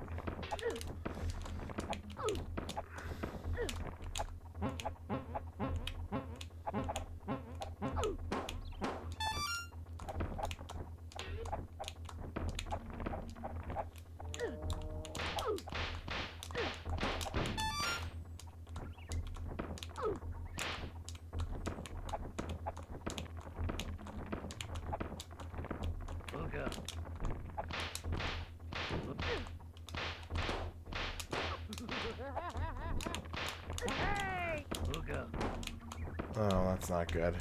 Oh, that's not good.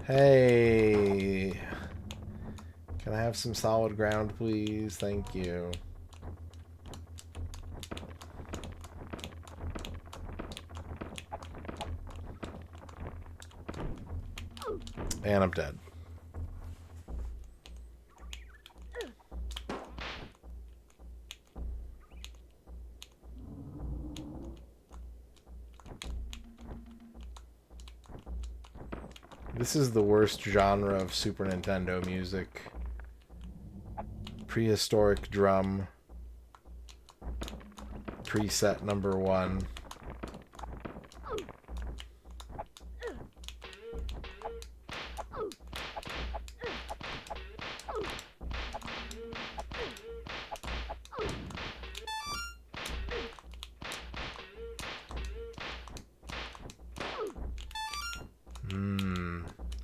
Hey. Can I have some solid ground, please? Thank you. And I'm dead. This is the worst genre of Super Nintendo music. Prehistoric drum. preset number 1.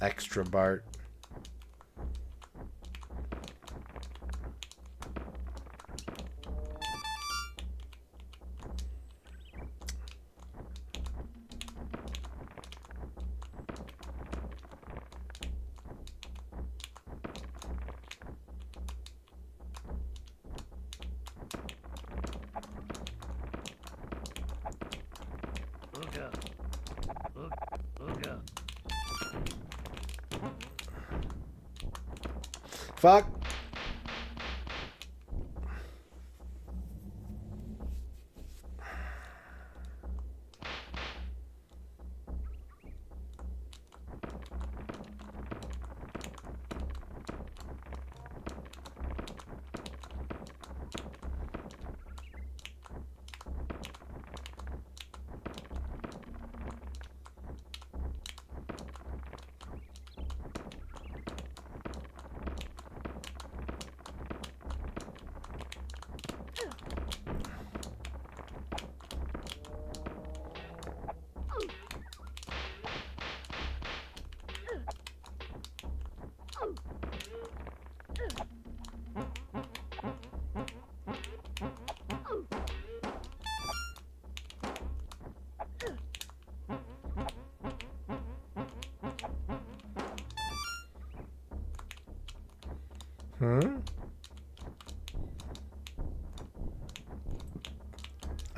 Extra Bart. Fuck.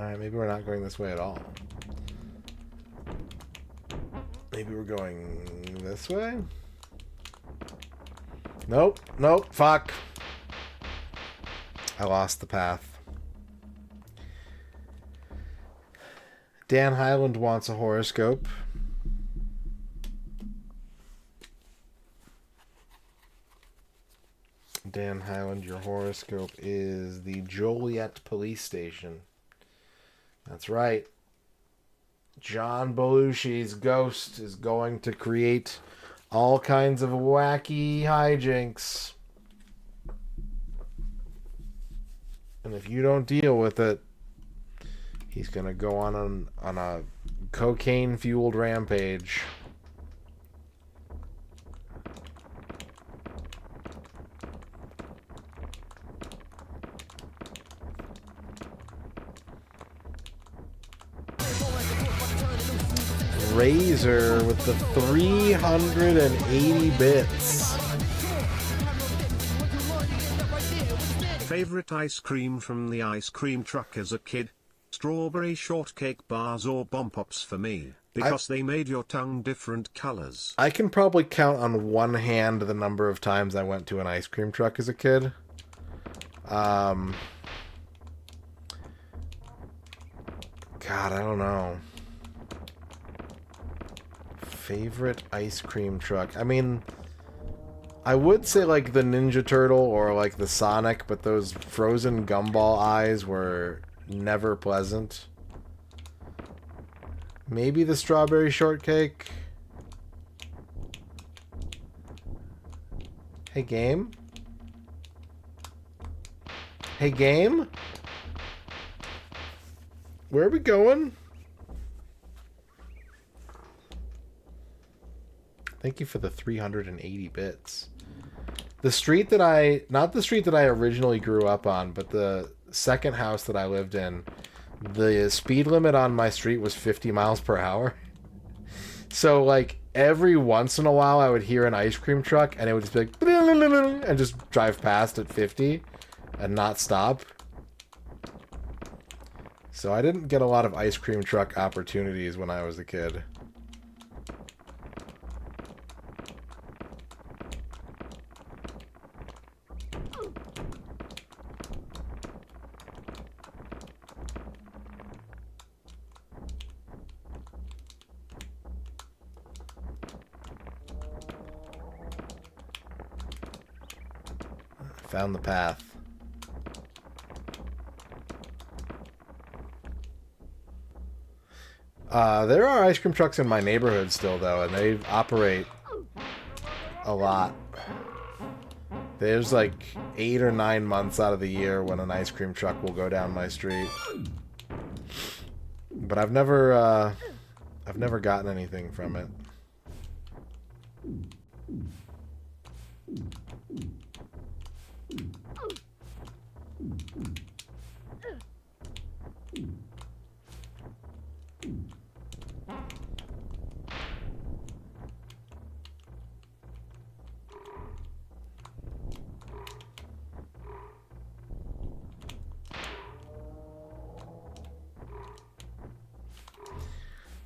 Alright, maybe we're not going this way at all. Maybe we're going this way? Nope, nope, fuck. I lost the path. Dan Highland wants a horoscope. Dan Highland, your horoscope is the Joliet Police Station. That's right. John Belushi's ghost is going to create all kinds of wacky hijinks. And if you don't deal with it, he's going to go on a cocaine-fueled rampage. Razor with the 380 bits.
Favorite ice cream from the ice cream truck as a kid? Strawberry shortcake bars or bomb pops for me, because they made your tongue different colors.
I can probably count on one hand the number of times I went to an ice cream truck as a kid. God, I don't know. Favorite ice cream truck. I mean, I would say like the Ninja Turtle or like the Sonic, but those frozen gumball eyes were never pleasant. Maybe the strawberry shortcake. Hey, game? Hey, game? Where are we going? Thank you for the 380 bits. The street that not the street that I originally grew up on, but the second house that I lived in, the speed limit on my street was 50 miles per hour. So, like, every once in a while I would hear an ice cream truck and it would just be like, and just drive past at 50 and not stop. So I didn't get a lot of ice cream truck opportunities when I was a kid. Found the path. There are ice cream trucks in my neighborhood still, though, and they operate a lot. There's like 8 or 9 months out of the year when an ice cream truck will go down my street. But I've never gotten anything from it.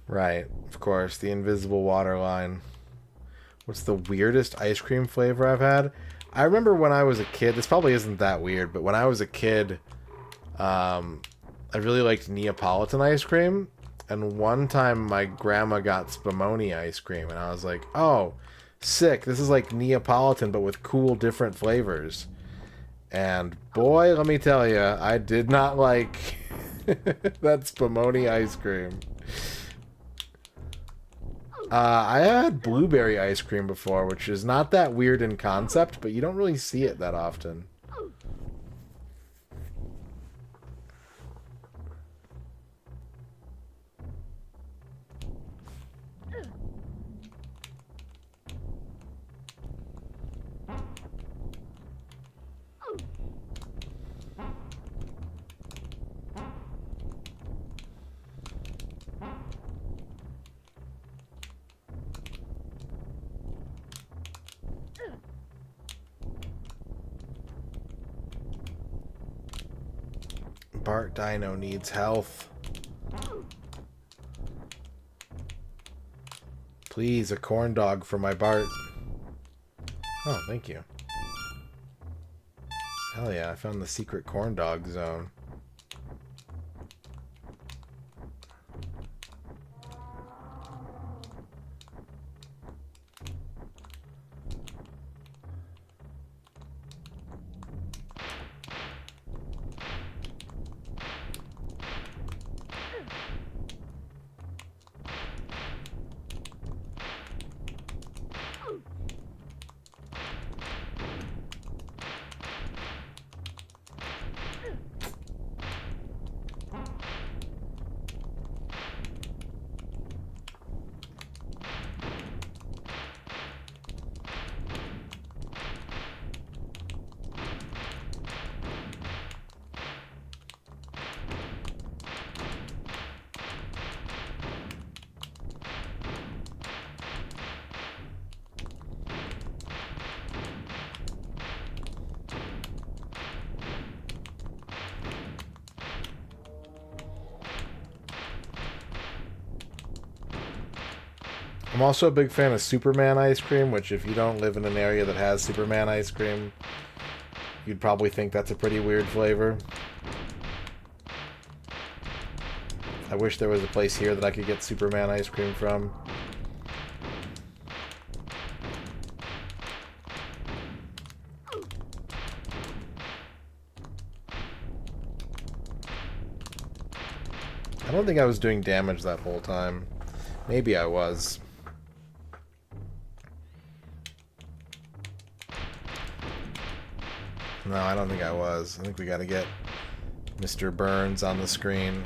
Right, of course, the invisible water line. What's the weirdest ice cream flavor I've had? I remember when I was a kid, this probably isn't that weird, but when I was a kid, I really liked Neapolitan ice cream, and one time my grandma got Spumoni ice cream, and I was like, oh, sick, this is like Neapolitan, but with cool different flavors. And boy, let me tell you, I did not like that Spumoni ice cream. I had blueberry ice cream before, which is not that weird in concept, but you don't really see it that often. Bart Dino needs health. Please, a corn dog for my Bart. Oh, thank you. Hell yeah, I found the secret corn dog zone. I'm also a big fan of Superman ice cream, which if you don't live in an area that has Superman ice cream, you'd probably think that's a pretty weird flavor. I wish there was a place here that I could get Superman ice cream from. I don't think I was doing damage that whole time. Maybe I was. No, I don't think I was. I think we gotta get Mr. Burns on the screen.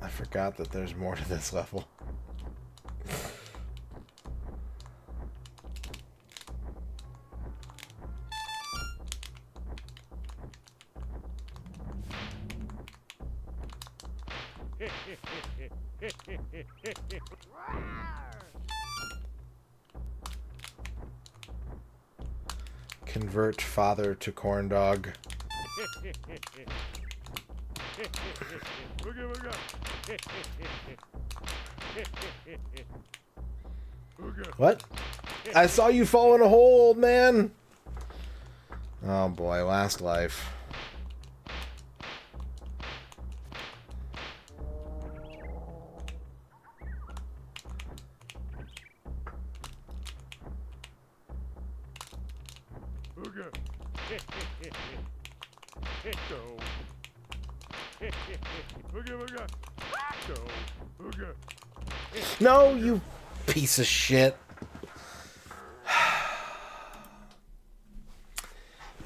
I forgot that there's more to this level. Convert father to corn dog. What? I saw you fall in a hole, old man. Oh boy, last life. No, you piece of shit.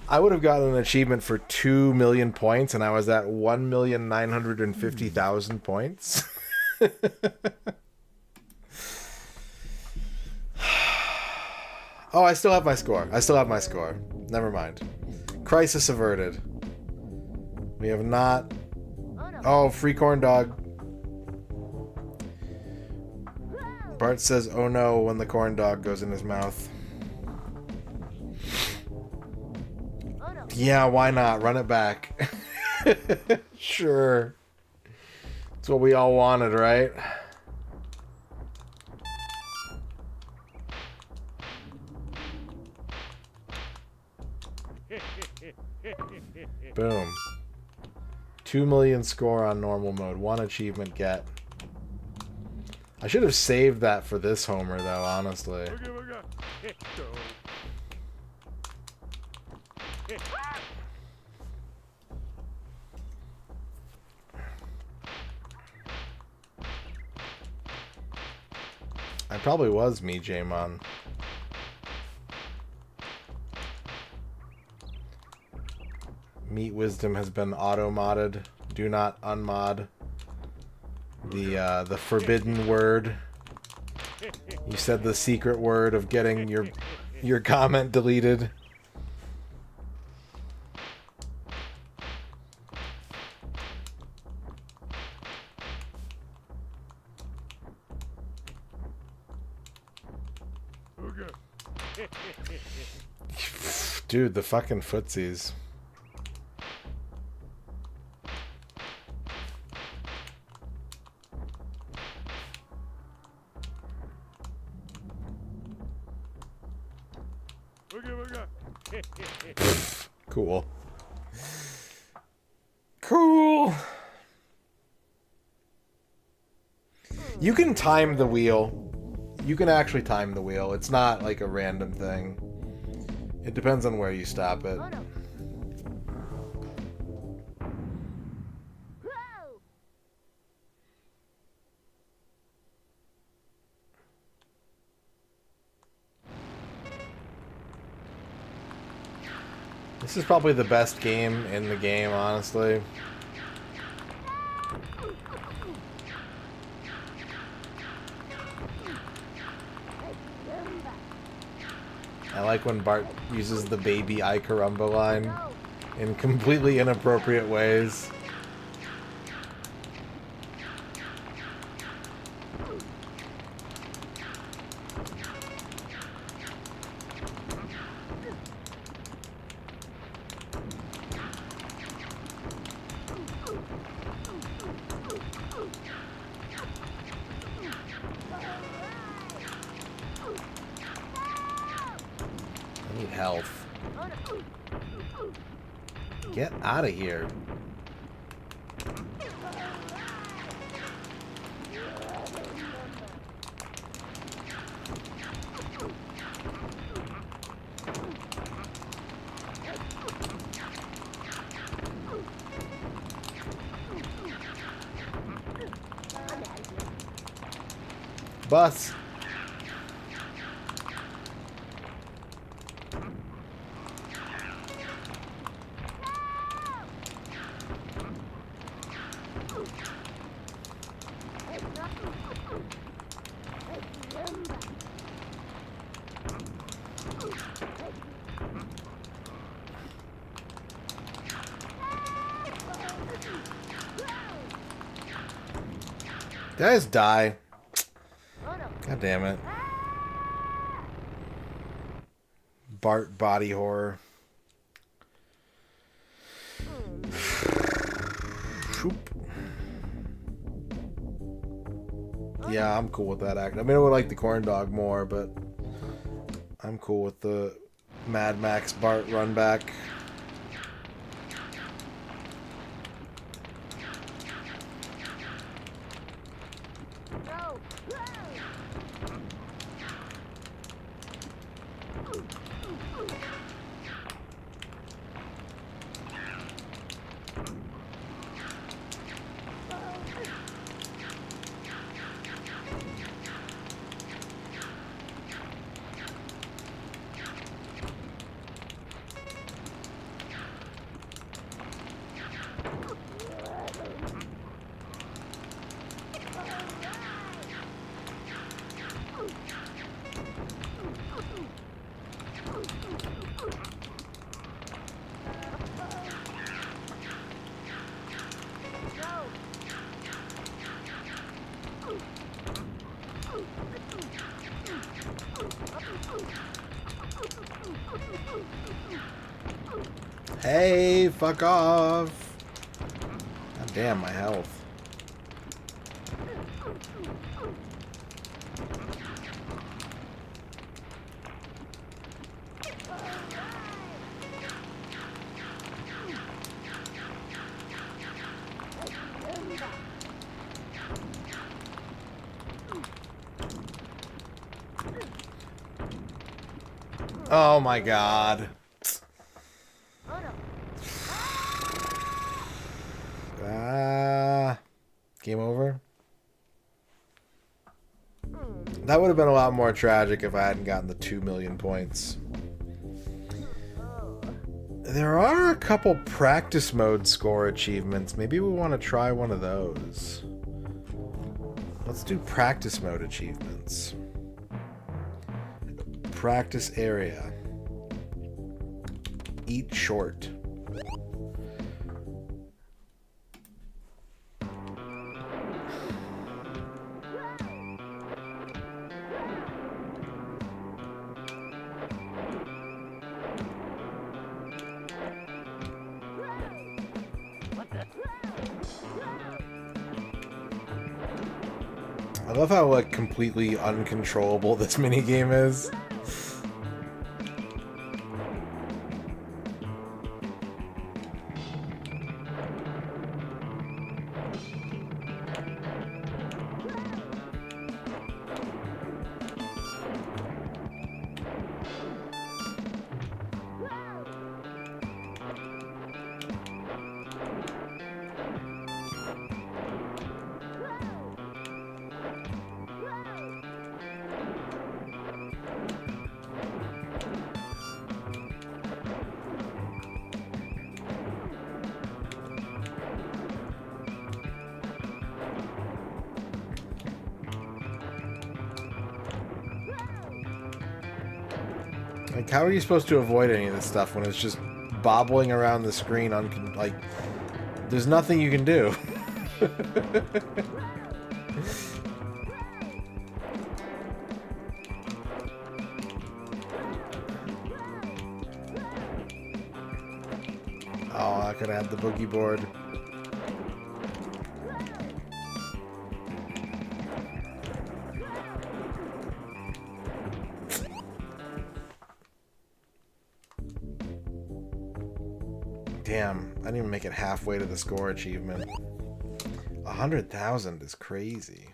I would have gotten an achievement for 2 million points, and I was at 1,950,000 points. Oh, I still have my score. I still have my score. Never mind. Crisis averted. We have not... Oh, free corn dog. Bart says, oh no, when the corn dog goes in his mouth. Yeah, why not? Run it back. Sure. That's what we all wanted, right? Boom. 2 million score on normal mode. 1 achievement get. I should have saved that for this Homer, though, honestly. I probably was me, J-Mon. Meat Wisdom has been auto-modded. Do not unmod the forbidden word. You said the secret word of getting your comment deleted. Dude, the fucking footsies. Cool. Cool. You can time the wheel. You can actually time the wheel. It's not like a random thing. It depends on where you stop it. This is probably the best game in the game, honestly. I like when Bart uses the baby I caramba line in completely inappropriate ways. Health. Get out of here. Bus. Did I just die? God damn it. Bart body horror. Shoop. Yeah, I'm cool with that act. I mean, I would like the corn dog more, but I'm cool with the Mad Max Bart run back. Hey, fuck off. God damn, my health. Oh my god. Game over? That would have been a lot more tragic if I hadn't gotten the 2 million points. There are a couple practice mode score achievements. Maybe we want to try one of those. Let's do practice mode achievements. Practice area. Eat short. I love how, like, completely uncontrollable this minigame is. Like, how are you supposed to avoid any of this stuff when it's just bobbling around the screen? Like, there's nothing you can do. Oh, I could have had the boogie board. Damn, I didn't even make it halfway to the score achievement. 100,000 is crazy.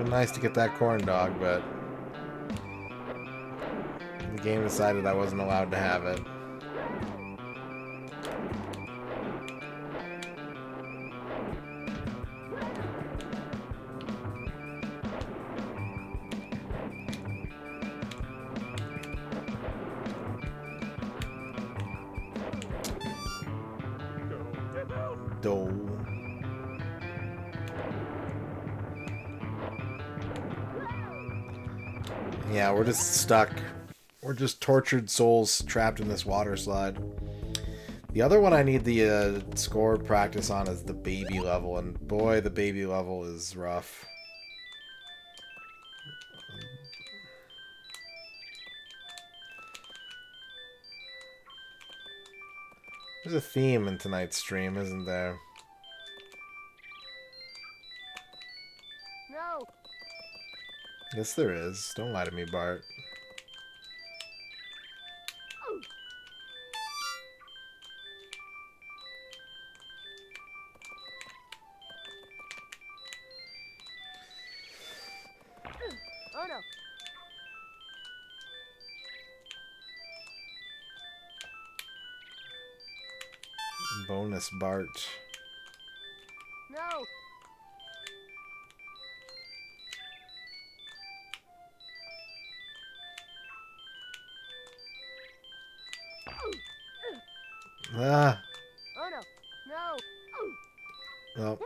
Nice to get that corn dog, but the game decided I wasn't allowed to have it. though. Yeah, we're just stuck. We're just tortured souls trapped in this water slide. The other one I need the score practice on is the baby level, and boy, the baby level is rough. There's a theme in tonight's stream, isn't there?
No.
Yes, there is. Don't lie to me, Bart.
Oh no.
Bonus Bart.
No.
Ah.
Oh no. No.
Well.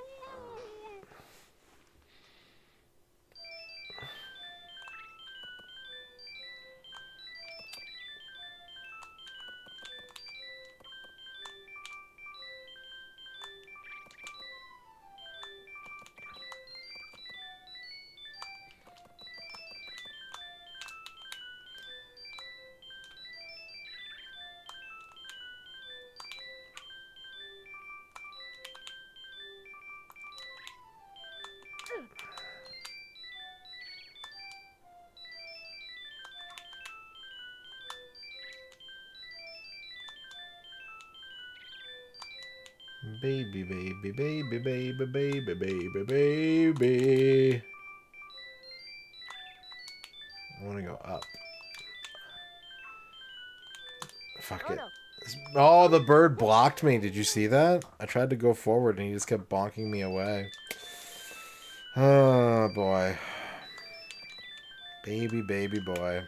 Baby, baby, baby, baby, baby, baby, baby. I want to go up. Fuck it. Oh, the bird blocked me. Did you see that? I tried to go forward and he just kept bonking me away. Oh, boy. Baby, baby boy.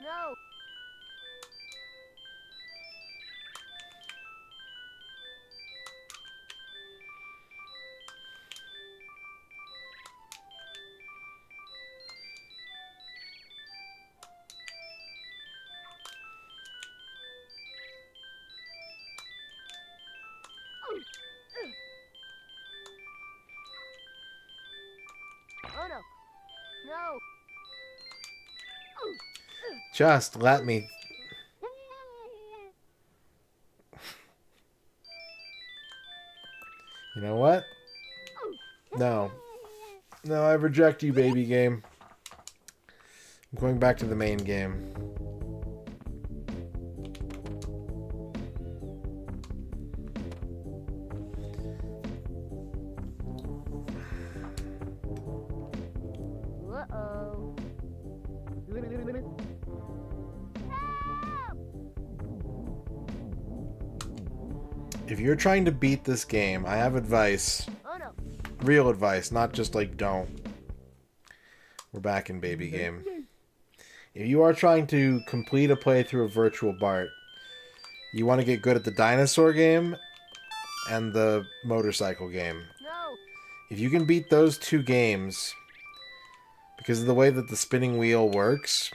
No. Oh no. No.
Just let me. You know what? No. No, I reject you, baby game. I'm going back to the main game.
Uh-oh.
If you're trying to beat this game, I have advice.
Oh no.
Real advice, not just like don't. We're back in baby game. If you are trying to complete a playthrough of Virtual Bart, you want to get good at the dinosaur game and the motorcycle game.
No.
If you can beat those two games, because of the way that the spinning wheel works,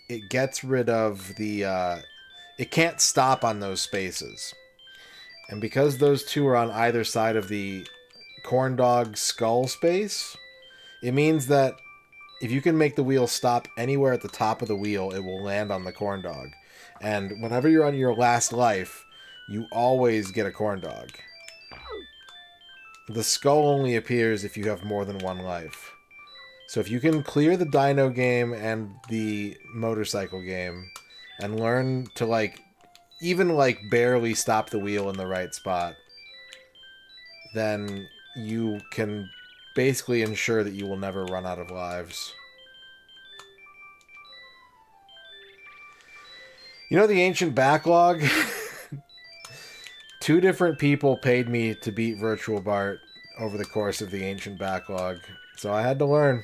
it gets rid of the... it can't stop on those spaces. And because those two are on either side of the corn dog skull space, it means that if you can make the wheel stop anywhere at the top of the wheel, it will land on the corn dog. And whenever you're on your last life, you always get a corn dog. The skull only appears if you have more than one life. So if you can clear the dino game and the motorcycle game and learn to even barely stop the wheel in the right spot, then you can basically ensure that you will never run out of lives. You know the ancient backlog? 2 different people paid me to beat Virtual Bart over the course of the ancient backlog. So I had to learn.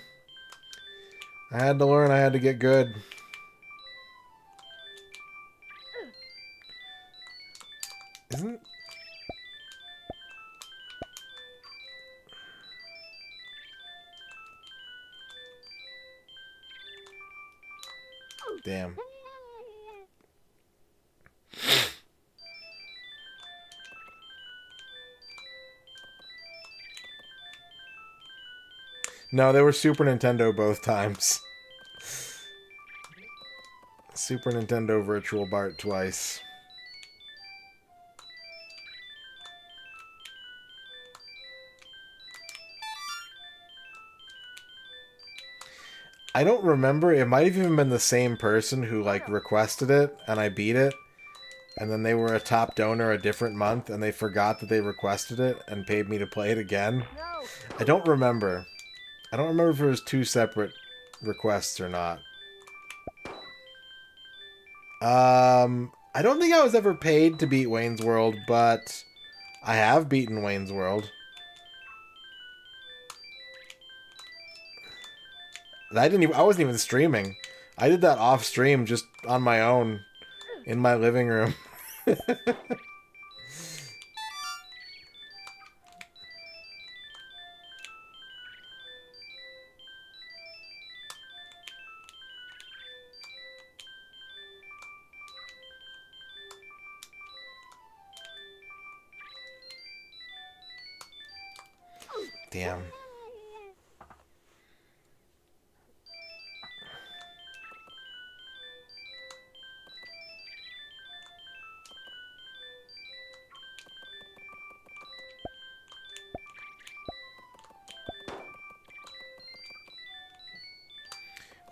I had to learn. I had to get good. Isn't... Damn. No, they were Super Nintendo both times. Super Nintendo Virtual Bart twice. I don't remember. It might have even been the same person who, like, requested it, and I beat it. And then they were a top donor a different month, and they forgot that they requested it, and paid me to play it again.
No.
I don't remember. I don't remember if it was two separate requests or not. I don't think I was ever paid to beat Wayne's World, but I have beaten Wayne's World. I wasn't even streaming. I did that off stream just on my own in my living room. Damn.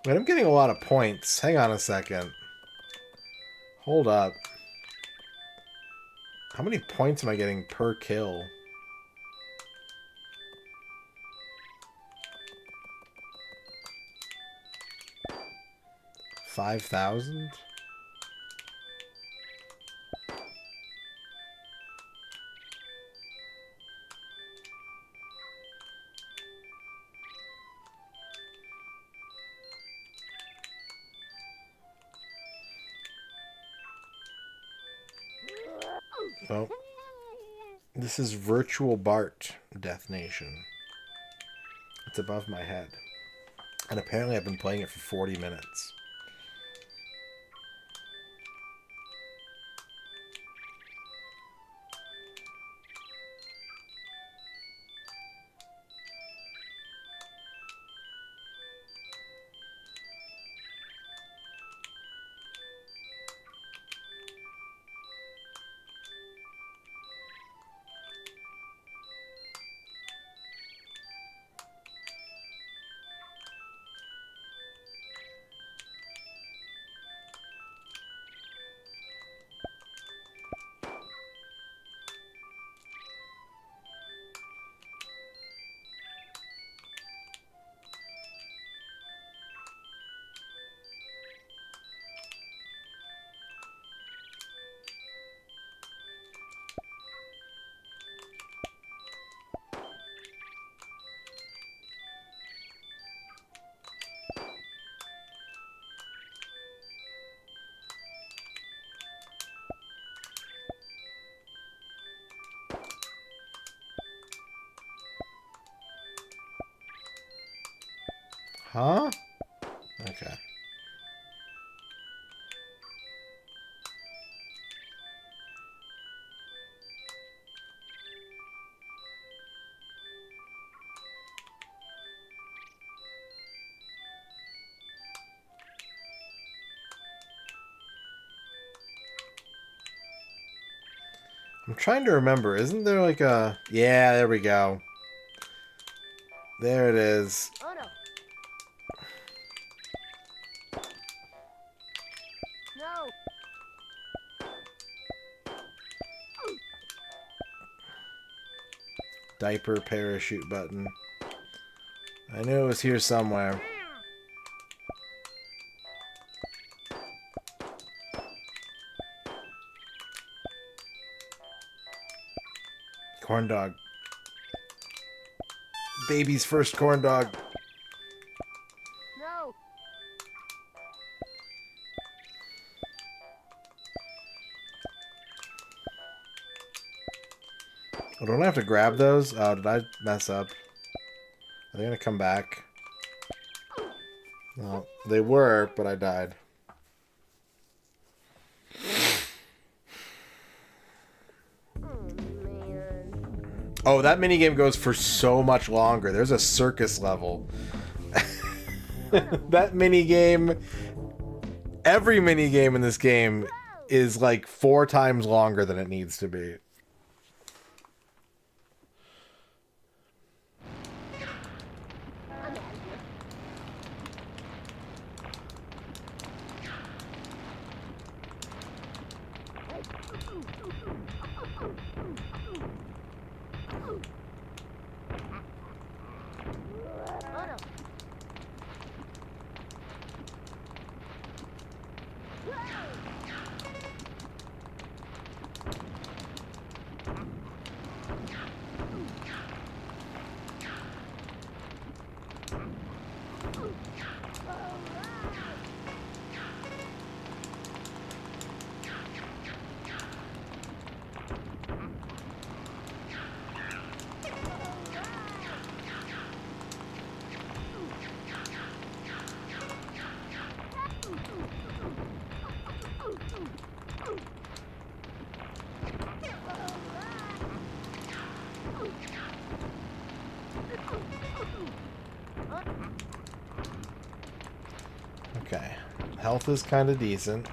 Wait, I'm getting a lot of points. Hang on a second. Hold up. How many points am I getting per kill? 5,000? Oh. This is Virtual Bart Death Nation. It's above my head. And apparently I've been playing it for 40 minutes. Huh? Okay. I'm trying to remember. Isn't there like a... Yeah, there we go. There it is.
Oh no. No.
Diaper parachute button. I knew it was here somewhere. Corn dog. Baby's first corn dog.
No.
Oh, don't I have to grab those? Oh, did I mess up? Are they gonna come back? No, they were, but I died. Oh, that minigame goes for so much longer. There's a circus level. That minigame... Every minigame in this game is like 4 times longer than it needs to be. Okay. Health is kind of decent.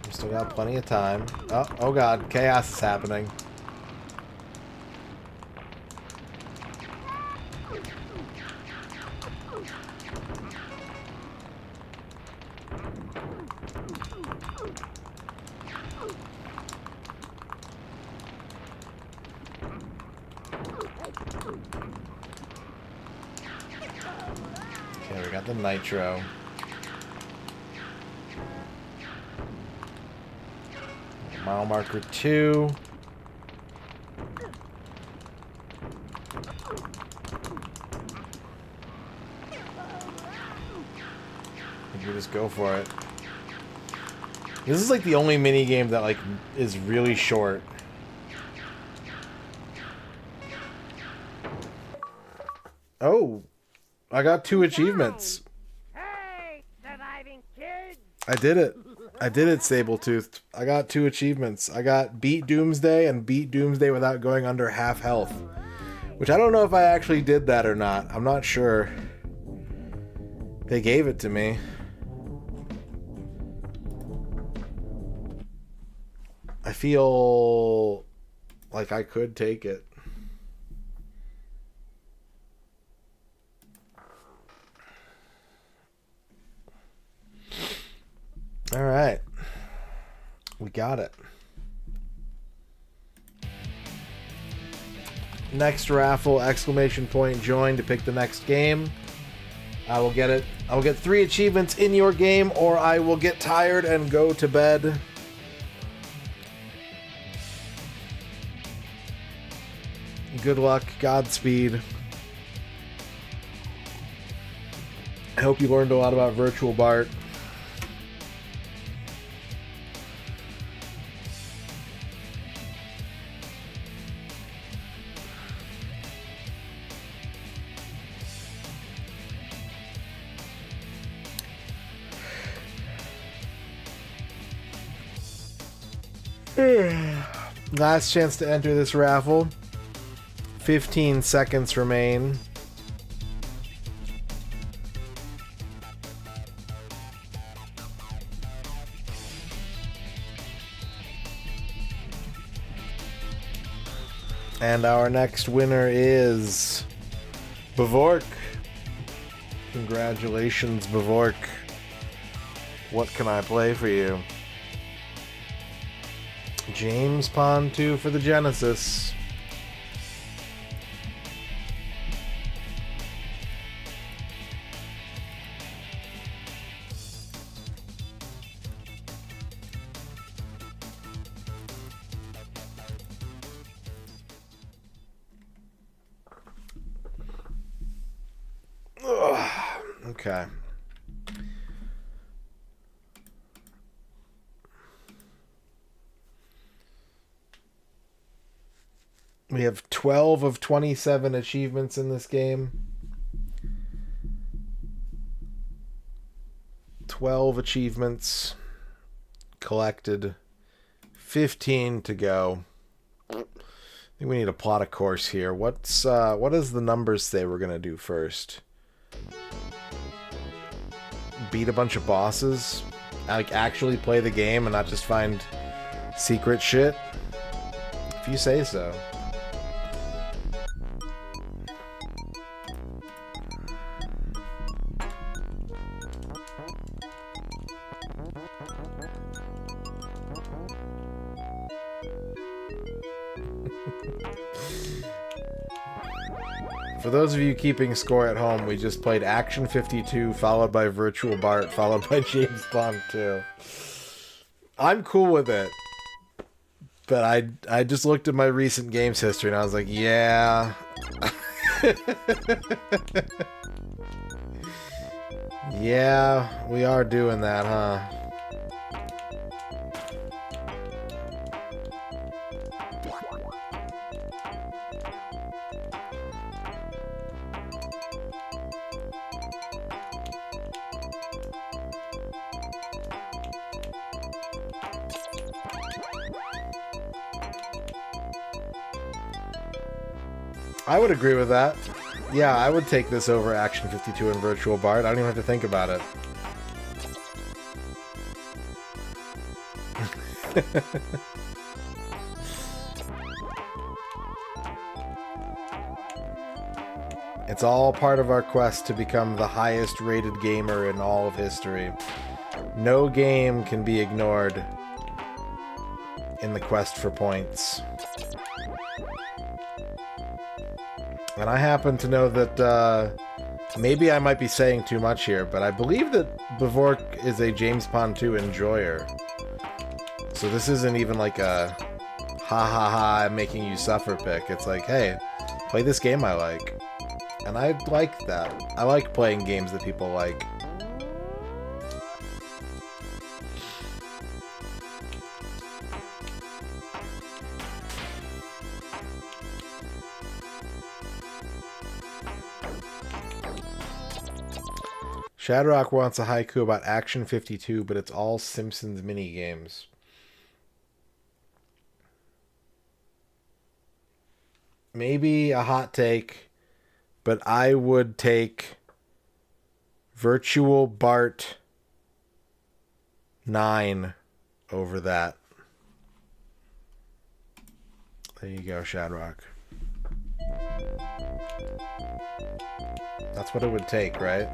We still got plenty of time. Oh, oh god. Chaos is happening. Okay, we got the nitro. Mile marker 2. I think we just go for it. This is like the only mini game that like is really short. Oh, I got 2 achievements.
Hey, surviving kids!
I did it. I did it, Sabletoothed. I got 2 achievements. I got beat Doomsday and beat Doomsday without going under half health. Which I don't know if I actually did that or not. I'm not sure. They gave it to me. I feel like I could take it. All right. We got it. Next raffle, exclamation point, join to pick the next game. I will get it. I will get 3 achievements in your game, or I will get tired and go to bed. Good luck. Godspeed. I hope you learned a lot about Virtual Bart. Last chance to enter this raffle. 15 seconds remain. And our next winner is Bavork. Congratulations, Bavork. What can I play for you? James Pond 2 for the Genesis. Ugh. Okay. We have 12 of 27 achievements in this game. 12 achievements collected. 15 to go. I think we need to plot a course here. What does the numbers say we're gonna do first? Beat a bunch of bosses? Like, actually play the game and not just find secret shit? If you say so. For those of you keeping score at home, we just played Action 52, followed by Virtual Bart, followed by James Bond 2. I'm cool with it. But I just looked at my recent games history and I was like, yeah. Yeah, we are doing that, huh? I would agree with that. Yeah, I would take this over Action 52 and Virtual Bart. I don't even have to think about it. It's all part of our quest to become the highest rated gamer in all of history. No game can be ignored in the quest for points. And I happen to know that, maybe I might be saying too much here, but I believe that Bevork is a James Bond 2 enjoyer. So this isn't even like a ha ha ha, I'm making you suffer pick. It's like, hey, play this game I like. And I like that. I like playing games that people like. Shadrock wants a haiku about Action 52, but it's all Simpsons mini-games. Maybe a hot take, but I would take Virtual Bart 9 over that. There you go, Shadrock. That's what it would take, right?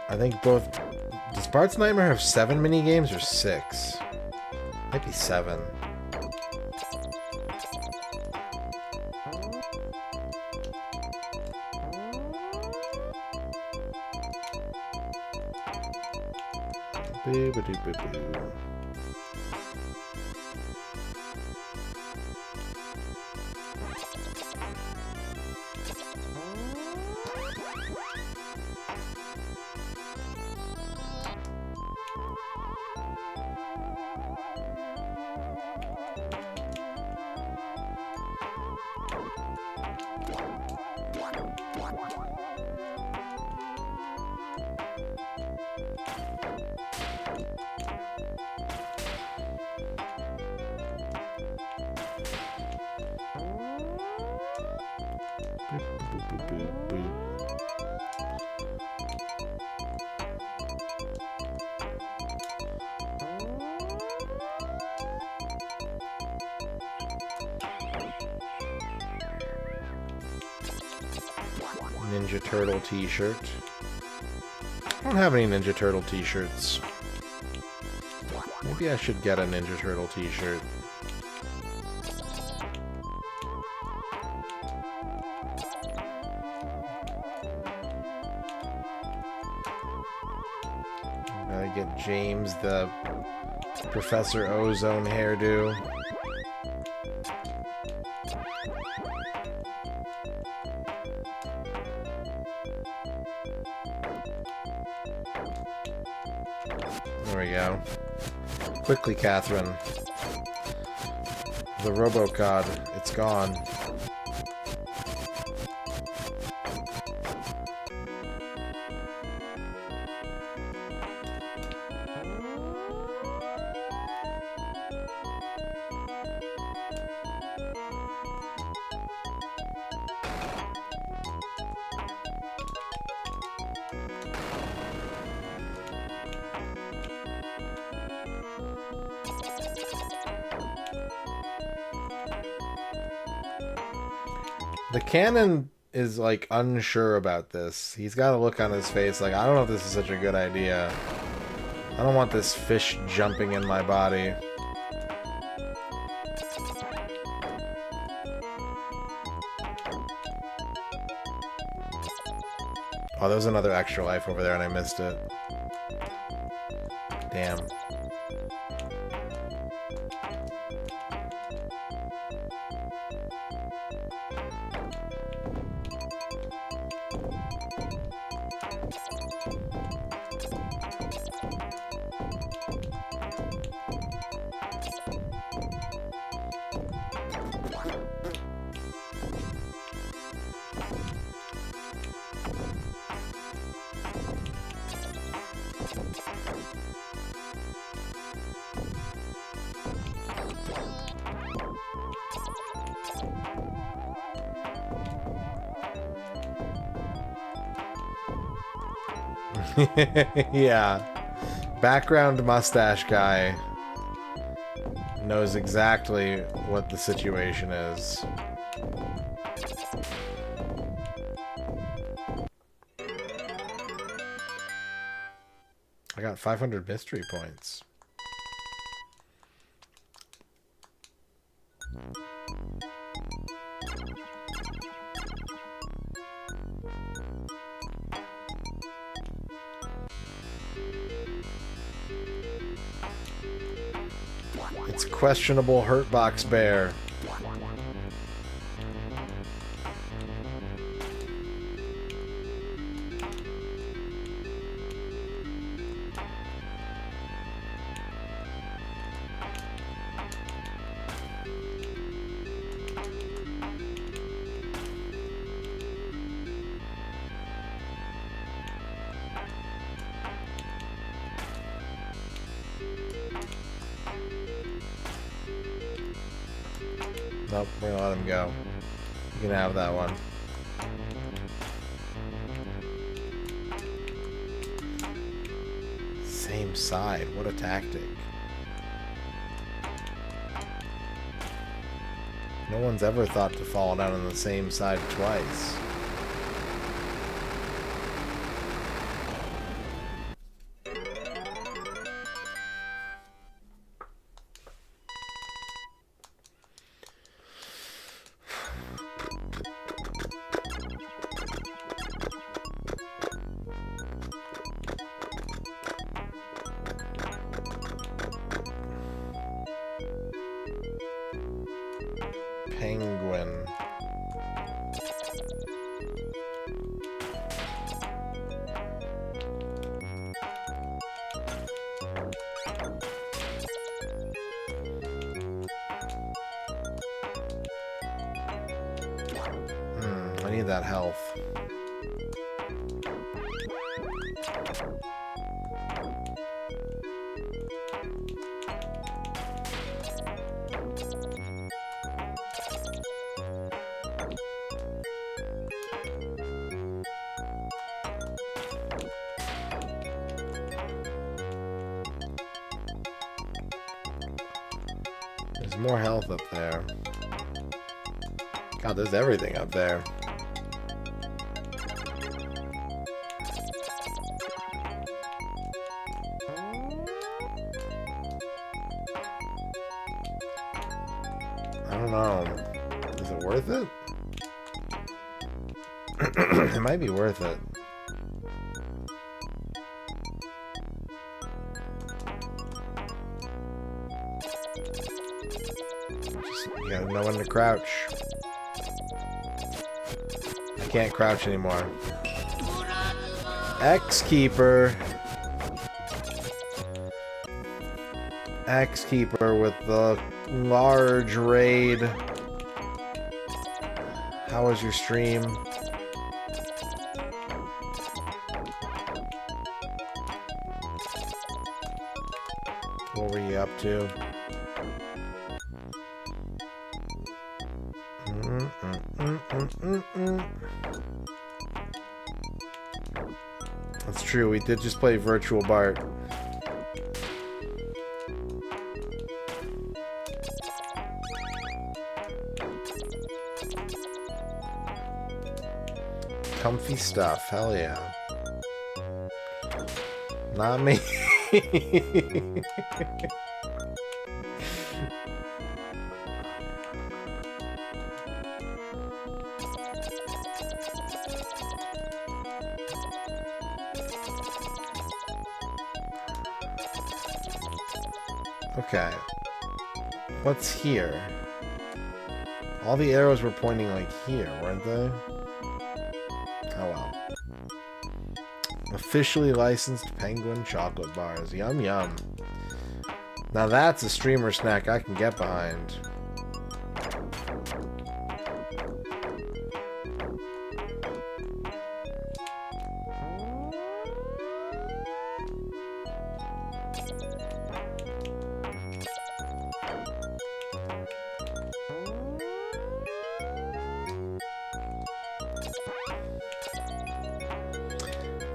I think both... Does Bart's Nightmare have 7 mini-games or 6? Might be 7. Boo-ba-doo-boo-boo. Ninja Turtle t-shirt. I don't have any Ninja Turtle t-shirts. Maybe I should get a Ninja Turtle t-shirt. I get James the Professor Ozone hairdo. There we go. Quickly, Catherine. The Robocod. It's gone. The canon is like unsure about this. He's got a look on his face like, I don't know if this is such a good idea. I don't want this fish jumping in my body. Oh, there was another extra life over there and I missed it. Damn. Yeah. Background mustache guy knows exactly what the situation is. I got 500 mystery points. It's questionable Hurtbox Bear. Nope, we're gonna let him go. You can have that one. Same side, what a tactic. No one's ever thought to fall down on the same side twice. Penguin. I need that health. There's more health up there. God, there's everything up there. I don't know. Is it worth it? It might be worth it. You gotta know when to crouch. I can't crouch anymore. X-Keeper. X-Keeper with the large raid. How was your stream? What were you up to? That's true, we did just play Virtual Bart. Comfy stuff, hell yeah. Not me. Okay. What's here? All the arrows were pointing like here, weren't they? Oh well. Officially licensed penguin chocolate bars. Yum yum. Now that's a streamer snack I can get behind.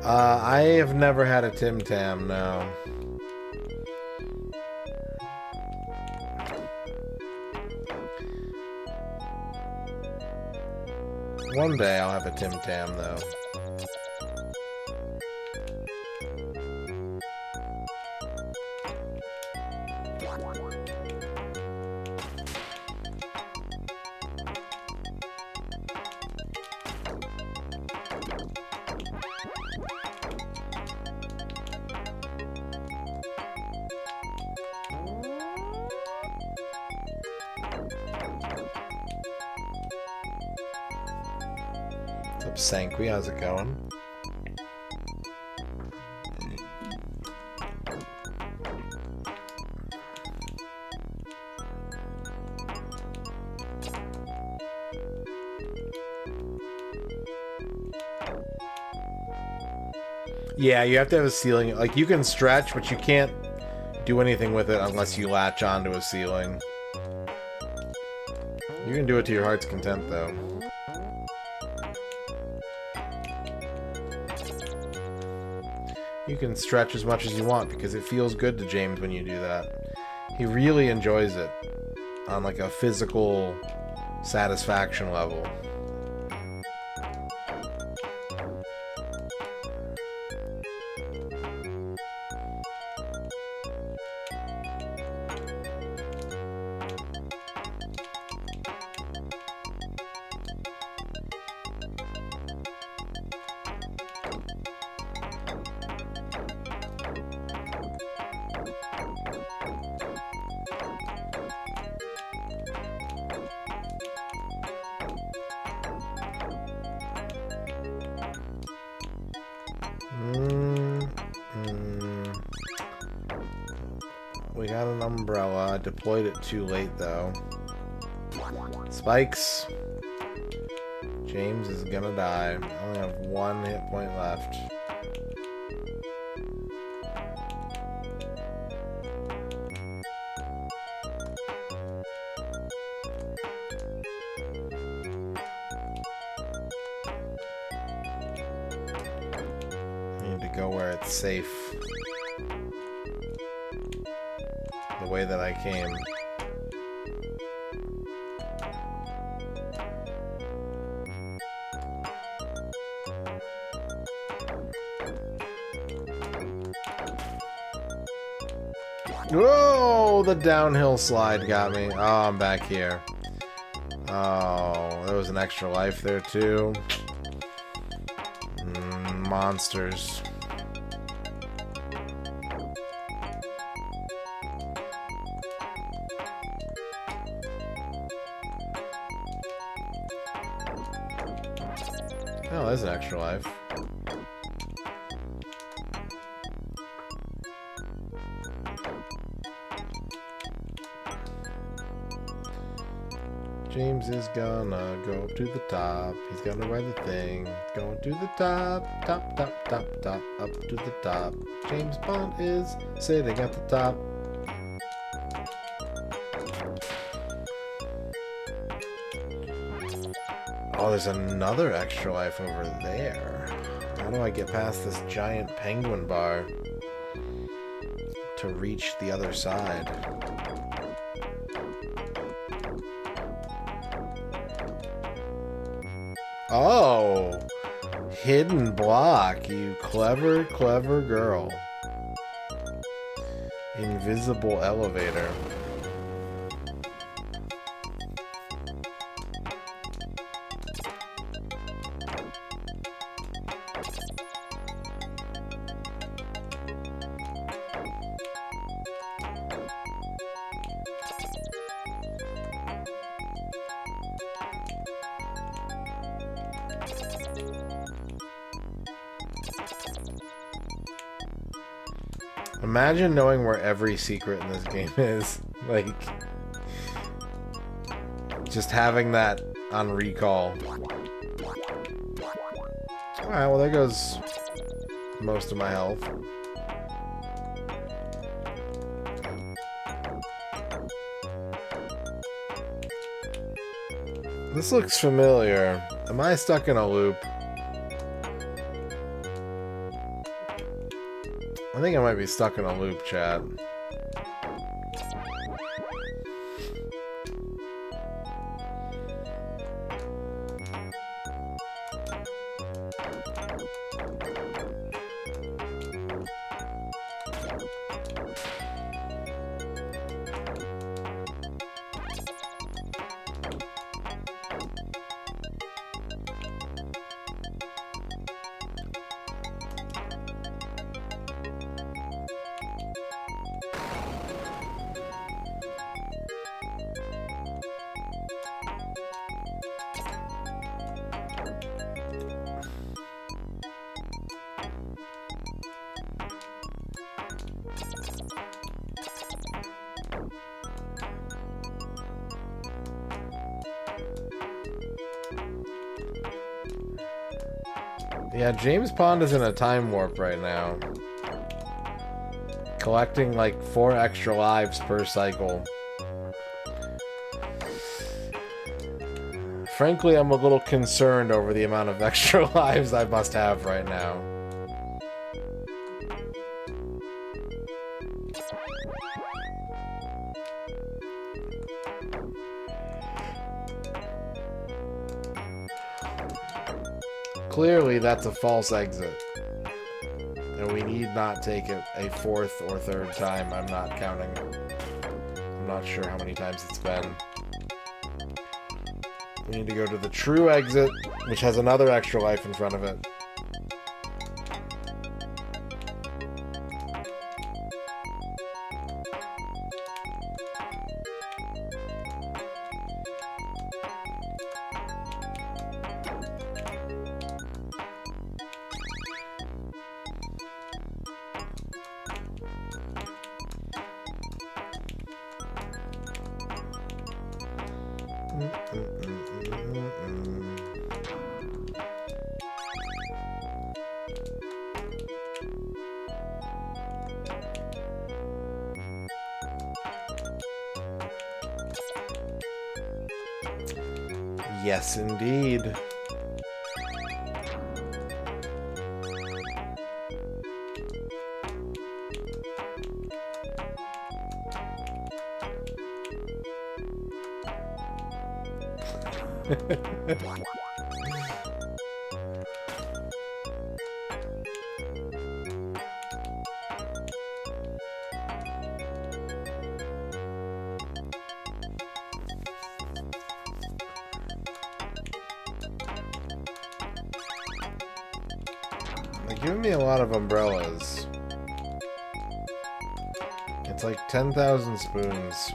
I have never had a Tim Tam, no. One day I'll have a Tim Tam, though. Sankwi, how's it going? Yeah, you have to have a ceiling. Like, you can stretch, but you can't do anything with it unless you latch onto a ceiling. You can do it to your heart's content, though. You can stretch as much as you want because it feels good to James when you do that. He really enjoys it on like a physical satisfaction level. We got an umbrella. I deployed it too late, though. Spikes. James is gonna die. I only have 1 hit point left. I need to go where it's safe. The way that I came. Whoa! The downhill slide got me. Oh, I'm back here. Oh, there was an extra life there too. Monsters. Oh, there's an extra life. James is gonna go up to the top. He's gonna ride the thing. Going to the top, top, top, top, top, up to the top. James Bond is sitting at the top. Oh, there's another extra life over there. How do I get past this giant penguin bar to reach the other side? Oh! Hidden block, you clever, clever girl. Invisible elevator. Imagine knowing where every secret in this game is. Like, just having that on recall. Alright, well there goes most of my health. This looks familiar. Am I stuck in a loop? I think I might be stuck in a loop, chat. Yeah, James Pond is in a time warp right now. Collecting like 4 extra lives per cycle. Frankly, I'm a little concerned over the amount of extra lives I must have right now. Clearly, that's a false exit. And we need not take it a 4th or 3rd time. I'm not counting. I'm not sure how many times it's been. We need to go to the true exit, which has another extra life in front of it. Yes, indeed. They're giving me a lot of umbrellas. It's like 10,000 spoons.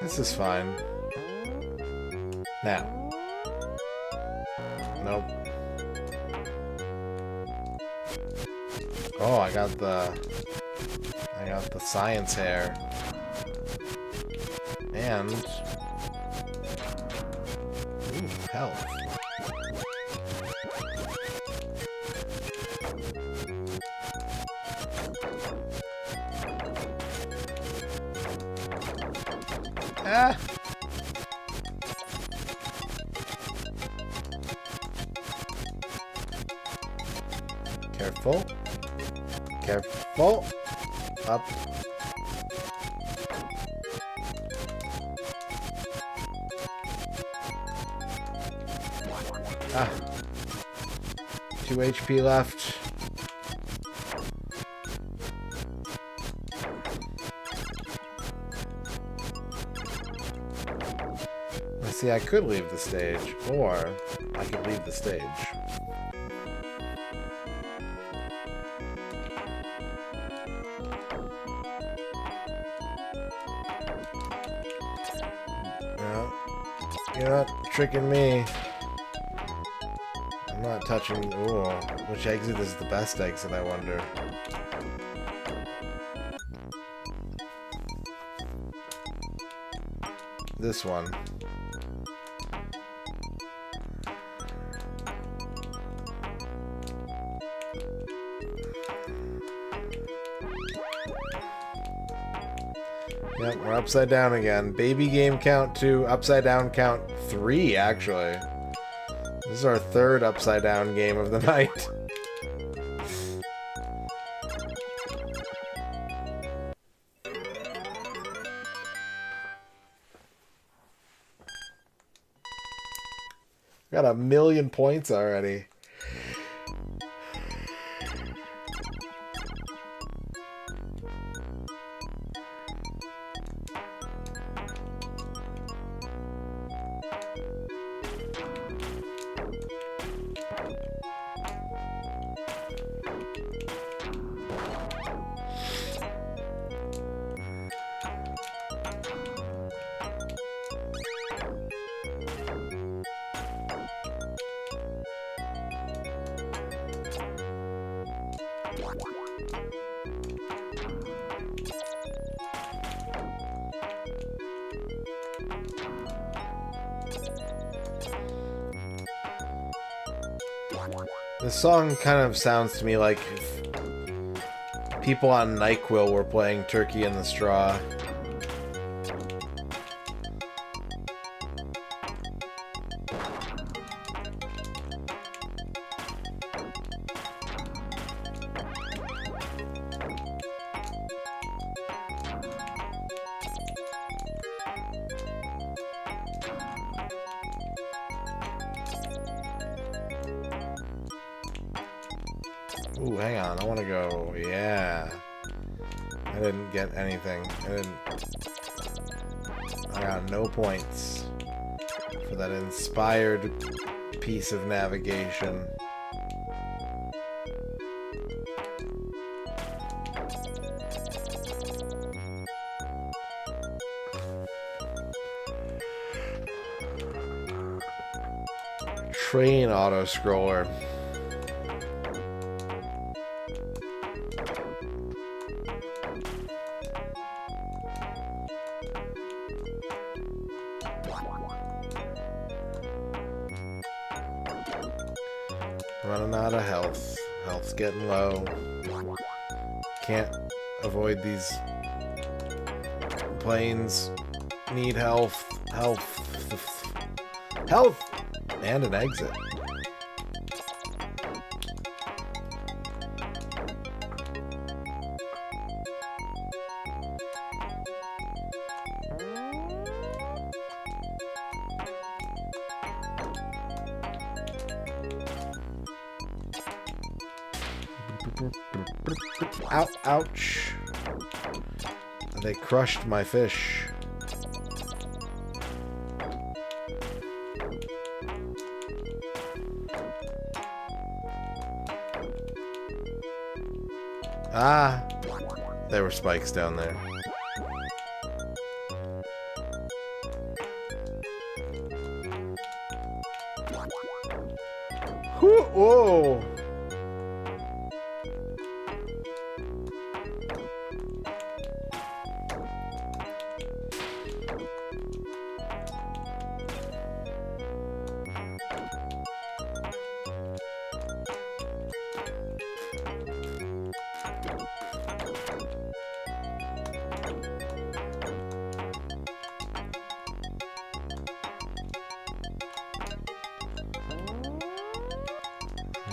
This is fine. Now. Nope. Oh, I got the science hair. And ooh, health. Ah. Careful. Careful. Up. Ah. 2 HP left. Let's see, I could leave the stage, or I could leave the stage. No, you're not tricking me. I'm not touching. Ooh, which exit is the best exit, I wonder? This one. Yep, we're upside down again. Baby game count 2, upside down count 3, actually. This is our third upside down game of the night. Got 1,000,000 points already. This song kind of sounds to me like if people on NyQuil were playing Turkey in the Straw. Ooh, hang on. I want to go. Yeah. I didn't get anything. I got no points for that inspired piece of navigation. Train auto-scroller. Running out of health. Health's getting low. Can't avoid these planes. Need health. Health. Health! And an exit. Ouch. They crushed my fish. Ah, there were spikes down there. Whoa!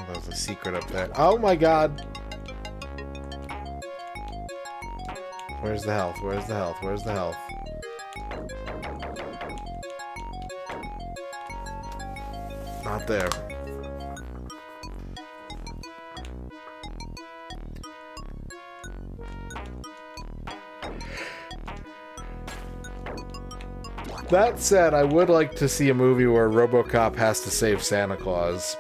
There's a secret up there. Oh my god! Where's the health? Where's the health? Where's the health? Not there. That said, I would like to see a movie where RoboCop has to save Santa Claus.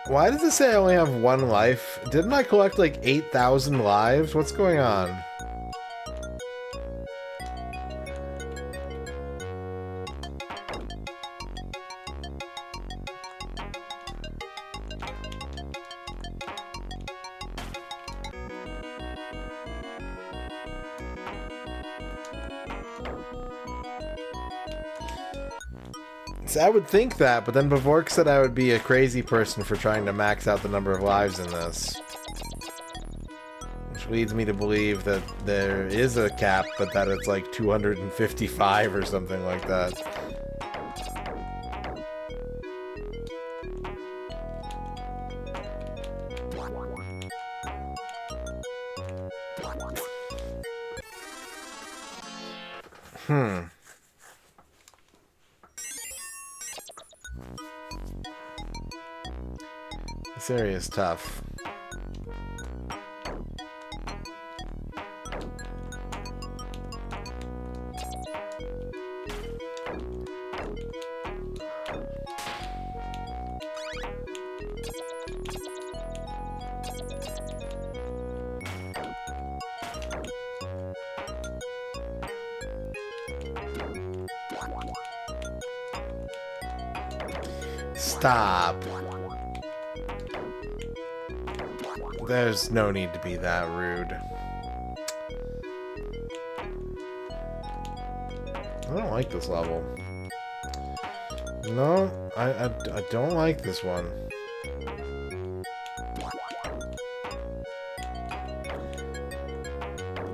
Why does it say I only have one life? Didn't I collect like 8,000 lives? What's going on? I would think that, but then Bavork said I would be a crazy person for trying to max out the number of lives in this. Which leads me to believe that there is a cap, but that it's like 255 or something like that. This area is tough. Stop. There's no need to be that rude. I don't like this level. No, I don't like this one.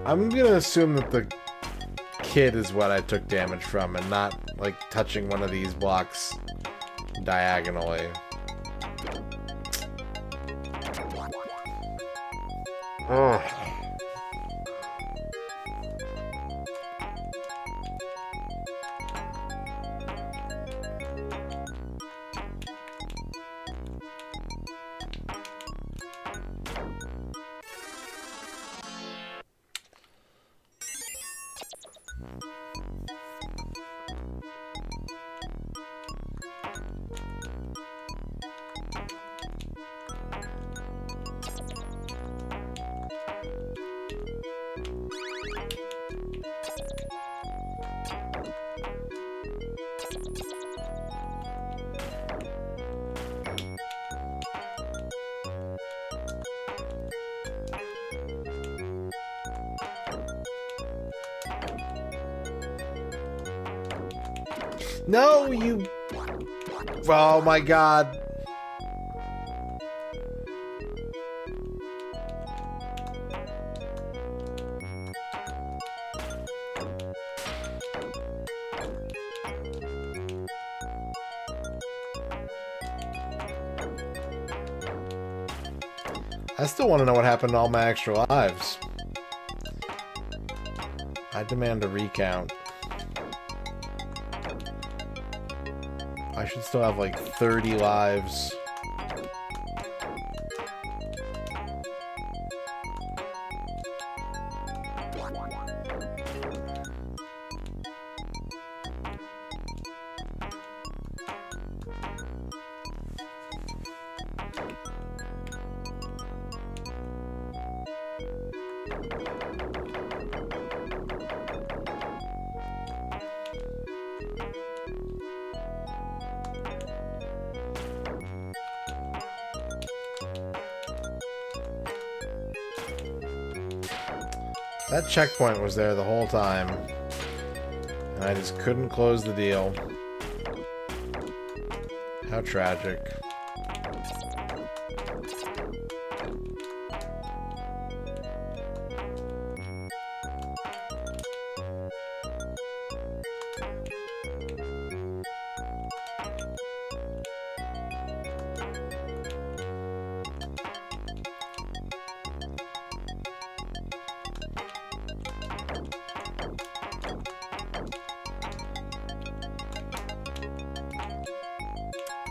I'm gonna assume that the kid is what I took damage from and not, like, touching one of these blocks diagonally. Ugh. No, you... Oh my god. I still want to know what happened to all my extra lives. I demand a recount. I should still have like 30 lives. That checkpoint was there the whole time. And I just couldn't close the deal. How tragic.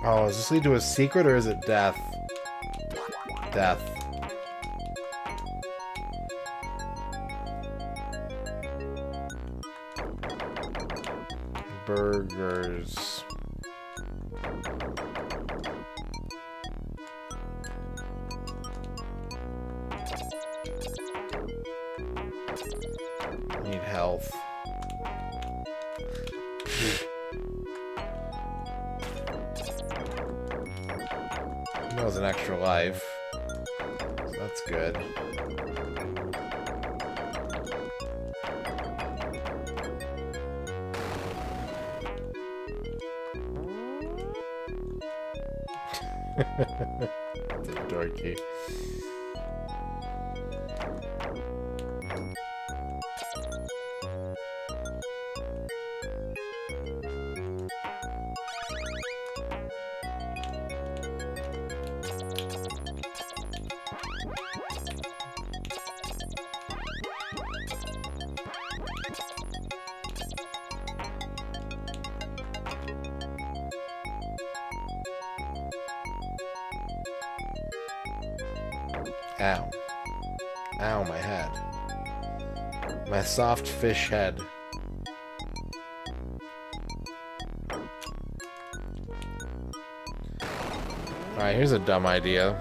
Oh, does this lead to a secret or is it death? Death. Burgers. Need health. That was an extra life. So that's good. It's a dorky. Ow. Ow, my head. My soft fish head. Alright, here's a dumb idea.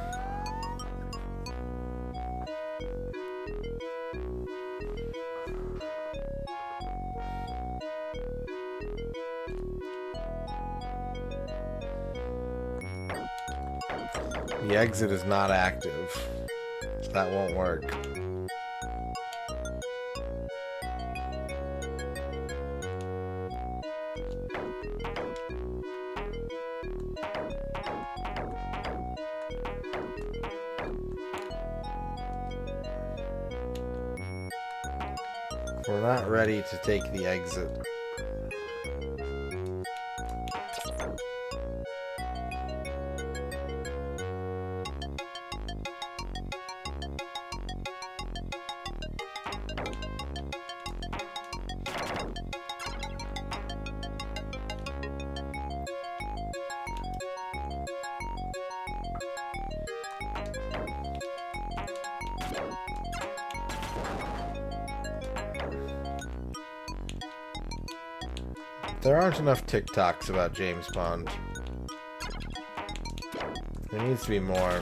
The exit is not active. So that won't work. We're not ready to take the exit. There aren't enough TikToks about James Bond. There needs to be more.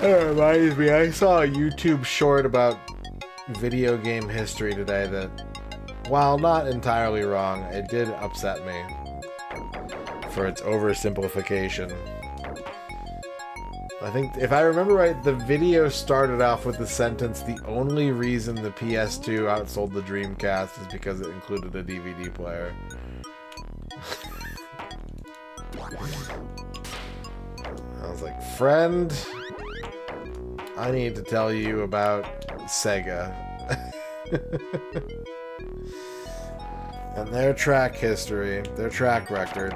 That reminds me, I saw a YouTube short about video game history today that, while not entirely wrong, it did upset me for its oversimplification. I think, if I remember right, the video started off with the sentence, "The only reason the PS2 outsold the Dreamcast is because it included a DVD player." I was like, friend, I need to tell you about Sega. And their track history, their track record.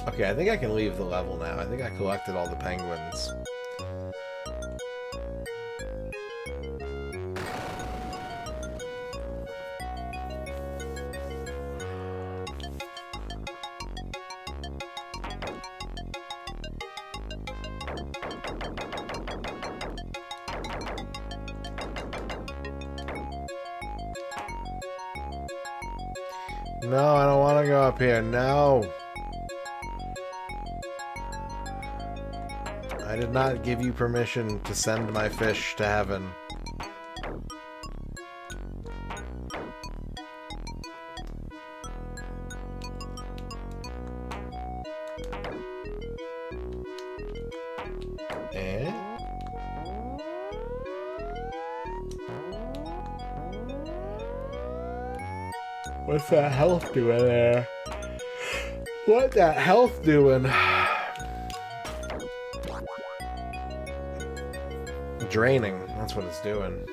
Okay, I think I can leave the level now. I think I collected all the penguins. No, I don't want to go up here. No. I did not give you permission to send my fish to heaven. Eh? What's that health doing there? What that health doing? Draining. That's what it's doing.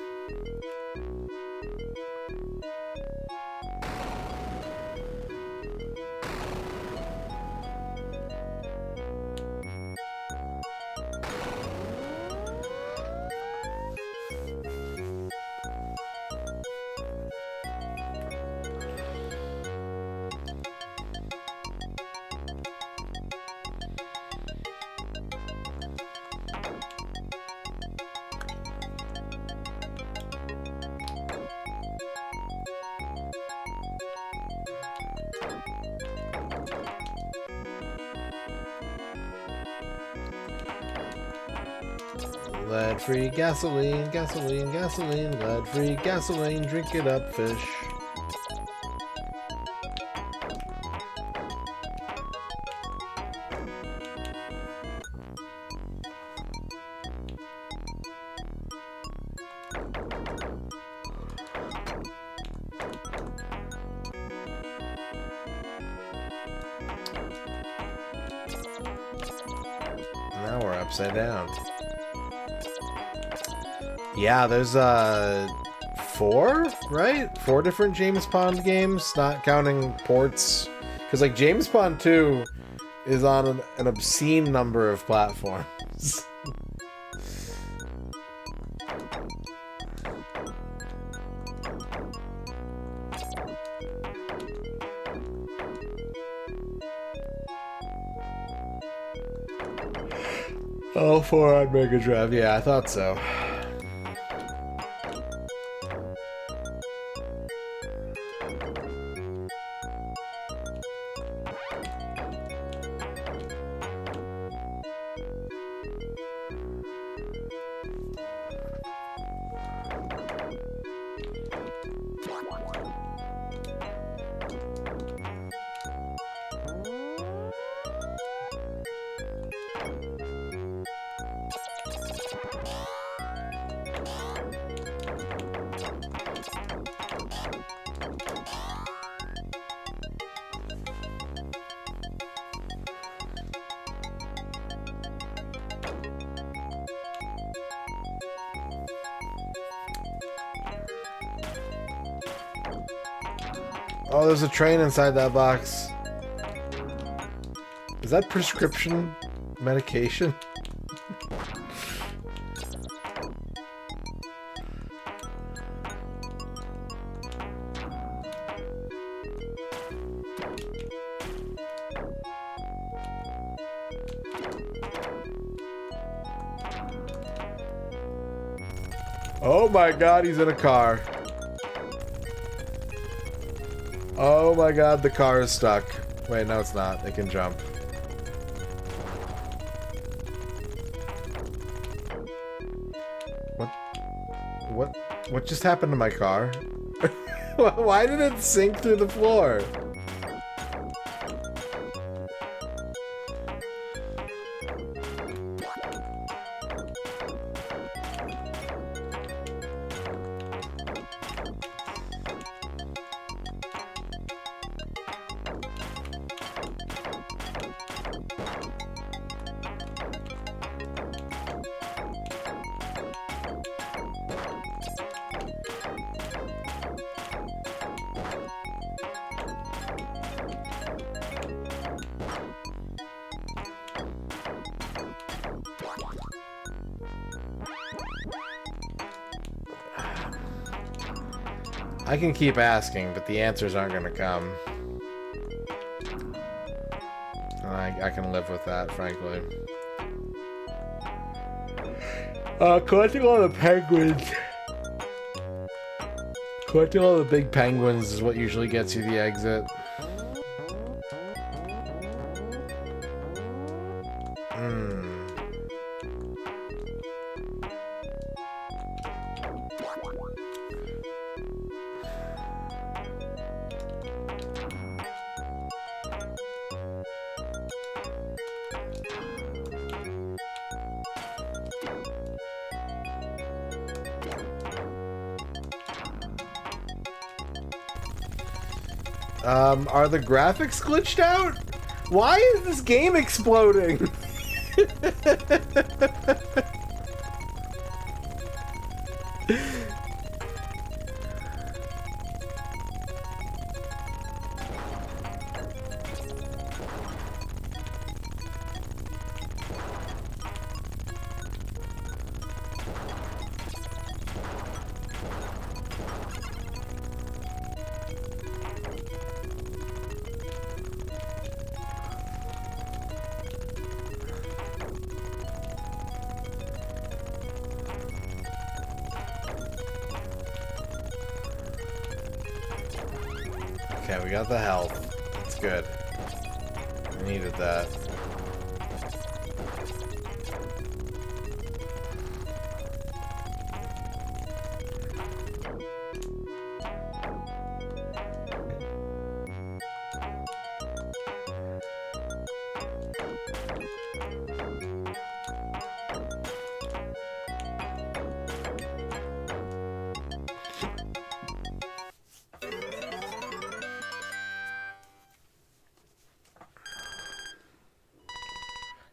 Lead-free gasoline, gasoline, gasoline, lead-free gasoline, drink it up, fish. Now we're upside down. Yeah, there's 4, right? 4 different James Bond games, not counting ports. Because like James Bond 2 is on an obscene number of platforms. All 4 on Mega Drive. Yeah, I thought so. Oh, there's a train inside that box. Is that prescription medication? Oh my god, he's in a car. Oh my god, the car is stuck. Wait, no it's not. It can jump. What just happened to my car? Why did it sink through the floor? I can keep asking, but the answers aren't gonna come. I can live with that, frankly. Collecting all the penguins. Collecting all the big penguins is what usually gets you the exit. Are the graphics glitched out? Why is this game exploding? Okay, we got the health. That's good. I needed that.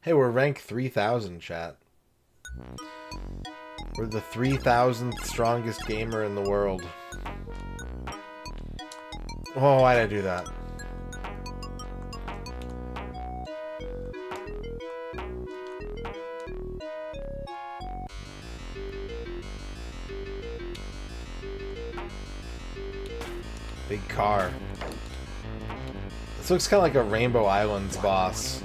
Hey, we're rank 3,000, chat. We're the 3,000th strongest gamer in the world. Oh, why did I do that? Big car. This looks kind of like a Rainbow Islands boss.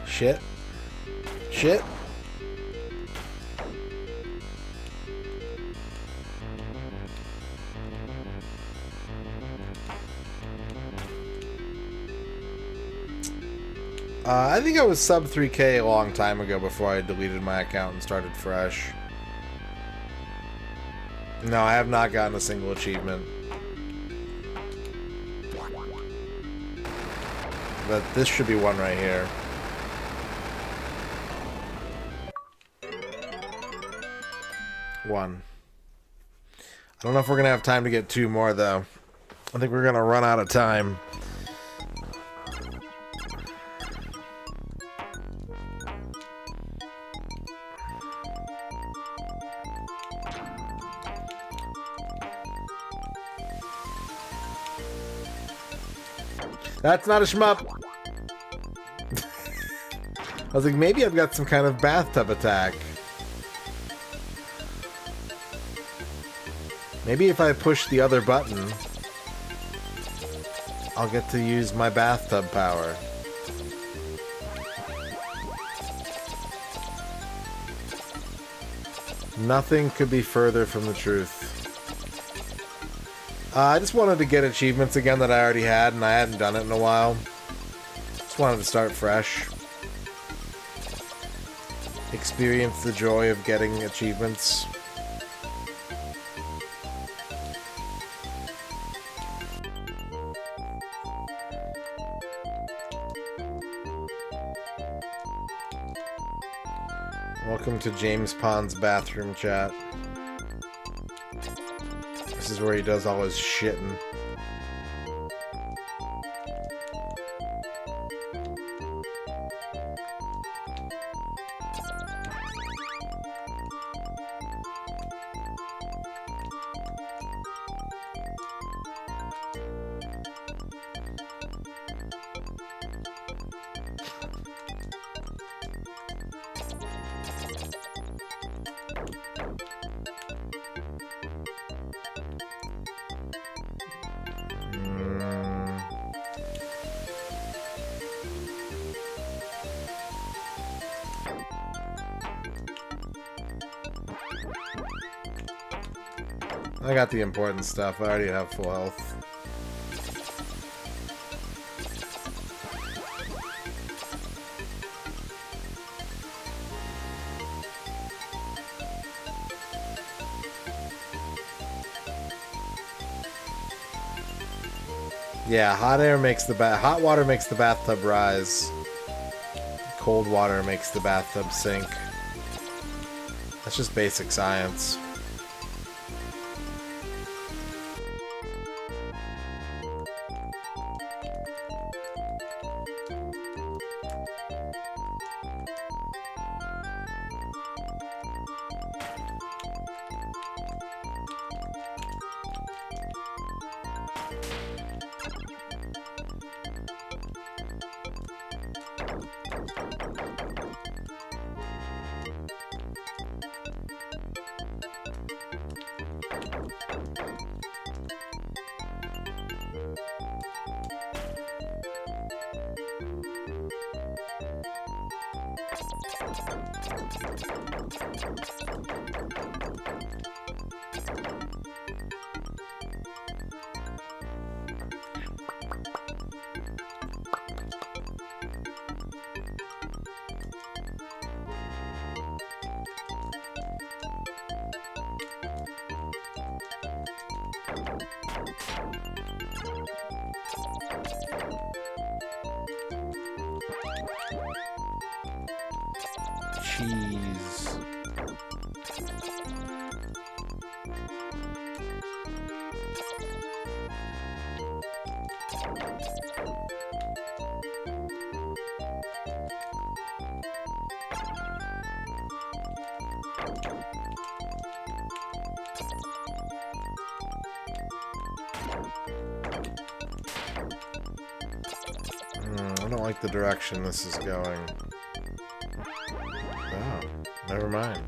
Shit. Shit. I think I was sub 3K a long time ago before I deleted my account and started fresh. No, I have not gotten a single achievement. But this should be one right here. One. I don't know if we're gonna have time to get two more though. I think we're gonna run out of time. That's not a shmup. I was like, maybe I've got some kind of bathtub attack. Maybe if I push the other button, I'll get to use my bathtub power. Nothing could be further from the truth. I just wanted to get achievements again that I already had, and I hadn't done it in a while. Just wanted to start fresh. Experience the joy of getting achievements. Welcome to James Pond's bathroom, chat. This is where he does all his shitting. I got the important stuff. I already have full health. Yeah, hot water makes the bathtub rise. Cold water makes the bathtub sink. That's just basic science. Cheese. I don't like the direction this is going. Oh, never mind.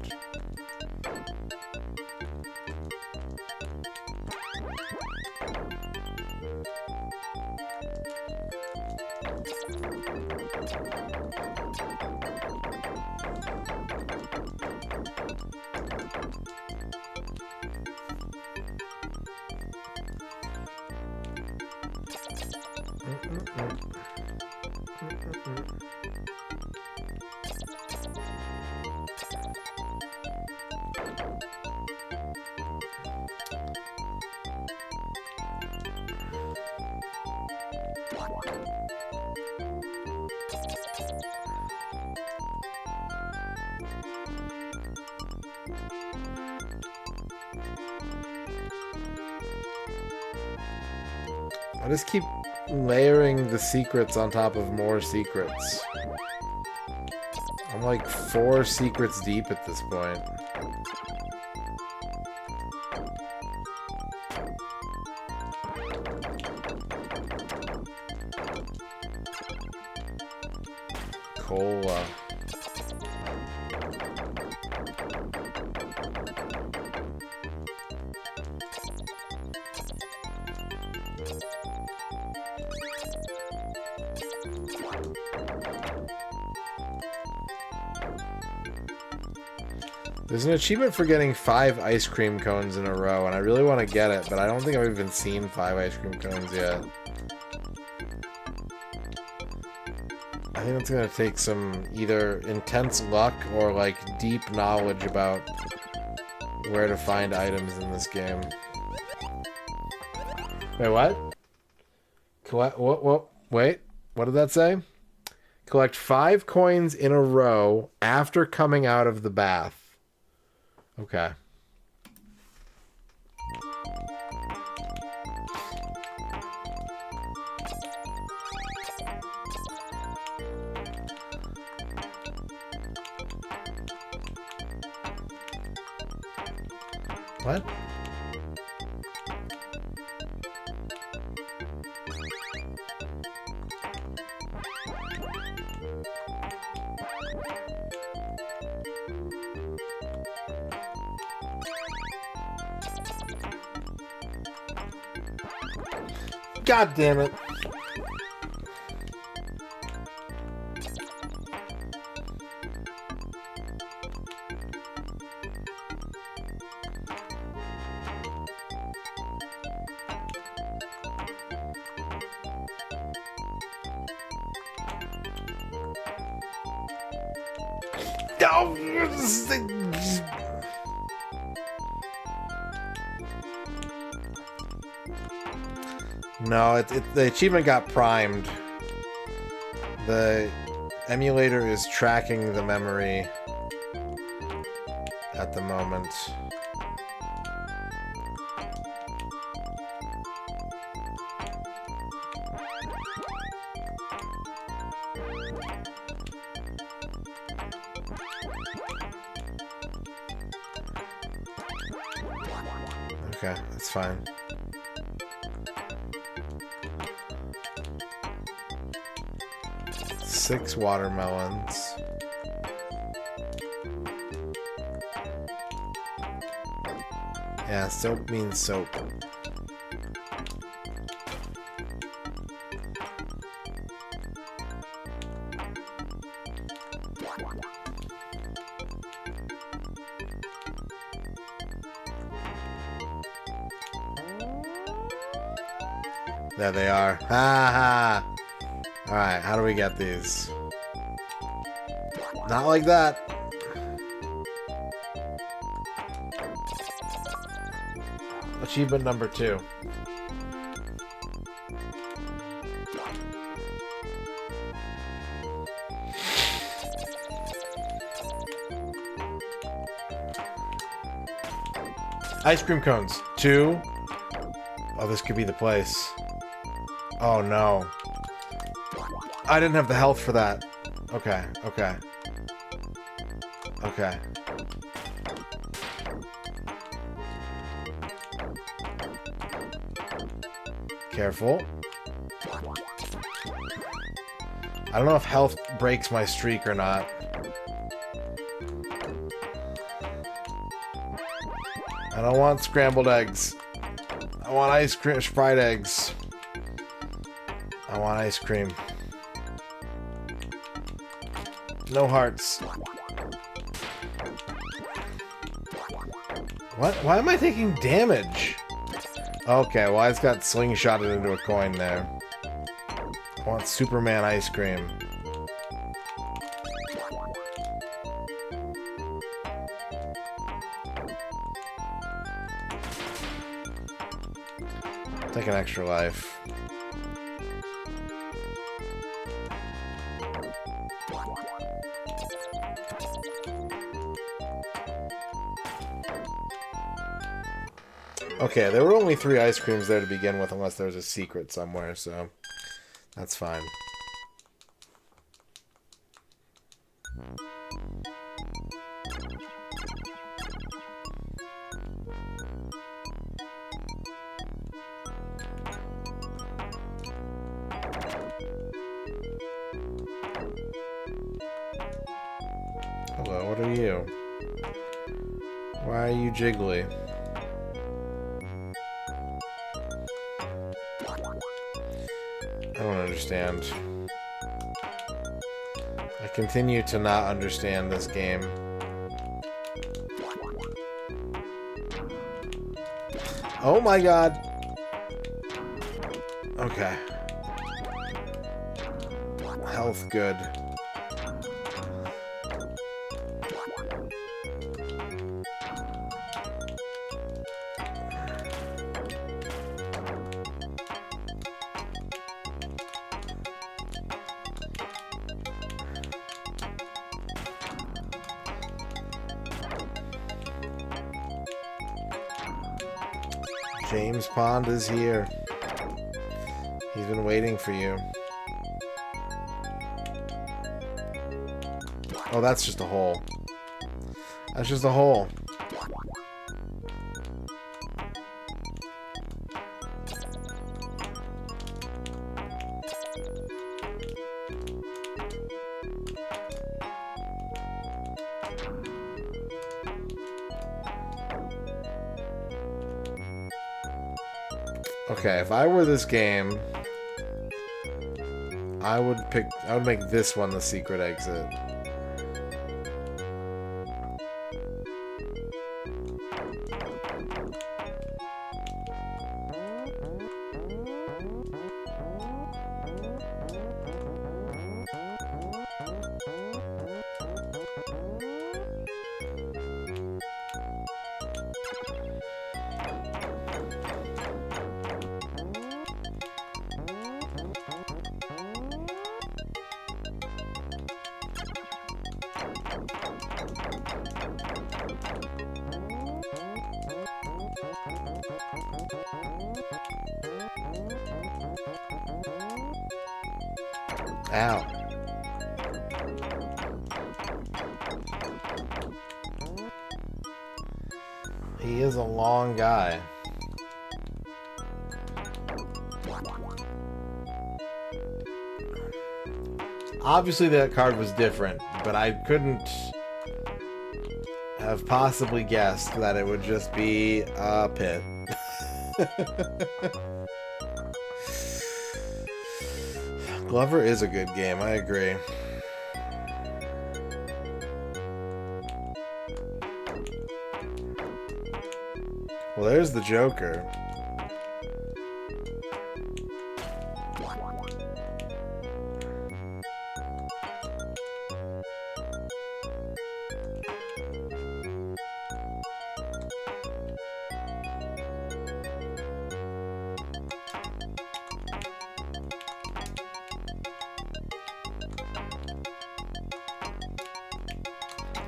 I just keep layering the secrets on top of more secrets. I'm like 4 secrets deep at this point. Cola. There's an achievement for getting 5 ice cream cones in a row, and I really want to get it, but I don't think I've even seen 5 ice cream cones yet. I think it's going to take some either intense luck or, like, deep knowledge about where to find items in this game. Wait, what? Wait, what did that say? Collect 5 coins in a row after coming out of the bath. Okay. What? God damn it. No! No, the achievement got primed. The emulator is tracking the memory at the moment. Okay, that's fine. Six watermelons. Yeah, soap means soap. There they are. Ha ha! Alright, how do we get these? Not like that. Achievement number 2. Ice cream cones. 2. Oh, this could be the place. Oh no. I didn't have the health for that. Okay, okay. Okay. Careful. I don't know if health breaks my streak or not. I don't want scrambled eggs. I want ice cream, fried eggs. I want ice cream. No hearts. What? Why am I taking damage? Okay, well I just got slingshotted into a coin there. I want Superman ice cream. Take an extra life. Okay, there were only 3 ice creams there to begin with, unless there was a secret somewhere, so that's fine. Hello, what are you? Why are you jiggly? I don't understand. I continue to not understand this game. Oh my god! Okay. Health good. James Pond is here. He's been waiting for you. Oh, that's just a hole. That's just a hole. Okay, if I were this game, I would make this one the secret exit. Ow. He is a long guy. Obviously that card was different, but I couldn't have possibly guessed that it would just be a pit. Glover is a good game, I agree. Well, there's the Joker.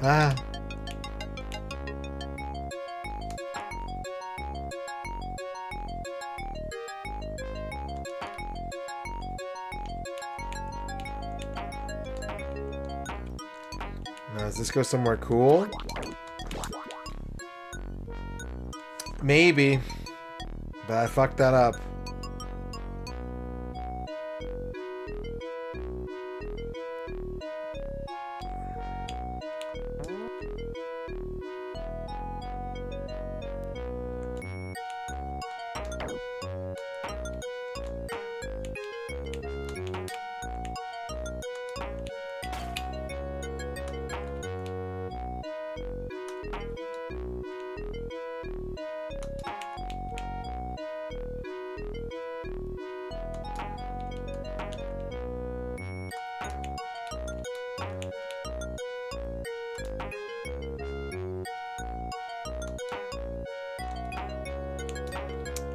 Ah. Now, does this go somewhere cool? Maybe. But I fucked that up.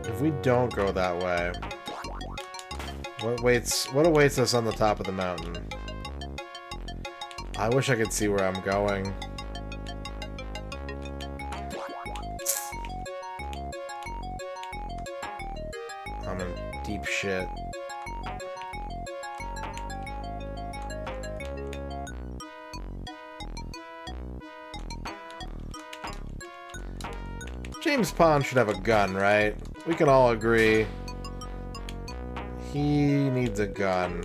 If we don't go that way, what awaits us on the top of the mountain? I wish I could see where I'm going. I'm in deep shit. James Pond should have a gun, right? We can all agree. He needs a gun.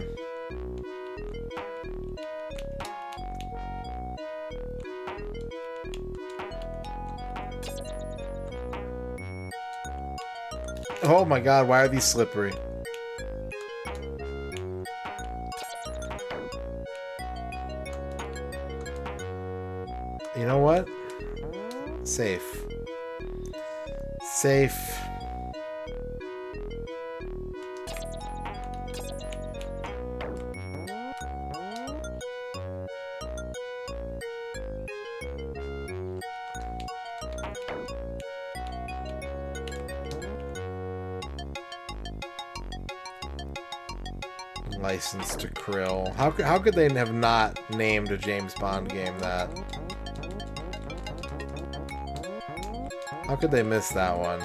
Oh my god, why are these slippery? You know what? Safe. Safe. License to Krill. How could they have not named a James Bond game that? How could they miss that one?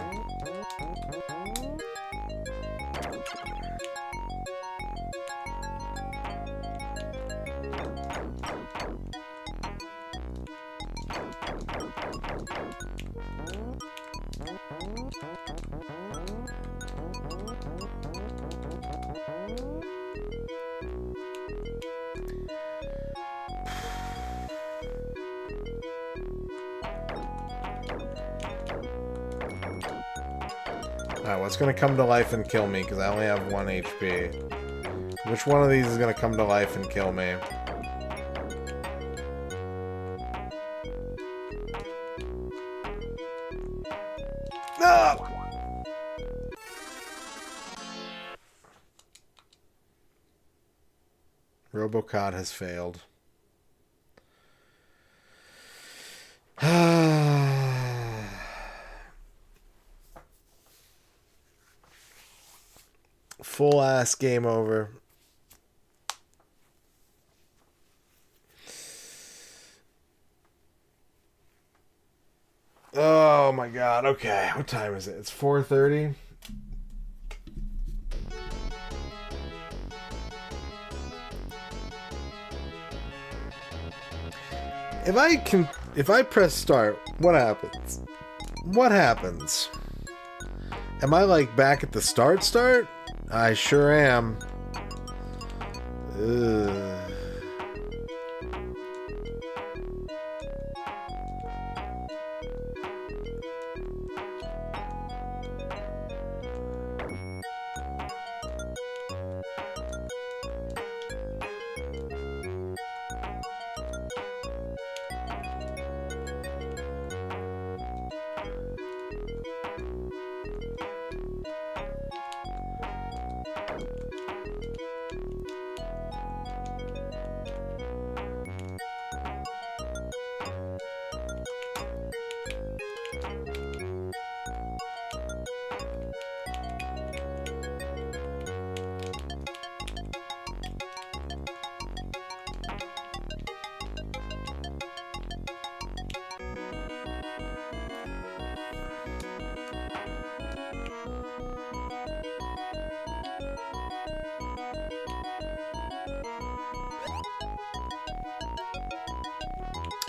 Alright, what's gonna come to life and kill me? Because I only have 1 HP. Which one of these is gonna come to life and kill me? No! Robocod has failed. Full ass game over. Oh my god. Okay, what time is it? It's 4:30. If I press start, what happens? What happens? Am I like back at the start? I sure am. Ugh.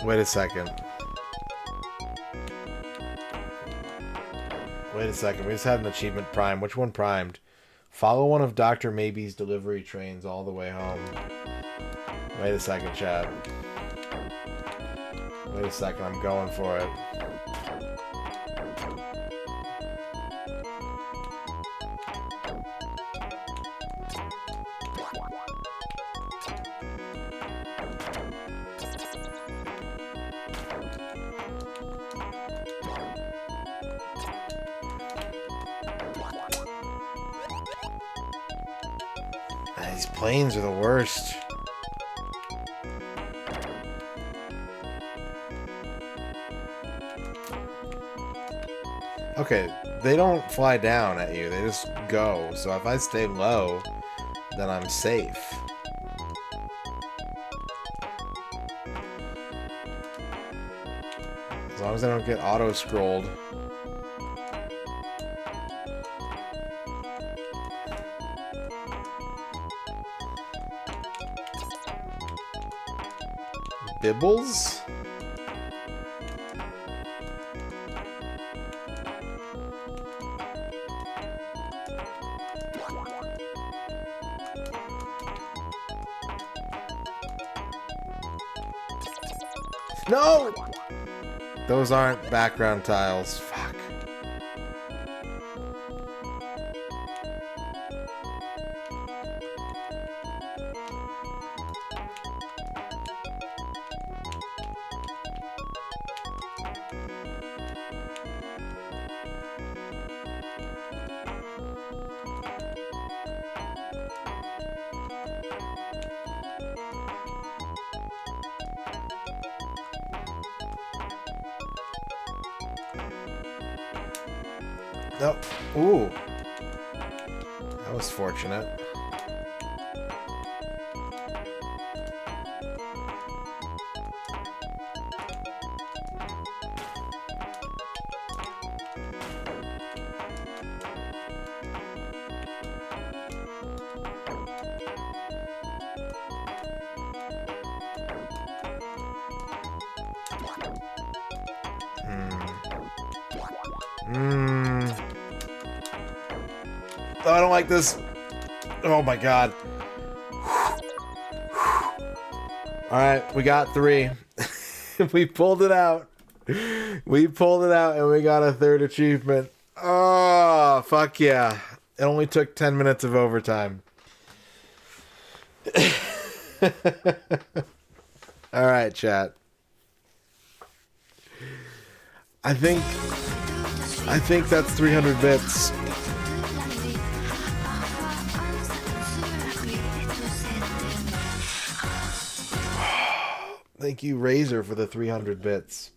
Wait a second. Wait a second. We just had an achievement prime. Which one primed? Follow one of Dr. Maybe's delivery trains all the way home. Wait a second, chat. Wait a second. I'm going for it. These planes are the worst. Okay, they don't fly down at you, they just go. So if I stay low, then I'm safe. As long as I don't get auto-scrolled. Bibbles? No! Those aren't background tiles. Fuck. Nope. Ooh. That was fortunate. Oh, I don't like this. Oh my god. Alright, we got 3. We pulled it out. We pulled it out and we got a 3rd achievement. Oh, fuck yeah. It only took 10 minutes of overtime. Alright, chat. I think that's 300 bits. Thank you, Razor, for the 300 bits.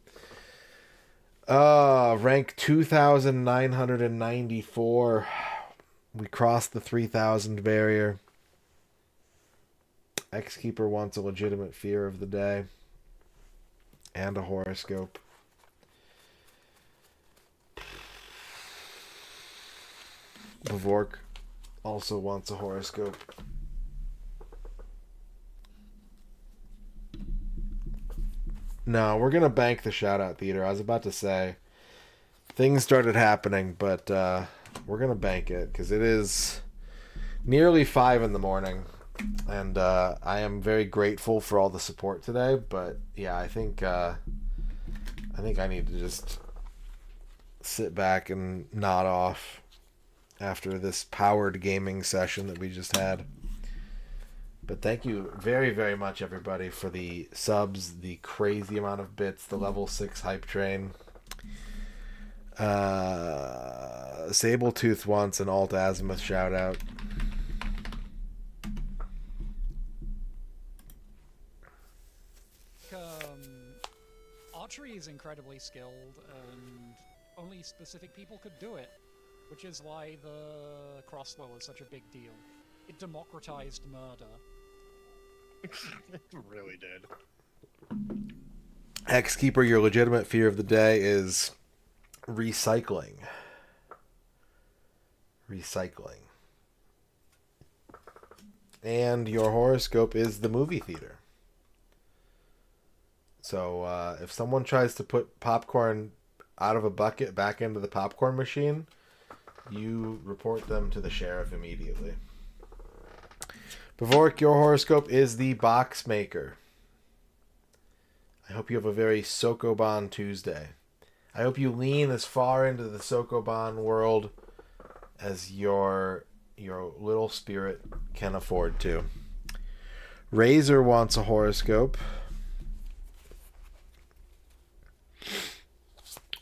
Rank 2,994. We crossed the 3,000 barrier. X-Keeper wants a legitimate fear of the day. And a horoscope. Bavork also wants a horoscope. No, we're gonna bank the shout out theater. I was about to say things started happening, but we're gonna bank it because it is nearly 5 in the morning, and I am very grateful for all the support today. But yeah, I think I need to just sit back and nod off after this powered gaming session that we just had. But thank you very, very much, everybody, for the subs, the crazy amount of bits, the level 6 hype train. Sabletooth wants an Alt Azimuth shout out.
Archery is incredibly skilled, and only specific people could do it, which is why the crossbow is such a big deal. It democratized murder.
It really did.
Hexkeeper, your legitimate fear of the day is recycling. Recycling. And your horoscope is the movie theater. So if someone tries to put popcorn out of a bucket back into the popcorn machine, you report them to the sheriff immediately. Bavoric, your horoscope is the box maker. I hope you have a very Sokoban Tuesday. I hope you lean as far into the Sokoban world as your little spirit can afford to. Razor wants a horoscope.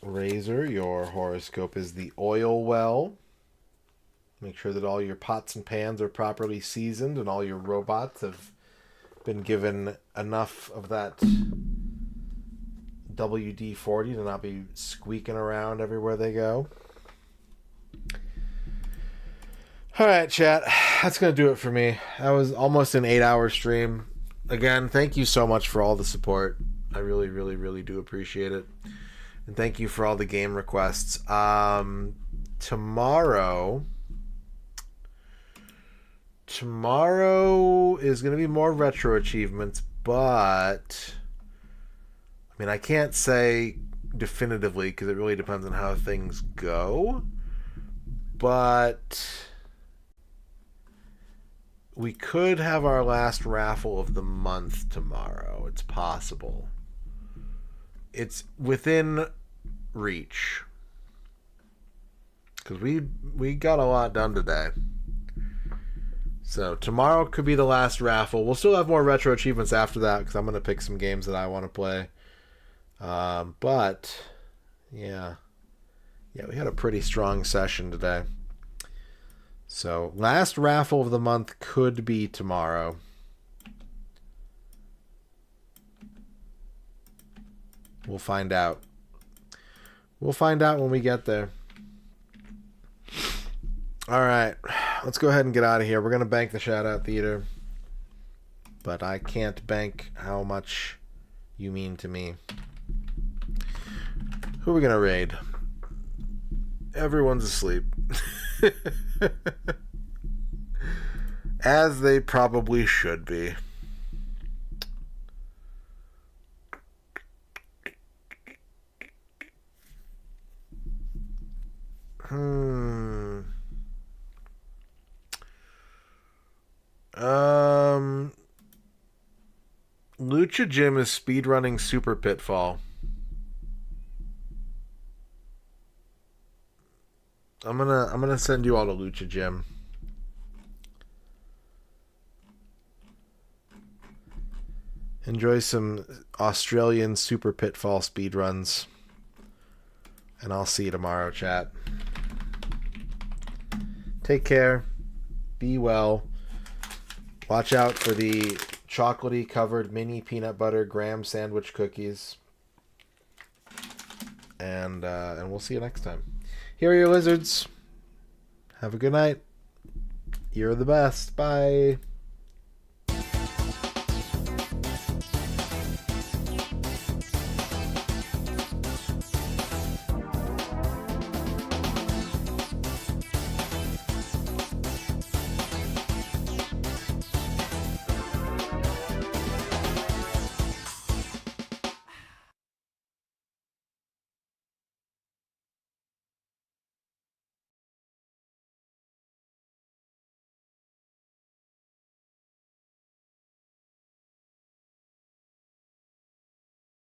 Razor, your horoscope is the oil well. Make sure that all your pots and pans are properly seasoned and all your robots have been given enough of that WD-40 to not be squeaking around everywhere they go. Alright, chat. That's going to do it for me. That was almost an 8-hour stream. Again, thank you so much for all the support. I really, really, really do appreciate it. And thank you for all the game requests. Tomorrow is going to be more retro achievements, but I mean, I can't say definitively because it really depends on how things go, but we could have our last raffle of the month tomorrow. It's possible. It's within reach because we got a lot done today. So tomorrow could be the last raffle. We'll still have more retro achievements after that because I'm going to pick some games that I want to play. But yeah, we had a pretty strong session today. So last raffle of the month could be tomorrow. We'll find out. We'll find out when we get there. All right, let's go ahead and get out of here. We're going to bank the shout-out theater. But I can't bank how much you mean to me. Who are we going to raid? Everyone's asleep. As they probably should be. Lucha Jim is speedrunning Super Pitfall. I'm gonna send you all to Lucha Jim. Enjoy some Australian Super Pitfall speedruns. And I'll see you tomorrow, chat. Take care. Be well. Watch out for the chocolatey covered mini peanut butter graham sandwich cookies. And we'll see you next time. Here are your lizards. Have a good night. You're the best. Bye.